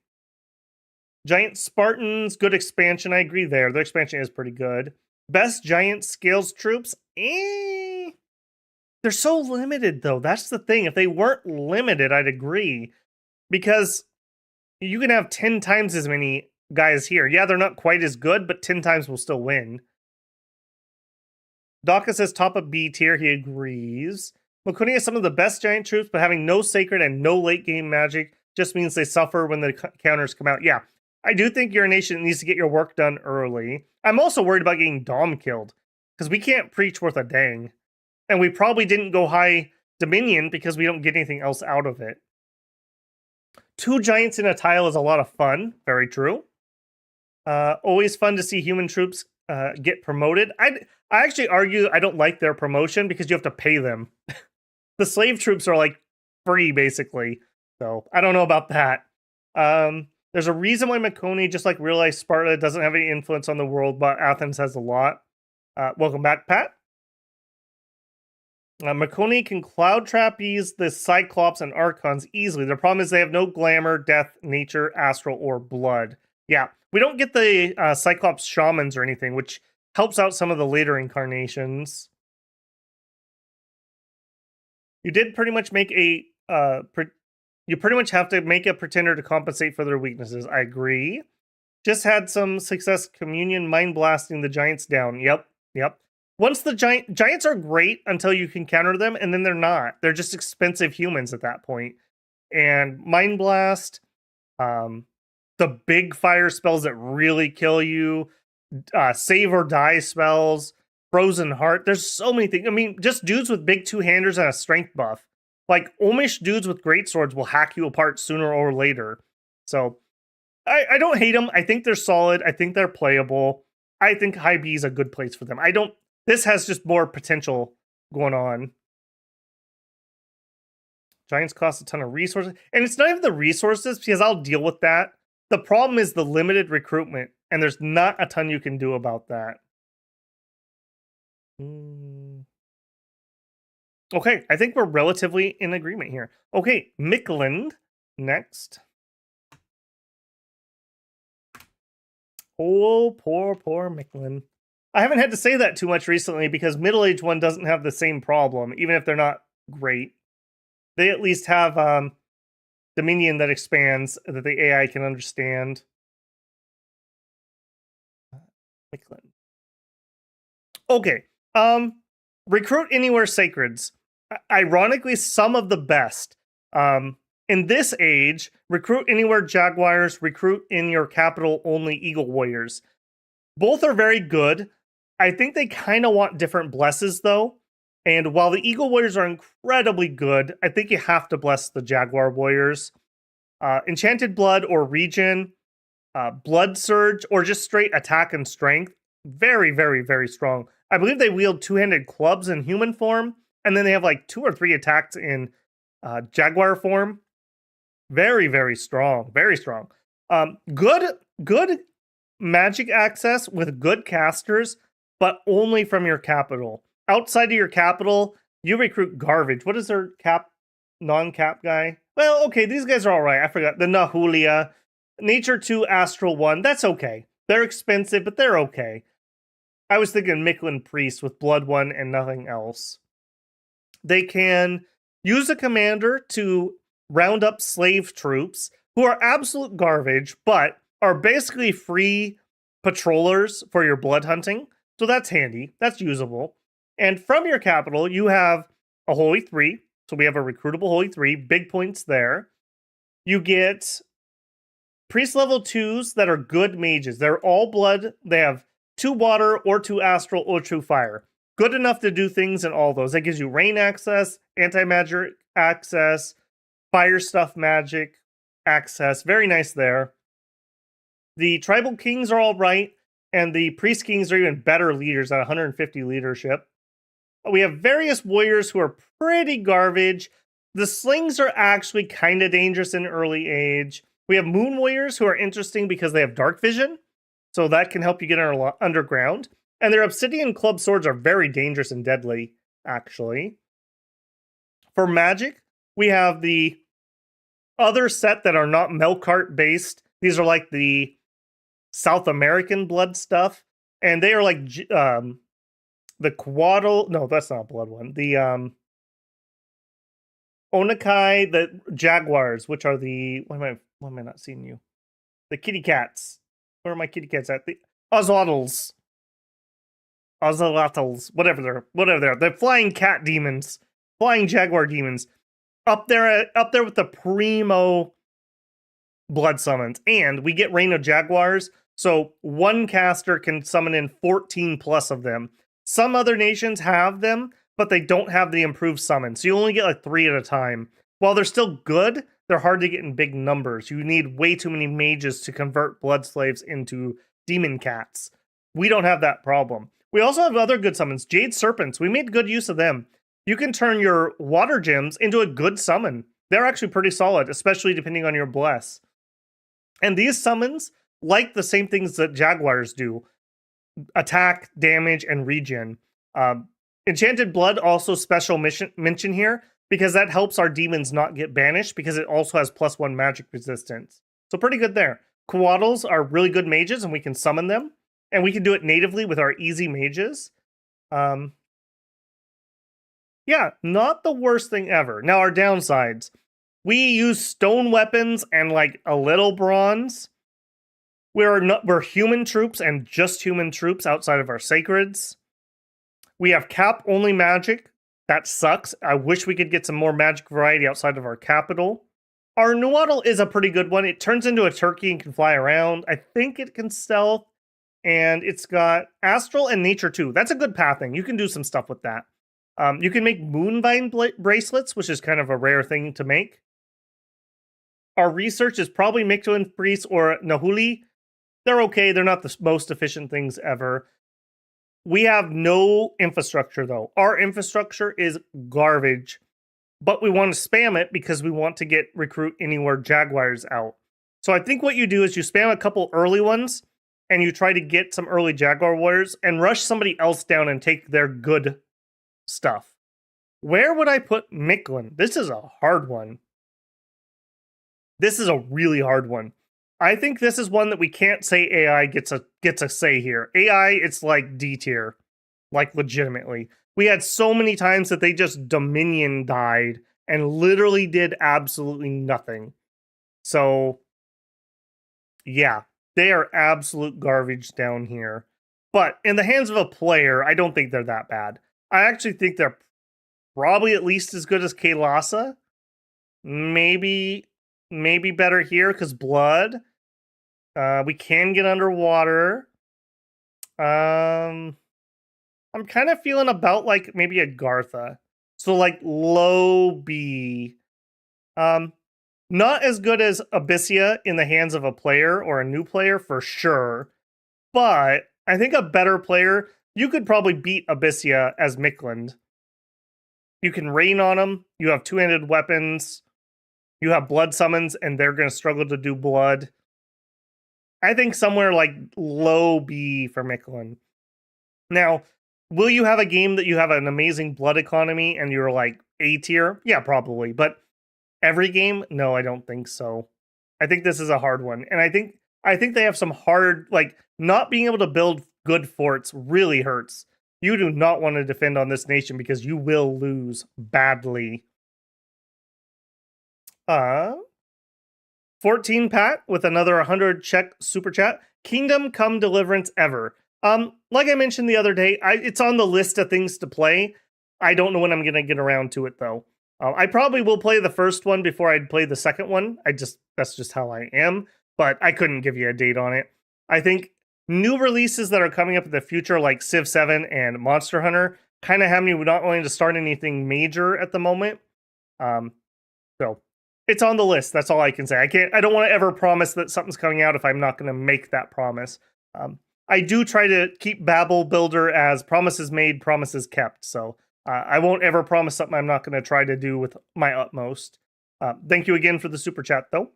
Giant Spartans, good expansion. I agree there. Their expansion is pretty good. Best giant scales troops? They're so limited, though. That's the thing. If they weren't limited, I'd agree. Because you can have 10 times as many guys here. Yeah, they're not quite as good, but 10 times will still win. Daka says top of B tier. He agrees. Makuni has some of the best giant troops, but having no sacred and no late game magic just means they suffer when the counters come out. Yeah, I do think you're a nation that needs to get your work done early. I'm also worried about getting Dom killed, because we can't preach worth a dang. And we probably didn't go high Dominion because we don't get anything else out of it. 2 giants in a tile is a lot of fun. Very true. Always fun to see human troops get promoted. I actually argue I don't like their promotion because you have to pay them. The slave troops are like free, basically. So I don't know about that. There's a reason why Makoni, just like real life Sparta, doesn't have any influence on the world, but Athens has a lot. Welcome back, Pat. Makoni can cloud trapeze the Cyclops and Archons easily. The problem is they have no glamour, death, nature, astral, or blood. Yeah, we don't get the Cyclops shamans or anything, which helps out some of the later incarnations. You did pretty much make a... you pretty much have to make a pretender to compensate for their weaknesses. I agree. Just had some success communion mind blasting the giants down. Yep. Once the giants are great until you can counter them, and then they're not. They're just expensive humans at that point. And Mind Blast, the big fire spells that really kill you, save or die spells, Frozen Heart. There's so many things. I mean, just dudes with big 2-handers and a strength buff. Like, Omish dudes with great swords will hack you apart sooner or later. So, I don't hate them. I think they're solid. I think they're playable. I think high B is a good place for them. This has just more potential going on. Giants cost a ton of resources. And it's not even the resources, because I'll deal with that. The problem is the limited recruitment, and there's not a ton you can do about that. Okay, I think we're relatively in agreement here. Okay, Mikland next. Oh, poor Mikland. I haven't had to say that too much recently because middle-aged one doesn't have the same problem, even if they're not great. They at least have Dominion that expands that the AI can understand. Mikland. Okay. Recruit anywhere sacreds. Ironically, some of the best. In this age, recruit anywhere jaguars, recruit in your capital only eagle warriors. Both are very good. I think they kind of want different blesses, though. And while the Eagle Warriors are incredibly good, I think you have to bless the Jaguar Warriors. Enchanted Blood or Regen, Blood Surge, or just straight attack and strength. Very, very, very strong. I believe they wield 2-handed clubs in human form, and then they have like 2 or 3 attacks in Jaguar form. Very, very strong. Very strong. Good magic access with good casters, but only from your capital. Outside of your capital, you recruit garbage. What is their non-cap guy? Well, okay, these guys are all right. I forgot. The Nahulia. Nature 2, Astral 1. That's okay. They're expensive, but they're okay. I was thinking Mikland Priest with Blood 1 and nothing else. They can use a commander to round up slave troops who are absolute garbage, but are basically free patrollers for your blood hunting. So that's handy. That's usable. And from your capital, you have a Holy 3. So we have a recruitable Holy 3. Big points there. You get priest level 2s that are good mages. They're all blood. They have 2 water or 2 astral or 2 fire. Good enough to do things in all those. That gives you rain access, anti-magic access, fire stuff magic access. Very nice there. The tribal kings are all right, and the priest kings are even better leaders at 150 leadership. We have various warriors who are pretty garbage. The slings are actually kind of dangerous in early age. We have moon warriors who are interesting because they have dark vision, so that can help you get underground. And their obsidian club swords are very dangerous and deadly, actually. For magic, we have the other set that are not Melkart based. These are like the South American blood stuff, and they are like the Quaddle. No, that's not a blood one. The Onakai, the Jaguars, which are the why am I not seeing you? The kitty cats. Where are my kitty cats at? The Ozotls. Ozolotls, whatever they're. They're flying cat demons, flying jaguar demons, up there with the primo blood summons, and we get Reign of Jaguars, so one caster can summon in 14 plus of them. Some other nations have them, but they don't have the improved summon, so you only get like 3 at a time. While they're still good, they're hard to get in big numbers. You need way too many mages to convert blood slaves into demon cats. We don't have that problem. We also have other good summons. Jade Serpents, we made good use of them. You can turn your water gems into a good summon. They're actually pretty solid, especially depending on your bless. And these summons, like the same things that Jaguars do, attack, damage, and regen. Enchanted Blood also special mention here, because that helps our demons not get banished, because it also has +1 magic resistance. So pretty good there. Quaddles are really good mages, and we can summon them. And we can do it natively with our easy mages. Yeah, not the worst thing ever. Now, our downsides. We use stone weapons and like a little bronze. We're human troops and just human troops outside of our sacreds. We have cap-only magic. That sucks. I wish we could get some more magic variety outside of our capital. Our Noodle is a pretty good one. It turns into a turkey and can fly around. I think it can stealth. And it's got Astral and Nature too. That's a good pathing. You can do some stuff with that. You can make Moonvine bracelets, which is kind of a rare thing to make. Our research is probably Mictlan Priest or Nahuli. They're okay. They're not the most efficient things ever. We have no infrastructure, though. Our infrastructure is garbage. But we want to spam it because we want to recruit anywhere Jaguars out. So I think what you do is you spam a couple early ones, and you try to get some early Jaguar Warriors and rush somebody else down and take their good stuff. Where would I put Mictlan? This is a hard one. This is a really hard one. I think this is one that we can't say AI gets a say here. AI, it's like D tier. Like legitimately. We had so many times that they just Dominion died and literally did absolutely nothing. So, yeah. They are absolute garbage down here. But in the hands of a player, I don't think they're that bad. I actually think they're probably at least as good as Kaylasa. Maybe better here, because blood. We can get underwater. I'm kind of feeling about like maybe a Gartha. So like low B. Not as good as Abyssia in the hands of a player or a new player for sure. But I think a better player, you could probably beat Abyssia as Mictlan. You can rain on them. You have two-handed weapons. You have blood summons, and they're going to struggle to do blood. I think somewhere like low B for Mictlan. Now, will you have a game that you have an amazing blood economy and you're like A tier? Yeah, probably. But every game? No, I don't think so. I think this is a hard one. And I think they have some hard, like, not being able to build good forts really hurts. You do not want to defend on this nation because you will lose badly. 14 Pat with another 100 check super chat. Kingdom Come Deliverance Ever. Like I mentioned the other day, it's on the list of things to play. I don't know when I'm going to get around to it though. I probably will play the first one before I'd play the second one. That's just how I am. but I couldn't give you a date on it. I think new releases that are coming up in the future, like Civ 7 and Monster Hunter, kind of have me not wanting to start anything major at the moment. So it's on the list. That's all I can say. I don't want to ever promise that something's coming out if I'm not going to make that promise. I do try to keep Babel Builder as promises made, promises kept. So I won't ever promise something I'm not going to try to do with my utmost. Thank you again for the super chat, though.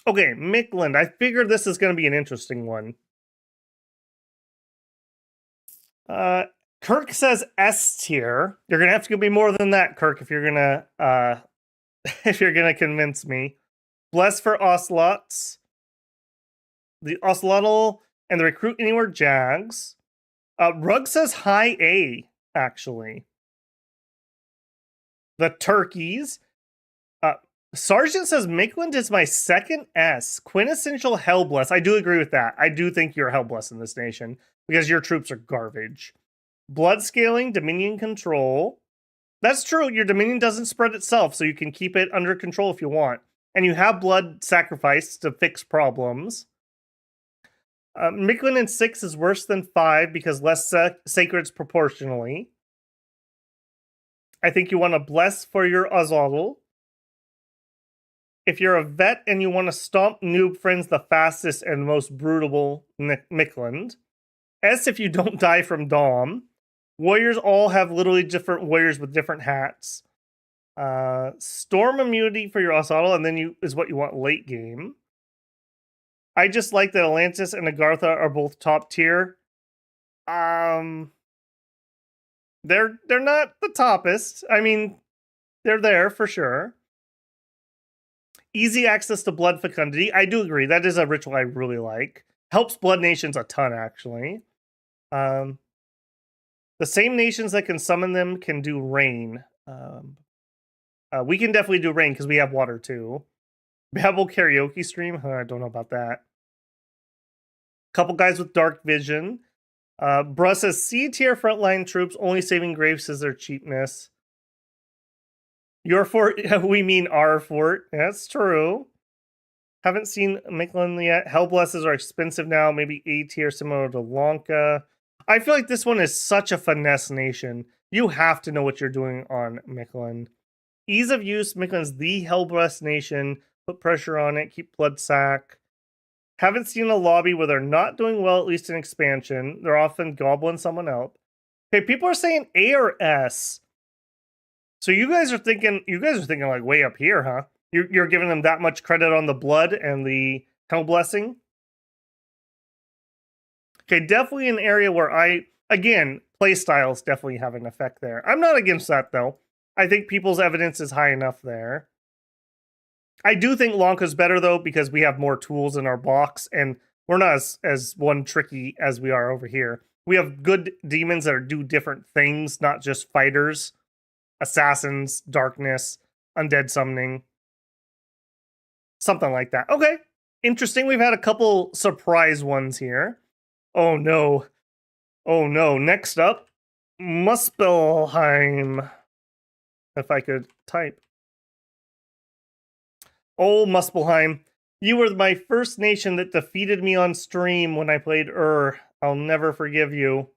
Okay, Mickland. I figured this is going to be an interesting one. Kirk says S tier. You're gonna have to give me more than that, Kirk, if you're gonna if you're gonna convince me. Bless for Ocelots, the Ocelotl, and the Recruit Anywhere Jags. Rug says high A, actually. The Turkeys. Sergeant says Mickland is my second S. Quintessential Hellbless. I do agree with that. I do think you're Hellbless in this nation because your troops are garbage. Blood scaling, Dominion control. That's true. Your Dominion doesn't spread itself, so you can keep it under control if you want. And you have blood sacrifice to fix problems. Miquelin in 6 is worse than 5 because less sacreds proportionally. I think you want to bless for your Azotl. If you're a vet and you want to stomp noob friends the fastest and most brutal Miqueland. S if you don't die from Dom. Warriors all have literally different warriors with different hats. Storm immunity for your Azotl, and then is what you want late game. I just like that Atlantis and Agartha are both top tier. They're not the toppest. I mean, they're there for sure. Easy access to blood fecundity. I do agree. That is a ritual I really like. Helps blood nations a ton, actually. The same nations that can summon them can do rain. We can definitely do rain because we have water too. Babel karaoke stream? I don't know about that. Couple guys with dark vision. Bruh says C tier frontline troops only saving Graves is their cheapness. Your fort, we mean our fort. That's true. Haven't seen Miquelin yet. Hellblesses are expensive now. Maybe A tier similar to Lanka. I feel like this one is such a finesse nation. You have to know what you're doing on Miquelin. Ease of use, Miquelin's the Hellbless nation. Put pressure on it. Keep blood sack. Haven't seen a lobby where they're not doing well, at least in expansion. They're often gobbling someone else. Okay, people are saying A or S. So you guys are thinking like way up here, huh? You're giving them that much credit on the blood and the hell blessing. Okay, definitely an area where play styles definitely have an effect there. I'm not against that though. I think people's evidence is high enough there. I do think Lanka's better though because we have more tools in our box and we're not as one tricky as we are over here. We have good demons that do different things, not just fighters. Assassins, darkness, undead summoning. Something like that. Okay. Interesting. We've had a couple surprise ones here. Oh no. Oh no. Next up, Muspelheim. If I could type. Oh, Muspelheim. You were my first nation that defeated me on stream when I played I'll never forgive you.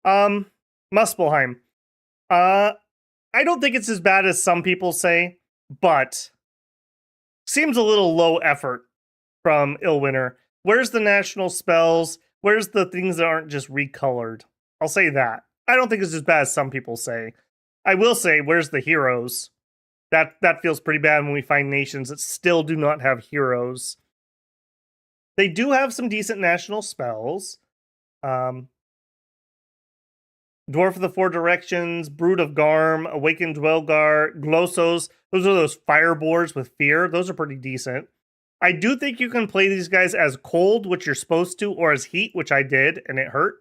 Muspelheim. I don't think it's as bad as some people say, but seems a little low effort from Illwinter. Where's the national spells? Where's the things that aren't just recolored? I'll say that. I don't think it's as bad as some people say. I will say, where's the heroes? That feels pretty bad when we find nations that still do not have heroes. They do have some decent national spells. Dwarf of the Four Directions, Brood of Garm, Awakened Dwellgar, Glossos. Those are those fireboards with fear. Those are pretty decent. I do think you can play these guys as cold, which you're supposed to, or as heat, which I did, and it hurt.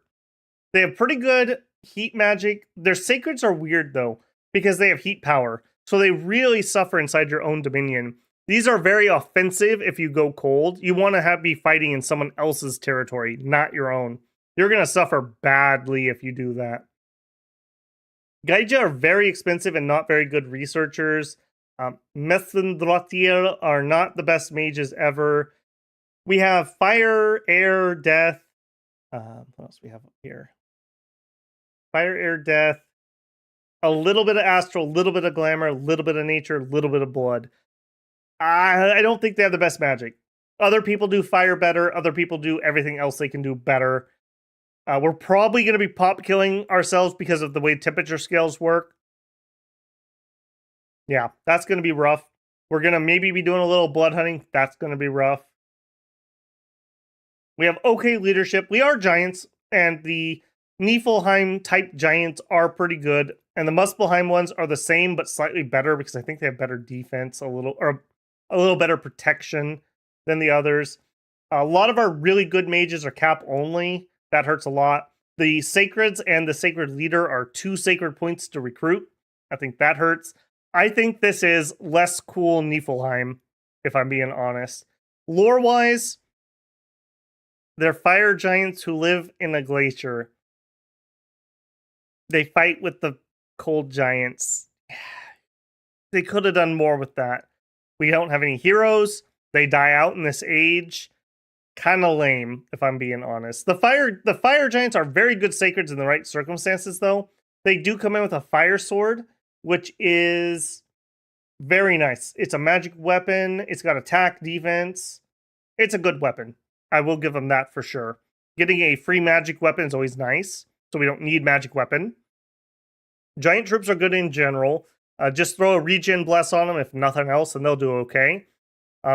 They have pretty good heat magic. Their sacreds are weird, though, because they have heat power. So they really suffer inside your own dominion. These are very offensive if you go cold. You want to be fighting in someone else's territory, not your own. You're going to suffer badly if you do that. Gaija are very expensive and not very good researchers. Methendrotir are not the best mages ever. We have fire, air, death. What else we have up here? Fire, air, death. A little bit of astral, a little bit of glamour, a little bit of nature, a little bit of blood. I don't think they have the best magic. Other people do fire better. Other people do everything else they can do better. We're probably going to be pop killing ourselves because of the way temperature scales work. Yeah, that's going to be rough. We're going to maybe be doing a little blood hunting. That's going to be rough. We have okay leadership. We are giants, and the Niflheim type giants are pretty good. And the Muspelheim ones are the same, but slightly better because I think they have better defense, a little better protection than the others. A lot of our really good mages are cap only. That hurts a lot. The Sacreds and the Sacred Leader are 2 sacred points to recruit. I think that hurts. I think this is less cool Niflheim, if I'm being honest. Lore-wise, they're fire giants who live in a glacier. They fight with the cold giants. They could have done more with that. We don't have any heroes. They die out in this age. Kind of lame, if I'm being honest. The fire giants are very good sacreds in the right circumstances, though. They do come in with a fire sword, which is very nice. It's a magic weapon. It's got attack, defense. It's a good weapon. I will give them that for sure. Getting a free magic weapon is always nice, so we don't need magic weapon. Giant troops are good in general. Just throw a regen bless on them, if nothing else, and they'll do okay.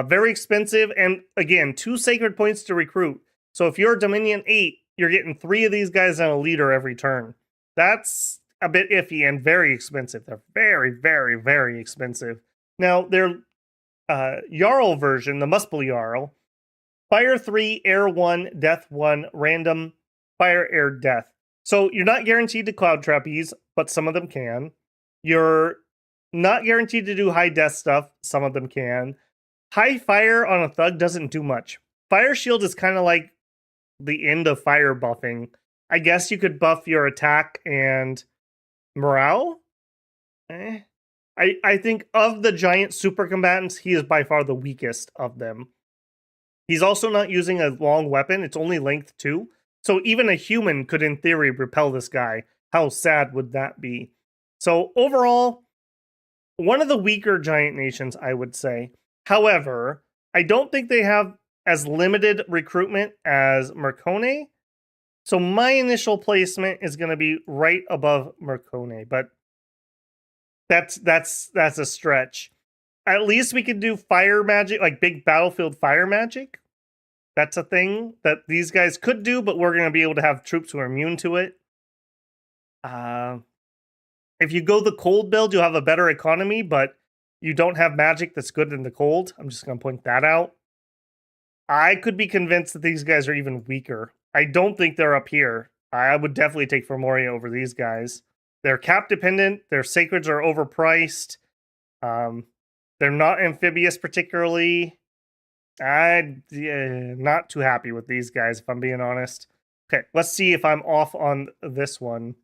Very expensive, and again, 2 sacred points to recruit. So if you're Dominion 8, you're getting 3 of these guys and a leader every turn. That's a bit iffy and very expensive. They're very, very, very expensive. Now, their Jarl version, the Muspel Jarl, Fire 3, Air 1, Death 1, Random, Fire, Air, Death. So you're not guaranteed to Cloud Trapeze, but some of them can. You're not guaranteed to do high death stuff. Some of them can. High fire on a thug doesn't do much. Fire shield is kind of like the end of fire buffing. I guess you could buff your attack and morale. I think of the giant super combatants, he is by far the weakest of them. He's also not using a long weapon. It's only length 2. So even a human could, in theory, repel this guy. How sad would that be? So overall, one of the weaker giant nations, I would say. However, I don't think they have as limited recruitment as Mercone. So my initial placement is going to be right above Mercone, but that's a stretch. At least we could do fire magic, like big battlefield fire magic. That's a thing that these guys could do, but we're going to be able to have troops who are immune to it. If you go the cold build, you'll have a better economy, but you don't have magic that's good in the cold. I'm just going to point that out. I could be convinced that these guys are even weaker. I don't think they're up here. I would definitely take Formoria over these guys. They're cap dependent. Their sacreds are overpriced. They're not amphibious particularly. I'm not too happy with these guys, if I'm being honest. Okay, let's see if I'm off on this one.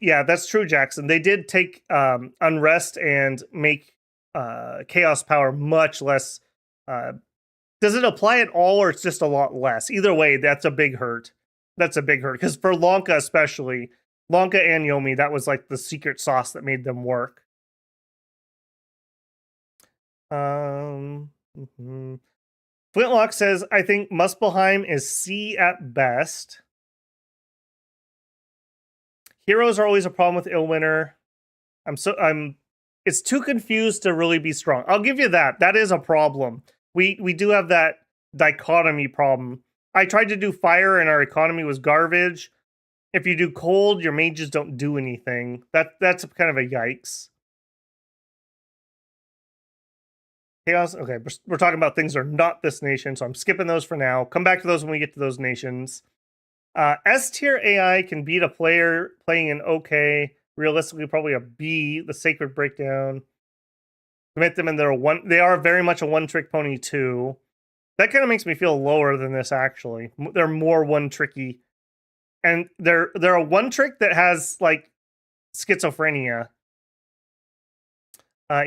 Yeah, that's true, Jackson. They did take Unrest and make Chaos Power much less. Does it apply at all, or it's just a lot less? Either way, that's a big hurt. That's a big hurt. Because for Lanka especially, Lanka and Yomi, that was like the secret sauce that made them work. Flintlock says, I think Muspelheim is C at best. Heroes are always a problem with Illwinter. It's too confused to really be strong. I'll give you that. That is a problem. We do have that dichotomy problem. I tried to do fire and our economy was garbage. If you do cold, your mages don't do anything. That's kind of a yikes. Chaos. Okay, we're talking about things that are not this nation, so I'm skipping those for now. Come back to those when we get to those nations. S tier AI can beat a player playing an okay, realistically probably a B. The Sacred Breakdown. Commit them, and they are very much a one-trick pony too. That kind of makes me feel lower than this. Actually, they're more one-tricky, and they're a one-trick that has like schizophrenia.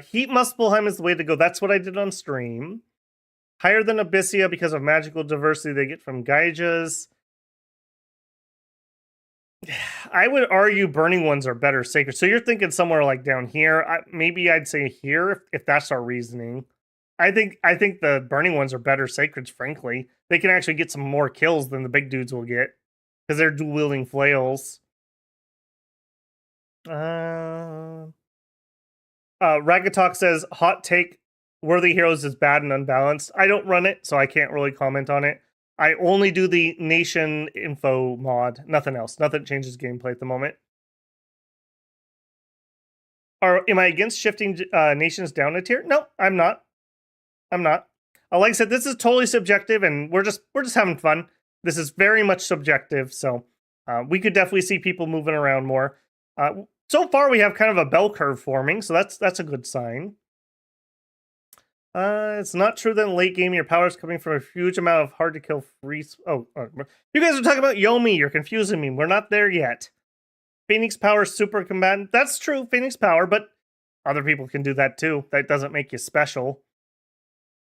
Heat Muspelheim is the way to go. That's what I did on stream. Higher than Abyssia because of magical diversity they get from Gaijas. I would argue burning ones are better sacred. So you're thinking somewhere like down here. Maybe I'd say here if that's our reasoning. I think the burning ones are better sacreds, frankly. They can actually get some more kills than the big dudes will get because they're dual wielding flails. Ragatalk says hot take Worthy Heroes is bad and unbalanced. I don't run it, so I can't really comment on it. I only do the nation info mod, nothing else. Nothing changes gameplay at the moment. Am I against shifting nations down a tier? No, I'm not. I'm not. Like I said, this is totally subjective, and we're just having fun. This is very much subjective, so we could definitely see people moving around more. So far, we have kind of a bell curve forming, so that's a good sign. It's not true that in late game your power is coming from a huge amount of hard to kill free. You guys are talking about Yomi. You're confusing me. We're not there yet. Phoenix power super combatant. That's true, Phoenix power, but other people can do that too. That doesn't make you special.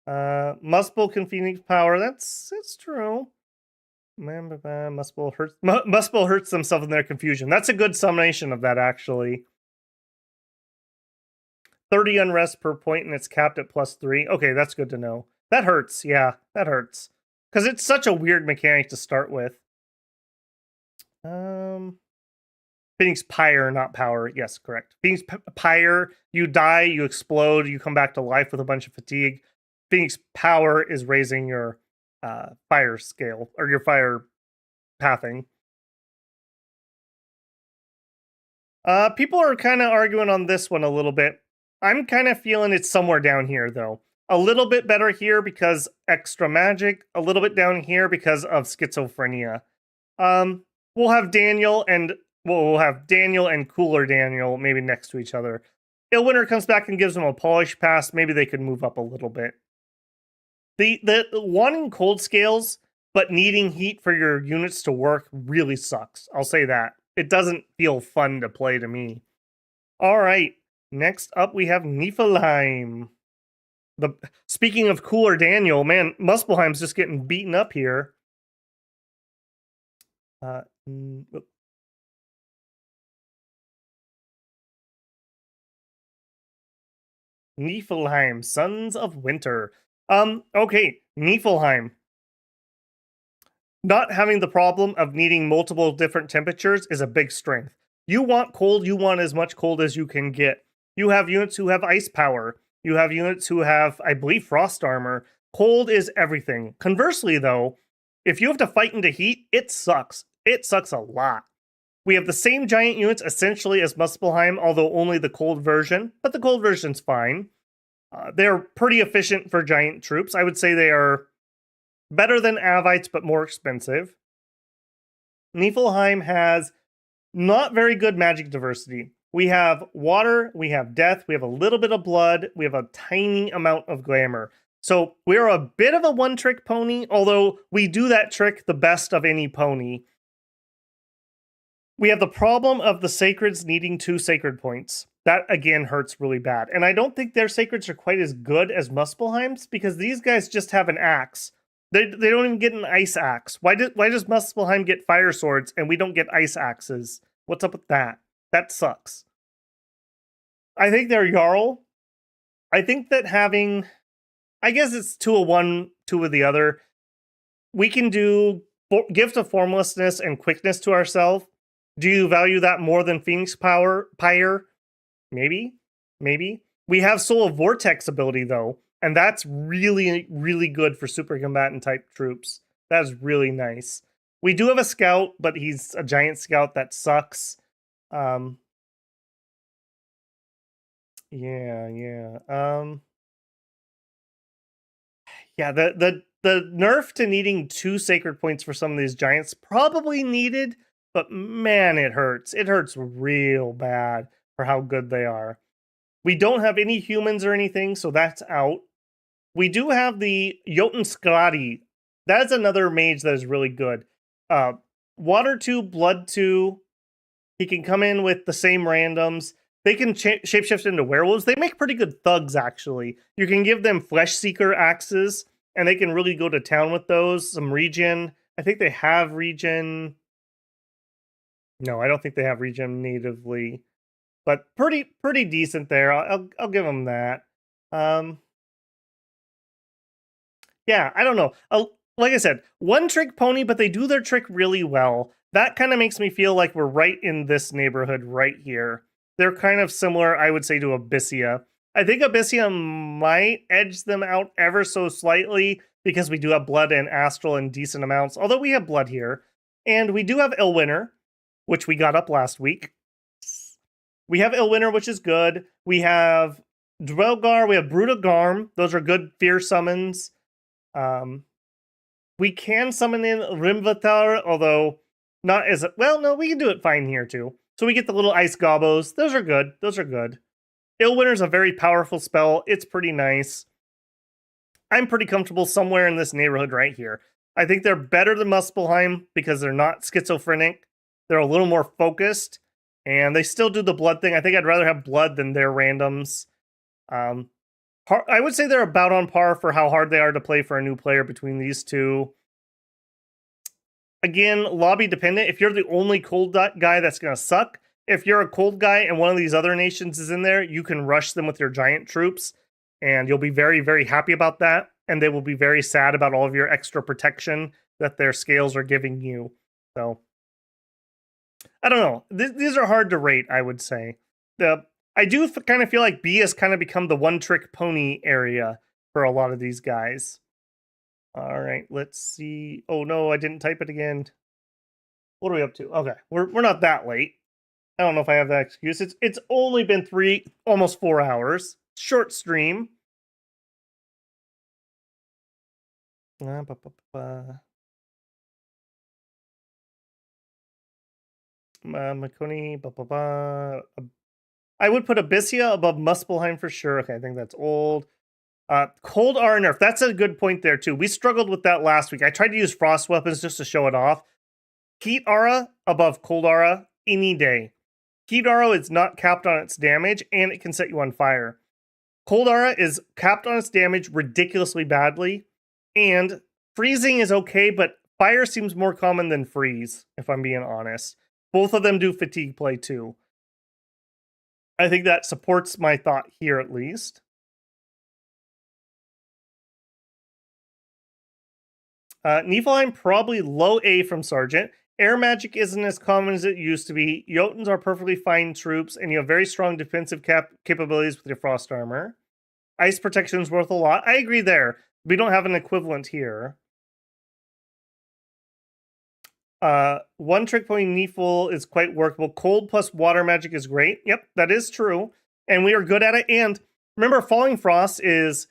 Muspel can Phoenix power. That's true. Muspel hurts themselves in their confusion. That's a good summation of that, actually. 30 unrest per point, and it's capped at +3. Okay, that's good to know. That hurts. Yeah, that hurts. Because it's such a weird mechanic to start with. Phoenix Pyre, not power. Yes, correct. Phoenix Pyre, you die, you explode, you come back to life with a bunch of fatigue. Phoenix Power is raising your fire scale, or your fire pathing. People are kind of arguing on this one a little bit. I'm kind of feeling it's somewhere down here, though. A little bit better here because extra magic. A little bit down here because of schizophrenia. We'll have Daniel and Cooler Daniel maybe next to each other. Illwinter comes back and gives them a polish pass. Maybe they could move up a little bit. The wanting cold scales but needing heat for your units to work really sucks. I'll say that. It doesn't feel fun to play to me. All right. Next up, we have Niflheim. Speaking of Cooler Daniel, man, Muspelheim's just getting beaten up here. Niflheim, Sons of Winter. Okay, Niflheim. Not having the problem of needing multiple different temperatures is a big strength. You want cold, you want as much cold as you can get. You have units who have ice power. You have units who have, I believe, frost armor. Cold is everything. Conversely, though, if you have to fight into heat, it sucks. It sucks a lot. We have the same giant units essentially as Muspelheim, although only the cold version, but the cold version's fine. They're pretty efficient for giant troops. I would say they are better than Avites, but more expensive. Niflheim has not very good magic diversity. We have water, we have death, we have a little bit of blood, we have a tiny amount of glamour. So we're a bit of a one-trick pony, although we do that trick the best of any pony. We have the problem of the sacreds needing 2 sacred points. That, again, hurts really bad. And I don't think their sacreds are quite as good as Muspelheim's, because these guys just have an axe. They don't even get an ice axe. Why does Muspelheim get fire swords and we don't get ice axes? What's up with that? That sucks. I think they're Jarl. I think that having... I guess it's 2 of one, 2 of the other. We can do Gift of Formlessness and Quickness to ourselves. Do you value that more than Phoenix Pyre? Maybe. We have Soul of Vortex ability, though. And that's really, really good for super combatant type troops. That is really nice. We do have a scout, but he's a giant scout. That sucks. Yeah. Yeah, the nerf to needing 2 sacred points for some of these giants probably needed, but man, it hurts. It hurts real bad for how good they are. We don't have any humans or anything, so that's out. We do have the Jotun Skrati. That's another mage that is really good. Water 2, Blood 2. He can come in with the same randoms. They can shapeshift into werewolves. They make pretty good thugs, actually. You can give them Flesh Seeker axes, and they can really go to town with those. Some regen. I think they have regen. No, I don't think they have regen natively, but pretty decent there. I'll give them that. Yeah, I don't know. Like I said, one trick pony, but they do their trick really well. That kind of makes me feel like we're right in this neighborhood right here. They're kind of similar, I would say, to Abyssia. I think Abyssia might edge them out ever so slightly because we do have blood and astral in decent amounts, although we have blood here. And we do have Illwinter, which we got up last week. We have Illwinter, which is good. We have Dwelgar, we have Brudagarm. Those are good fear summons. We can summon in Rimvatar, although not as well. No, we can do it fine here too. So we get the little ice gobos. Those are good. Those are good. Illwinter's a very powerful spell. It's pretty nice. I'm pretty comfortable somewhere in this neighborhood right here. I think they're better than Muspelheim because they're not schizophrenic. They're a little more focused, and they still do the blood thing. I think I'd rather have blood than their randoms. I would say they're about on par for how hard they are to play for a new player between these two. Again, lobby dependent. If you're the only cold guy, that's going to suck. If you're a cold guy and one of these other nations is in there, you can rush them with your giant troops, and you'll be very, very happy about that. And they will be very sad about all of your extra protection that their scales are giving you. So, I don't know. These are hard to rate, I would say. I do kind of feel like B has kind of become the one-trick pony area for a lot of these guys. All right, let's see. Oh no, I didn't type it again. What are we up to? Okay, we're not that late. I don't know if I have that excuse. It's only been almost 4 hours. Short stream. Makoni. I would put Abyssia above Muspelheim for sure. Okay, I think that's old. Cold Aura nerf. That's a good point there, too. We struggled with that last week. I tried to use frost weapons just to show it off. Heat Aura above Cold Aura any day. Heat Aura is not capped on its damage, and it can set you on fire. Cold Aura is capped on its damage ridiculously badly, and freezing is okay, but fire seems more common than freeze, if I'm being honest. Both of them do fatigue play, too. I think that supports my thought here, at least. Niflheim, probably low A from Sergeant. Air magic isn't as common as it used to be. Jotuns are perfectly fine troops, and you have very strong defensive capabilities with your frost armor. Ice protection is worth a lot. I agree there. We don't have an equivalent here. One trick pony Nifl is quite workable. Cold plus water magic is great. Yep, that is true. And we are good at it. And remember, Falling Frost is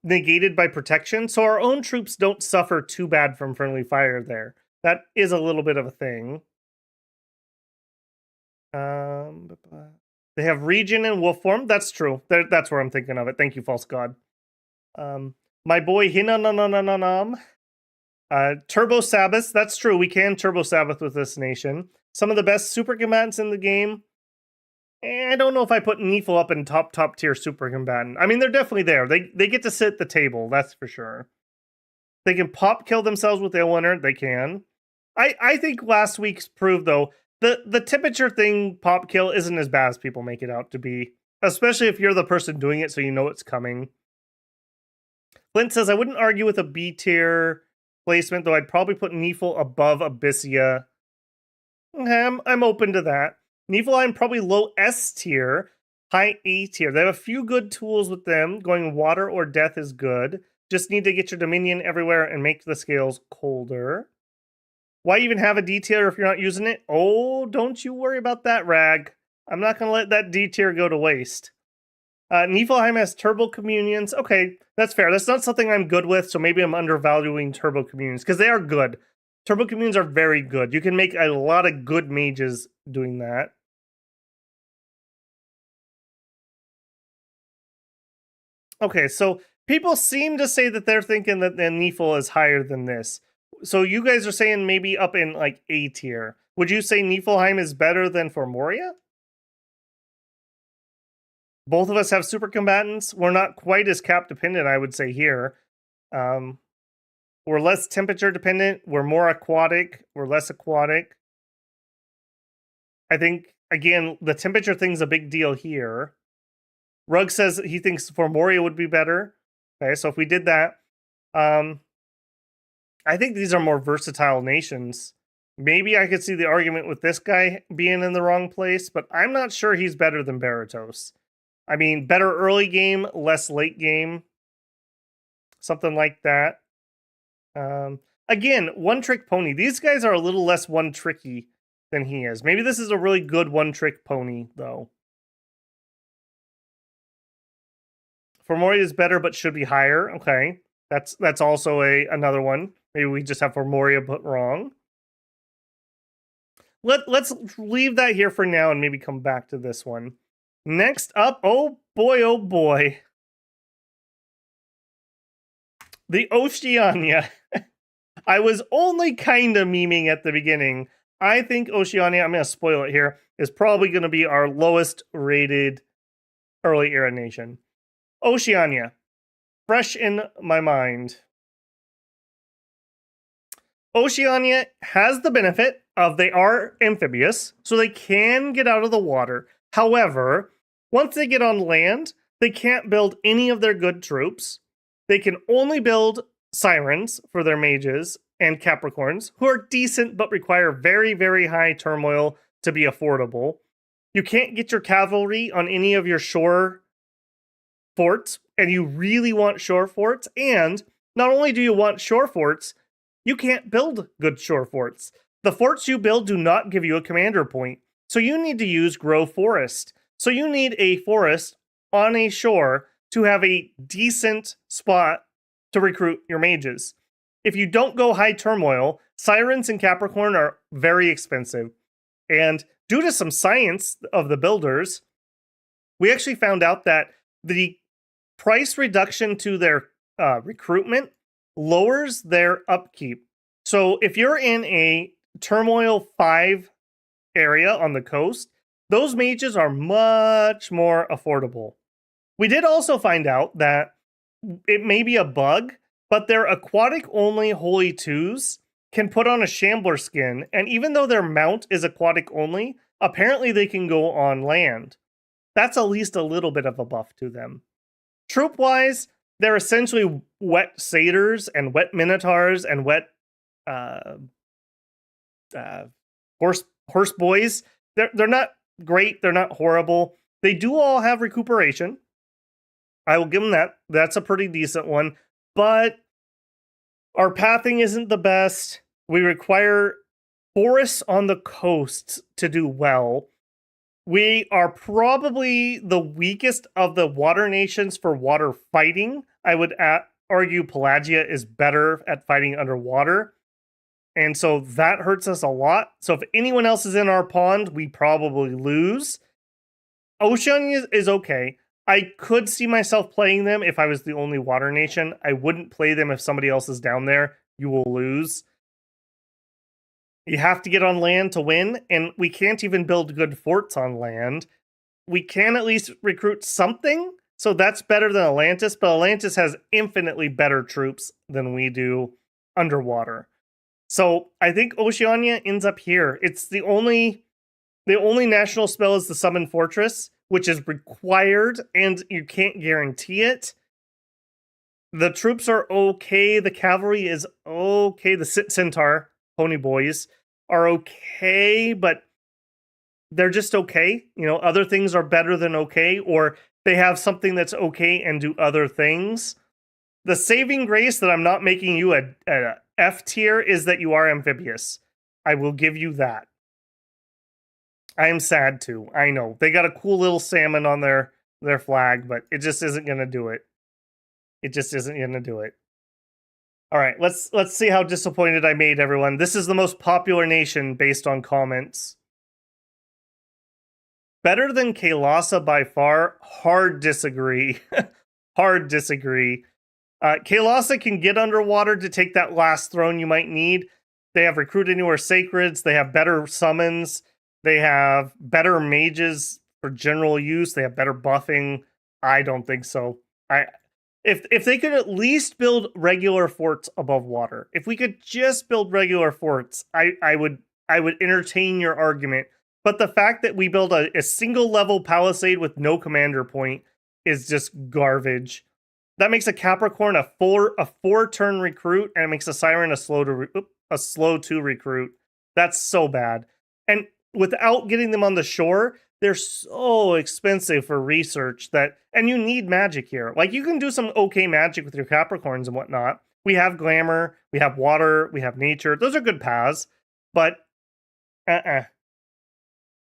negated by protection, so our own troops don't suffer too bad from friendly fire there. That is a little bit of a thing. They have regen and wolf form. That's true. That's where I'm thinking of it. Thank you, False God. My boy Hinananananam. Turbo Sabbath. That's true. We can Turbo Sabbath with this nation. Some of the best super combatants in the game. I don't know if I put Nifl up in top tier super combatant. I mean, they're definitely there. They get to sit at the table, that's for sure. They can pop kill themselves with Illwinter. They can. I think last week's proved, though, the temperature thing pop kill isn't as bad as people make it out to be. Especially if you're the person doing it so you know it's coming. Flint says, I wouldn't argue with a B tier placement, though I'd probably put Nifl above Abyssia. I'm open to that. Niflheim probably low S tier, high A tier. They have a few good tools with them. Going water or death is good. Just need to get your Dominion everywhere and make the scales colder. Why even have a D tier if you're not using it? Oh, don't you worry about that, Rag. I'm not going to let that D tier go to waste. Niflheim has Turbo Communions. Okay, that's fair. That's not something I'm good with, so maybe I'm undervaluing Turbo Communions, because they are good. Turbo Communions are very good. You can make a lot of good mages doing that. Okay, so people seem to say that they're thinking that the Nifl is higher than this. So you guys are saying maybe up in like A tier. Would you say Niflheim is better than Formoria? Both of us have super combatants. We're not quite as cap dependent, I would say, here. We're less temperature dependent. We're more aquatic. We're less aquatic. I think, again, the temperature thing's a big deal here. Rug says he thinks Formoria would be better. Okay, so if we did that, I think these are more versatile nations. Maybe I could see the argument with this guy being in the wrong place, but I'm not sure he's better than Baratos. I mean, better early game, less late game. Something like that. Again, one-trick pony. These guys are a little less one-tricky than he is. Maybe this is a really good one-trick pony, though. Formoria is better, but should be higher. Okay, that's also another one. Maybe we just have Formoria put wrong. Let's leave that here for now and maybe come back to this one. Next up, oh boy. The Oceania. I was only kind of memeing at the beginning. I think Oceania, I'm going to spoil it here, is probably going to be our lowest rated early era nation. Oceania. Fresh in my mind. Oceania has the benefit of they are amphibious, so they can get out of the water. However, once they get on land, they can't build any of their good troops. They can only build sirens for their mages and Capricorns, who are decent but require very, very high turmoil to be affordable. You can't get your cavalry on any of your shore forts, and you really want shore forts. And not only do you want shore forts, you can't build good shore forts. The forts you build do not give you a commander point. So you need to use grow forest. So you need a forest on a shore to have a decent spot to recruit your mages. If you don't go high turmoil, sirens and Capricorn are very expensive. And due to some science of the builders, we actually found out that the price reduction to their recruitment lowers their upkeep. So if you're in a turmoil 5 area on the coast, those mages are much more affordable. We did also find out that it may be a bug, but their aquatic only Holy Twos can put on a Shambler skin, and even though their mount is aquatic only, apparently they can go on land. That's at least a little bit of a buff to them. Troop-wise, they're essentially wet satyrs and wet minotaurs and wet horse boys. They're not great. They're not horrible. They do all have recuperation. I will give them that. That's a pretty decent one. But our pathing isn't the best. We require forests on the coast to do well. We are probably the weakest of the water nations for water fighting. I would argue Pelagia is better at fighting underwater. And so that hurts us a lot. So if anyone else is in our pond, we probably lose. Oceania is okay. I could see myself playing them if I was the only water nation. I wouldn't play them if somebody else is down there. You will lose. You have to get on land to win, and we can't even build good forts on land. We can at least recruit something, so that's better than Atlantis, but Atlantis has infinitely better troops than we do underwater. So I think Oceania ends up here. It's the only national spell is the Summon Fortress, which is required, and you can't guarantee it. The troops are okay. The cavalry is okay. The Centaur pony boys are okay, but they're just okay. You know, other things are better than okay, or they have something that's okay and do other things. The saving grace that I'm not making you a F tier is that you are amphibious. I will give you that. I am sad too. I know. They got a cool little salmon on their flag, but it just isn't going to do it. It just isn't going to do it. All right, let's see how disappointed I made everyone. This is the most popular nation based on comments. Better than Kailasa by far? Hard disagree. Hard disagree. Kailasa can get underwater to take that last throne you might need. They have Recruit Anywhere Sacreds. They have better summons. They have better mages for general use. They have better buffing. I don't think so. If they could at least build regular forts above water, if we could just build regular forts, I would entertain your argument. But the fact that we build a single level palisade with no commander point is just garbage. That makes a Capricorn a four turn recruit, and it makes a Siren a slow to recruit. That's so bad. And without getting them on the shore, they're so expensive for research and you need magic here. Like, you can do some okay magic with your Capricorns and whatnot. We have glamour, we have water, we have nature. Those are good paths, but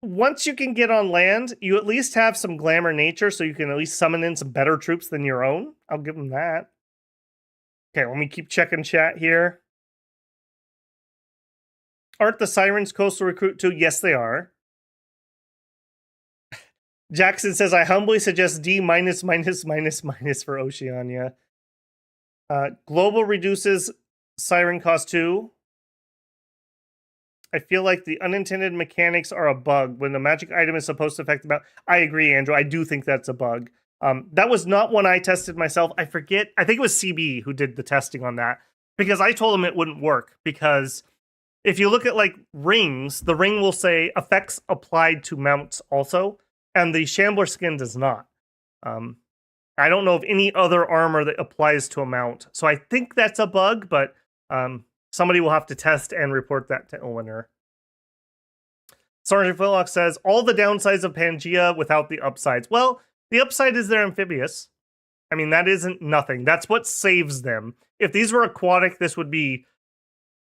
once you can get on land, you at least have some glamour nature, so you can at least summon in some better troops than your own. I'll give them that. Okay, let me keep checking chat here. Aren't the Sirens coastal recruit too? Yes, they are. Jackson says, I humbly suggest D minus for Oceania. Global reduces Siren cost 2. I feel like the unintended mechanics are a bug when the magic item is supposed to affect the map. I agree, Andrew. I do think that's a bug. That was not one I tested myself. I forget. I think it was CB who did the testing on that, because I told him it wouldn't work, because if you look at like rings, the ring will say effects applied to mounts also, and the Shambler skin does not. I don't know of any other armor that applies to a mount. So I think that's a bug, but somebody will have to test and report that to Owner. Sergeant Phillock says, all the downsides of Pangea without the upsides. Well, the upside is they're amphibious. I mean, that isn't nothing. That's what saves them. If these were aquatic, this would be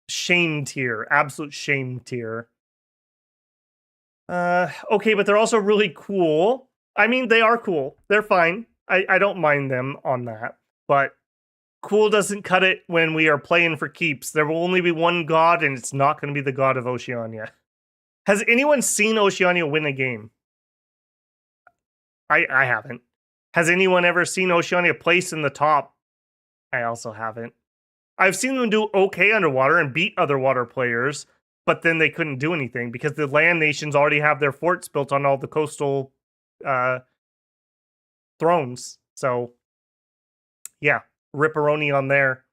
shame tier. Absolute shame tier. Okay, but they're also really cool. I mean, they are cool. They're fine. I don't mind them on that. But cool doesn't cut it when we are playing for keeps. There will only be one god, and it's not going to be the god of Oceania. Has anyone seen Oceania win a game? I haven't. Has anyone ever seen Oceania place in the top? I also haven't. I've seen them do okay underwater and beat other water players, but then they couldn't do anything because the land nations already have their forts built on all the coastal thrones. So, yeah, ripperoni on there.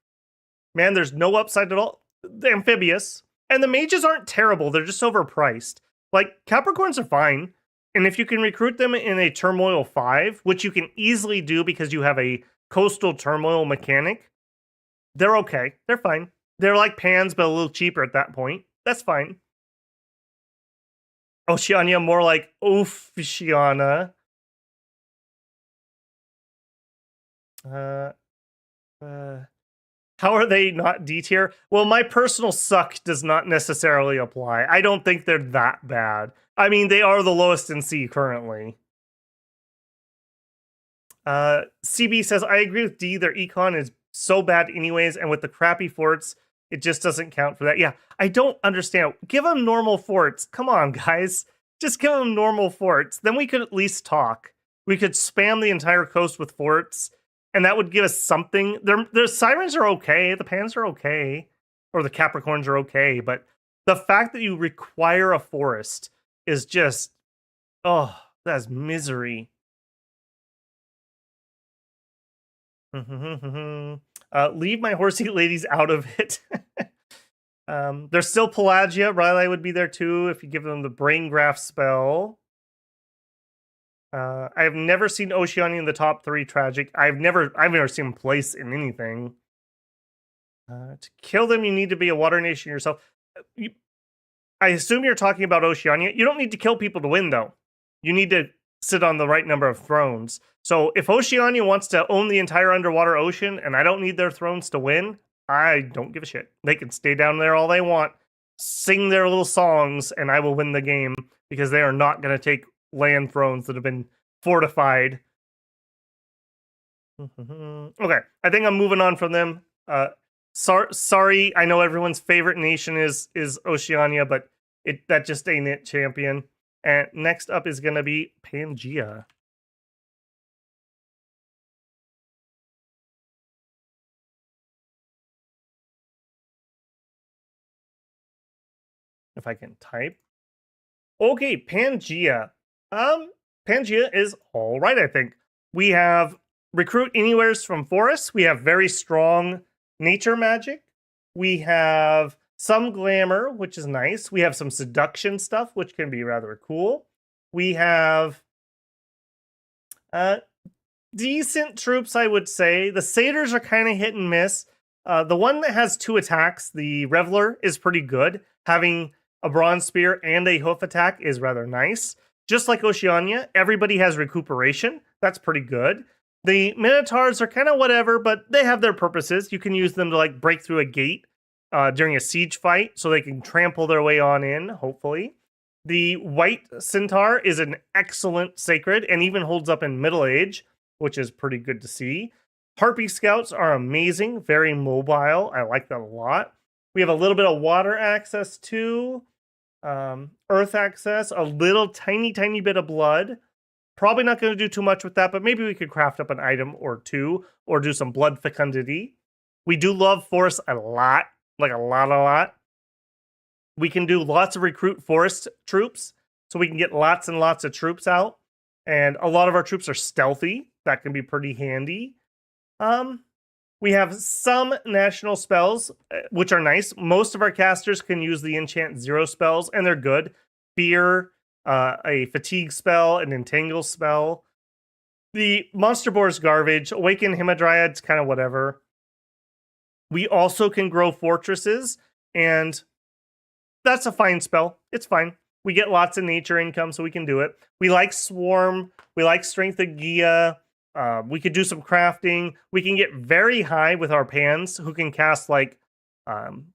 Man, there's no upside at all. The amphibious. And the mages aren't terrible. They're just overpriced. Like, Capricorns are fine. And if you can recruit them in a Turmoil 5, which you can easily do because you have a coastal turmoil mechanic, they're okay. They're fine. They're like Pans, but a little cheaper at that point. That's fine. Oceania, more like Oceania. How are they not D tier? Well, my personal suck does not necessarily apply. I don't think they're that bad. I mean, they are the lowest in C currently. CB says, I agree with D. Their econ is so bad anyways, and with the crappy forts, it just doesn't count for that. Yeah, I don't understand. Give them normal forts. Come on, guys. Just give them normal forts. Then we could at least talk. We could spam the entire coast with forts, and that would give us something. Their Sirens are okay. The Pans are okay. Or the Capricorns are okay. But the fact that you require a forest is just, oh, that's misery. Leave my horsey ladies out of it. There's still Pelagia. Riley would be there too if you give them the Brain Graft spell. I have never seen Oceania in the top 3 tragic. I've never seen him place in anything. To kill them, you need to be a water nation yourself. I assume you're talking about Oceania. You don't need to kill people to win, though. You need to sit on the right number of thrones. So if Oceania wants to own the entire underwater ocean and I don't need their thrones to win, I don't give a shit. They can stay down there all they want, sing their little songs, and I will win the game because they are not going to take land thrones that have been fortified. Okay, I think I'm moving on from them. Sorry, I know everyone's favorite nation is Oceania, but that just ain't it, champion. And next up is going to be Pangea. if I can type. Okay, Pangea. Pangea is all right, I think. We have recruit anywheres from forests. We have very strong nature magic. We have some glamour, which is nice. We have some seduction stuff, which can be rather cool. We have decent troops, I would say. The satyrs are kind of hit and miss. The one that has 2 attacks, the Reveler, is pretty good. Having a bronze spear and a hoof attack is rather nice. Just like Oceania, everybody has recuperation. That's pretty good. The Minotaurs are kind of whatever, but they have their purposes. You can use them to like break through a gate during a siege fight, so they can trample their way on in, hopefully. The White Centaur is an excellent sacred and even holds up in Middle Age, which is pretty good to see. Harpy Scouts are amazing, very mobile. I like that a lot. We have a little bit of water access too, earth access, a little tiny bit of blood. Probably not going to do too much with that, but maybe we could craft up an item or two or do some blood fecundity. We do love force a lot, like a lot. We can do lots of recruit forest troops, so we can get lots and lots of troops out. And a lot of our troops are stealthy. That can be pretty handy. We have some national spells, which are nice. Most of our casters can use the enchant 0 spells, and they're good. Fear, a fatigue spell, an entangle spell. The monster boar is garbage. Awaken Hamadryad's kind of whatever. We also can grow fortresses, and that's a fine spell. It's fine. We get lots of nature income, so we can do it. We like Swarm. We like Strength of Gia. We could do some crafting. We can get very high with our pans, who can cast like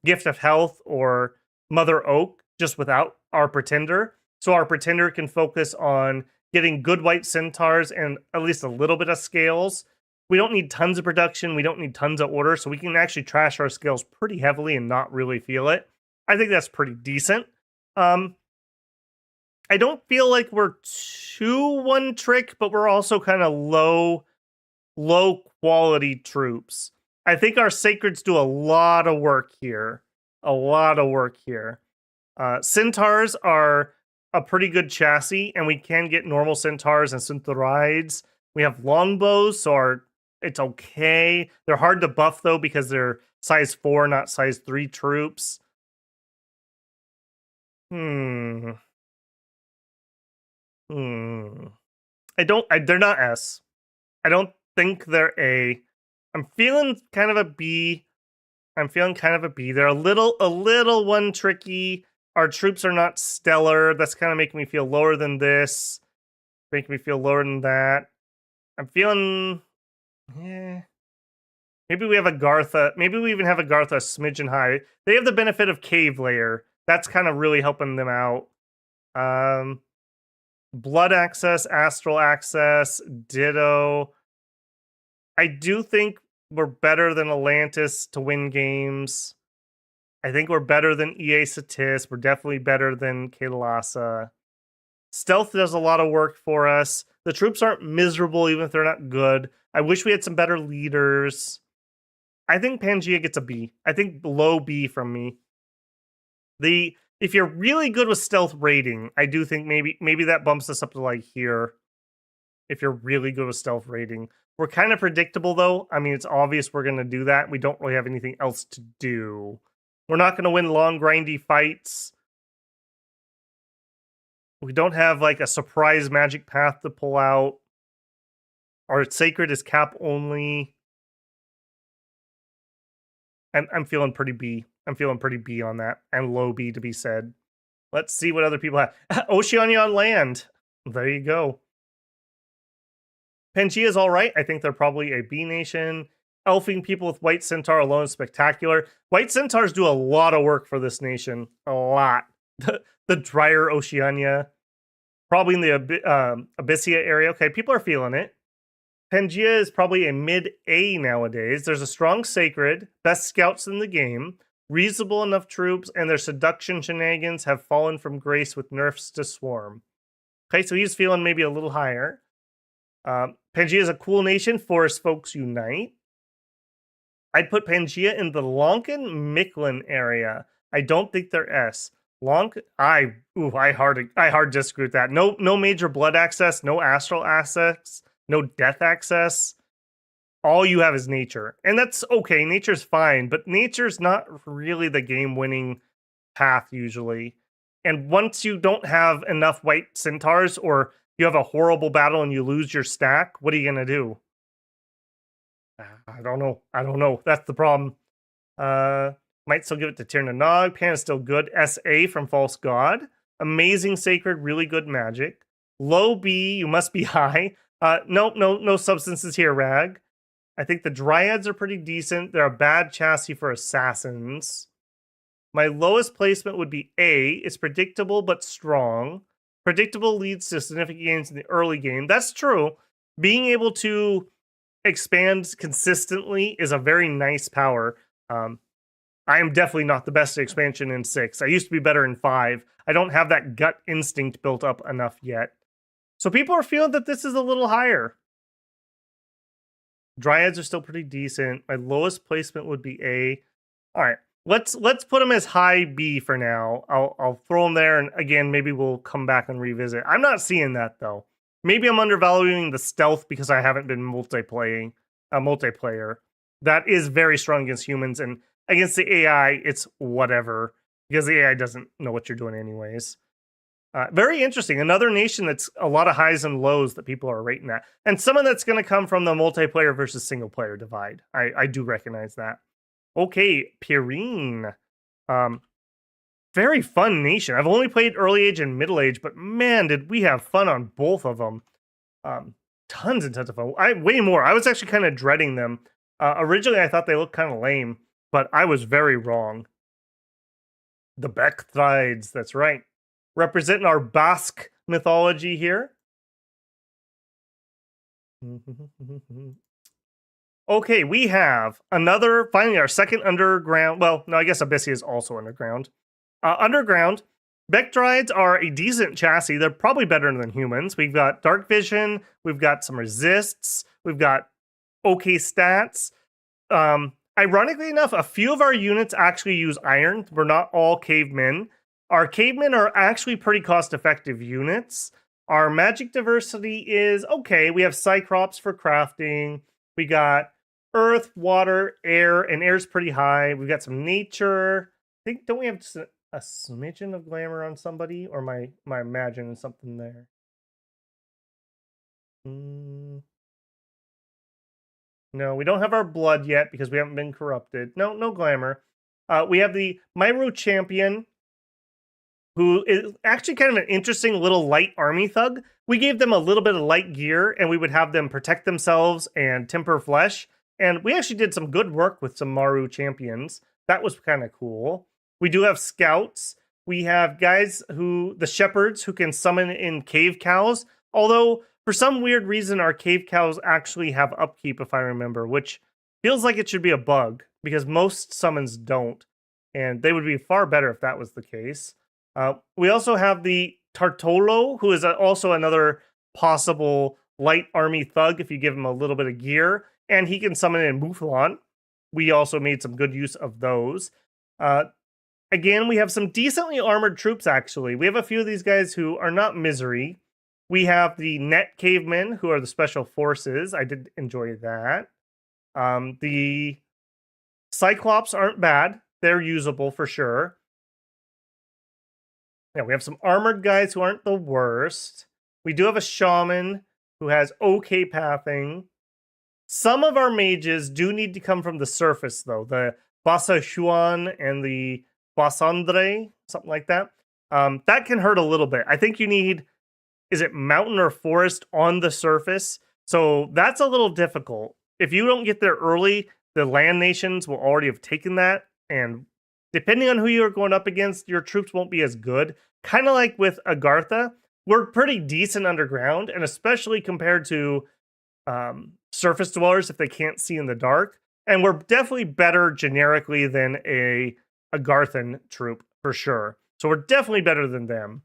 Gift of Health or Mother Oak just without our Pretender. So our Pretender can focus on getting good white centaurs and at least a little bit of scales. We don't need tons of production. We don't need tons of order. So we can actually trash our scales pretty heavily and not really feel it. I think that's pretty decent. I don't feel like we're too one trick, but we're also kind of low quality troops. I think our sacreds do a lot of work here. Centaurs are a pretty good chassis, and we can get normal centaurs and centaurides. We have longbows, so it's okay. They're hard to buff though because they're size 4, not size 3 troops. They're not S. I don't think they're A. I'm feeling kind of a B. They're a little one tricky. Our troops are not stellar. That's kind of making me feel lower than this. Making me feel lower than that. I'm feeling, maybe we have a Gartha. Maybe we even have a Gartha smidgen high. They have the benefit of Cave Layer. That's kind of really helping them out. Blood access, astral access, ditto. I do think we're better than Atlantis to win games. I think we're better than EA Satis. We're definitely better than Katalasa. Stealth does a lot of work for us. The troops aren't miserable even if they're not good. I wish we had some better leaders. I think Pangea gets a B. I think low B from me. If you're really good with stealth rating, I do think maybe that bumps us up to like here. If you're really good with stealth rating. We're kind of predictable though. I mean, it's obvious we're going to do that. We don't really have anything else to do. We're not going to win long, grindy fights. We don't have like a surprise magic path to pull out. Our sacred is cap only. I'm feeling pretty B. I'm feeling pretty B on that, and low B to be said. Let's see what other people have. Oceania on land. There you go. Pangea is all right. I think they're probably a B nation. Elfing people with White Centaur alone is spectacular. White Centaurs do a lot of work for this nation. A lot. The drier Oceania. Probably in the Abyssia area. Okay, people are feeling it. Pangea is probably a mid-A nowadays. There's a strong sacred, best scouts in the game, reasonable enough troops, and their seduction shenanigans have fallen from grace with nerfs to Swarm. Okay, so he's feeling maybe a little higher. Pangea is a cool nation. Forest folks unite. I'd put Pangea in the Lonkin-Micklin area. I don't think they're S. Long, I hard disagree with that. No major blood access, no astral access, no death access. All you have is nature, and that's okay. Nature's fine, but nature's not really the game-winning path usually. And once you don't have enough white centaurs, or you have a horrible battle and you lose your stack, what are you gonna do? I don't know. I don't know. That's the problem. Uh, might still give it to Tir Nog. Pan is still good. SA from False God. Amazing Sacred, really good magic. Low B, you must be high. Nope, no substances here, Rag. I think the Dryads are pretty decent. They're a bad chassis for assassins. My lowest placement would be A. It's predictable but strong. Predictable leads to significant gains in the early game. That's true. Being able to expand consistently is a very nice power. I am definitely not the best at expansion in 6. I used to be better in 5. I don't have that gut instinct built up enough yet. So people are feeling that this is a little higher. Dryads are still pretty decent. My lowest placement would be A. All right, let's put them as high B for now. I'll throw them there, and again, maybe we'll come back and revisit. I'm not seeing that though. Maybe I'm undervaluing the stealth because I haven't been multiplayer. That is very strong against humans, and against the AI, it's whatever, because the AI doesn't know what you're doing anyways. Very interesting. Another nation that's a lot of highs and lows that people are rating that. And some of that's going to come from the multiplayer versus single player divide. I do recognize that. Okay, Pyrene. Very fun nation. I've only played early age and middle age, but man, did we have fun on both of them. Tons and tons of fun. Way more. I was actually kind of dreading them. Originally, I thought they looked kind of lame, but I was very wrong. The Bekthrides, that's right. Representing our Basque mythology here. Okay, we have finally our second underground. Well, no, I guess Abyssia is also underground. Underground, Bekthrides are a decent chassis. They're probably better than humans. We've got dark vision. We've got some resists. We've got okay stats. Ironically enough, a few of our units actually use iron. We're not all cavemen. Our cavemen are actually pretty cost-effective units. Our magic diversity is okay. We have Cyclops for crafting. We got earth, water, air, and air's pretty high. We've got some nature. I think, don't we have just a smidgen of glamour on somebody? Or am I imagining something there? No, we don't have our blood yet because we haven't been corrupted. No glamour. We have the Myro champion, who is actually kind of an interesting little light army thug. We gave them a little bit of light gear, and we would have them protect themselves and temper flesh. And we actually did some good work with some Maru champions. That was kind of cool. We do have scouts. We have guys the shepherds, who can summon in cave cows. Although, for some weird reason, our cave cows actually have upkeep, if I remember, which feels like it should be a bug, because most summons don't. And they would be far better if that was the case. We also have the Tartolo, who is also another possible light army thug if you give him a little bit of gear. And he can summon in Mouflon. We also made some good use of those. Again, we have some decently armored troops, actually. We have a few of these guys who are not misery. We have the Net Cavemen, who are the special forces. I did enjoy that. The Cyclops aren't bad. They're usable for sure. Yeah, we have some armored guys who aren't the worst. We do have a shaman who has okay pathing. Some of our mages do need to come from the surface, though. The Basachuan and the Basandre, something like that. That can hurt a little bit. I think you need, is it mountain or forest on the surface? So that's a little difficult. If you don't get there early, the land nations will already have taken that, and depending on who you're going up against, your troops won't be as good. Kind of like with Agartha, we're pretty decent underground, and especially compared to surface dwellers if they can't see in the dark. And we're definitely better generically than a Agarthan troop, for sure. So we're definitely better than them.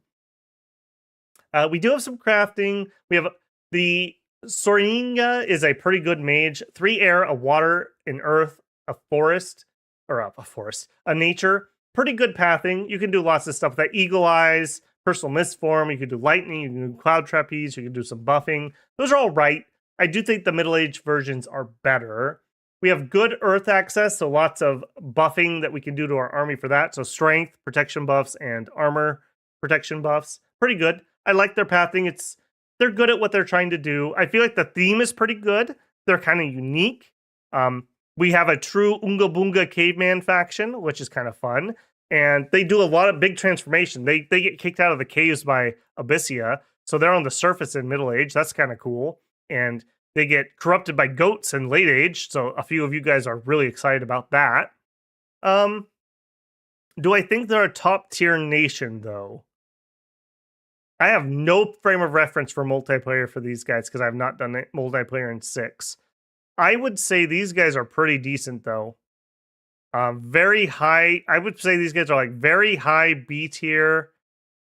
We do have some crafting. We have the Soringa is a pretty good mage. 3 air, a water, an earth, a forest, or a nature. pretty good pathing. You can do lots of stuff with that. Eagle Eyes, Personal Mistform, you can do Lightning, you can do Cloud Trapeze, you can do some buffing. Those are all right. I do think the middle-aged versions are better. We have good Earth access, so lots of buffing that we can do to our army for that. So strength, protection buffs, and armor protection buffs. Pretty good. I like their pathing. They're good at what they're trying to do. I feel like the theme is pretty good. They're kind of unique. We have a true Unga Boonga caveman faction, which is kind of fun. And they do a lot of big transformation. They get kicked out of the caves by Abyssia, so they're on the surface in Middle Age. That's kind of cool. And they get corrupted by goats in Late Age, so a few of you guys are really excited about that. Do I think they're a top-tier nation, though? I have no frame of reference for multiplayer for these guys because I've not done multiplayer in 6. I would say these guys are pretty decent, though. Very high. I would say these guys are like very high B tier,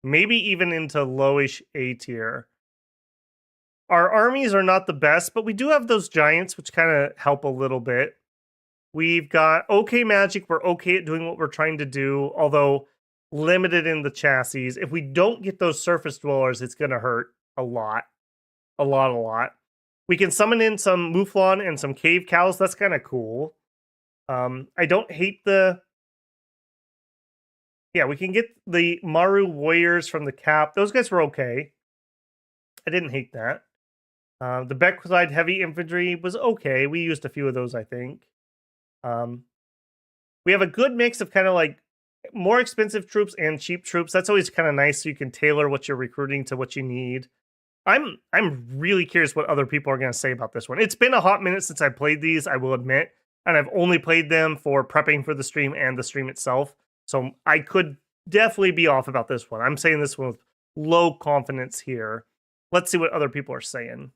maybe even into lowish A tier. Our armies are not the best, but we do have those giants, which kind of help a little bit. We've got okay magic. We're okay at doing what we're trying to do, although limited in the chassis. If we don't get those surface dwellers, it's going to hurt a lot. A lot. We can summon in some Mouflon and some cave cows. That's kind of cool. I don't hate the... Yeah, we can get the Maru warriors from the cap. Those guys were okay. I didn't hate that. The Beckwithside heavy infantry was okay. We used a few of those, I think. We have a good mix of kind of like more expensive troops and cheap troops. That's always kind of nice, so you can tailor what you're recruiting to what you need. I'm really curious what other people are going to say about this one. It's been a hot minute since I played these, I will admit. And I've only played them for prepping for the stream and the stream itself. So I could definitely be off about this one. I'm saying this one with low confidence here. Let's see what other people are saying.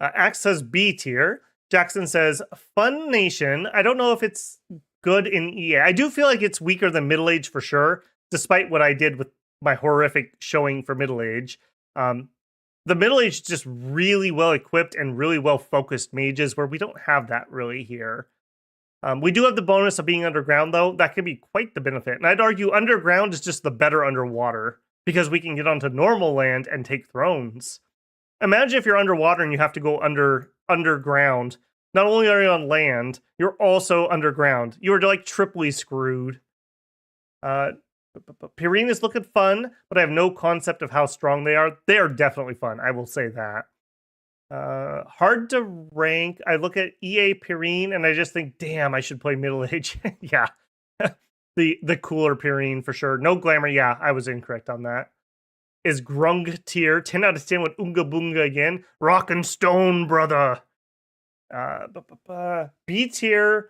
Axe says B tier. Jackson says, fun nation. I don't know if it's good in EA. I do feel like it's weaker than Middle Age for sure, despite what I did with my horrific showing for Middle Age. The Middle Age is just really well equipped and really well focused mages, where we don't have that really here. We do have the bonus of being underground, though. That could be quite the benefit. And I'd argue underground is just the better underwater, because we can get onto normal land and take thrones. Imagine if you're underwater and you have to go underground. Not only are you on land, you're also underground. You are like triply screwed. Pyrene is looking fun, but I have no concept of how strong they are. They are definitely fun, I will say that. Hard to rank. I look at EA Pyrene and I just think, damn, I should play Middle Age. Yeah. the cooler Pyrene for sure. No glamour. Yeah, I was incorrect on that. Is Grung tier 10 out of 10 with Unga Boonga again. Rock and Stone, brother. B tier.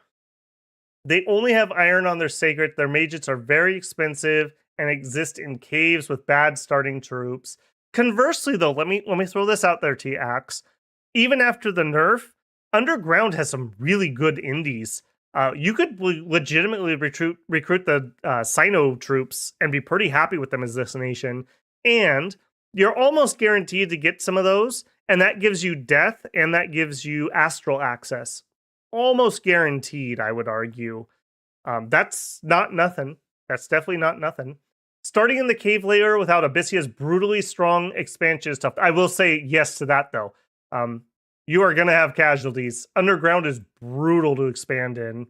They only have iron on their sacred. Their mages are very expensive and exist in caves with bad starting troops. Conversely, though, let me throw this out there to you, Axe. Even after the nerf, Underground has some really good indies. You could legitimately recruit the Sino troops and be pretty happy with them as this nation. And you're almost guaranteed to get some of those, and that gives you death, and that gives you astral access. Almost guaranteed, I would argue. That's not nothing. That's definitely not nothing. Starting in the cave layer without Abyssia's brutally strong expansion is tough. I will say yes to that, though. You are going to have casualties. Underground is brutal to expand in.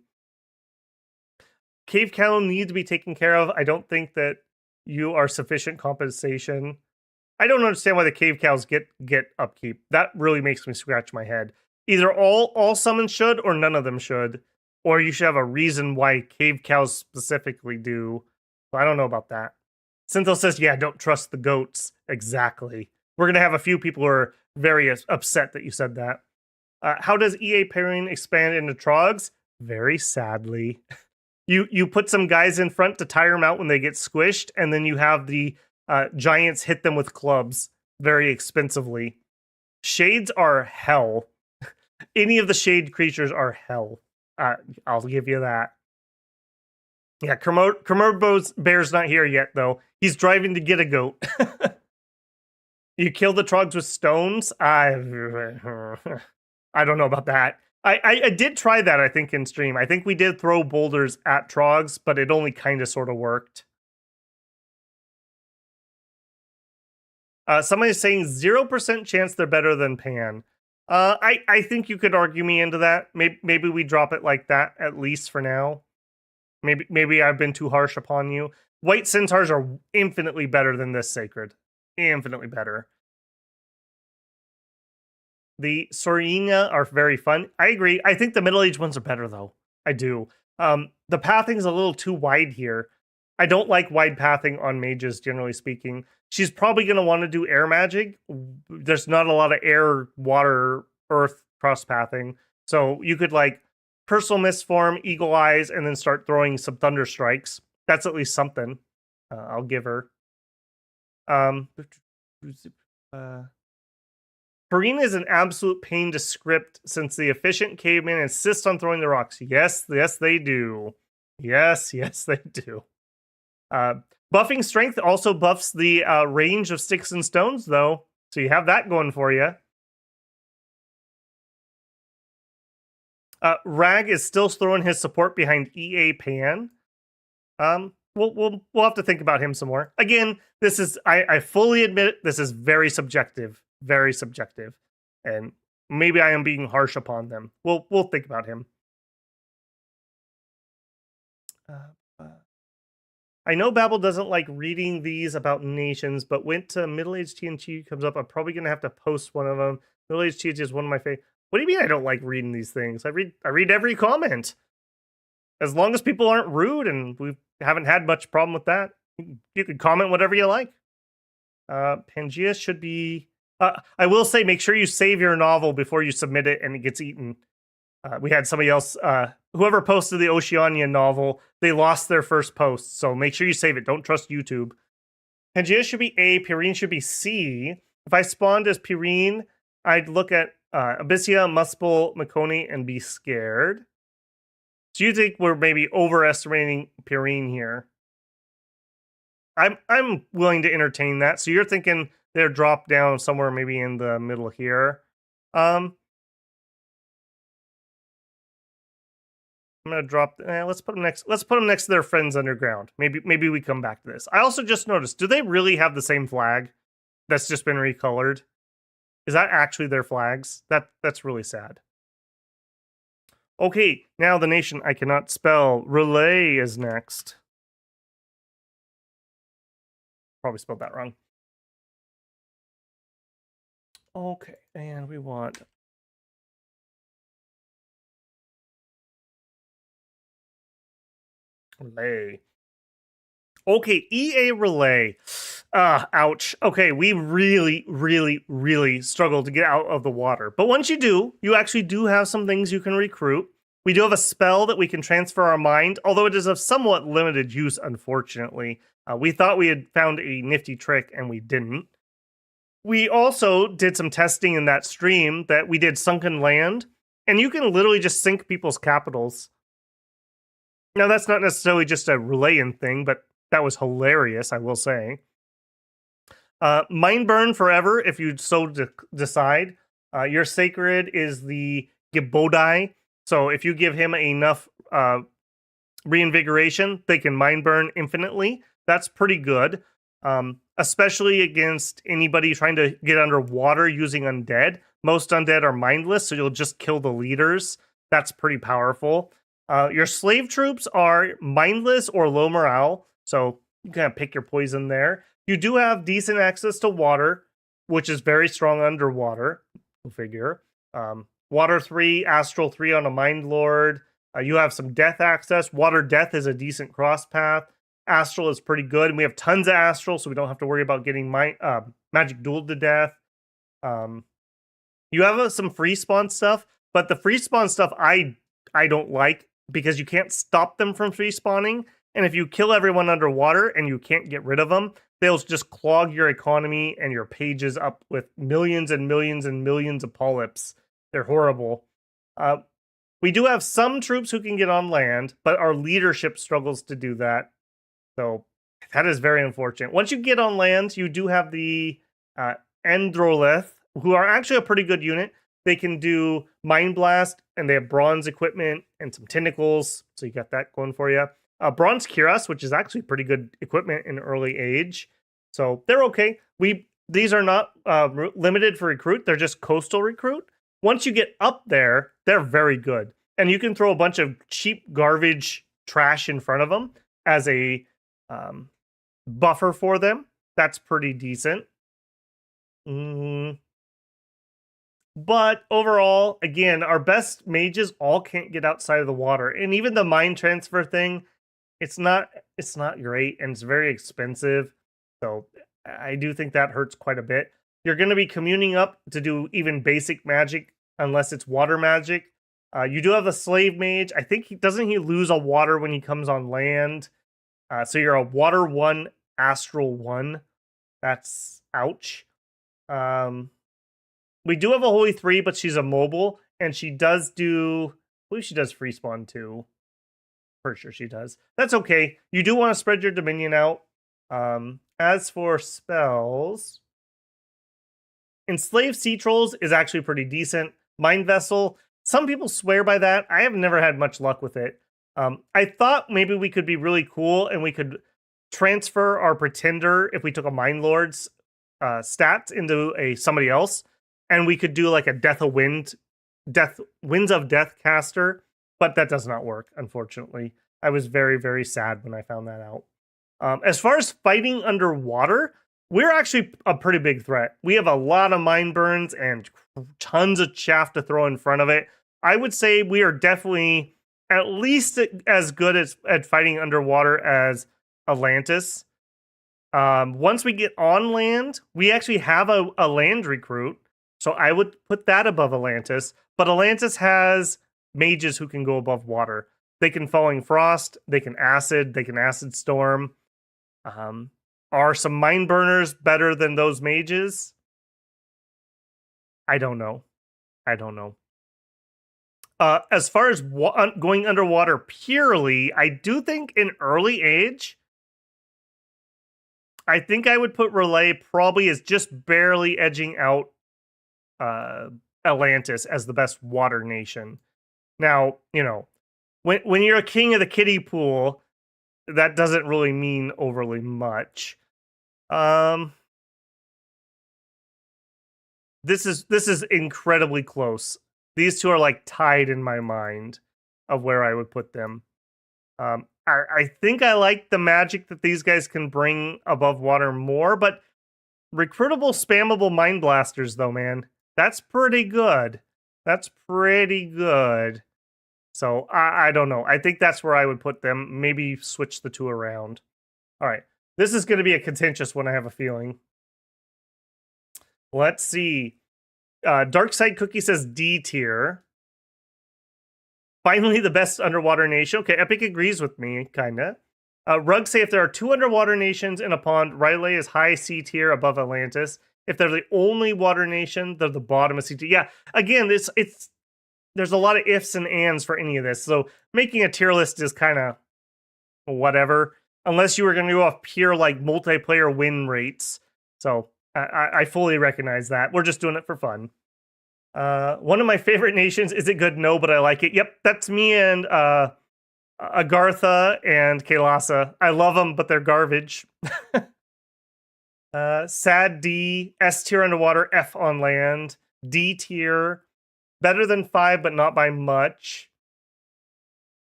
Cave cow need to be taken care of. I don't think that you are sufficient compensation. I don't understand why the cave cows get upkeep. That really makes me scratch my head. Either all summons should, or none of them should. Or you should have a reason why cave cows specifically do. So I don't know about that. Synthel says, yeah, don't trust the goats. Exactly. We're going to have a few people who are very upset that you said that. How does EA pairing expand into trogs? Very sadly. You put some guys in front to tire them out when they get squished, and then you have the giants hit them with clubs very expensively. Shades are hell. Any of the shade creatures are hell. I'll give you that. Yeah, Kermode Bear's not here yet, though. He's driving to get a goat. You kill the trogs with stones? I don't know about that. I did try that, I think, in stream. I think we did throw boulders at Trogs, but it only kind of sort of worked. Somebody's saying 0% chance they're better than Pan. I think you could argue me into that. Maybe we drop it like that, at least for now. Maybe I've been too harsh upon you. White Centaurs are infinitely better than this Sacred. Infinitely better. The Sorina are very fun. I agree. I think the middle-aged ones are better, though. I do. The pathing's a little too wide here. I don't like wide pathing on mages, generally speaking. She's probably going to want to do air magic. There's not a lot of air, water, earth cross pathing. So you could like personal misform, eagle eyes, and then start throwing some thunder strikes. That's at least something. I'll give her. Farina is an absolute pain to script since the efficient cavemen insist on throwing the rocks. Yes, they do. Yes, they do. Buffing strength also buffs the range of sticks and stones, though. So you have that going for you. Rag is still throwing his support behind EA Pan. We'll have to think about him some more. Again, this is I fully admit this is very subjective, and maybe I am being harsh upon them. We'll think about him. I know Babel doesn't like reading these about nations, but went to middle-aged TNT comes up. I'm probably gonna have to post one of them. Middle-aged TNT is one of my favorite. What do you mean I don't like reading these things? I read every comment. As long as people aren't rude, and we haven't had much problem with that, you can comment whatever you like. Pangea should be. I will say, make sure you save your novel before you submit it and it gets eaten. We had somebody else, whoever posted the Oceania novel, they lost their first post, so make sure you save it. Don't trust YouTube. Pangea should be A, Pyrene should be C. If I spawned as Pyrene, I'd look at Abyssia, Muspel, Makoni, and be scared. So you think we're maybe overestimating Pyrene here? I'm willing to entertain that. So you're thinking they're dropped down somewhere maybe in the middle here. I'm gonna drop. Let's put them next. Let's put them next to their friends underground. Maybe we come back to this. I also just noticed. Do they really have the same flag? That's just been recolored. Is that actually their flags? That's really sad. Okay, now the nation I cannot spell. Relay is next. Probably spelled that wrong. Okay, and we want Relay. Okay, EA Relay. Ouch. Okay, we really struggled to get out of the water. But once you do, you actually do have some things you can recruit. We do have a spell that we can transfer our mind, although it is of somewhat limited use, unfortunately. We thought we had found a nifty trick, and we didn't. We also did some testing in that stream that we did Sunken Land, and you can literally just sink people's capitals. Now, that's not necessarily just a Relayan thing, but that was hilarious, I will say. Mind Burn forever, if you so decide. Your Sacred is the Gibodai, so if you give him enough reinvigoration, they can Mind Burn infinitely. That's pretty good, especially against anybody trying to get underwater using undead. Most undead are mindless, so you'll just kill the leaders. That's pretty powerful. Your slave troops are mindless or low morale, so you kind of pick your poison there. You do have decent access to water, which is very strong underwater. Go figure. Water 3, Astral 3 on a Mind Lord. You have some death access. Water Death is a decent cross path. Astral is pretty good, and we have tons of Astral, so we don't have to worry about getting Magic Dueled to death. You have some free spawn stuff, but the free spawn stuff I don't like because you can't stop them from free spawning, and if you kill everyone underwater and you can't get rid of them, they'll just clog your economy and your pages up with millions and millions and millions of polyps. They're horrible. We do have some troops who can get on land, but our leadership struggles to do that. So that is very unfortunate. Once you get on land, you do have the Androlith, who are actually a pretty good unit. They can do Mind Blast, and they have bronze equipment and some tentacles. So you got that going for you. Bronze Cuirass, which is actually pretty good equipment in early age. So they're okay. These are not limited for recruit. They're just coastal recruit. Once you get up there, they're very good. And you can throw a bunch of cheap garbage trash in front of them as a buffer for them. That's pretty decent. But overall, again, our best mages all can't get outside of the water. And even the mind transfer thing, it's not great, and it's very expensive. So I do think that hurts quite a bit. You're going to be communing up to do even basic magic unless it's water magic. You do have a slave mage. I think doesn't he lose a water when he comes on land? So you're a water 1, astral 1. That's ouch. We do have a holy 3, but she's a mobile, and she does do, I believe she does free spawn too. For sure she does. That's okay. You do want to spread your dominion out. As for spells, Enslave Sea Trolls is actually pretty decent. Mind Vessel, some people swear by that. I have never had much luck with it. I thought maybe we could be really cool and we could transfer our Pretender if we took a Mind Lord's stats into somebody else, and we could do like a Winds of Death caster, but that does not work, unfortunately. I was very, very sad when I found that out. As far as fighting underwater, we're actually a pretty big threat. We have a lot of mind burns and tons of chaff to throw in front of it. I would say we are definitely at least as good at fighting underwater as Atlantis. Once we get on land, we actually have a land recruit. So I would put that above Atlantis. But Atlantis has mages who can go above water. They can Falling Frost, they can Acid Storm. Are some Mind Burners better than those mages? I don't know. As far as going underwater purely, I do think in early age, I think I would put Relay probably as just barely edging out Atlantis as the best water nation. Now, when you're a king of the kiddie pool, that doesn't really mean overly much. This is incredibly close. These two are like tied in my mind of where I would put them. I think I like the magic that these guys can bring above water more, but recruitable, spammable Mind Blasters, though, man, that's pretty good. So I don't know. I think that's where I would put them. Maybe switch the two around. All right. This is going to be a contentious one, I have a feeling. Let's see. Dark Side Cookie says D tier. Finally, the best underwater nation. Okay, Epic agrees with me, kinda. Rug say if there are 2 underwater nations in a pond, Rylai is high C tier above Atlantis. If they're the only water nation, they're the bottom of C tier. Yeah, again, there's a lot of ifs and ands for any of this. So making a tier list is kind of whatever, unless you were going to go off pure like multiplayer win rates. So I fully recognize that. We're just doing it for fun. One of my favorite nations. Is it good? No, but I like it. Yep, that's me and Agartha and Kailasa. I love them, but they're garbage. Sad D, S tier underwater, F on land, D tier, better than 5, but not by much.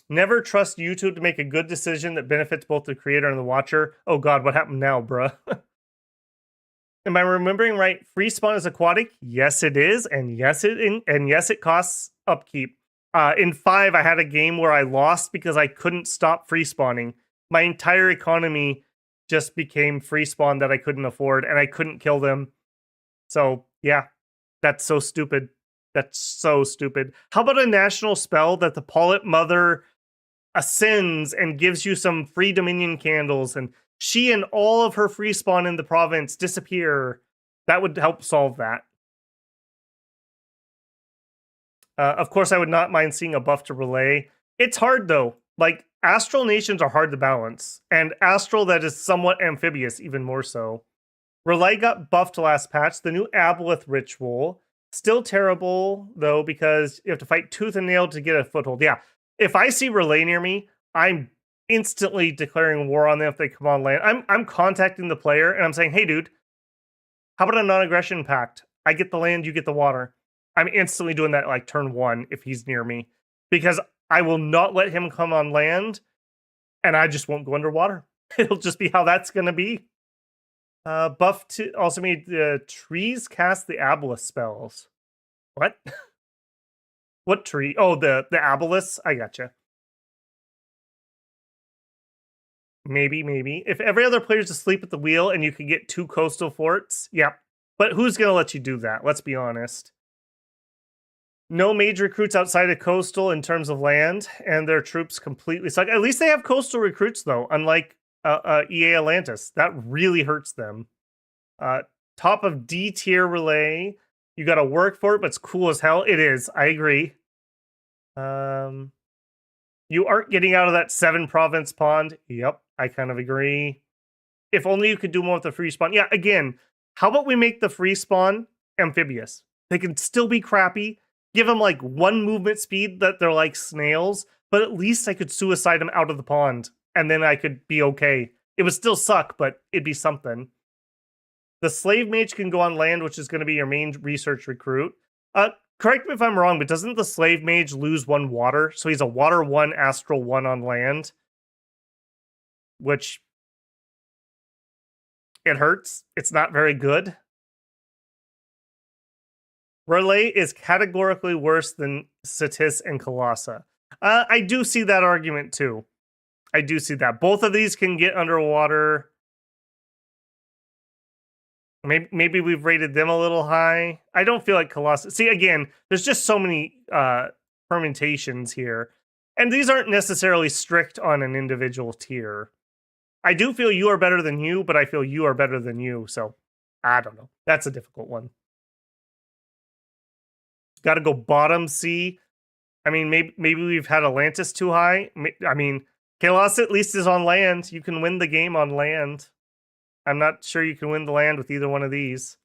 Never trust YouTube to make a good decision that benefits both the creator and the watcher. Oh god, what happened now, bruh? Am I remembering right? Free spawn is aquatic? Yes, it is, and yes, it costs upkeep. In 5, I had a game where I lost because I couldn't stop free spawning. My entire economy just became free spawn that I couldn't afford, and I couldn't kill them. So, yeah, that's so stupid. How about a national spell that the Pollet Mother ascends and gives you some free Dominion candles, and she and all of her free spawn in the province disappear? That would help solve that. Of course, I would not mind seeing a buff to Relay. It's hard, though. Like, astral nations are hard to balance, and astral that is somewhat amphibious, even more so. Relay got buffed last patch. The new Aboleth ritual. Still terrible, though, because you have to fight tooth and nail to get a foothold. Yeah, if I see relay near me, I'm instantly declaring war on them if they come on land. I'm contacting the player, and I'm saying, hey, dude, how about a non-aggression pact? I get the land, you get the water. I'm instantly doing that like turn 1 if he's near me, because I will not let him come on land, and I just won't go underwater. It'll just be how that's going to be. Buff to also made the trees cast the Aboleth spells. What? What tree? Oh, the Aboleths? I gotcha. Maybe. If every other player's asleep at the wheel and you can get 2 coastal forts, yep. But who's going to let you do that? Let's be honest. No major recruits outside of coastal in terms of land, and their troops completely suck. At least they have coastal recruits, though, unlike EA Atlantis. That really hurts them. Top of D tier relay. You got to work for it, but it's cool as hell. It is. I agree. You aren't getting out of that 7 province pond. Yep, I kind of agree. If only you could do more with the free spawn. Yeah, again, how about we make the free spawn amphibious? They can still be crappy. Give them like 1 movement speed that they're like snails, but at least I could suicide them out of the pond, and then I could be okay. It would still suck, but it'd be something. The slave mage can go on land, which is going to be your main research recruit. Correct me if I'm wrong, but doesn't the slave mage lose 1 water? So he's a water 1, astral 1 on land. Which, it hurts. It's not very good. Relay is categorically worse than Satis and Colossa. I do see that argument too. I do see that. Both of these can get underwater. Maybe we've rated them a little high. I don't feel like Colossus. See, again, there's just so many permutations here. And these aren't necessarily strict on an individual tier. I do feel you are better than you, but I feel you are better than you. So, I don't know. That's a difficult one. Got to go bottom C. I mean, maybe we've had Atlantis too high. I mean, Kalos at least is on land. You can win the game on land. I'm not sure you can win the land with either one of these.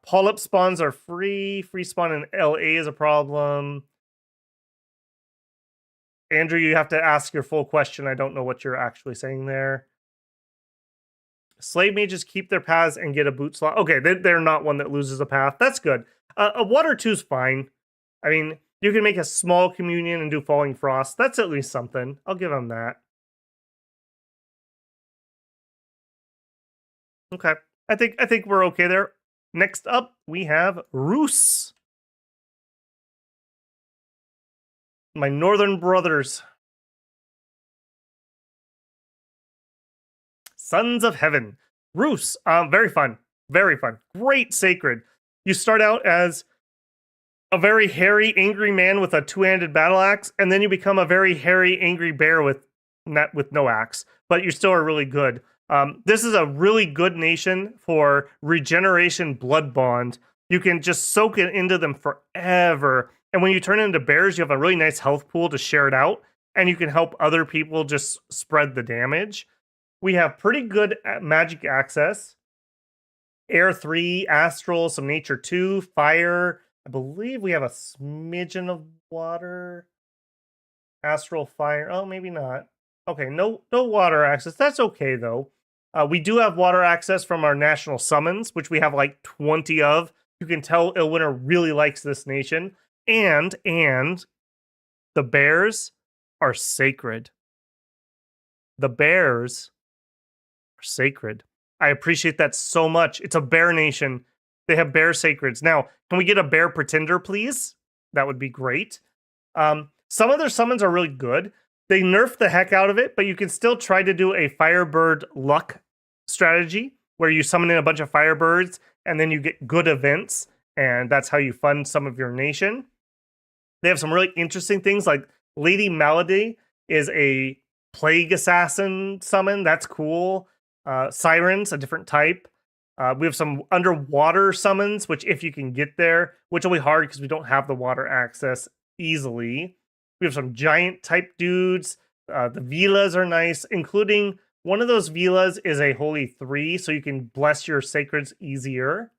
Polyp spawns are free. Free spawn in LA is a problem. Andrew, you have to ask your full question. I don't know what you're actually saying there. Slave mages keep their paths and get a boot slot. Okay, they're not one that loses a path. That's good. A water 2's fine. I mean, you can make a small communion and do falling frost. That's at least something. I'll give them that. Okay. I think we're okay there. Next up, we have Rus. My northern brothers. Sons of Heaven. Rus. Very fun. Very fun. Great sacred. You start out as a very hairy, angry man with a 2-handed battle axe, and then you become a very hairy, angry bear with no axe. But you still are really good. This is a really good nation for regeneration blood bond. You can just soak it into them forever. And when you turn into bears, you have a really nice health pool to share it out. And you can help other people just spread the damage. We have pretty good magic access. Air 3, Astral, some Nature 2, Fire. I believe we have a smidgen of water. Astral, Fire. Oh, maybe not. Okay, no water access. That's okay, though. We do have water access from our national summons, which we have like 20 of. You can tell Ilwinter really likes this nation. And the bears are sacred. The bears are sacred. I appreciate that so much. It's a bear nation. They have bear sacreds. Now, can we get a bear pretender, please? That would be great. Some of their summons are really good. They nerf the heck out of it, but you can still try to do a Firebird luck strategy where you summon in a bunch of Firebirds and then you get good events, and that's how you fund some of your nation. They have some really interesting things, like Lady Malady is a Plague Assassin summon. That's cool. Sirens, a different type. We have some underwater summons, which if you can get there, which will be hard because we don't have the water access easily. We have some giant type dudes. The Vilas are nice, including one of those Vilas is a Holy 3, so you can bless your sacreds easier.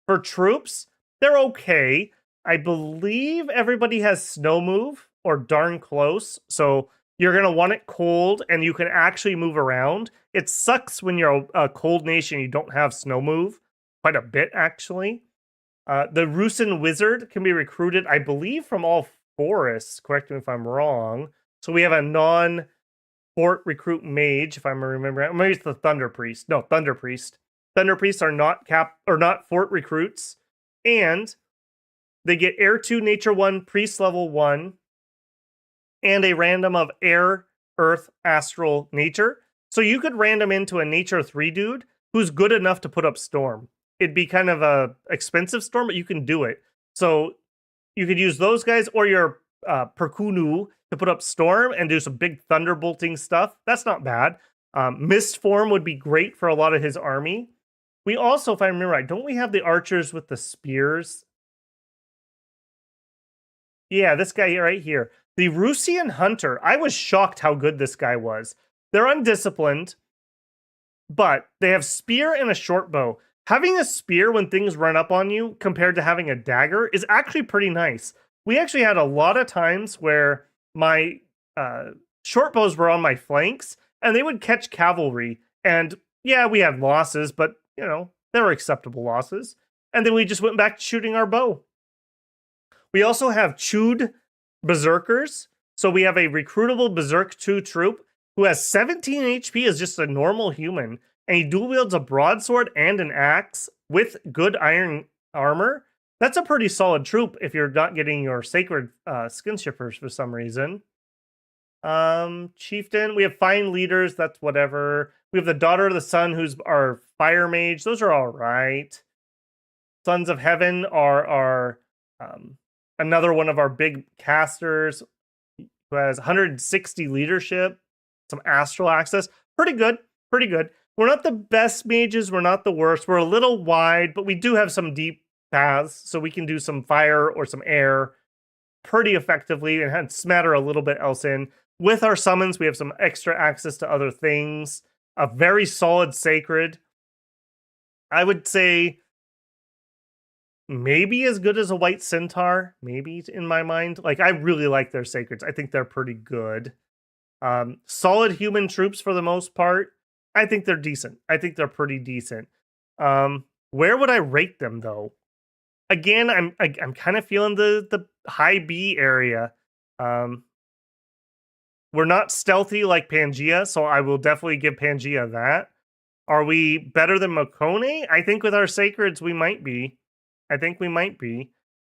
For troops, They're okay. I believe everybody has snow move or darn close. So you're going to want it cold and you can actually move around. It sucks when you're a cold nation, you don't have snow move. Quite a bit, actually. The Rusin Wizard can be recruited, I believe, from all forests. Correct me if I'm wrong. So we have a non-fort recruit mage, if I'm remembering. Maybe it's the Thunder Priest. No, Thunder Priest. Thunder Priests are not fort recruits, and they get Air 2, Nature 1, Priest level 1, and a random of Air, Earth, Astral, Nature. So you could random into a Nature 3 dude who's good enough to put up Storm. It'd be kind of a expensive Storm, but you can do it. So you could use those guys or your Perkunu to put up Storm and do some big thunderbolting stuff. That's not bad. Mist form would be great for a lot of his army. We also, if I remember right, don't we have the archers with the spears? Yeah, this guy right here. The Rusian Hunter. I was shocked how good this guy was. They're undisciplined, but they have spear and a short bow. Having a spear when things run up on you compared to having a dagger is actually pretty nice. We actually had a lot of times where my short bows were on my flanks and they would catch cavalry. And yeah, we had losses, but you know, they were acceptable losses. And then we just went back to shooting our bow. We also have chewed berserkers. So we have a recruitable berserk 2 troop who has 17 HP as just a normal human. And he dual wields a broadsword and an axe with good iron armor. That's a pretty solid troop if you're not getting your sacred skin shippers for some reason. Chieftain, we have fine leaders, that's whatever. We have the Daughter of the Sun, who's our fire mage. Those are all right. Sons of Heaven are another one of our big casters who has 160 leadership, some astral access. Pretty good, pretty good. We're not the best mages, we're not the worst. We're a little wide, but we do have some deep paths, so we can do some fire or some air pretty effectively and smatter a little bit else in. With our summons, we have some extra access to other things. A very solid sacred. I would say maybe as good as a white centaur, maybe in my mind. Like, I really like their sacreds. I think they're pretty good. Solid human troops for the most part. I think they're decent. I think they're pretty decent. Where would I rate them though? Again, I'm kind of feeling the high B area. We're not stealthy like Pangea, so I will definitely give Pangea that. Are we better than Makone? I think with our sacreds we might be. I think we might be.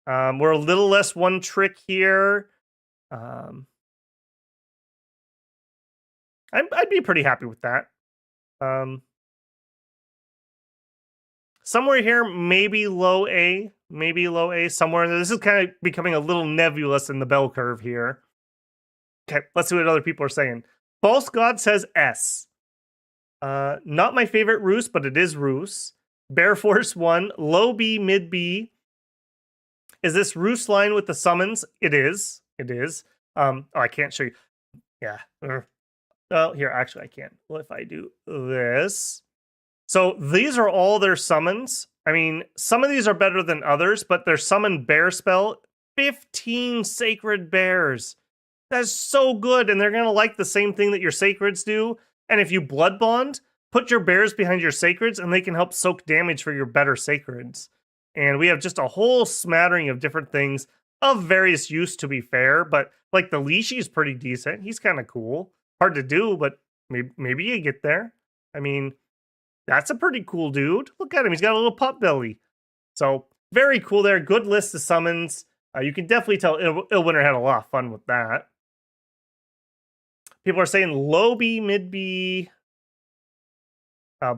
We're a little less one trick here. I'd be pretty happy with that. Somewhere here, maybe low A, somewhere. This is kind of becoming a little nebulous in the bell curve here. Okay, let's see what other people are saying. False God says S. Not my favorite Roos, but it is Roos. Bear Force 1, low B, mid B. Is this Roos line with the summons? It is. It is. Oh, I can't show you. Yeah. Well, here, actually, I can. Well, if I do this. So these are all their summons. I mean, some of these are better than others, but their summon bear spell, 15 sacred bears. That's so good, and they're going to like the same thing that your sacreds do. And if you blood bond, put your bears behind your sacreds, and they can help soak damage for your better sacreds. And we have just a whole smattering of different things of various use, to be fair. But like the Lishi is pretty decent. He's kind of cool. Hard to do, but maybe you get there. I mean, that's a pretty cool dude. Look at him. He's got a little pot belly. So very cool there. Good list of summons. You can definitely tell Illwinter had a lot of fun with that. People are saying low B, mid B.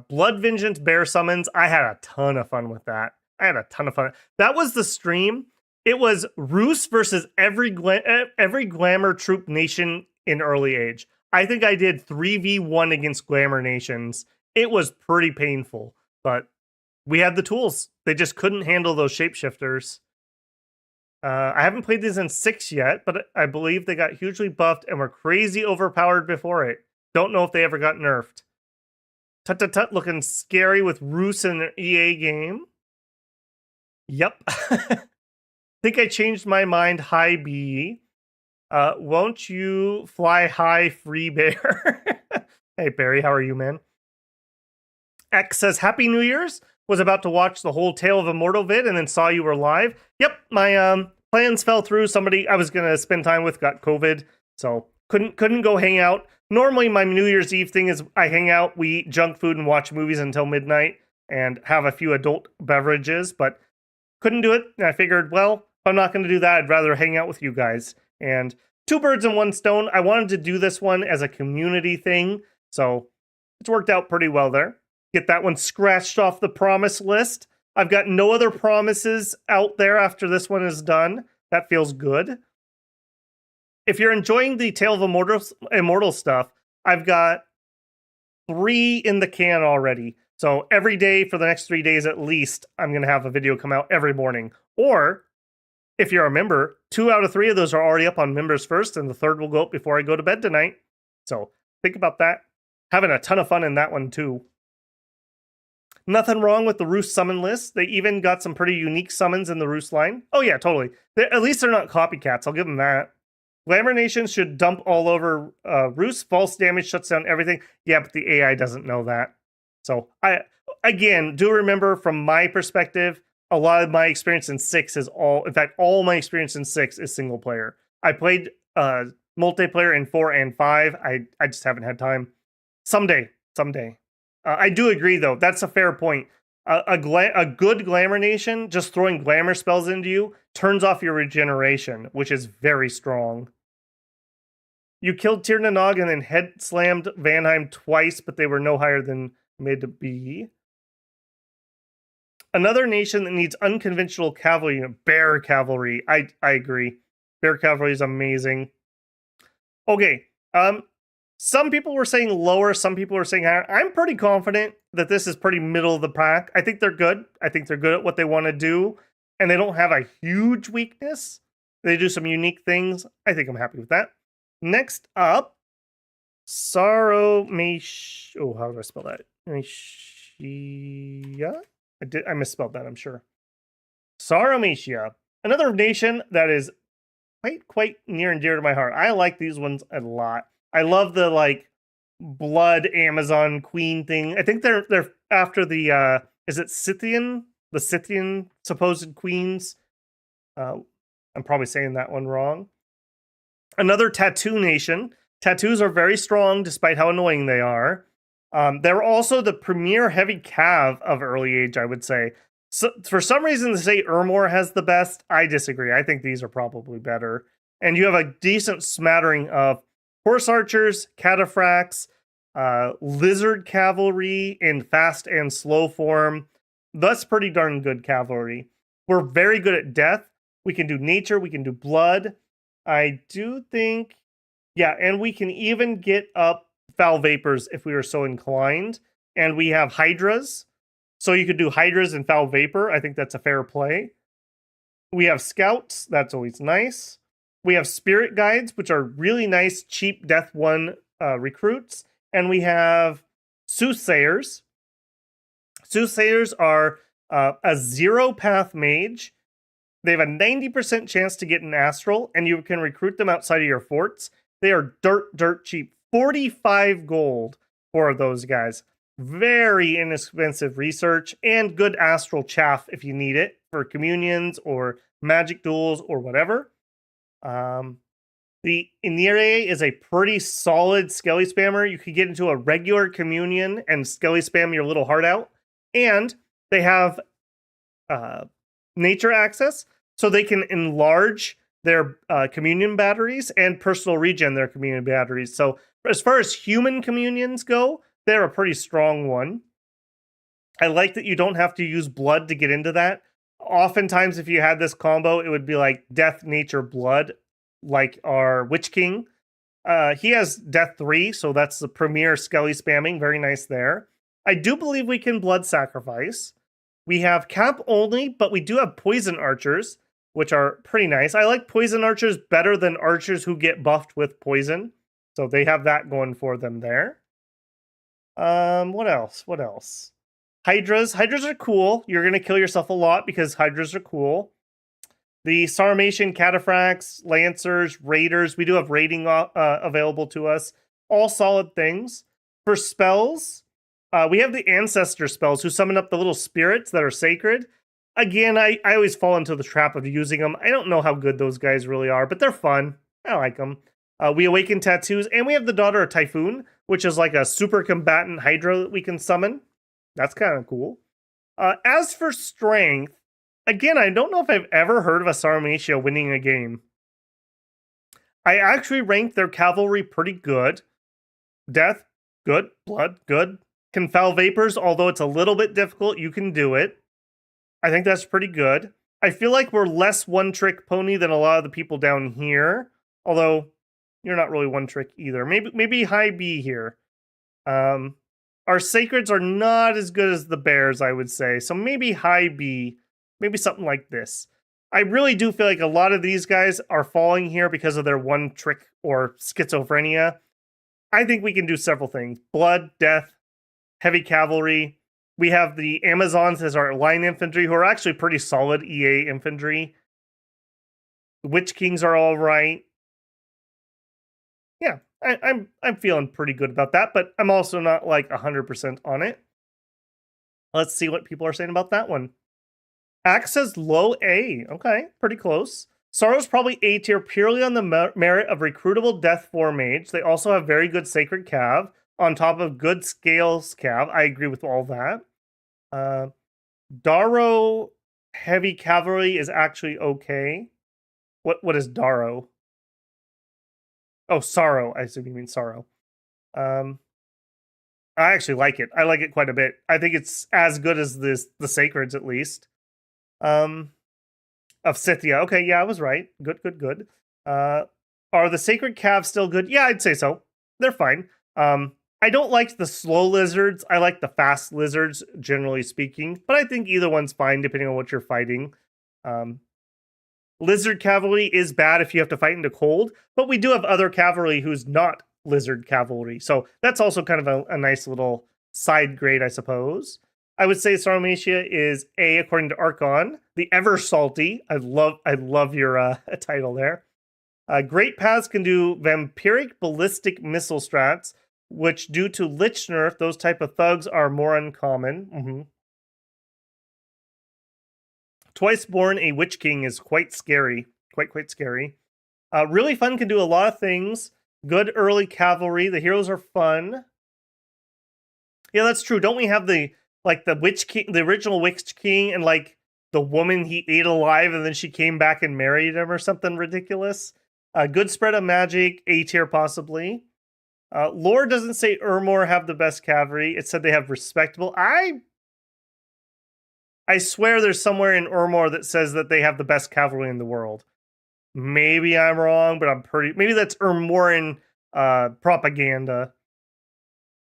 Blood Vengeance bear summons. I had a ton of fun with that. That was the stream. It was Roos versus every glamour troop nation in early age. I think I did 3v1 against glamour nations. It was pretty painful, but we had the tools. They just couldn't handle those shapeshifters. I haven't played these in 6 yet, but I believe they got hugely buffed and were crazy overpowered before it. Don't know if they ever got nerfed. Tut looking scary with Roos in an EA game. Yep. Think I changed my mind. Hi, B. Won't you fly high, free bear? Hey, Barry, how are you, man? X says, Happy New Year's. Was about to watch the whole Tale of Immortal vid and then saw you were live. Yep, my plans fell through. Somebody I was gonna spend time with got COVID, so couldn't go hang out. Normally, my New Year's Eve thing is I hang out, we eat junk food, and watch movies until midnight, and have a few adult beverages. But couldn't do it, and I figured, well, if I'm not going to do that, I'd rather hang out with you guys. And two birds in one stone. I wanted to do this one as a community thing, so it's worked out pretty well there. Get that one scratched off the promise list. I've got no other promises out there after this one is done. That feels good. If you're enjoying the Tale of Immortal stuff, I've got 3 in the can already. So every day for the next 3 days at least, I'm going to have a video come out every morning. Or if you're a member, 2 out of 3 of those are already up on members first, and the third will go up before I go to bed tonight. So think about that. Having a ton of fun in that one too. Nothing wrong with the Roost summon list. They even got some pretty unique summons in the Roost line. Oh yeah, totally. At least they're not copycats. I'll give them that. Glamour Nation should dump all over Roost. False damage shuts down everything. Yeah, but the AI doesn't know that. So again, do remember from my perspective, a lot of my experience in 6 is all my experience in 6 is single player. I played multiplayer in 4 and 5. I just haven't had time. Someday. I do agree, though. That's a fair point. A good Glamour Nation, just throwing glamour spells into you, turns off your regeneration, which is very strong. You killed Tir Nanog and then head slammed Vanheim twice, but they were no higher than mid B. Another nation that needs unconventional cavalry, bear cavalry. I agree. Bear cavalry is amazing. Okay. Some people were saying lower, some people were saying higher. I'm pretty confident that this is pretty middle of the pack. I think they're good. I think they're good at what they want to do, and they don't have a huge weakness. They do some unique things. I think I'm happy with that. Next up, Sorrow Mesh. Oh, how do I spell that? Meshia? I misspelled that, I'm sure. Sarameshia. Another nation that is quite near and dear to my heart. I like these ones a lot. I love the blood Amazon queen thing. I think they're after the is it Scythian? The Scythian supposed queens. I'm probably saying that one wrong. Another tattoo nation. Tattoos are very strong despite how annoying they are. They're also the premier heavy cav of early age, I would say. So for some reason, they say Ermor has the best. I disagree. I think these are probably better. And you have a decent smattering of horse archers, cataphracts, lizard cavalry in fast and slow form. That's pretty darn good cavalry. We're very good at death. We can do nature. We can do blood. I do think, yeah, and we can even get up foul vapors if we were so inclined. And we have hydras. So you could do hydras and foul vapor. I think that's a fair play. We have scouts. That's always nice. We have spirit guides, which are really nice, cheap Death 1 recruits. And we have soothsayers. Soothsayers are a 0-path mage. They have a 90% chance to get an astral, and you can recruit them outside of your forts. They are dirt cheap. 45 gold for those guys. Very inexpensive research and good astral chaff if you need it for communions or magic duels or whatever. The Inire is a pretty solid Skelly spammer. You could get into a regular communion and Skelly spam your little heart out. And they have nature access, so they can enlarge their communion batteries and personal regen their communion batteries. So as far as human communions go, they're a pretty strong one. I like that you don't have to use blood to get into that. Oftentimes, if you had this combo, it would be like Death, Nature, Blood, like our Witch King. He has Death 3, so that's the premier Skelly spamming. Very nice there. I do believe we can Blood Sacrifice. We have Cap only, but we do have Poison Archers, which are pretty nice. I like Poison Archers better than Archers who get buffed with Poison. So they have that going for them there. What else? Hydras are cool. You're going to kill yourself a lot because Hydras are cool. The Sarmatian, Cataphracts, Lancers, Raiders, we do have raiding available to us. All solid things. For spells, we have the Ancestor spells who summon up the little spirits that are sacred. Again, I always fall into the trap of using them. I don't know how good those guys really are, but they're fun. I like them. We awaken tattoos, and we have the Daughter of Typhoon, which is like a super combatant Hydra that we can summon. That's kind of cool. As for strength, again, I don't know if I've ever heard of a Sarmatia winning a game. I actually ranked their cavalry pretty good. Death, good. Blood, good. Confel Vapors, although it's a little bit difficult, you can do it. I think that's pretty good. I feel like we're less one-trick pony than a lot of the people down here. Although, you're not really one-trick either. Maybe high B here. Our Sacreds are not as good as the Bears, I would say. So maybe high B. Maybe something like this. I really do feel like a lot of these guys are falling here because of their one-trick or schizophrenia. I think we can do several things. Blood, death, heavy cavalry. We have the Amazons as our line infantry, who are actually pretty solid EA infantry. Witch Kings are all right. Yeah, I'm feeling pretty good about that, but I'm also not like 100% on it. Let's see what people are saying about that one. Axe says low A. Okay, pretty close. Sorrow's probably A tier purely on the merit of recruitable Death 4 mage. They also have very good Sacred Cav on top of good Scales Cav. I agree with all that. Darrow Heavy Cavalry is actually okay. What is Darrow? Oh, Sorrow. I assume you mean Sorrow. I actually like it. I like it quite a bit. I think it's as good as the Sacreds, at least. Of Scythia. Okay, yeah, I was right. Good. Are the Sacred Calves still good? Yeah, I'd say so. They're fine. I don't like the slow lizards. I like the fast lizards, generally speaking. But I think either one's fine, depending on what you're fighting. Lizard cavalry is bad if you have to fight into cold, but we do have other cavalry who's not lizard cavalry. So that's also kind of a nice little side grade, I suppose. I would say Sarmatia is A according to Archon. The Ever Salty. I love your title there. Great Paths can do vampiric ballistic missile strats, which due to Lich nerf, those type of thugs are more uncommon. Twice Born, a Witch King is quite scary. Quite scary. Really Fun can do a lot of things. Good early cavalry. The heroes are fun. Yeah, that's true. Don't we have the Witch King, the original Witch King, and like the woman he ate alive and then she came back and married him or something ridiculous? Good spread of magic, A tier possibly. Lore doesn't say Urmor have the best cavalry. It said they have respectable. I swear there's somewhere in Urmor that says that they have the best cavalry in the world. Maybe I'm wrong, but maybe that's Urmoran propaganda.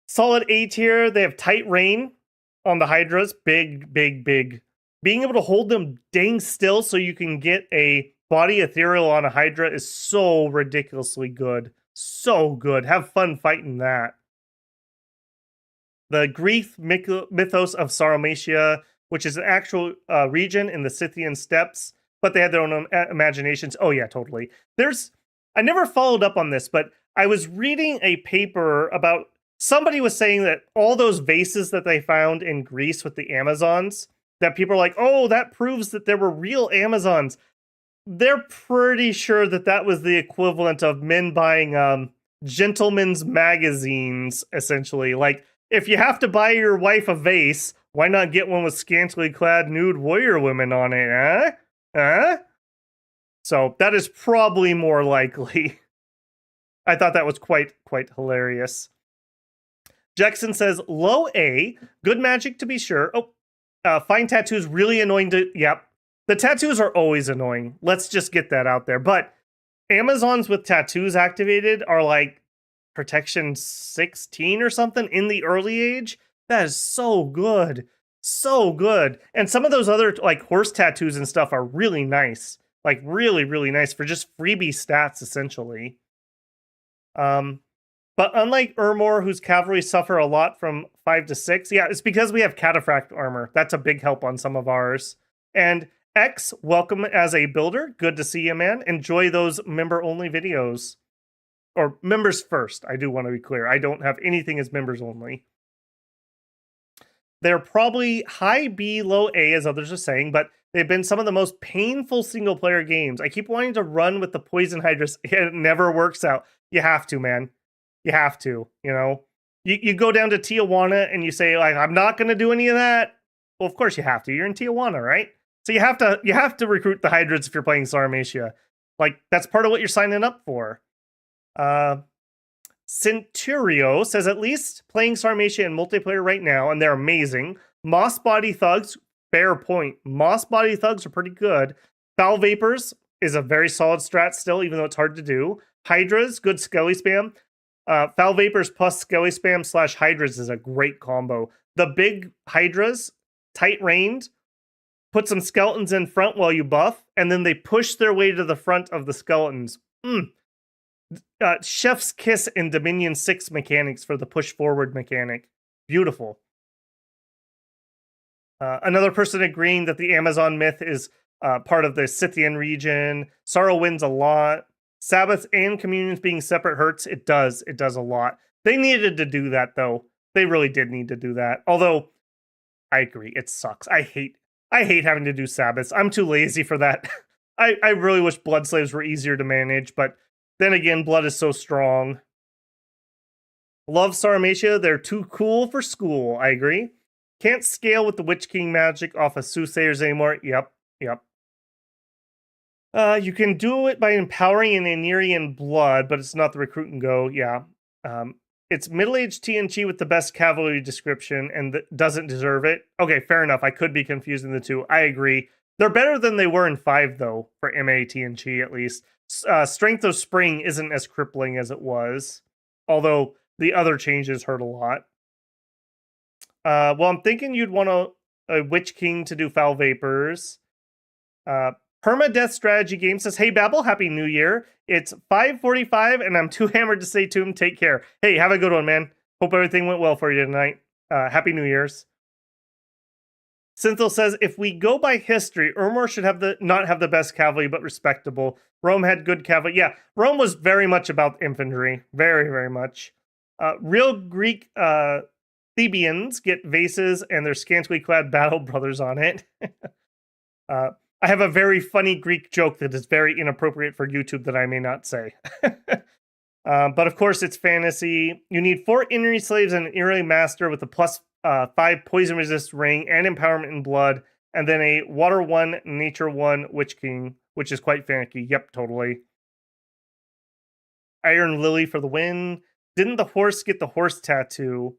Solid A tier. They have tight rein on the Hydras. Big. Being able to hold them dang still so you can get a body ethereal on a Hydra is so ridiculously good. So good. Have fun fighting that. The Greek mythos of Sarmatia, which is an actual region in the Scythian steppes, but they had their own imaginations. Oh yeah, totally. I never followed up on this, but I was reading a paper about, somebody was saying that all those vases that they found in Greece with the Amazons, that people are like, oh, that proves that there were real Amazons. They're pretty sure that that was the equivalent of men buying gentlemen's magazines, essentially. Like, if you have to buy your wife a vase, why not get one with scantily clad nude warrior women on it, huh? So that is probably more likely. I thought that was quite hilarious. Jackson says, low A, good magic to be sure. Fine tattoos, really annoying to, yep. The tattoos are always annoying. Let's just get that out there. But Amazons with tattoos activated are like protection 16 or something in the early age. That is so good. So good. And some of those other like horse tattoos and stuff are really nice. Like really nice for just freebie stats, essentially. But unlike Urmor, whose cavalry suffer a lot from 5 to 6, yeah, it's because we have cataphract armor. That's a big help on some of ours. And X, welcome as a builder. Good to see you, man. Enjoy those member-only videos. Or members first, I do want to be clear. I don't have anything as members only. They're probably high B, low A, as others are saying, but they've been some of the most painful single-player games. I keep wanting to run with the Poison Hydras. It never works out. You have to, man. You have to, you know? You go down to Tijuana and you say, like, I'm not going to do any of that. Well, of course you have to. You're in Tijuana, right? So you have to recruit the Hydras if you're playing Sarmatia. Like, that's part of what you're signing up for. Centurio says, at least playing Sarmatia in multiplayer right now, and they're amazing. Moss Body Thugs, fair point. Moss Body Thugs are pretty good. Foul Vapors is a very solid strat still, even though it's hard to do. Hydras, good Skelly spam. Foul Vapors plus Skelly spam / Hydras is a great combo. The big Hydras, tight ranged, put some skeletons in front while you buff, and then they push their way to the front of the skeletons. Chef's kiss in Dominion 6 mechanics for the push forward mechanic. Beautiful. Another person agreeing that the Amazon myth is part of the Scythian region. Sorrow wins a lot. Sabbaths and communions being separate hurts. It does. It does a lot. They needed to do that, though. They really did need to do that. Although, I agree. It sucks. I hate having to do Sabbaths. I'm too lazy for that. I really wish Blood Slaves were easier to manage, but then again, Blood is so strong. Love Sarmatia. They're too cool for school. I agree. Can't scale with the Witch King magic off of Soothsayers anymore. Yep. You can do it by empowering an Anirian blood, but it's not the recruit and go. Yeah. It's middle-aged TNG with the best cavalry description and doesn't deserve it. Okay, fair enough. I could be confusing the two. I agree. They're better than they were in 5, though, for MA TNG at least. Strength of Spring isn't as crippling as it was, although the other changes hurt a lot. Well, I'm thinking you'd want a Witch King to do Foul Vapors. Permadeath Strategy Game says, hey, Babel, Happy New Year. It's 5:45, and I'm too hammered to say to him, take care. Hey, have a good one, man. Hope everything went well for you tonight. Happy New Year's. Synthil says, if we go by history, Urmor should not have the best cavalry, but respectable. Rome had good cavalry. Yeah, Rome was very much about infantry. Very, very much. Real Greek Thebians get vases and their scantily clad battle brothers on it. I have a very funny Greek joke that is very inappropriate for YouTube that I may not say. But of course, it's fantasy. You need 4 Inri slaves and an Inri master with a plus 5 poison resist ring and empowerment in blood, and then a water 1, nature 1 Witch King, which is quite fancy. Yep, totally. Iron Lily for the win. Didn't the horse get the horse tattoo?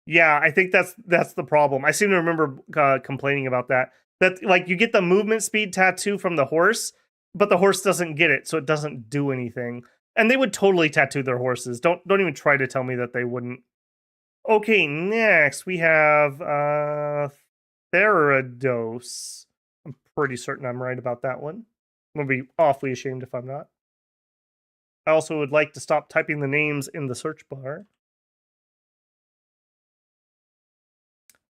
Yeah, I think that's the problem. I seem to remember complaining about that. That, like, you get the movement speed tattoo from the horse, but the horse doesn't get it, so it doesn't do anything. And they would totally tattoo their horses. Don't even try to tell me that they wouldn't. Okay, next we have Therados. I'm pretty certain I'm right about that one. I'm gonna be awfully ashamed if I'm not. I also would like to stop typing the names in the search bar.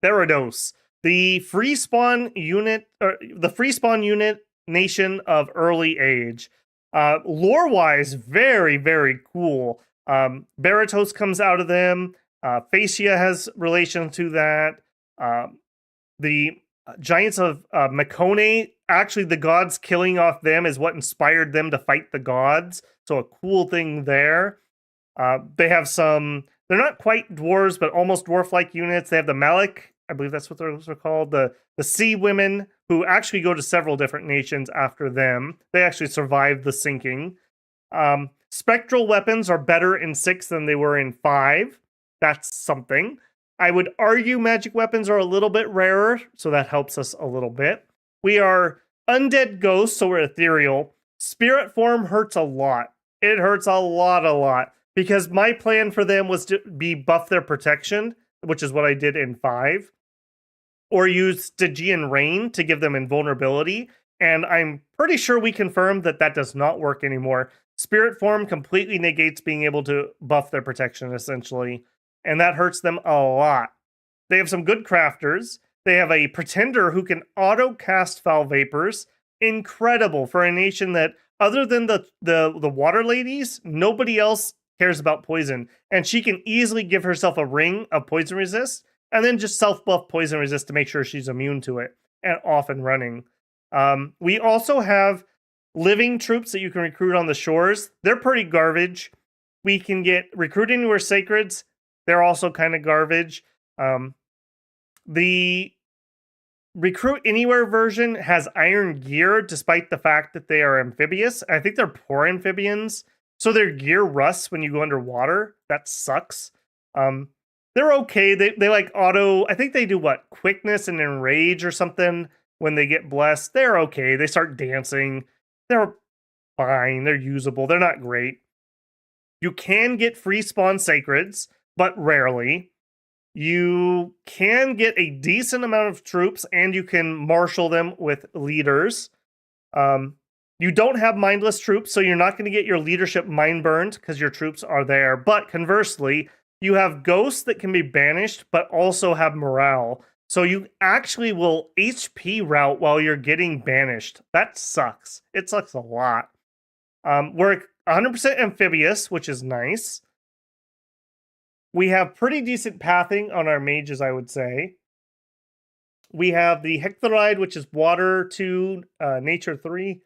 Therados, the free spawn unit nation of early age. Lore-wise, very, very cool. Baratos comes out of them. Phasia has relation to that. The Giants of Makone, actually the gods killing off them is what inspired them to fight the gods. So a cool thing there. They have some, they're not quite dwarves, but almost dwarf-like units. They have the Malik, I believe that's what those are called. The Sea Women, who actually go to several different nations after them. They actually survived the sinking. Spectral weapons are better in 6 than they were in 5. That's something. I would argue magic weapons are a little bit rarer, so that helps us a little bit. We are undead ghosts, so we're ethereal. Spirit form hurts a lot. It hurts a lot. Because my plan for them was to be buff their protection, which is what I did in 5. Or use Stygian Rain to give them invulnerability. And I'm pretty sure we confirmed that that does not work anymore. Spirit form completely negates being able to buff their protection, essentially. And that hurts them a lot. They have some good crafters. They have a pretender who can auto cast foul vapors. Incredible for a nation that, other than the water ladies, nobody else cares about poison. And she can easily give herself a ring of poison resist and then just self buff poison resist to make sure she's immune to it and off and running. We also have living troops that you can recruit on the shores. They're pretty garbage. We can get recruit anywhere sacreds. They're also kind of garbage. The recruit anywhere version has iron gear, despite the fact that they are amphibious. I think they're poor amphibians, so their gear rusts when you go underwater. That sucks. They're okay. They like auto. I think they do what, quickness and enrage or something when they get blessed. They're okay. They start dancing. They're fine. They're usable. They're not great. You can get free spawn sacreds, but rarely. You can get a decent amount of troops, and you can marshal them with leaders. You don't have mindless troops, so you're not going to get your leadership mind burned because your troops are there. But conversely, you have ghosts that can be banished, but also have morale. So you actually will HP route while you're getting banished. That sucks. It sucks a lot. We're 100% amphibious, which is nice. We have pretty decent pathing on our mages, I would say. We have the Hectoride, which is water 2, nature 3.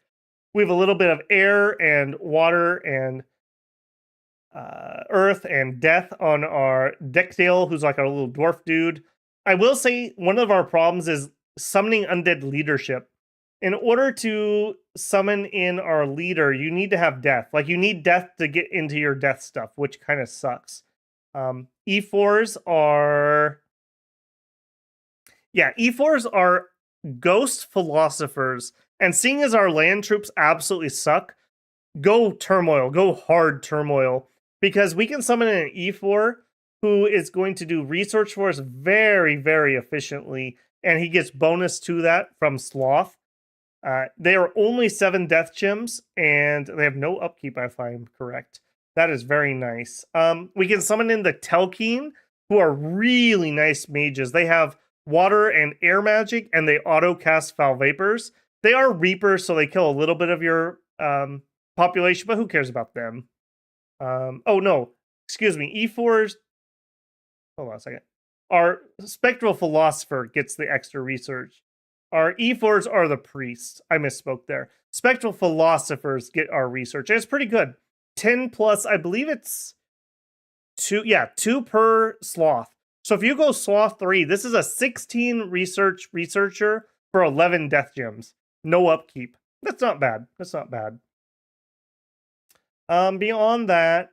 We have a little bit of air and water and earth and death on our Dectale, who's like our little dwarf dude. I will say one of our problems is summoning undead leadership. In order to summon in our leader, you need to have death. Like, you need death to get into your death stuff, which kind of sucks. E4s are... Yeah, E4s are ghost philosophers. And seeing as our land troops absolutely suck, go turmoil. Go hard turmoil. Because we can summon an E4 who is going to do research for us very, very efficiently. And he gets bonus to that from Sloth. They are only 7 death gems, and they have no upkeep, if I'm correct. That is very nice. We can summon in the Telkeen, who are really nice mages. They have water and air magic, and they auto-cast foul vapors. They are reapers, so they kill a little bit of your population, but who cares about them? Oh, no. Excuse me. E4's... Hold on a second. Our Spectral Philosopher gets the extra research. Our E4s are the priests. I misspoke there. Spectral Philosophers get our research. And it's pretty good. 10 plus, I believe it's 2. Yeah, 2 per sloth. So if you go sloth 3, this is a 16 researcher for 11 death gems. No upkeep. That's not bad. That's not bad. Beyond that,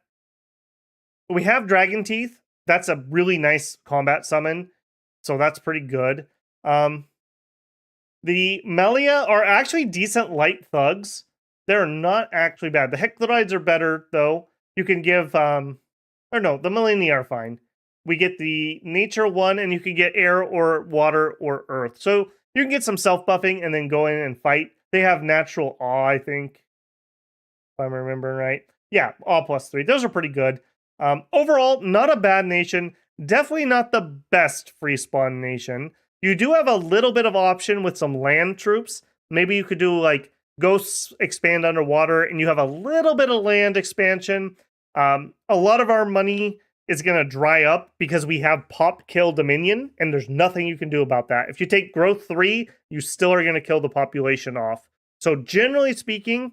we have Dragon Teeth. That's a really nice combat summon. So that's pretty good. The Melia are actually decent light thugs. They're not actually bad. The Heclorides are better, though. You can give, or no, the Millennia are fine. We get the Nature one, and you can get air or water or earth. So you can get some self-buffing and then go in and fight. They have Natural Awe, I think, if I'm remembering right. Yeah, Awe +3. Those are pretty good. Overall, not a bad nation. Definitely not the best free spawn nation. You do have a little bit of option with some land troops. Maybe you could do like ghosts expand underwater, and you have a little bit of land expansion. A lot of our money is going to dry up because we have pop kill Dominion, and there's nothing you can do about that. If you take growth 3, you still are going to kill the population off. So generally speaking,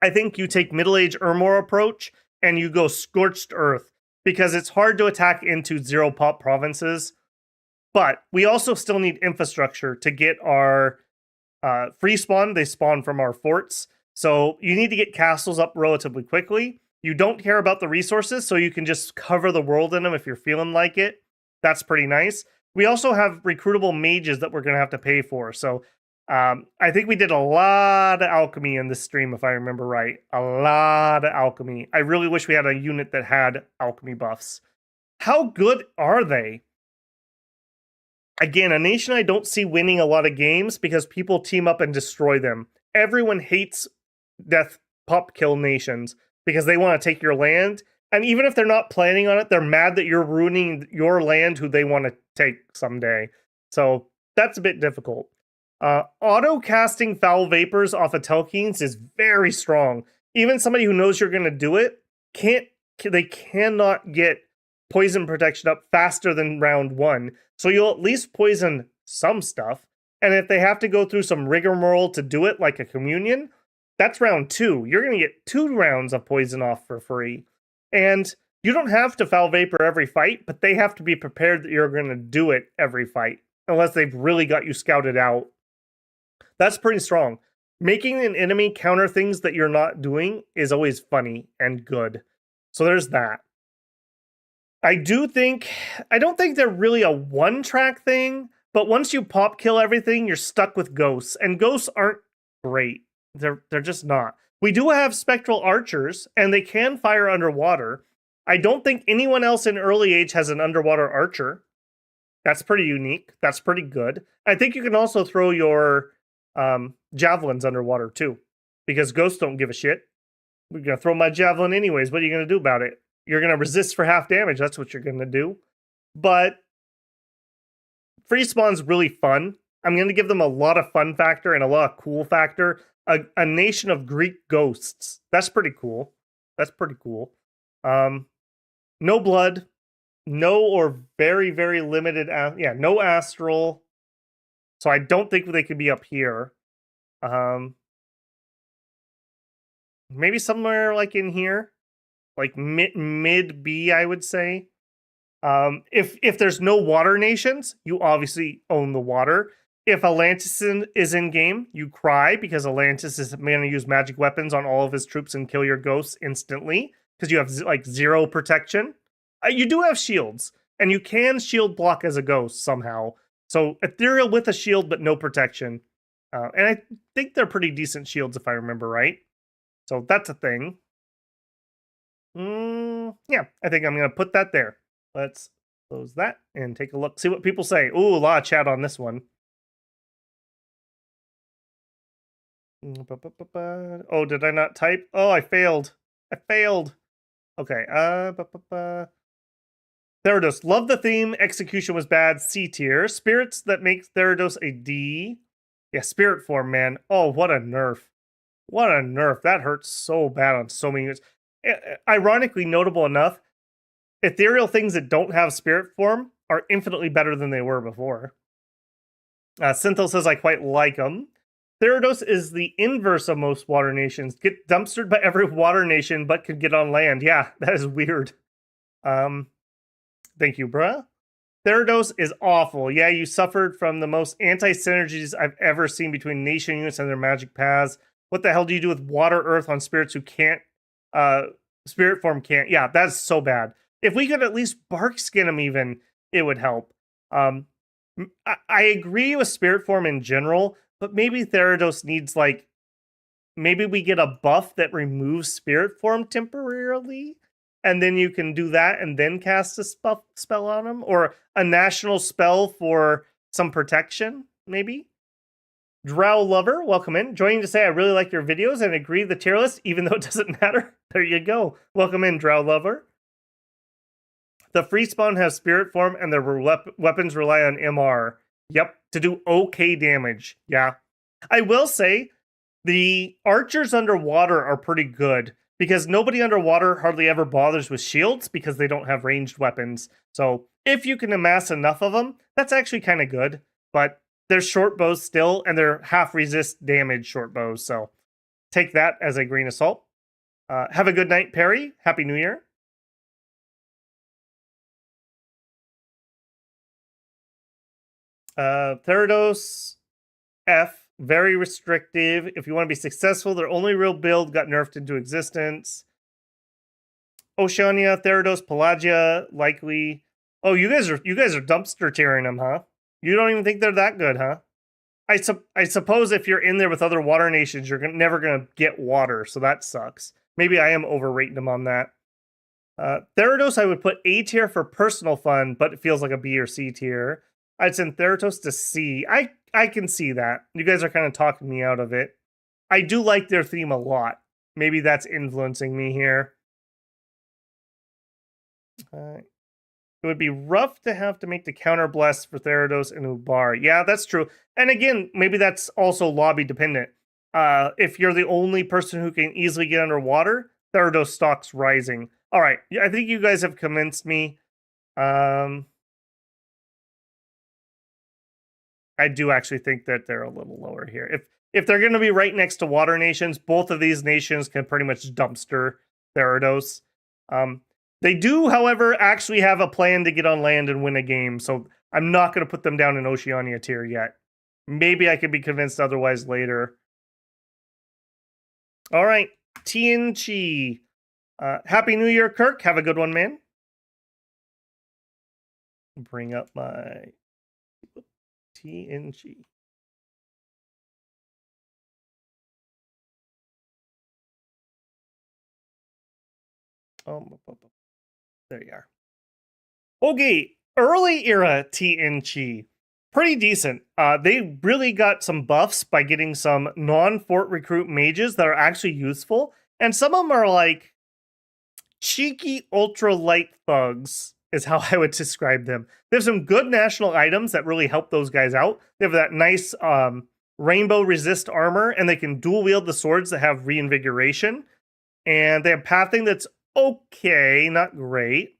I think you take Middle Age Urmor approach and you go Scorched Earth, because it's hard to attack into 0 pop provinces. But we also still need infrastructure to get our free spawn. They spawn from our forts. So you need to get castles up relatively quickly. You don't care about the resources, so you can just cover the world in them if you're feeling like it. That's pretty nice. We also have recruitable mages that we're going to have to pay for. So I think we did a lot of alchemy in this stream, if I remember right. A lot of alchemy. I really wish we had a unit that had alchemy buffs. How good are they? Again, a nation I don't see winning a lot of games because people team up and destroy them. Everyone hates death pop kill nations because they want to take your land. And even if they're not planning on it, they're mad that you're ruining your land who they want to take someday. So that's a bit difficult. Auto casting foul vapors off of Telkeens is very strong. Even somebody who knows you're going to do it cannot get poison protection up faster than round 1. So you'll at least poison some stuff. And if they have to go through some rigmarole to do it, like a communion, that's round 2. You're going to get 2 rounds of poison off for free. And you don't have to foul vapor every fight, but they have to be prepared that you're going to do it every fight, unless they've really got you scouted out. That's pretty strong. Making an enemy counter things that you're not doing is always funny and good. So there's that. I don't think they're really a one-track thing, but once you pop kill everything, you're stuck with ghosts, and ghosts aren't great. They're just not. We do have spectral archers, and they can fire underwater. I don't think anyone else in early age has an underwater archer. That's pretty unique. That's pretty good. I think you can also throw your javelins underwater too, because ghosts don't give a shit. We're gonna throw my javelin anyways. What are you gonna do about it? You're gonna resist for half damage. That's what you're gonna do. But free spawn's really fun. I'm gonna give them a lot of fun factor and a lot of cool factor. A nation of Greek ghosts. That's pretty cool. That's pretty cool. No blood, no or very, very limited. No astral. So I don't think they could be up here. Maybe somewhere like in here, like mid B, I would say. If there's no water nations, you obviously own the water. If Atlantis is in game, you cry because Atlantis is going to use magic weapons on all of his troops and kill your ghosts instantly because you have like 0 protection. You do have shields, and you can shield block as a ghost somehow. So ethereal with a shield, but no protection. And I think they're pretty decent shields if I remember right. So that's a thing. Yeah, I think I'm going to put that there. Let's close that and take a look. See what people say. Ooh, a lot of chat on this one. Oh, did I not type? Oh, I failed. Okay. Therados. Love the theme. Execution was bad. C tier. Spirits that makes Therados a D. Yeah, spirit form, man. Oh, what a nerf. What a nerf. That hurts so bad on so many units. Ironically, notable enough, ethereal things that don't have spirit form are infinitely better than they were before. Synthil says, I quite like them. Therados is the inverse of most water nations. Get dumpstered by every water nation, but could get on land. Yeah, that is weird. Thank you, bruh. Therados is awful. Yeah, you suffered from the most anti-synergies I've ever seen between nation units and their magic paths. What the hell do you do with water earth on spirits who can't, spirit form can't? Yeah, that's so bad. If we could at least bark skin them even, it would help. I agree with spirit form in general, but maybe Therados needs maybe we get a buff that removes spirit form temporarily, and then you can do that and then cast a spell on them, or a national spell for some protection, maybe. Drow Lover, welcome in. Joining to say I really like your videos and agree the tier list, even though it doesn't matter. There you go. Welcome in, Drow Lover. The free spawn has spirit form and their weapons rely on MR. Yep, to do okay damage. Yeah. I will say, the archers underwater are pretty good, because nobody underwater hardly ever bothers with shields because they don't have ranged weapons. So if you can amass enough of them, that's actually kind of good. But they're short bows still, and they're half resist damage short bows. So take that as a grain of salt. Have a good night, Perry. Happy New Year. Therados F, very restrictive. If you want to be successful, their only real build got nerfed into existence. Oceania, Therados, Pelagia, likely. Oh, you guys are dumpster tearing them, huh? You don't even think they're that good, huh? I suppose if you're in there with other water nations, you're never gonna get water, so that sucks. Maybe I am overrating them on that. Therados, I would put A tier for personal fun, but it feels like a B or C tier. I'd send Theratos to C. I can see that. You guys are kind of talking me out of it. I do like their theme a lot. Maybe that's influencing me here. It would be rough to have to make the counter blast for Therados and Ubar. Yeah, that's true. And again, maybe that's also lobby dependent. If you're the only person who can easily get underwater, Therados stock's rising. All right, I think you guys have convinced me. I do actually think that they're a little lower here. If they're going to be right next to water nations, both of these nations can pretty much dumpster Therados. They do, however, actually have a plan to get on land and win a game, so I'm not going to put them down in Oceania tier yet. Maybe I could be convinced otherwise later. All right, TNG. Happy New Year, Kirk. Have a good one, man. Bring up my TNG. There you are. Okay, early era TNG. Pretty decent. They really got some buffs by getting some non-fort recruit mages that are actually useful. And some of them are like cheeky ultra light thugs, is how I would describe them. They have some good national items that really help those guys out. They have that nice rainbow resist armor, and they can dual wield the swords that have reinvigoration. And they have pathing that's okay, not great.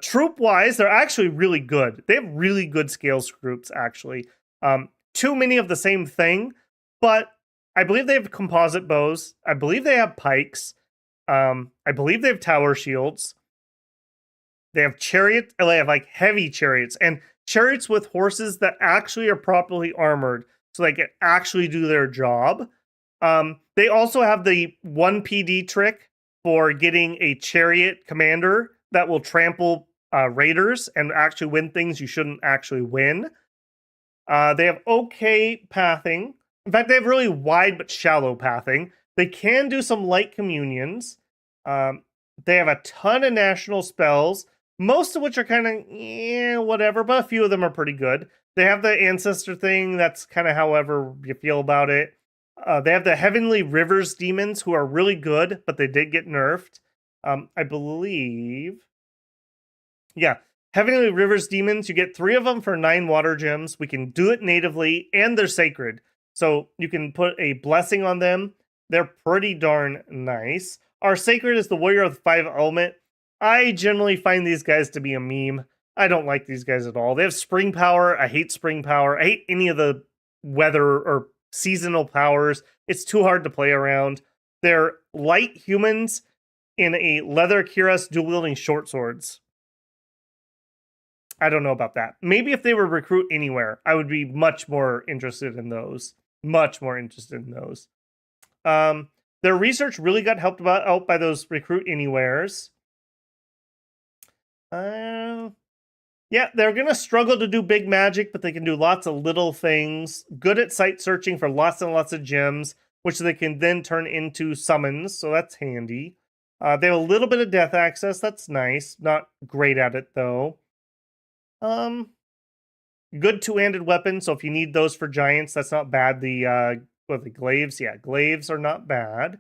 Troop wise, they're actually really good. They have really good scales groups, actually. Too many of the same thing, but I believe they have composite bows. I believe they have pikes. I believe they have tower shields. They have chariots. They have like heavy chariots and chariots with horses that actually are properly armored, so they can actually do their job. They also have the 1 PD trick for getting a chariot commander that will trample raiders and actually win things you shouldn't actually win. They have okay pathing. In fact, they have really wide but shallow pathing. They can do some light communions. They have a ton of national spells, most of which are kind of whatever, but a few of them are pretty good. They have the ancestor thing. That's kind of however you feel about it. They have the Heavenly Rivers demons who are really good, but they did get nerfed. I believe. Yeah. Heavenly Rivers demons, you get 3 of them for 9 water gems. We can do it natively, and they're sacred. So you can put a blessing on them. They're pretty darn nice. Our sacred is the warrior of the 5 element. I generally find these guys to be a meme. I don't like these guys at all. They have spring power. I hate spring power. I hate any of the weather or seasonal powers. It's too hard to play around. They're light humans in a leather cuirass dual wielding short swords. I don't know about that. Maybe if they were recruit anywhere, I would be much more interested in those. Much more interested in those. Their research really got helped out by those recruit anywheres. Yeah, they're going to struggle to do big magic, but they can do lots of little things. Good at site searching for lots and lots of gems, which they can then turn into summons, so that's handy. They have a little bit of death access, that's nice. Not great at it, though. Good two-handed weapon, so if you need those for giants, that's not bad. The glaives? Yeah, glaives are not bad.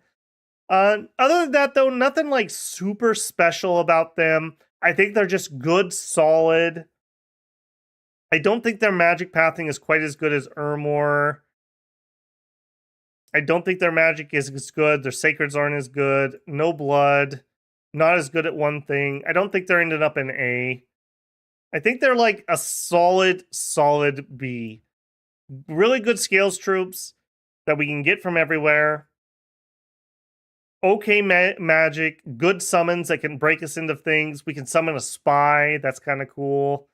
Other than that, though, nothing like super special about them. I think they're just good, solid. I don't think their magic pathing is quite as good as Ermor. I don't think their magic is as good. Their sacreds aren't as good. No blood. Not as good at one thing. I don't think they're ended up in A. I think they're like a solid B. Really good scales troops that we can get from everywhere. Okay magic, good summons that can break us into things. We can summon a spy. That's kind of cool.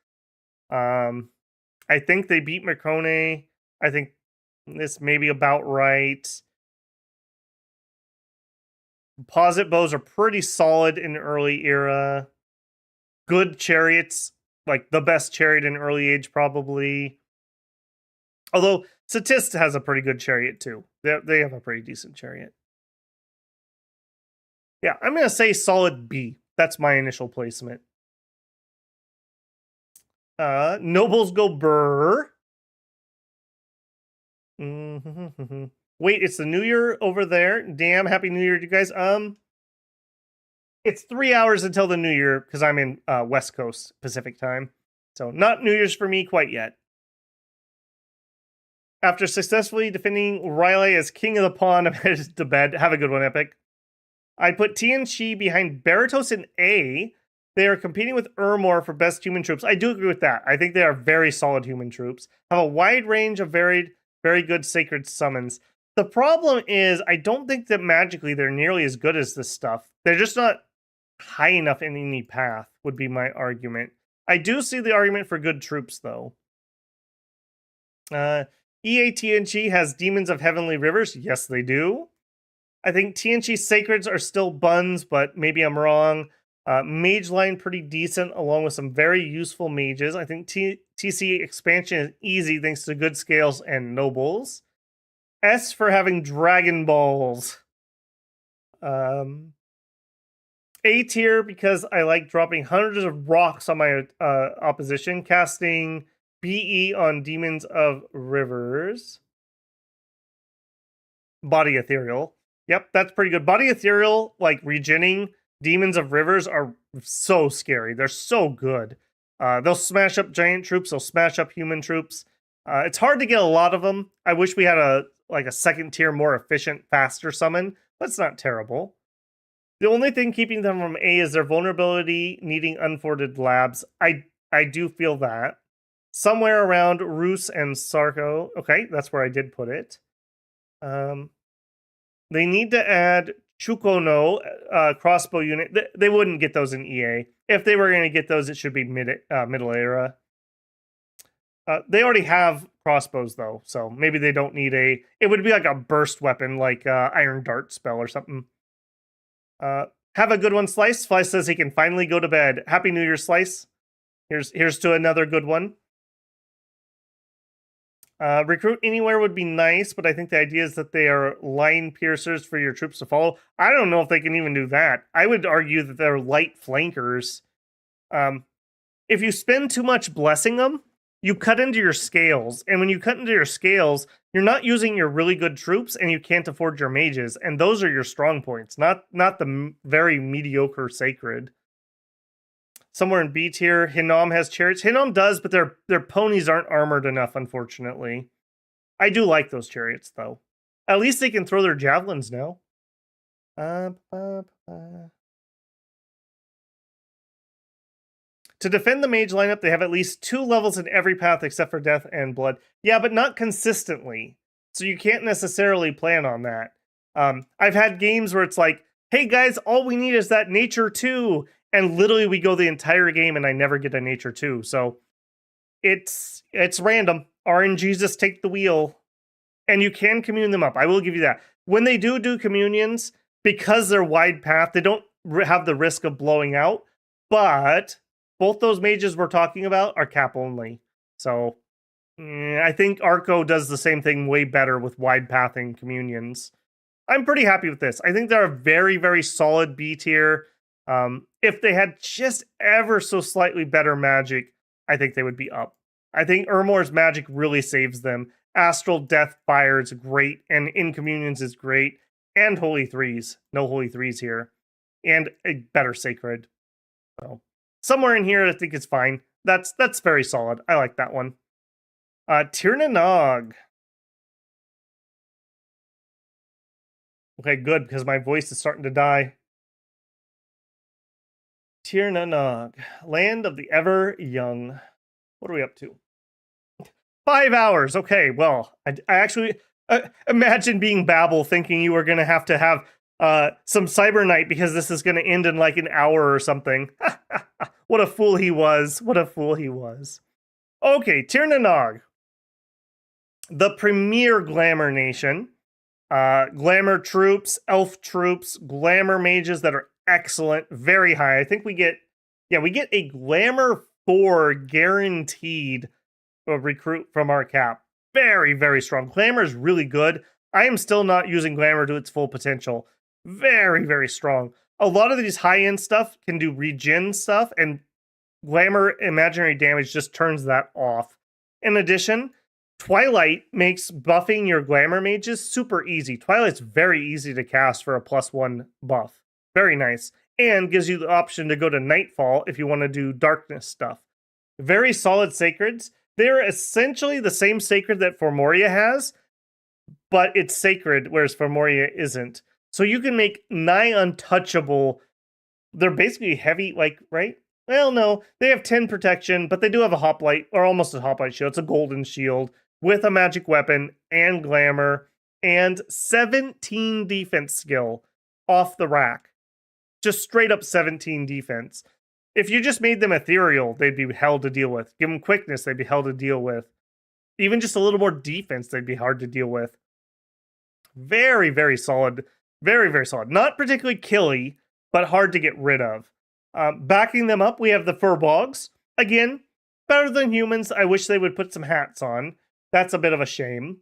I think they beat Mercone. I think this may be about right. Composite bows are pretty solid in early era. Good chariots, like the best chariot in early age, probably. Although Statist has a pretty good chariot too. They have a pretty decent chariot. Yeah, I'm going to say solid B. That's my initial placement. Nobles go burr. Mm-hmm. Wait, it's the New Year over there. Damn, Happy New Year, you guys. It's 3 hours until the New Year because I'm in West Coast Pacific time. So not New Year's for me quite yet. After successfully defending Riley as king of the pawn, I'm headed to bed. Have a good one, Epic. I put Tianchi behind Baratos in A. They are competing with Ermor for best human troops. I do agree with that. I think they are very solid human troops. Have a wide range of very good sacred summons. The problem is, I don't think that magically they're nearly as good as this stuff. They're just not high enough in any path, would be my argument. I do see the argument for good troops, though. EATNG has Demons of Heavenly Rivers. Yes, they do. I think TNG Sacreds are still buns, but maybe I'm wrong. Mage line pretty decent, along with some very useful mages. I think TC expansion is easy thanks to good scales and nobles. S for having Dragon Balls. A tier because I like dropping hundreds of rocks on my opposition, casting BE on Demons of Rivers. Body Ethereal. Yep, that's pretty good. Body Ethereal, like regenning Demons of Rivers, are so scary. They're so good. They'll smash up giant troops. They'll smash up human troops. It's hard to get a lot of them. I wish we had a second tier, more efficient, faster summon, but it's not terrible. The only thing keeping them from A is their vulnerability needing unforted labs. I do feel that. Somewhere around Roos and Sarko. Okay, that's where I did put it. They need to add Chukono crossbow unit. They wouldn't get those in EA. If they were going to get those, it should be middle era. They already have crossbows, though, so maybe they don't need a... It would be like a burst weapon, like Iron Dart spell or something. Have a good one, Slice. Slice says he can finally go to bed. Happy New Year, Slice. Here's to another good one. Recruit anywhere would be nice, but I think the idea is that they are line piercers for your troops to follow. I don't know if they can even do that. I would argue that they're light flankers. If you spend too much blessing them, you cut into your scales. And when you cut into your scales, you're not using your really good troops, and you can't afford your mages. And those are your strong points, not the very mediocre sacred. Somewhere in B tier, Hinnom has chariots. Hinnom does, but their ponies aren't armored enough, unfortunately. I do like those chariots, though. At least they can throw their javelins now. To defend the mage lineup, they have at least 2 levels in every path except for death and blood. Yeah, but not consistently. So you can't necessarily plan on that. I've had games where it's like, hey guys, all we need is that nature 2. And literally we go the entire game and I never get a nature 2. So it's random. RNGs just take the wheel. And you can commune them up. I will give you that. When they do communions, because they're wide path, they don't have the risk of blowing out. But both those mages we're talking about are cap only. So I think Arco does the same thing way better with wide pathing communions. I'm pretty happy with this. I think they're a very, very solid B tier. If they had just ever so slightly better magic, I think they would be up. I think Ermor's magic really saves them. Astral Death Fire is great, and Incommunions is great, and Holy Threes. No Holy Threes here. And a better Sacred. So somewhere in here, I think it's fine. That's very solid. I like that one. Tirna Nog. Okay, good, because my voice is starting to die. Tirna Nog. Land of the Ever Young. What are we up to? 5 hours. Okay, well, I actually imagine being Babel thinking you were going to have some Cyber Night because this is going to end in like an hour or something. What a fool he was. What a fool he was. Okay, Tirna Nog. The premier glamour nation. Glamour troops, elf troops, glamour mages that are excellent, very high. I think we get a glamour 4 guaranteed recruit from our cap. Very, very strong. Glamour is really good. I am still not using Glamour to its full potential. Very, very strong. A lot of these high-end stuff can do regen stuff, and Glamour imaginary damage just turns that off. In addition, Twilight makes buffing your Glamour mages super easy. Twilight's very easy to cast for a +1 buff. Very nice. And gives you the option to go to Nightfall if you want to do darkness stuff. Very solid sacreds. They're essentially the same sacred that Formoria has, but it's sacred, whereas Formoria isn't. So you can make nigh untouchable. They're basically heavy, like, right? Well, no, they have 10 protection, but they do have a hoplite, or almost a hoplite shield. It's a golden shield with a magic weapon and glamour and 17 defense skill off the rack. Just straight up 17 defense. If you just made them ethereal, they'd be hell to deal with. Give them quickness, they'd be hell to deal with. Even just a little more defense, they'd be hard to deal with. Very, very solid. Very, very solid. Not particularly killy, but hard to get rid of. Backing them up, we have the Furbolgs. Again, better than humans. I wish they would put some hats on. That's a bit of a shame.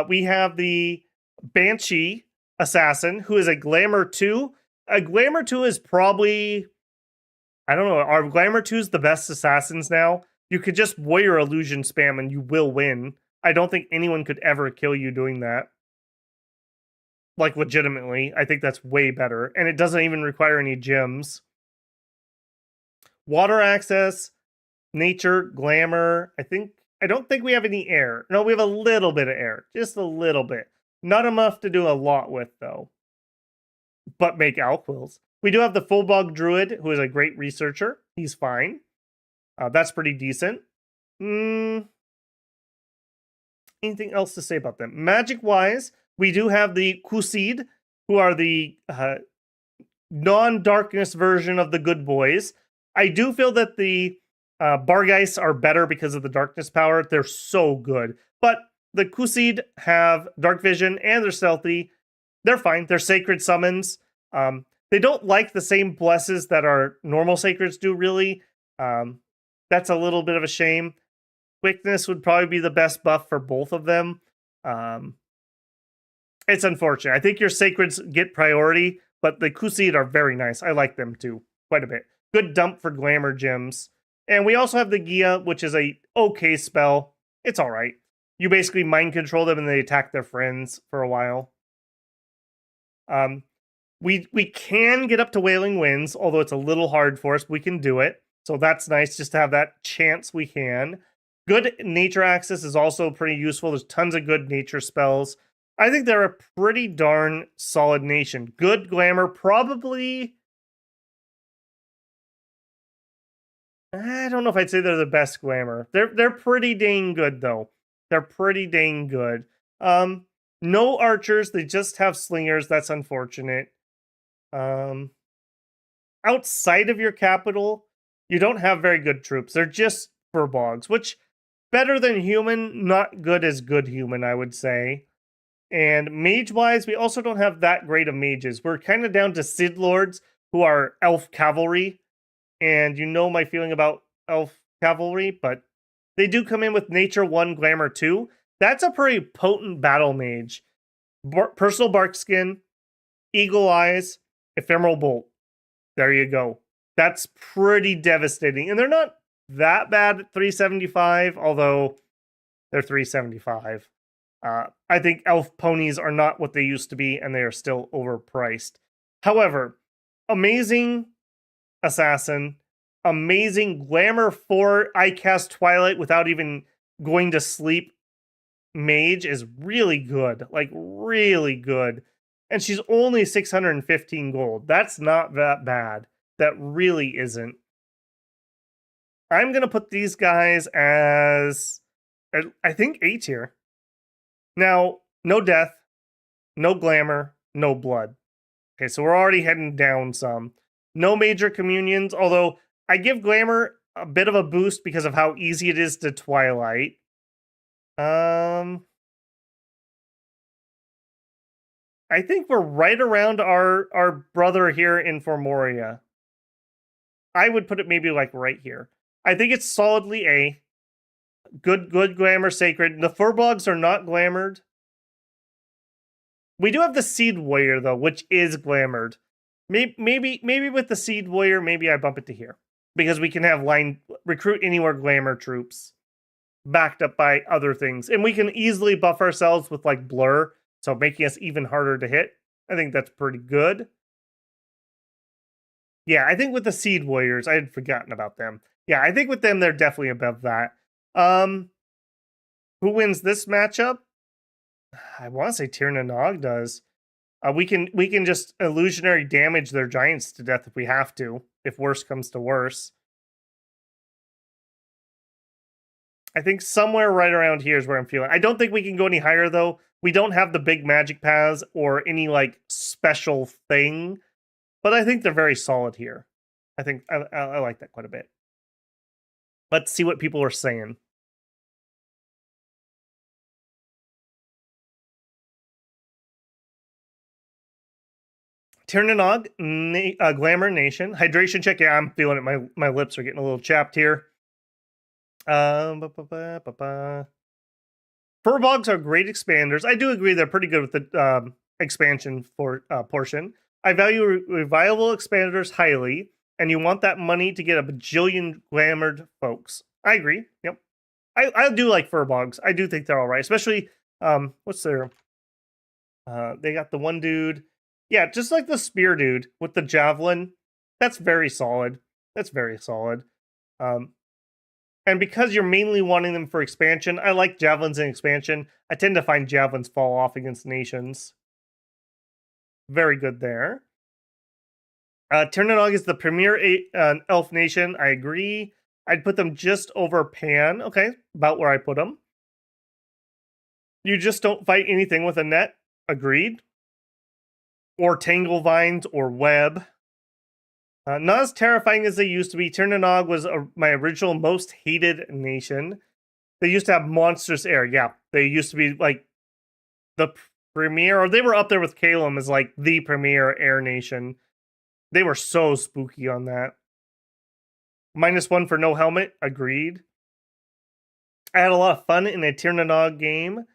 We have the Banshee Assassin, who is a Glamour 2. A Glamour 2 is probably... I don't know, are Glamour 2s the best assassins now? You could just Warrior Illusion spam and you will win. I don't think anyone could ever kill you doing that. Like, legitimately. I think that's way better. And it doesn't even require any gems. Water access, nature, glamour. I don't think we have any air. No, we have a little bit of air. Just a little bit. Not enough to do a lot with, though. But make Alquills. We do have the Fullbog Druid, who is a great researcher. He's fine. That's pretty decent. Anything else to say about them? Magic-wise, we do have the Kusid, who are the non-darkness version of the good boys. I do feel that the Bargheists are better because of the darkness power. They're so good. But the Kusid have dark vision and they're stealthy. They're fine. They're sacred summons. They don't like the same blesses that our normal sacreds do, really. That's a little bit of a shame. Quickness would probably be the best buff for both of them. It's unfortunate. I think your sacreds get priority, but the Kusid are very nice. I like them too, quite a bit. Good dump for glamour gems. And we also have the Gia, which is a okay spell. It's all right. You basically mind control them and they attack their friends for a while. We can get up to Wailing Winds, although it's a little hard for us. We can do it. So that's nice just to have that chance we can. Good nature access is also pretty useful. There's tons of good nature spells. I think they're a pretty darn solid nation. Good glamour, probably... I don't know if I'd say they're the best glamour. They're pretty dang good, though. They're pretty dang good. No archers. They just have slingers. That's unfortunate. Outside of your capital, you don't have very good troops. They're just Furbolgs, which better than human, not good as good human, I would say. And mage-wise, we also don't have that great of mages. We're kind of down to Sid Lords, who are elf cavalry. And you know my feeling about elf cavalry, but they do come in with Nature 1, Glamour 2. That's a pretty potent battle mage. Personal Barkskin, Eagle Eyes, Ephemeral Bolt. There you go. That's pretty devastating. And they're not that bad at 375, although they're 375. I think elf ponies are not what they used to be, and they are still overpriced. However, amazing assassin, amazing glamour 4. I cast Twilight without even going to sleep. Mage is really good, like really good. And she's only 615 gold. That's not that bad. That really isn't. I'm going to put these guys as, I think, A tier. Now, no death, no glamour, no blood. Okay, so we're already heading down some. No major communions, although I give glamour a bit of a boost because of how easy it is to Twilight. I think we're right around our brother here in Formoria. I would put it maybe like right here. I think it's solidly A. Good glamour sacred. The Furbolgs are not glamored. We do have the Seed Warrior though, which is glamored. Maybe with the Seed Warrior, maybe I bump it to here. because we can have recruit anywhere glamour troops backed up by other things. And we can easily buff ourselves with like blur, so making us even harder to hit. I think that's pretty good. Yeah, I think with the Seed Warriors, I had forgotten about them. Yeah, I think with them, they're definitely above that. Who wins this matchup? I want to say Tir na Nog does. We can just illusionary damage their giants to death if we have to, if worse comes to worse. I think somewhere right around here is where I'm feeling. I don't think we can go any higher though. We don't have the big magic paths or any like special thing, but I think they're very solid here. I think I like that quite a bit. Let's see what people are saying. Tir na Nog, Glamour Nation, hydration check. Yeah, I'm feeling it. My lips are getting a little chapped here. Furbogs are great expanders. I do agree they're pretty good with the expansion portion. I value revival expanders highly, and you want that money to get a bajillion glamored folks. I agree. Yep. I do like Furbogs. I do think they're all right, especially what's their they got the one dude. Yeah, just like the spear dude with the javelin. That's very solid. That's very solid. And because you're mainly wanting them for expansion, I like javelins in expansion. I tend to find javelins fall off against nations. Very good there. Tir na Nog is the premier elf nation. I agree. I'd put them just over Pan. Okay, about where I put them. You just don't fight anything with a net. Agreed. Or tangle vines or web. Not as terrifying as they used to be. Tir na Nog was my original most hated nation. They used to have monstrous air. Yeah, they used to be like the premier, or they were up there with Kalem as like the premier air nation. They were so spooky on that. -1 for no helmet. Agreed. I had a lot of fun in a Tir na Nog game.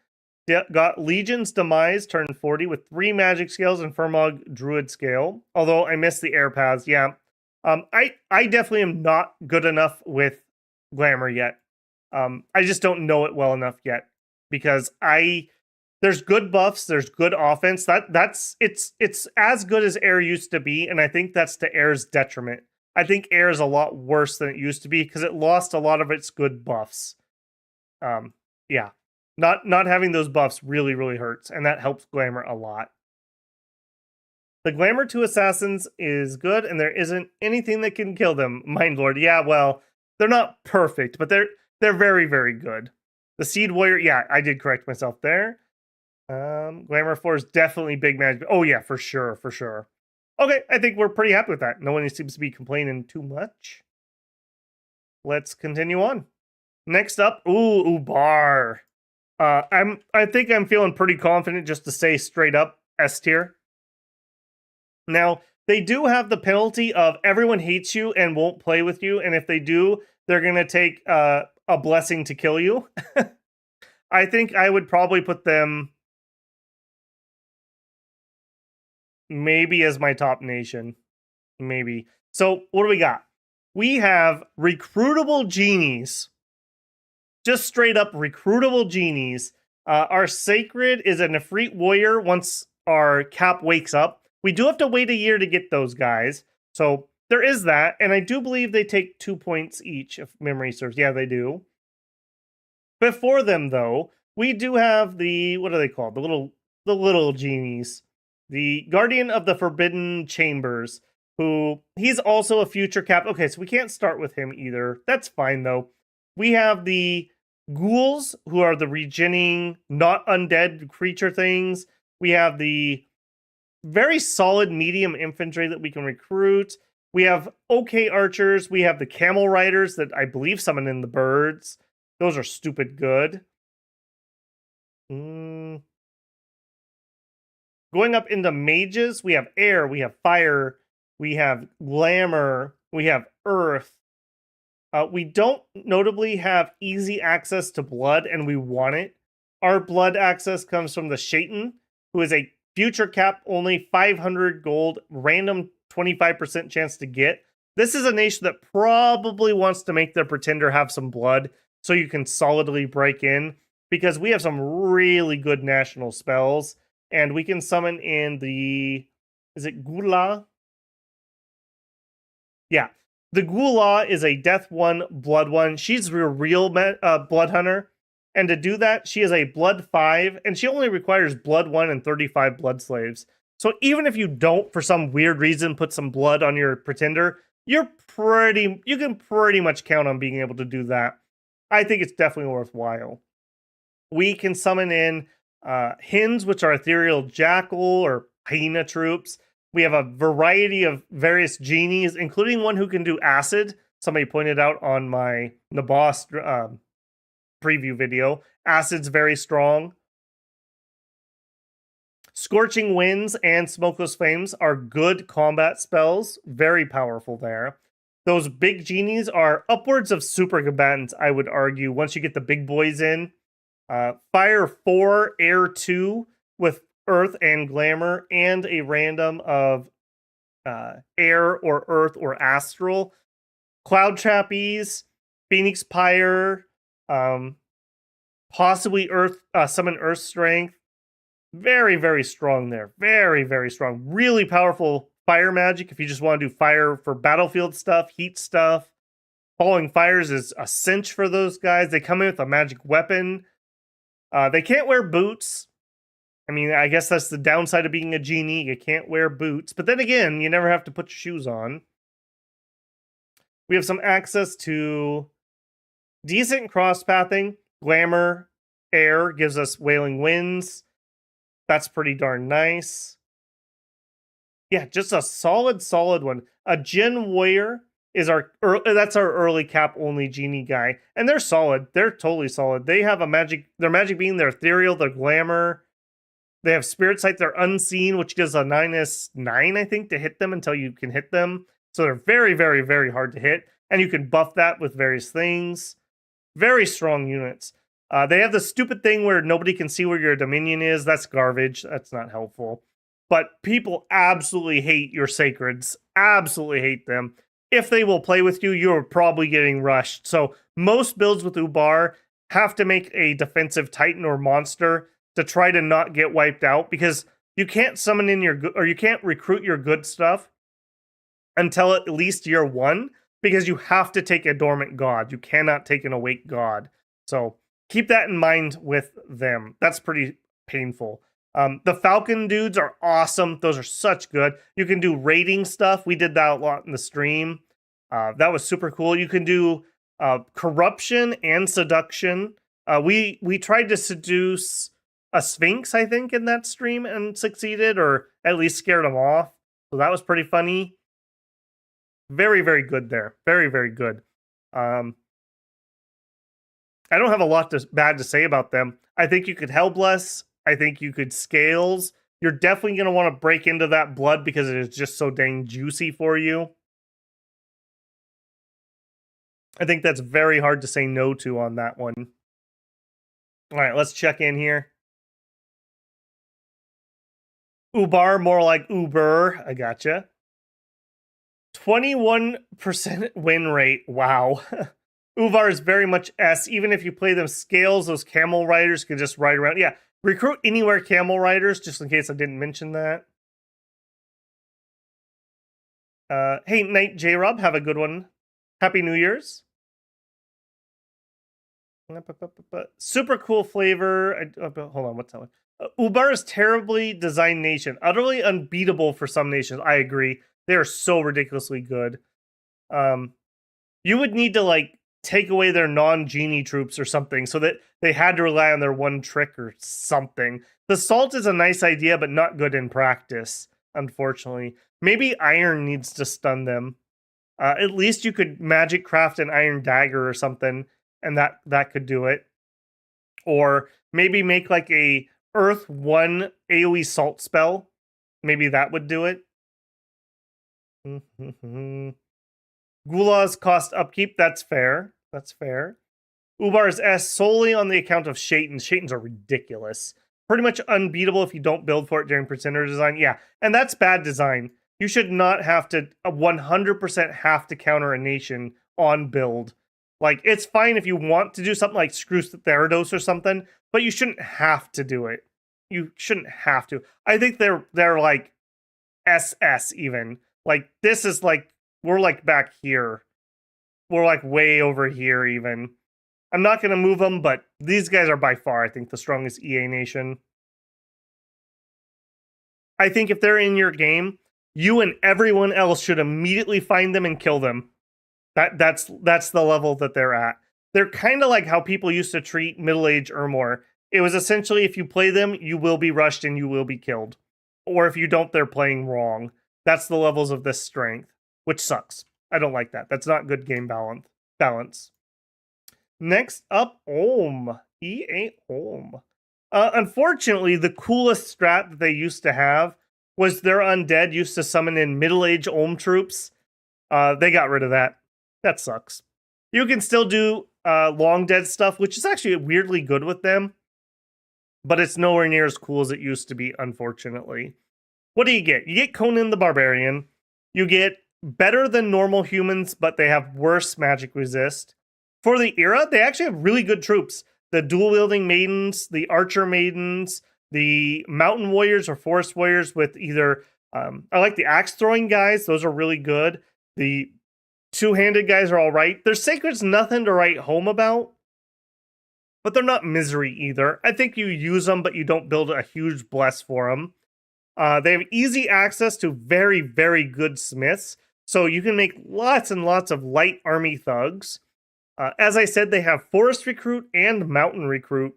Got Legion's Demise turn 40 with 3 magic scales and Furmog Druid scale. Although I missed the air paths. Yeah. I definitely am not good enough with Glamour yet. I just don't know it well enough yet. Because there's good buffs, there's good offense. It's as good as air used to be, and I think that's to air's detriment. I think air is a lot worse than it used to be because it lost a lot of its good buffs. Yeah. Not having those buffs really, really hurts, and that helps Glamour a lot. The Glamour 2 Assassins is good, and there isn't anything that can kill them. Mindlord, yeah, well, they're not perfect, but they're very, very good. The Seed Warrior, yeah, I did correct myself there. Glamour 4 is definitely big magic. Oh yeah, for sure, for sure. Okay, I think we're pretty happy with that. No one seems to be complaining too much. Let's continue on. Next up, Bar. I think I'm feeling pretty confident just to say straight up S tier. Now, they do have the penalty of everyone hates you and won't play with you, and if they do, they're going to take a blessing to kill you. I think I would probably put them maybe as my top nation. Maybe. So, what do we got? We have recruitable genies. Just straight up recruitable genies. Our Sacred is a Nefrit warrior once our cap wakes up. We do have to wait a year to get those guys. So there is that. And I do believe they take 2 points each, if memory serves. Yeah, they do. Before them, though, we do have the, what are they called? The little genies. The Guardian of the Forbidden Chambers, who, he's also a future cap. Okay, so we can't start with him either. That's fine, though. We have the ghouls, who are the regening, not undead creature things. We have the very solid medium infantry that we can recruit. We have okay archers. We have the camel riders that I believe summon in the birds. Those are stupid good. Going up into mages, we have air, we have fire, we have glamour, we have earth. We don't notably have easy access to blood, and we want it. Our blood access comes from the Shaitan, who is a future cap, only 500 gold, random 25% chance to get. This is a nation that probably wants to make their pretender have some blood so you can solidly break in, because we have some really good national spells, and we can summon in the... Is it Gula? Yeah. The Gula is a death 1, blood 1. She's a real blood hunter. And to do that, she is a blood 5, and she only requires blood 1 and 35 blood slaves. So even if you don't, for some weird reason, put some blood on your pretender, you can pretty much count on being able to do that. I think it's definitely worthwhile. We can summon in Hins, which are ethereal jackal or hyena troops. We have a variety of various genies, including one who can do acid. Somebody pointed out on my Naboss preview video. Acid's very strong. Scorching Winds and Smokeless Flames are good combat spells. Very powerful there. Those big genies are upwards of super combatants, I would argue, once you get the big boys in. Fire 4, Air 2 with Earth and Glamour, and a random of Air or Earth or Astral. Cloud Trapeze, Phoenix Pyre, possibly Earth, summon Earth Strength. Very, very strong there. Very, very strong. Really powerful fire magic if you just want to do fire for battlefield stuff, heat stuff. Falling Fires is a cinch for those guys. They come in with a magic weapon. They can't wear boots. I mean, I guess that's the downside of being a genie. You can't wear boots. But then again, you never have to put your shoes on. We have some access to decent cross-pathing. Glamour, Air gives us Wailing Winds. That's pretty darn nice. Yeah, just a solid one. A Jin Warrior is that's our early cap only genie guy, and they're solid. They're totally solid. They have their magic being, their ethereal, their glamour. They have Spirit Sight, they're unseen, which gives a -9, I think, to hit them until you can hit them. So they're very, very, very hard to hit, and you can buff that with various things. Very strong units. They have the stupid thing where nobody can see where your Dominion is. That's garbage. That's not helpful. But people absolutely hate your Sacreds. Absolutely hate them. If they will play with you, you're probably getting rushed. So most builds with Ubar have to make a defensive Titan or monster to try to not get wiped out, because you can't summon in you can't recruit your good stuff until at least year 1, because you have to take a dormant god. You cannot take an awake god. So keep that in mind with them. That's pretty painful. The Falcon dudes are awesome. Those are such good. You can do raiding stuff. We did that a lot in the stream. That was super cool. You can do corruption and seduction. We tried to seduce a Sphinx, I think, in that stream and succeeded, or at least scared them off. So that was pretty funny. Very, very good there. Very, very good. I don't have a lot bad to say about them. I think you could Hellbless. I think you could Scales. You're definitely going to want to break into that blood because it is just so dang juicy for you. I think that's very hard to say no to on that one. All right, let's check in here. Ubar, more like Uber. I gotcha. 21% win rate. Wow. Uvar is very much S. Even if you play them Scales, those camel riders can just ride around. Yeah, recruit anywhere camel riders, just in case I didn't mention that. Hey, Night J-Rob, have a good one. Happy New Year's. Super cool flavor. Hold on, what's that one? Ubar is terribly designed nation. Utterly unbeatable for some nations. I agree. They are so ridiculously good. You would need to, like, take away their non-genie troops or something so that they had to rely on their one trick or something. The salt is a nice idea, but not good in practice, unfortunately. Maybe iron needs to stun them. At least you could magic craft an iron dagger or something, and that could do it. Or maybe make like a Earth 1 AoE salt spell. Maybe that would do it. Gula's cost upkeep, that's fair. That's fair. Ubar's S solely on the account of Shaitans. Shaitans are ridiculous. Pretty much unbeatable if you don't build for it during pretender design. Yeah, and that's bad design. You should not have to 100% have to counter a nation on build. Like, it's fine if you want to do something like screw Therados or something, but you shouldn't have to do it. You shouldn't have to. I think they're like SS even. Like, this is like, we're like back here. We're like way over here even. I'm not going to move them, but these guys are by far, I think, the strongest EA nation. I think if they're in your game, you and everyone else should immediately find them and kill them. That's the level that they're at. They're kind of like how people used to treat middle-aged Ermor. It was essentially, if you play them, you will be rushed and you will be killed. Or if you don't, they're playing wrong. That's the levels of this strength, which sucks. I don't like that. That's not good game balance. Next up, Olm. EA Olm. Unfortunately, the coolest strat that they used to have was their undead used to summon in middle-aged Olm troops. They got rid of that. That sucks. You can still do long dead stuff, which is actually weirdly good with them, but it's nowhere near as cool as it used to be, unfortunately. What do you get? You get Conan the Barbarian. You get better than normal humans, but they have worse magic resist. For the era, they actually have really good troops. The dual-wielding maidens, the archer maidens, the mountain warriors or forest warriors with either... I like the axe-throwing guys. Those are really good. The two-handed guys are all right. Their sacred's nothing to write home about, but they're not misery either. I think you use them, but you don't build a huge bless for them. They have easy access to very, very good smiths, so you can make lots and lots of light army thugs. As I said, they have Forest Recruit and Mountain Recruit.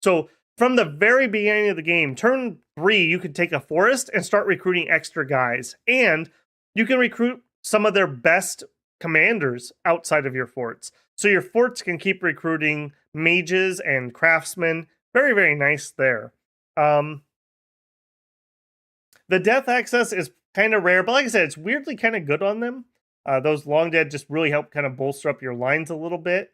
So from the very beginning of the game, turn 3, you can take a Forest and start recruiting extra guys. And you can recruit some of their best commanders outside of your forts. So your forts can keep recruiting mages and craftsmen. Very, very nice there. The death access is kind of rare, but like I said, it's weirdly kind of good on them. Those long dead just really help kind of bolster up your lines a little bit.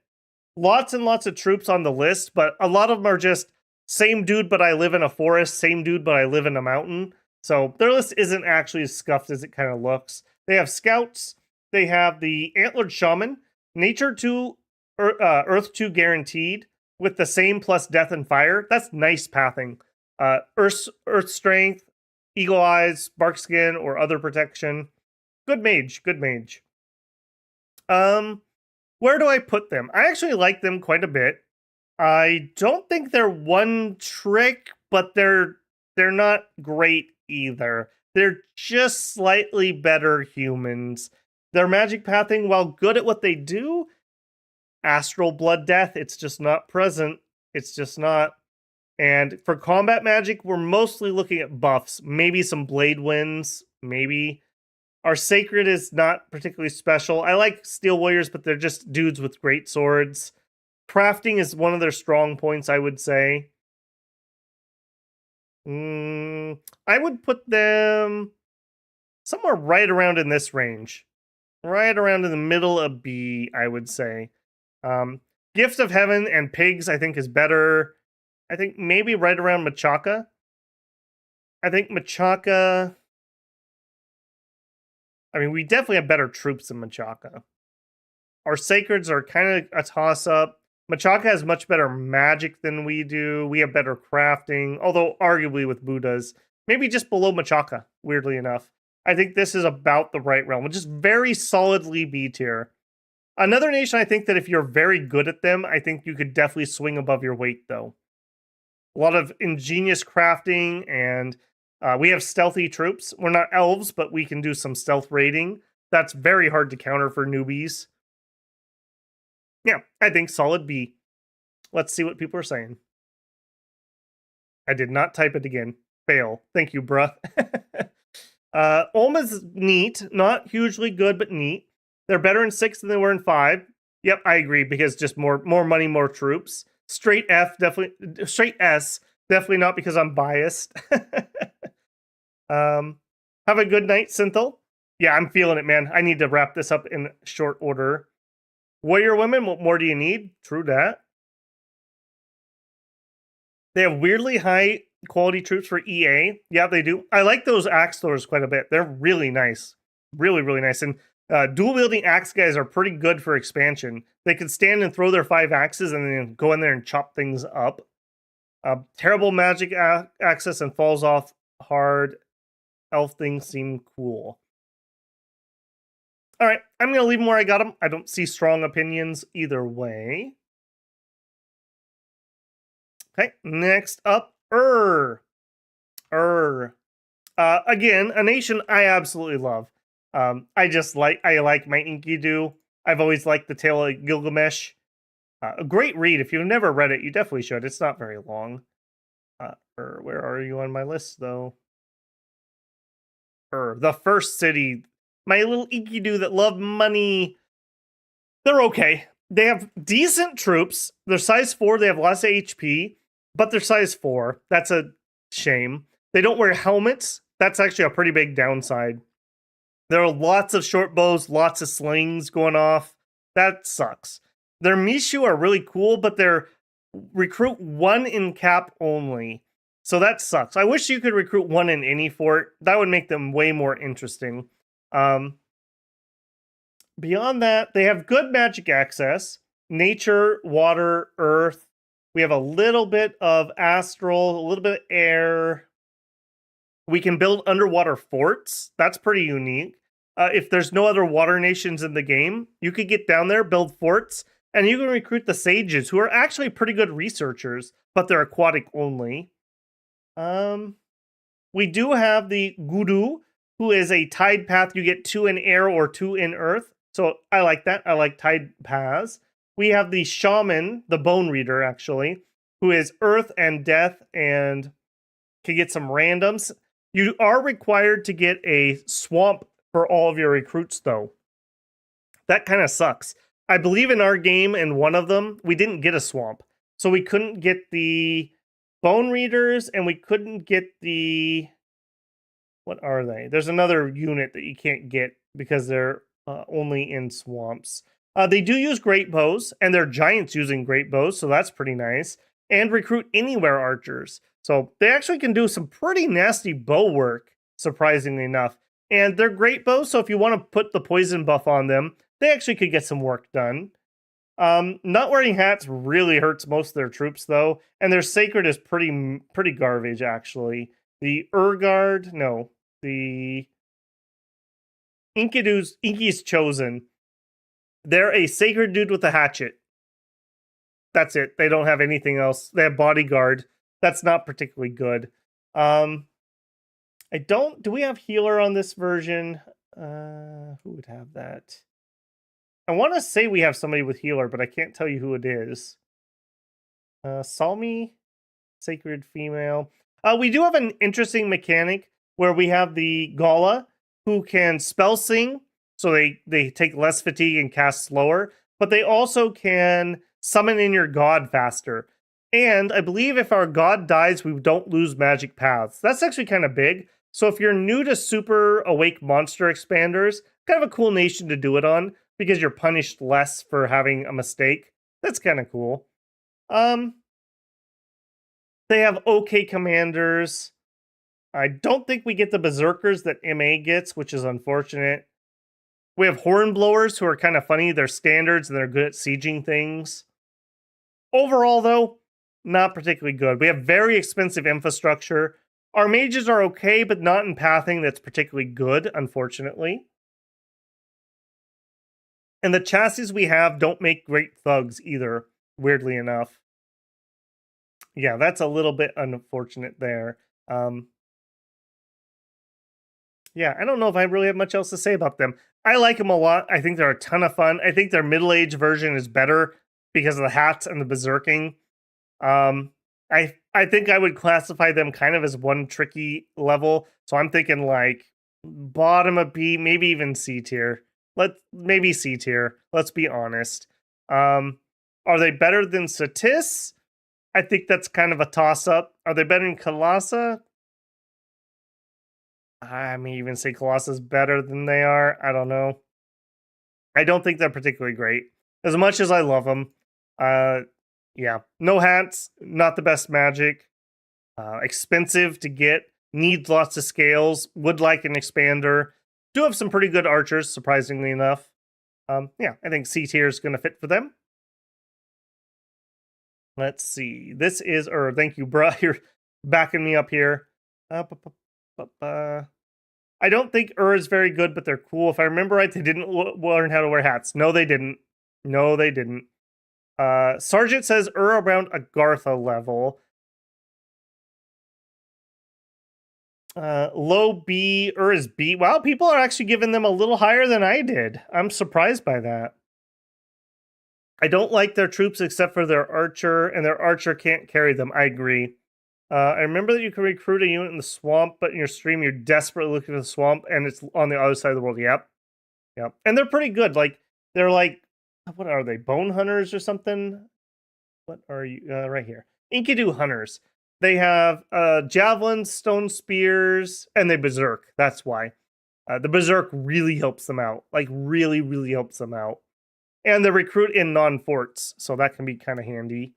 Lots and lots of troops on the list, but a lot of them are just same dude, but I live in a forest, same dude, but I live in a mountain. So their list isn't actually as scuffed as it kind of looks. They have scouts. They have the Antlered Shaman, Nature 2, Earth 2 guaranteed, with the same plus Death and Fire. That's nice pathing. Earth Strength, Eagle Eyes, Bark Skin, or other protection. Good mage, good mage. Where do I put them? I actually like them quite a bit. I don't think they're one trick, but they're not great either. They're just slightly better humans. Their magic pathing, while good at what they do, astral blood death, it's just not present. It's just not. And for combat magic, we're mostly looking at buffs. Maybe some blade winds, maybe. Our sacred is not particularly special. I like steel warriors, but they're just dudes with great swords. Crafting is one of their strong points, I would say. I would put them somewhere right around in this range. Right around in the middle of B, I would say. Gift of Heaven and Pigs, I think, is better. I think maybe right around Machaca. I think Machaca... I mean, we definitely have better troops than Machaca. Our sacreds are kind of a toss-up. Machaca has much better magic than we do. We have better crafting, although arguably with Buddhas. Maybe just below Machaca, weirdly enough. I think this is about the right realm, which is very solidly B tier. Another nation, I think that if you're very good at them, I think you could definitely swing above your weight, though. A lot of ingenious crafting, and we have stealthy troops. We're not elves, but we can do some stealth raiding. That's very hard to counter for newbies. Yeah, I think solid B. Let's see what people are saying. I did not type it again. Fail. Thank you, bruh. Ulm is neat. Not hugely good, but neat. They're better in 6 than they were in 5. Yep, I agree, because just more money, more troops. Straight F, definitely. Straight S, definitely not because I'm biased. Have a good night, Synthel. Yeah, I'm feeling it, man. I need to wrap this up in short order. Warrior women, what more do you need? True that. They have weirdly high quality troops for EA. Yeah, they do. I like those axe throwers quite a bit. They're really nice. Really, really nice. And dual wielding axe guys are pretty good for expansion. They can stand and throw their 5 axes and then go in there and chop things up. Terrible magic access and falls off hard. Elf things seem cool. All right, I'm going to leave them where I got them. I don't see strong opinions either way. Okay, next up, again, a nation I absolutely love. I like my Enkidu. I've always liked the Tale of Gilgamesh. A great read. If you've never read it, you definitely should. It's not very long. Where are you on my list, though? The first city. My little Enkidu that love money. They're okay. They have decent troops. They're size 4. They have lots of HP, but they're size 4. That's a shame. They don't wear helmets. That's actually a pretty big downside. There are lots of short bows, lots of slings going off. That sucks. Their Mishu are really cool, but they're recruit 1 in cap only. So that sucks. I wish you could recruit 1 in any fort. That would make them way more interesting. Beyond that, they have good magic access. Nature, water, earth. We have a little bit of astral, a little bit of air. We can build underwater forts. That's pretty unique. If there's no other water nations in the game, you could get down there, build forts, and you can recruit the sages, who are actually pretty good researchers, but they're aquatic only. We do have the Guru, who is a tide path. You get 2 in air or 2 in earth. So I like that. I like tide paths. We have the shaman, the bone reader, actually, who is earth and death and can get some randoms. You are required to get a swamp for all of your recruits, though. That kind of sucks. I believe in our game, in one of them, we didn't get a swamp. So we couldn't get the bone readers, and we couldn't get the... What are they? There's another unit that you can't get because they're only in swamps. They do use great bows, and they're giants using great bows, so that's pretty nice. And recruit anywhere archers. So they actually can do some pretty nasty bow work, surprisingly enough. And they're great bows, so if you want to put the poison buff on them, they actually could get some work done. Not wearing hats really hurts most of their troops, though. And their sacred is pretty garbage, actually. The Urgard, no. The Inky's Chosen. They're a sacred dude with a hatchet. That's it. They don't have anything else. They have bodyguard. That's not particularly good. Do we have healer on this version? Who would have that? I want to say we have somebody with healer, but I can't tell you who it is. Salmi, sacred female. We do have an interesting mechanic where we have the Gala, who can spell sing, so they take less fatigue and cast slower, but they also can summon in your god faster. And I believe if our god dies, we don't lose magic paths. That's actually kind of big. So if you're new to Super Awake Monster Expanders, kind of a cool nation to do it on, because you're punished less for having a mistake. That's kind of cool. They have okay commanders. I don't think we get the berserkers that MA gets, which is unfortunate. We have hornblowers who are kind of funny. They're standards and they're good at sieging things. Overall, though, not particularly good. We have very expensive infrastructure. Our mages are okay, but not in pathing that's particularly good, unfortunately. And the chassis we have don't make great thugs either, weirdly enough. Yeah, that's a little bit unfortunate there. Yeah, I don't know if I really have much else to say about them. I like them a lot. I think they're a ton of fun. I think their middle-aged version is better because of the hats and the berserking. I think I would classify them kind of as one tricky level. So I'm thinking like bottom of B, maybe even C tier. Maybe C tier. Let's be honest. Are they better than Satis? I think that's kind of a toss-up. Are they better than Kalasa? I may even say Colossus better than they are. I don't know. I don't think they're particularly great. As much as I love them. Yeah. No hats. Not the best magic. expensive to get, needs lots of scales, would like an expander. Do have some pretty good archers, surprisingly enough. Yeah, I think C tier is going to fit for them. Let's see. This is, or thank you, bruh. You're backing me up here. I don't think is very good, but they're cool. If I remember right, they didn't learn how to wear hats. No, they didn't. No, they didn't. Sergeant says around Agartha level. Low B, is B. Wow, people are actually giving them a little higher than I did. I'm surprised by that. I don't like their troops except for their archer, and their archer can't carry them. I agree. I remember that you can recruit a unit in the swamp, but in your stream, you're desperately looking for the swamp, and it's on the other side of the world. Yep. Yep. And they're pretty good. Like, they're like, what are they? Bone hunters or something? What are you? Right here. Enkidu hunters. They have javelins, stone spears, and they berserk. That's why. The berserk really helps them out. Like, really, really helps them out. And they recruit in non-forts, so that can be kind of handy.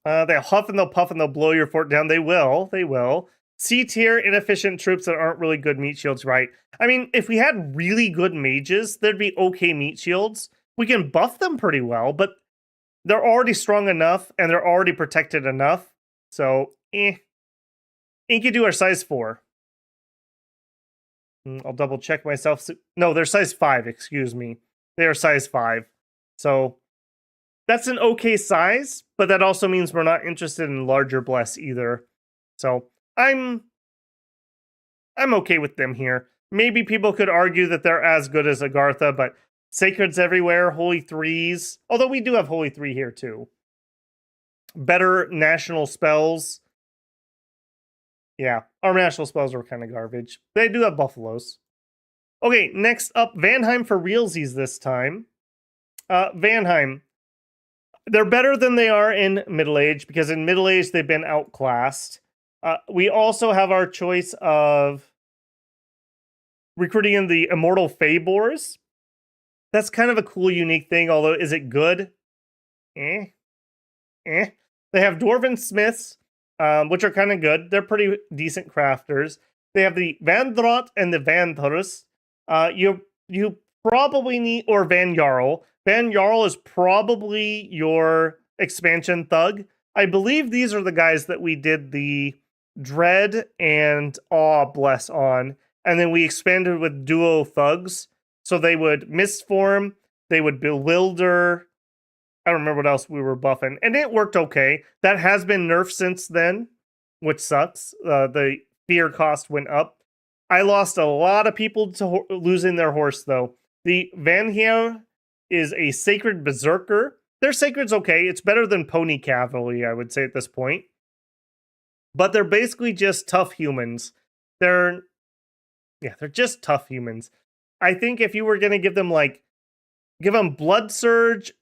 They'll huff and they'll puff and they'll blow your fort down. They will. They will. C tier, inefficient troops that aren't really good meat shields, right? I mean, if we had really good mages, there'd be okay meat shields. We can buff them pretty well, but they're already strong enough and they're already protected enough. So, Enkidu are size 4. I'll double check myself. No, they're size 5, excuse me. They are size 5. So, that's an okay size, but that also means we're not interested in larger bless either. So, I'm okay with them here. Maybe people could argue that they're as good as Agartha, but Sacreds everywhere, Holy Threes. Although we do have Holy 3 here too. Better national spells. Yeah, our national spells are kind of garbage. They do have buffaloes. Okay, next up, Vanheim for realsies this time. Vanheim. They're better than they are in Middle Age, because in Middle Age they've been outclassed. We also have our choice of recruiting in the Immortal Fabors. That's kind of a cool, unique thing, although is it good? They have Dwarven Smiths, which are kind of good. They're pretty decent crafters. They have the Vandrot and the Vanthurus. You probably need, or Van Jarl. Van Jarl is probably your expansion thug. I believe these are the guys that we did the Dread and Awe Bless on, and then we expanded with duo thugs. So they would misform, they would bewilder. I don't remember what else we were buffing, and it worked okay. That has been nerfed since then, which sucks. The fear cost went up. I lost a lot of people to losing their horse, though. The Vanheim is a sacred berserker. Their sacred's okay. It's better than pony cavalry, I would say at this point. But they're basically just tough humans. They're just tough humans. I think if you were going to give them Blood Surge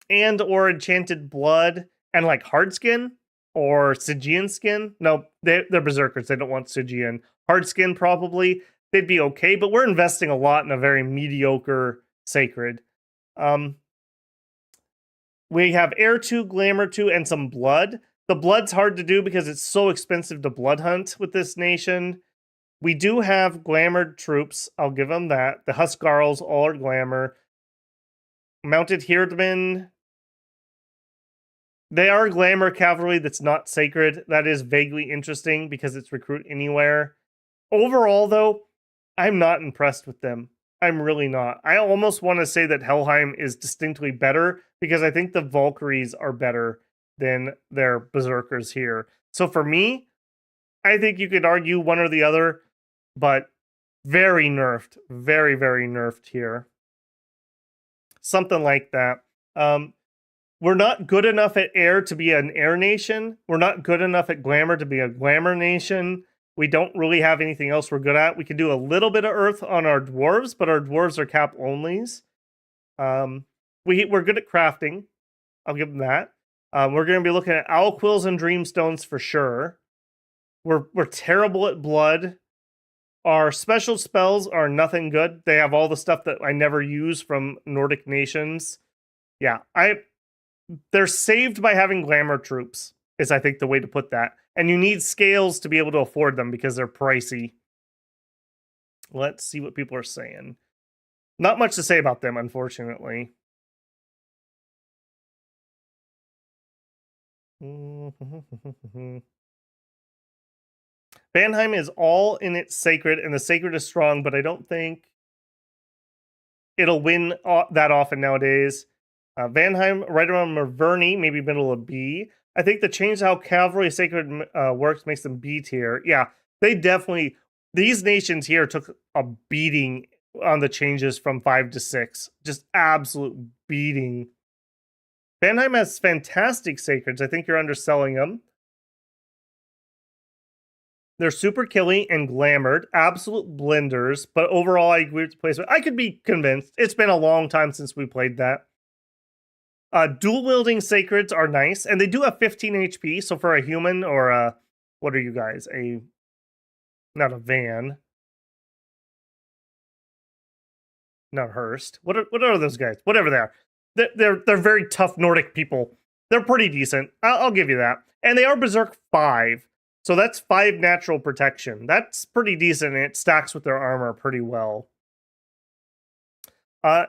and or Enchanted Blood and like Hardskin or Stygian Skin. No, they're Berserkers. They don't want Stygian. Hardskin probably. They'd be okay, but we're investing a lot in a very mediocre Sacred. We have Air 2, Glamour 2, and some Blood. The Blood's hard to do because it's so expensive to blood hunt with this nation. We do have Glamored troops. I'll give them that. The Huskarls all are Glamour. Mounted Herdmen. They are Glamour cavalry that's not Sacred. That is vaguely interesting because it's recruit anywhere. Overall, though, I'm not impressed with them. I'm really not. I almost want to say that Helheim is distinctly better because I think the Valkyries are better than their Berserkers here. So for me, I think you could argue one or the other, but very nerfed. Very, very nerfed here. Something like that. We're not good enough at air to be an air nation. We're not good enough at glamour to be a glamour nation. We don't really have anything else we're good at. We can do a little bit of earth on our dwarves, but our dwarves are cap onlys. We're good at crafting. I'll give them that. We're going to be looking at owl quills and dreamstones for sure. We're terrible at blood. Our special spells are nothing good. They have all the stuff that I never use from Nordic nations. Yeah, they're saved by having glamour troops, is I think the way to put that. And you need scales to be able to afford them because they're pricey. Let's see what people are saying. Not much to say about them, unfortunately. Vanheim is all in its sacred, and the sacred is strong, but I don't think it'll win that often nowadays. Vanheim, right around Maverny, maybe middle of B. I think the change to how cavalry sacred works makes them B tier. Yeah, they definitely. These nations here took a beating on the changes from 5 to 6. Just absolute beating. Vanheim has fantastic sacreds. I think you're underselling them. They're super killy and glamored, absolute blenders, but overall I agree with the placement. I could be convinced. It's been a long time since we played that. Dual wielding sacreds are nice, and they do have 15 HP. So for a human or a, what are you guys? Not a van, not Hearst. What are those guys? Whatever they are, they're very tough Nordic people. They're pretty decent. I'll give you that. And they are Berserk 5, so that's 5 natural protection. That's pretty decent, and it stacks with their armor pretty well.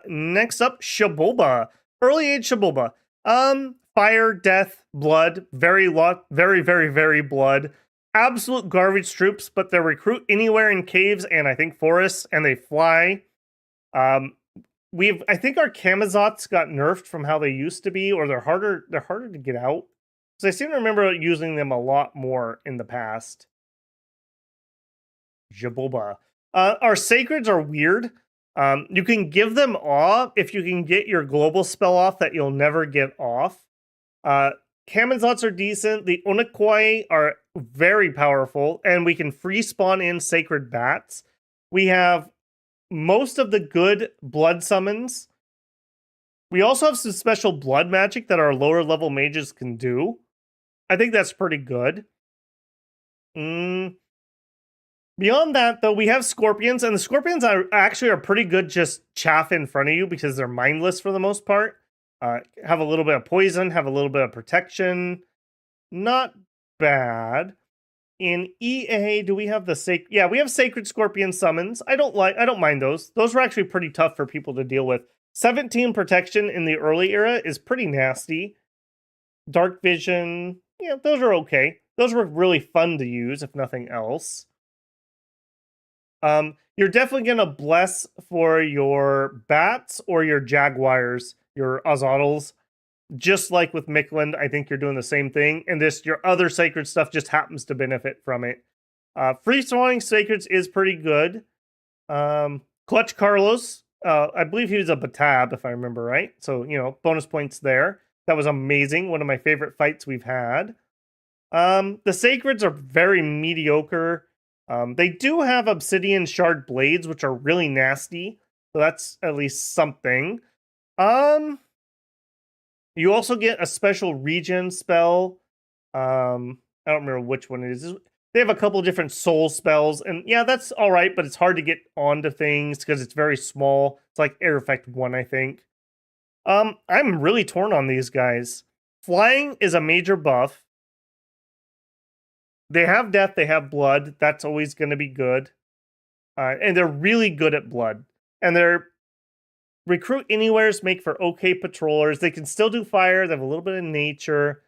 Next up, Shaboba. Early age Shaboba. Fire, death, blood, very, very blood. Absolute garbage troops, but they recruit anywhere in caves and I think forests, and they fly. I think our Kamazots got nerfed from how they used to be, or they're harder to get out. So I seem to remember using them a lot more in the past. Jaboba. Our sacreds are weird. You can give them off if you can get your global spell off that you'll never get off. Kamazots are decent. The Onokoi are very powerful, and we can free spawn in sacred bats. We have most of the good blood summons. We also have some special blood magic that our lower level mages can do. I think that's pretty good. Beyond that, though, we have scorpions, and the scorpions are pretty good just chaff in front of you because they're mindless for the most part. Have a little bit of poison, have a little bit of protection. Not bad. In EA, do we have the sacred? Yeah, we have sacred scorpion summons. I don't mind those. Those were actually pretty tough for people to deal with. 17 protection in the early era is pretty nasty. Dark vision, yeah, those are okay. Those were really fun to use, if nothing else. You're definitely gonna bless for your bats or your jaguars, your azotls. Just like with Mikland, I think you're doing the same thing, and your other sacred stuff just happens to benefit from it. Free throwing sacreds is pretty good. Clutch Carlos, I believe he was a Batab, if I remember right. So, bonus points there. That was amazing. One of my favorite fights we've had. The sacreds are very mediocre. They do have obsidian shard blades, which are really nasty. So that's at least something. You also get a special regen spell. I don't remember which one it is. They have a couple different soul spells, and yeah, that's all right, but it's hard to get onto things because it's very small. It's like Air Effect 1, I think. I'm really torn on these guys. Flying is a major buff. They have death, they have blood. That's always going to be good. And they're really good at blood. And they're recruit anywheres, make for okay patrollers. They can still do fire. They have a little bit of nature.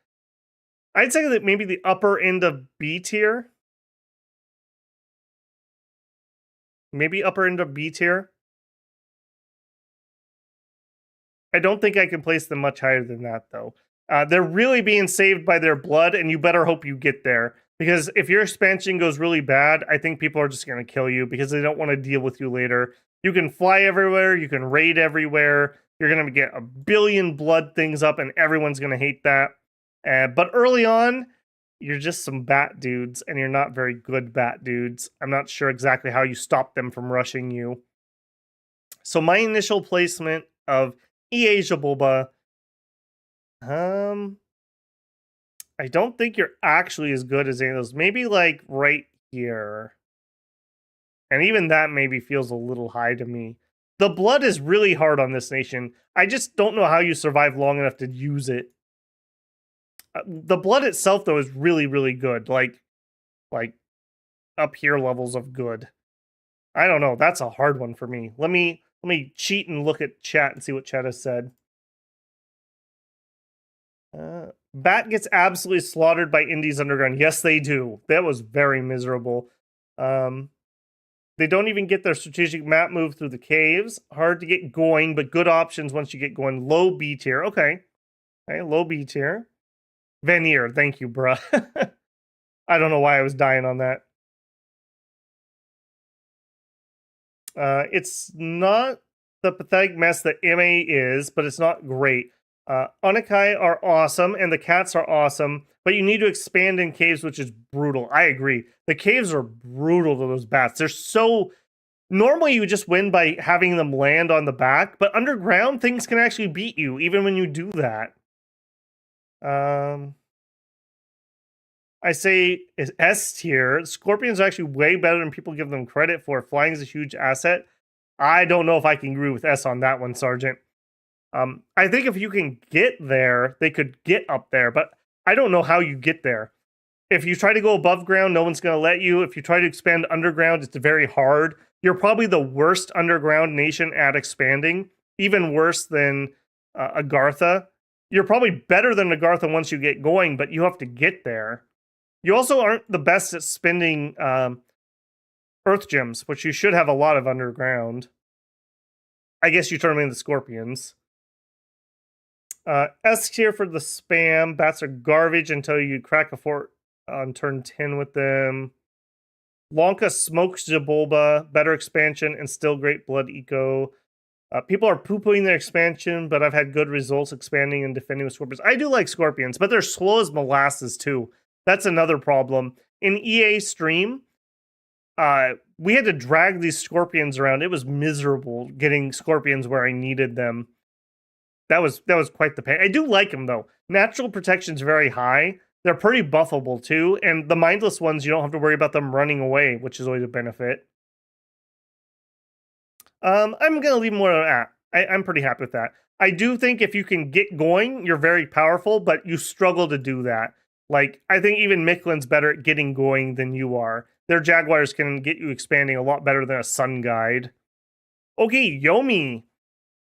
I'd say that maybe the upper end of B tier. Maybe upper end of B tier. I don't think I can place them much higher than that, though. They're really being saved by their blood, and you better hope you get there. Because if your expansion goes really bad, I think people are just going to kill you because they don't want to deal with you later. You can fly everywhere. You can raid everywhere. You're going to get a billion blood things up, and everyone's going to hate that. But early on, you're just some bat dudes, and you're not very good bat dudes. I'm not sure exactly how you stop them from rushing you. So my initial placement of EA Jaboba, I don't think you're actually as good as any of those. Maybe like right here. And even that maybe feels a little high to me. The blood is really hard on this nation. I just don't know how you survive long enough to use it. The blood itself, though, is really, really good. Like up here levels of good. I don't know. That's a hard one for me. Let me cheat and look at chat and see what chat has said. Bat gets absolutely slaughtered by Indies Underground. Yes, they do. That was very miserable. They don't even get their strategic map move through the caves. Hard to get going, but good options once you get going. Low B tier. Okay. Okay, low B tier. Veneer. Thank you, bruh. I don't know why I was dying on that. It's not the pathetic mess that MA is, but it's not great. Onikai are awesome, and the cats are awesome, but you need to expand in caves, which is brutal. I agree. The caves are brutal to those bats. They're so... Normally, you just win by having them land on the back, but underground, things can actually beat you, even when you do that. I say is S tier. Scorpions are actually way better than people give them credit for. Flying is a huge asset. I don't know if I can agree with S on that one, Sergeant. I think if you can get there, they could get up there, but I don't know how you get there. If you try to go above ground, no one's going to let you. If you try to expand underground, it's very hard. You're probably the worst underground nation at expanding, even worse than Agartha. You're probably better than Agartha once you get going, but you have to get there. You also aren't the best at spending Earth Gems, which you should have a lot of underground. I guess you turn them into Scorpions. S tier for the spam. Bats are garbage until you crack a fort on turn 10 with them. Lonka smokes Jabulba. Better expansion and still great blood eco. People are poo-pooing their expansion, but I've had good results expanding and defending with Scorpions. I do like Scorpions, but they're slow as molasses too. That's another problem. In EA stream, we had to drag these Scorpions around. It was miserable getting Scorpions where I needed them. That was quite the pain. I do like them, though. Natural protection's very high. They're pretty buffable, too. And the mindless ones, you don't have to worry about them running away, which is always a benefit. I'm going to leave more on that. I'm pretty happy with that. I do think if you can get going, you're very powerful, but you struggle to do that. Like, I think even Miklin's better at getting going than you are. Their Jaguars can get you expanding a lot better than a Sun Guide. Okay, Yomi.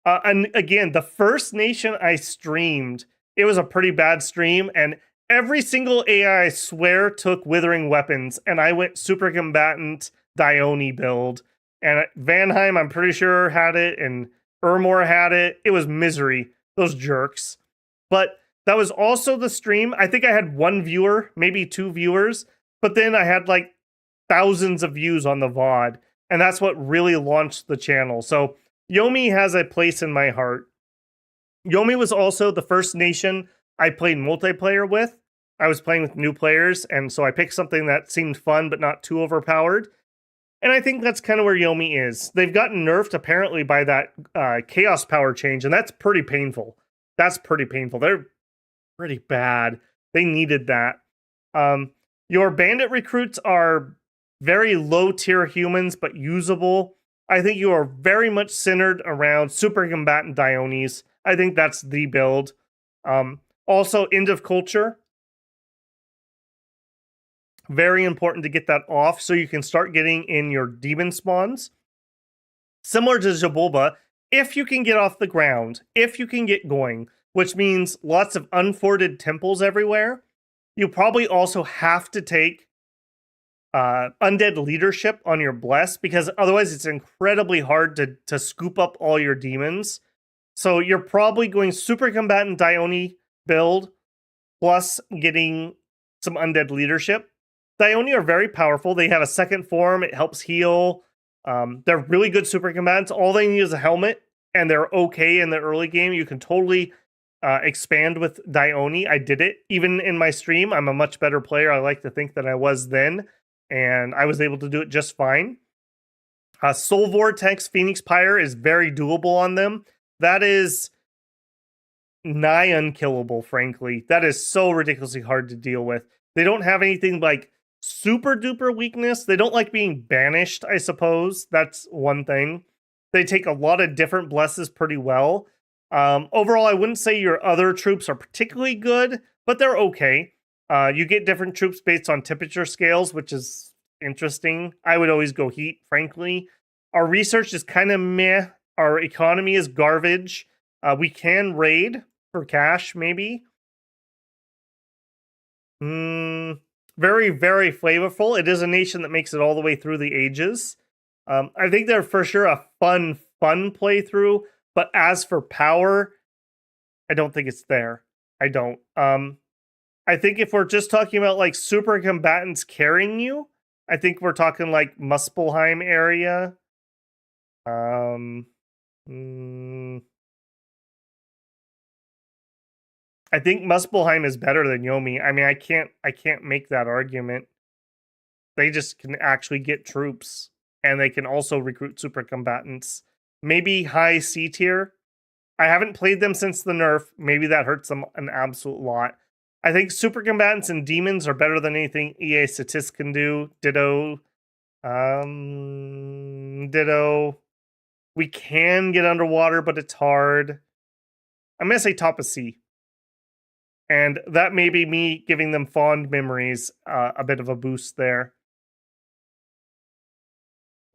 And again, the first nation I streamed, it was a pretty bad stream, and every single AI, I swear, took Withering Weapons, and I went Super Combatant Dione build. And Vanheim, I'm pretty sure, had it, and Ermor had it. It was misery. Those jerks. But that was also the stream. I think I had one viewer, maybe two viewers, but then I had like thousands of views on the VOD, and that's what really launched the channel. So Yomi has a place in my heart. Yomi was also the first nation I played multiplayer with. I was playing with new players, and so I picked something that seemed fun but not too overpowered. And I think that's kind of where Yomi is. They've gotten nerfed apparently by that chaos power change, and that's pretty painful. That's pretty painful. They're pretty bad. They needed that. Your bandit recruits are very low tier humans, but usable. I think you are very much centered around Super Combatant Diones. I think that's the build. Also, End of Culture. Very important to get that off so you can start getting in your demon spawns. Similar to Jabulba, if you can get off the ground, if you can get going, which means lots of unforted temples everywhere, you probably also have to take undead leadership on your bless, because otherwise it's incredibly hard to scoop up all your demons. So you're probably going Super Combatant Dione build plus getting some undead leadership. Dione are very powerful. They have a second form. It helps heal. They're really good super combatants. All they need is a helmet, and they're okay in the early game. You can totally expand with Dione. I did it. Even in my stream, I'm a much better player. I like to think that I was then, and I was able to do it just fine. Soul Vortex Phoenix Pyre is very doable on them. That is nigh unkillable, frankly. That is so ridiculously hard to deal with. They don't have anything like super duper weakness. They don't like being banished, I suppose. That's one thing. They take a lot of different blesses pretty well. Overall, I wouldn't say your other troops are particularly good, but they're okay. You get different troops based on temperature scales, which is interesting. I would always go heat, frankly. Our research is kind of meh. Our economy is garbage. We can raid for cash, maybe. Very, very flavorful. It is a nation that makes it all the way through the ages. I think they're for sure a fun playthrough. But as for power, I don't think it's there. I don't. I think if we're just talking about like super combatants carrying you, I think we're talking like Muspelheim area. I think Muspelheim is better than Yomi. I mean, I can't make that argument. They just can actually get troops, and they can also recruit super combatants. Maybe high C tier. I haven't played them since the nerf. Maybe that hurts them an absolute lot. I think super combatants and demons are better than anything EA Statist can do. Ditto. Ditto. We can get underwater, but it's hard. I'm going to say top of C. And that may be me giving them fond memories, a bit of a boost there.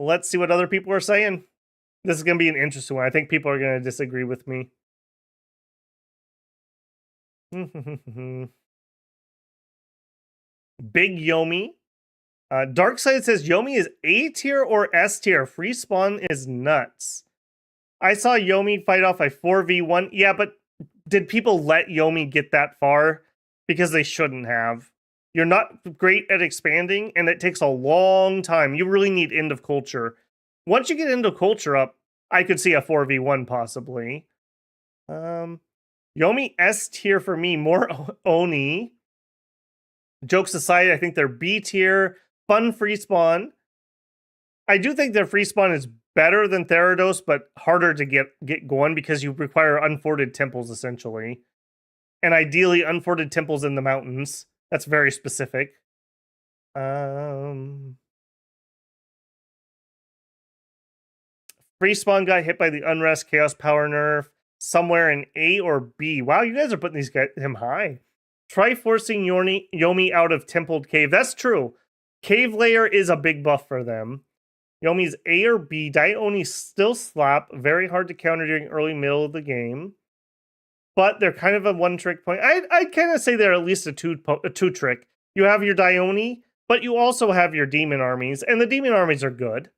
Let's see what other people are saying. This is going to be an interesting one. I think people are going to disagree with me. Big Yomi. Darkside says Yomi is A tier or S tier. Free spawn is nuts. I saw Yomi fight off a 4v1. Yeah, but did people let Yomi get that far? Because they shouldn't have. You're not great at expanding, and it takes a long time. You really need end of culture. Once you get end of culture up, I could see a 4v1 possibly. Yomi S tier for me, more Oni. Jokes aside, I think they're B tier. Fun free spawn. I do think their free spawn is better than Therados, but harder to get going because you require unforted temples, essentially. And ideally, unforted temples in the mountains. That's very specific. Free spawn got hit by the Unrest Chaos Power nerf somewhere in A or B. Wow, you guys are putting him high. Try forcing Yomi out of Templed Cave. That's true. Cave Layer is a big buff for them. Yomi's A or B. Dione still slap. Very hard to counter during early middle of the game. But they're kind of a one-trick point. I'd kind of say they're at least a two-trick. You have your Dione, but you also have your demon armies. And the demon armies are good.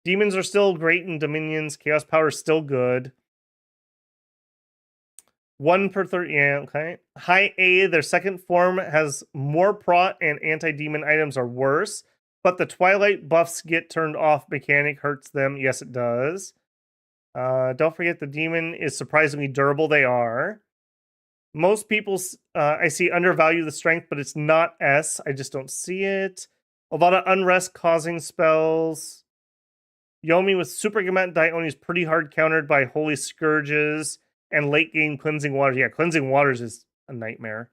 Demons are still great in Dominions. Chaos Power is still good. 1 per 30. Yeah, okay. High A, their second form has more prot and anti-demon items are worse. But the Twilight buffs get turned off mechanic hurts them. Yes, it does. Don't forget the demon is surprisingly durable. They are. Most people I see undervalue the strength, but it's not S. I just don't see it. A lot of unrest causing spells. Yomi with Super Combatant Dione is pretty hard countered by Holy Scourges and late game Cleansing Waters. Yeah, Cleansing Waters is a nightmare.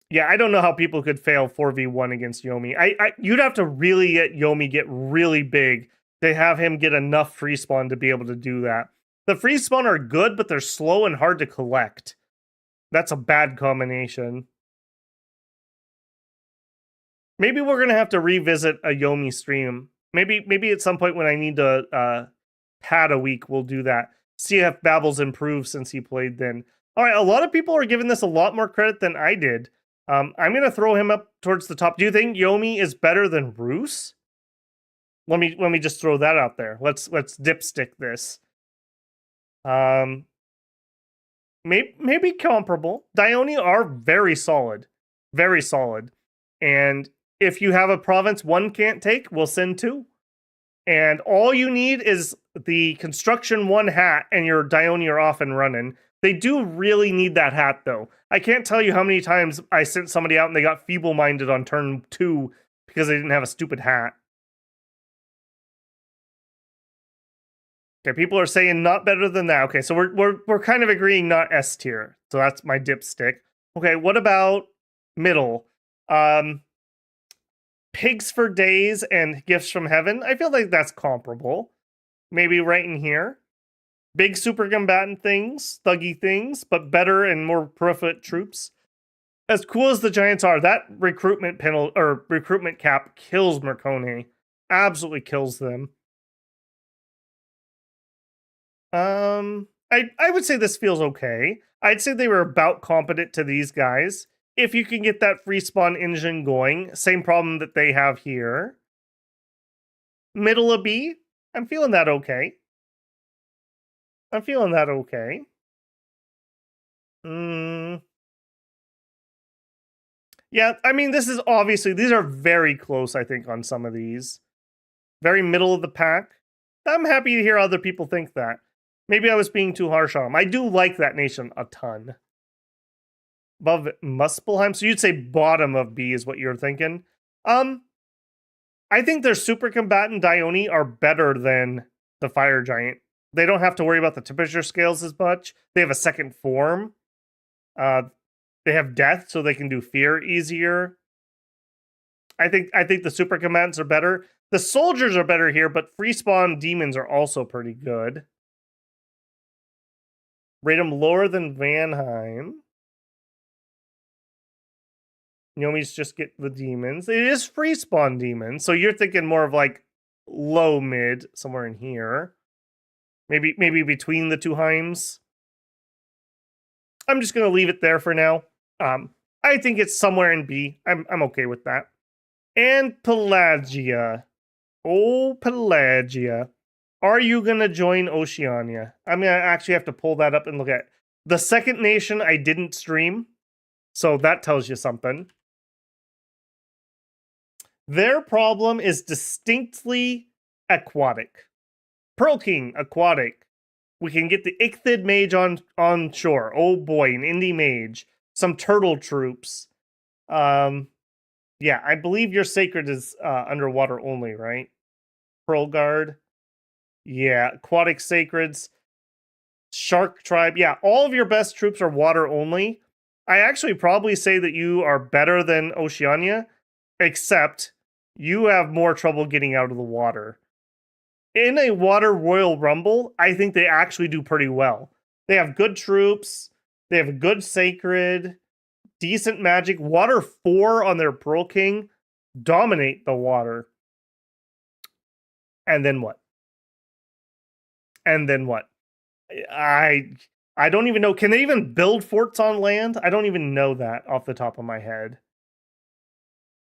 Yeah, I don't know how people could fail 4v1 against Yomi. You'd have to really get Yomi get really big to have him get enough free spawn to be able to do that. The free spawn are good, but they're slow and hard to collect. That's a bad combination. Maybe we're gonna have to revisit a Yomi stream. Maybe at some point when I need to pad a week, we'll do that. See if Babble's improved since he played then. All right, a lot of people are giving this a lot more credit than I did. I'm gonna throw him up towards the top. Do you think Yomi is better than Roos? Let me just throw that out there. Let's dipstick this. Maybe comparable. Dione are very solid, and if you have a province one can't take, we'll send two. And all you need is the construction one hat, and your Dione are off and running. They do really need that hat, though. I can't tell you how many times I sent somebody out and they got feeble-minded on turn 2 because they didn't have a stupid hat. Okay, people are saying not better than that. Okay, so we're kind of agreeing not S tier. So that's my dipstick. Okay, what about middle? Pigs for Days and Gifts from Heaven. I feel like that's comparable. Maybe right in here. Big super combatant things, thuggy things, but better and more prolific troops. As cool as the Giants are, that recruitment penalty or recruitment cap kills Mercone. Absolutely kills them. I would say this feels okay. I'd say they were about competent to these guys. If you can get that free spawn engine going, same problem that they have here. Middle of B, I'm feeling that okay. I'm feeling that okay. Yeah, I mean, this is obviously, these are very close, I think, on some of these. Very middle of the pack. I'm happy to hear other people think that. Maybe I was being too harsh on them. I do like that nation a ton. Above Muspelheim, so you'd say bottom of B is what you're thinking. I think their super combatant Dione are better than the fire giant. They don't have to worry about the temperature scales as much. They have a second form. They have death, so they can do fear easier. I think the super combatants are better. The soldiers are better here, but free spawn demons are also pretty good. Rate them lower than Vanheim. Yomi's just get the demons. It is free spawn demons, so you're thinking more of like low mid, somewhere in here. Maybe between the two Heims. I'm just gonna leave it there for now. I think it's somewhere in B. I'm okay with that. And Pelagia. Oh, Pelagia. Are you gonna join Oceania? I mean, I actually have to pull that up and look at it. The second nation I didn't stream, so that tells you something. Their problem is distinctly aquatic. Pearl King, aquatic. We can get the Ichthid Mage on shore. Oh boy, an Indie Mage. Some turtle troops. Yeah, I believe your sacred is underwater only, right? Pearl Guard. Yeah, aquatic sacreds. Shark tribe. Yeah, all of your best troops are water only. I actually probably say that you are better than Oceania, except you have more trouble getting out of the water. In a Water Royal Rumble, I think they actually do pretty well. They have good troops, they have a good sacred, decent magic. Water 4 on their Pearl King, dominate the water. And then what? And then what? I don't even know. Can they even build forts on land? I don't even know that off the top of my head.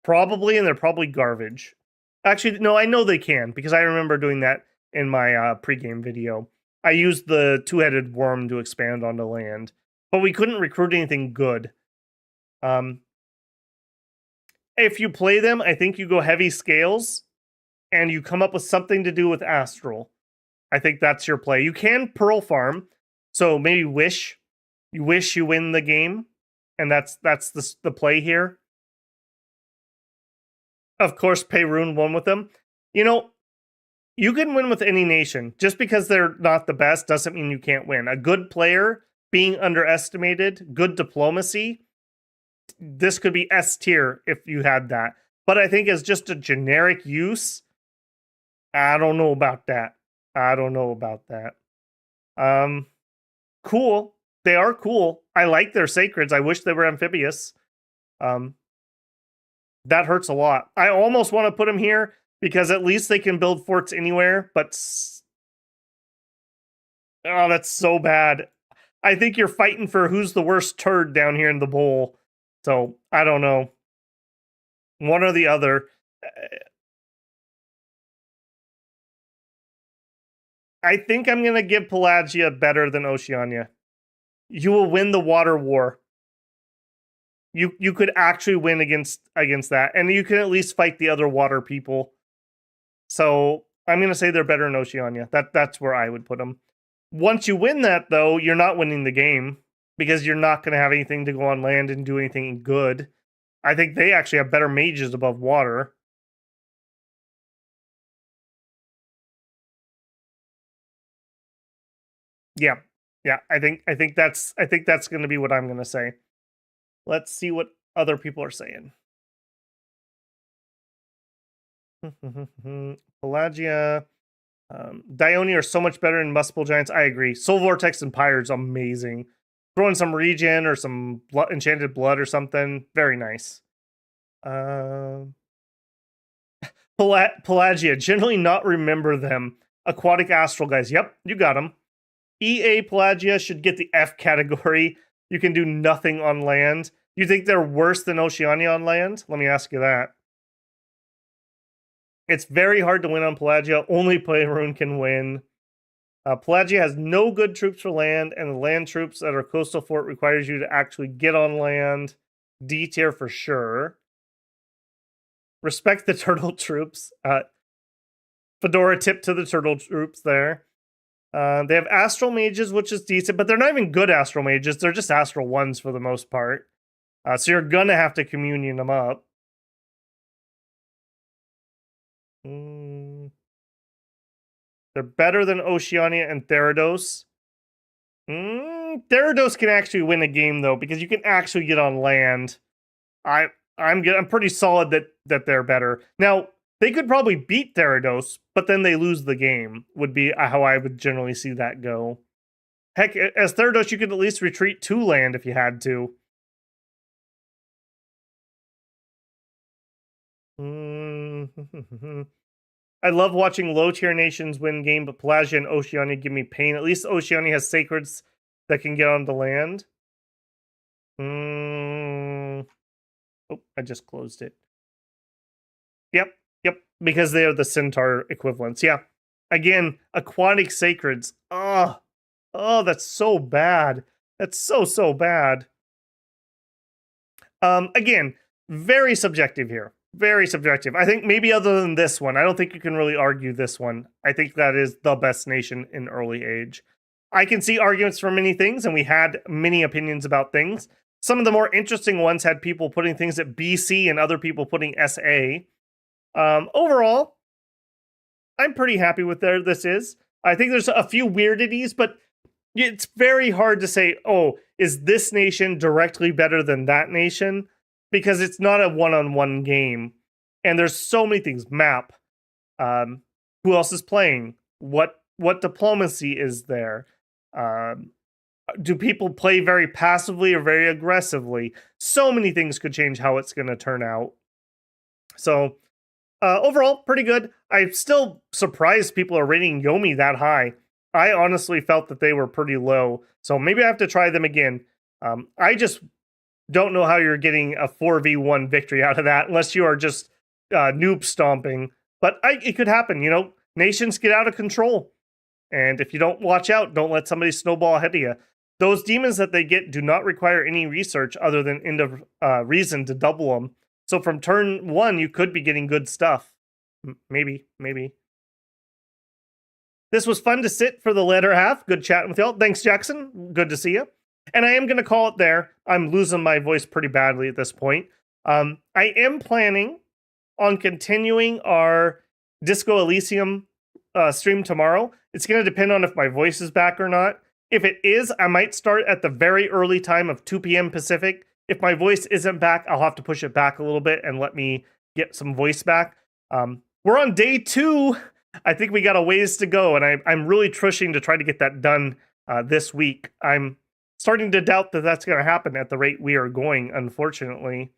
Probably, and they're probably garbage. Actually, no, I know they can because I remember doing that in my pregame video. I used the two-headed worm to expand onto land, but we couldn't recruit anything good. If you play them, I think you go heavy scales, and you come up with something to do with astral. I think that's your play. You can pearl farm, so maybe wish you win the game, and that's the play here. Of course, Perun won with them. You know, you can win with any nation. Just because they're not the best doesn't mean you can't win. A good player being underestimated, good diplomacy, this could be S tier if you had that. But I think as just a generic use, I don't know about that. Cool. They are cool. I like their sacreds. I wish they were amphibious. That hurts a lot. I almost want to put them here because at least they can build forts anywhere, but oh, that's so bad. I think you're fighting for who's the worst turd down here in the bowl. So, I don't know. One or the other. I think I'm going to give Pelagia better than Oceania. You will win the water war. You could actually win against that, and you can at least fight the other water people. So I'm gonna say they're better in Oceania. That's where I would put them. Once you win that, though, you're not winning the game because you're not gonna have anything to go on land and do anything good. I think they actually have better mages above water. Yeah, yeah. I think that's gonna be what I'm gonna say. Let's see what other people are saying. Pelagia. Dione are so much better than Muspel Giants. I agree. Soul Vortex and Pyre's amazing. Throw in some regen or some enchanted blood or something. Very nice. Pelagia. Generally not remember them. Aquatic Astral guys. Yep, you got them. EA Pelagia should get the F category. You can do nothing on land. You think they're worse than Oceania on land? Let me ask you that. It's very hard to win on Pelagia. Only Playroom can win. Pelagia has no good troops for land, and the land troops that are coastal fort requires you to actually get on land. D tier for sure. Respect the turtle troops. Fedora tip to the turtle troops there. They have Astral Mages, which is decent, but they're not even good Astral Mages. They're just Astral ones for the most part. So you're going to have to communion them up. They're better than Oceania and Therados. Therados can actually win a game, though, because you can actually get on land. I'm pretty solid that they're better. Now, they could probably beat Therados, but then they lose the game, would be how I would generally see that go. Heck, as Therados, you could at least retreat to land if you had to. I love watching low-tier nations win game, but Pelagia and Oceania give me pain. At least Oceania has sacreds that can get on the land. Oh, I just closed it. Yep, because they are the Centaur equivalents. Yeah. Again, aquatic sacreds. Oh, that's so bad. That's so bad. Again, very subjective here. Very subjective. I think maybe other than this one, I don't think you can really argue this one. I think that is the best nation in early age. I can see arguments for many things, and we had many opinions about things. Some of the more interesting ones had people putting things at BC and other people putting SA. Overall, I'm pretty happy with where this is. I think there's a few weirdities, but it's very hard to say, oh, is this nation directly better than that nation? Because it's not a one-on-one game. And there's so many things. Map. Who else is playing? What diplomacy is there? Do people play very passively or very aggressively? So many things could change how it's going to turn out. So, overall, pretty good. I'm still surprised people are rating Yomi that high. I honestly felt that they were pretty low. So maybe I have to try them again. I just don't know how you're getting a 4v1 victory out of that unless you are just noob stomping. But it could happen, you know. Nations get out of control. And if you don't watch out, don't let somebody snowball ahead of you. Those demons that they get do not require any research other than end of reason to double them. So from turn 1, you could be getting good stuff. Maybe. This was fun to sit for the latter half. Good chatting with y'all. Thanks, Jackson. Good to see you. And I am going to call it there. I'm losing my voice pretty badly at this point. I am planning on continuing our Disco Elysium stream tomorrow. It's going to depend on if my voice is back or not. If it is, I might start at the very early time of 2 p.m. Pacific. If my voice isn't back, I'll have to push it back a little bit and let me get some voice back. We're on day 2. I think we got a ways to go, and I'm really pushing to try to get that done this week. I'm starting to doubt that that's going to happen at the rate we are going, unfortunately.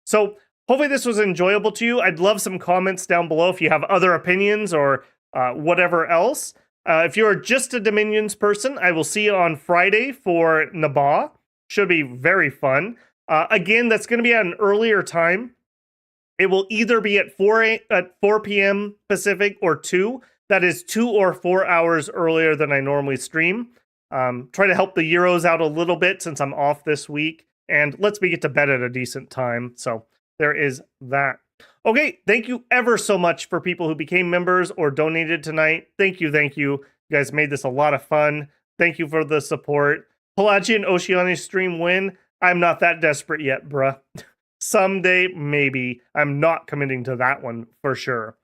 So hopefully this was enjoyable to you. I'd love some comments down below if you have other opinions or whatever else. If you're just a Dominions person, I will see you on Friday for Nabaa. Should be very fun. Again, that's going to be at an earlier time. It will either be at 4 p.m. Pacific or 2. That is 2 or 4 hours earlier than I normally stream. Try to help the Euros out a little bit since I'm off this week. And lets me get to bed at a decent time. So there is that. Okay, thank you ever so much for people who became members or donated tonight. Thank you. You guys made this a lot of fun. Thank you for the support. Pelagia and Oceania stream win. I'm not that desperate yet, bruh. Someday, maybe. I'm not committing to that one for sure.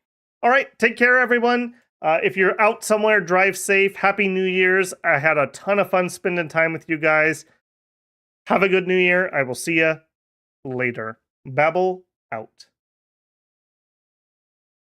All right, take care, everyone. If you're out somewhere, drive safe. Happy New Year's. I had a ton of fun spending time with you guys. Have a good New Year. I will see you later. Babble out.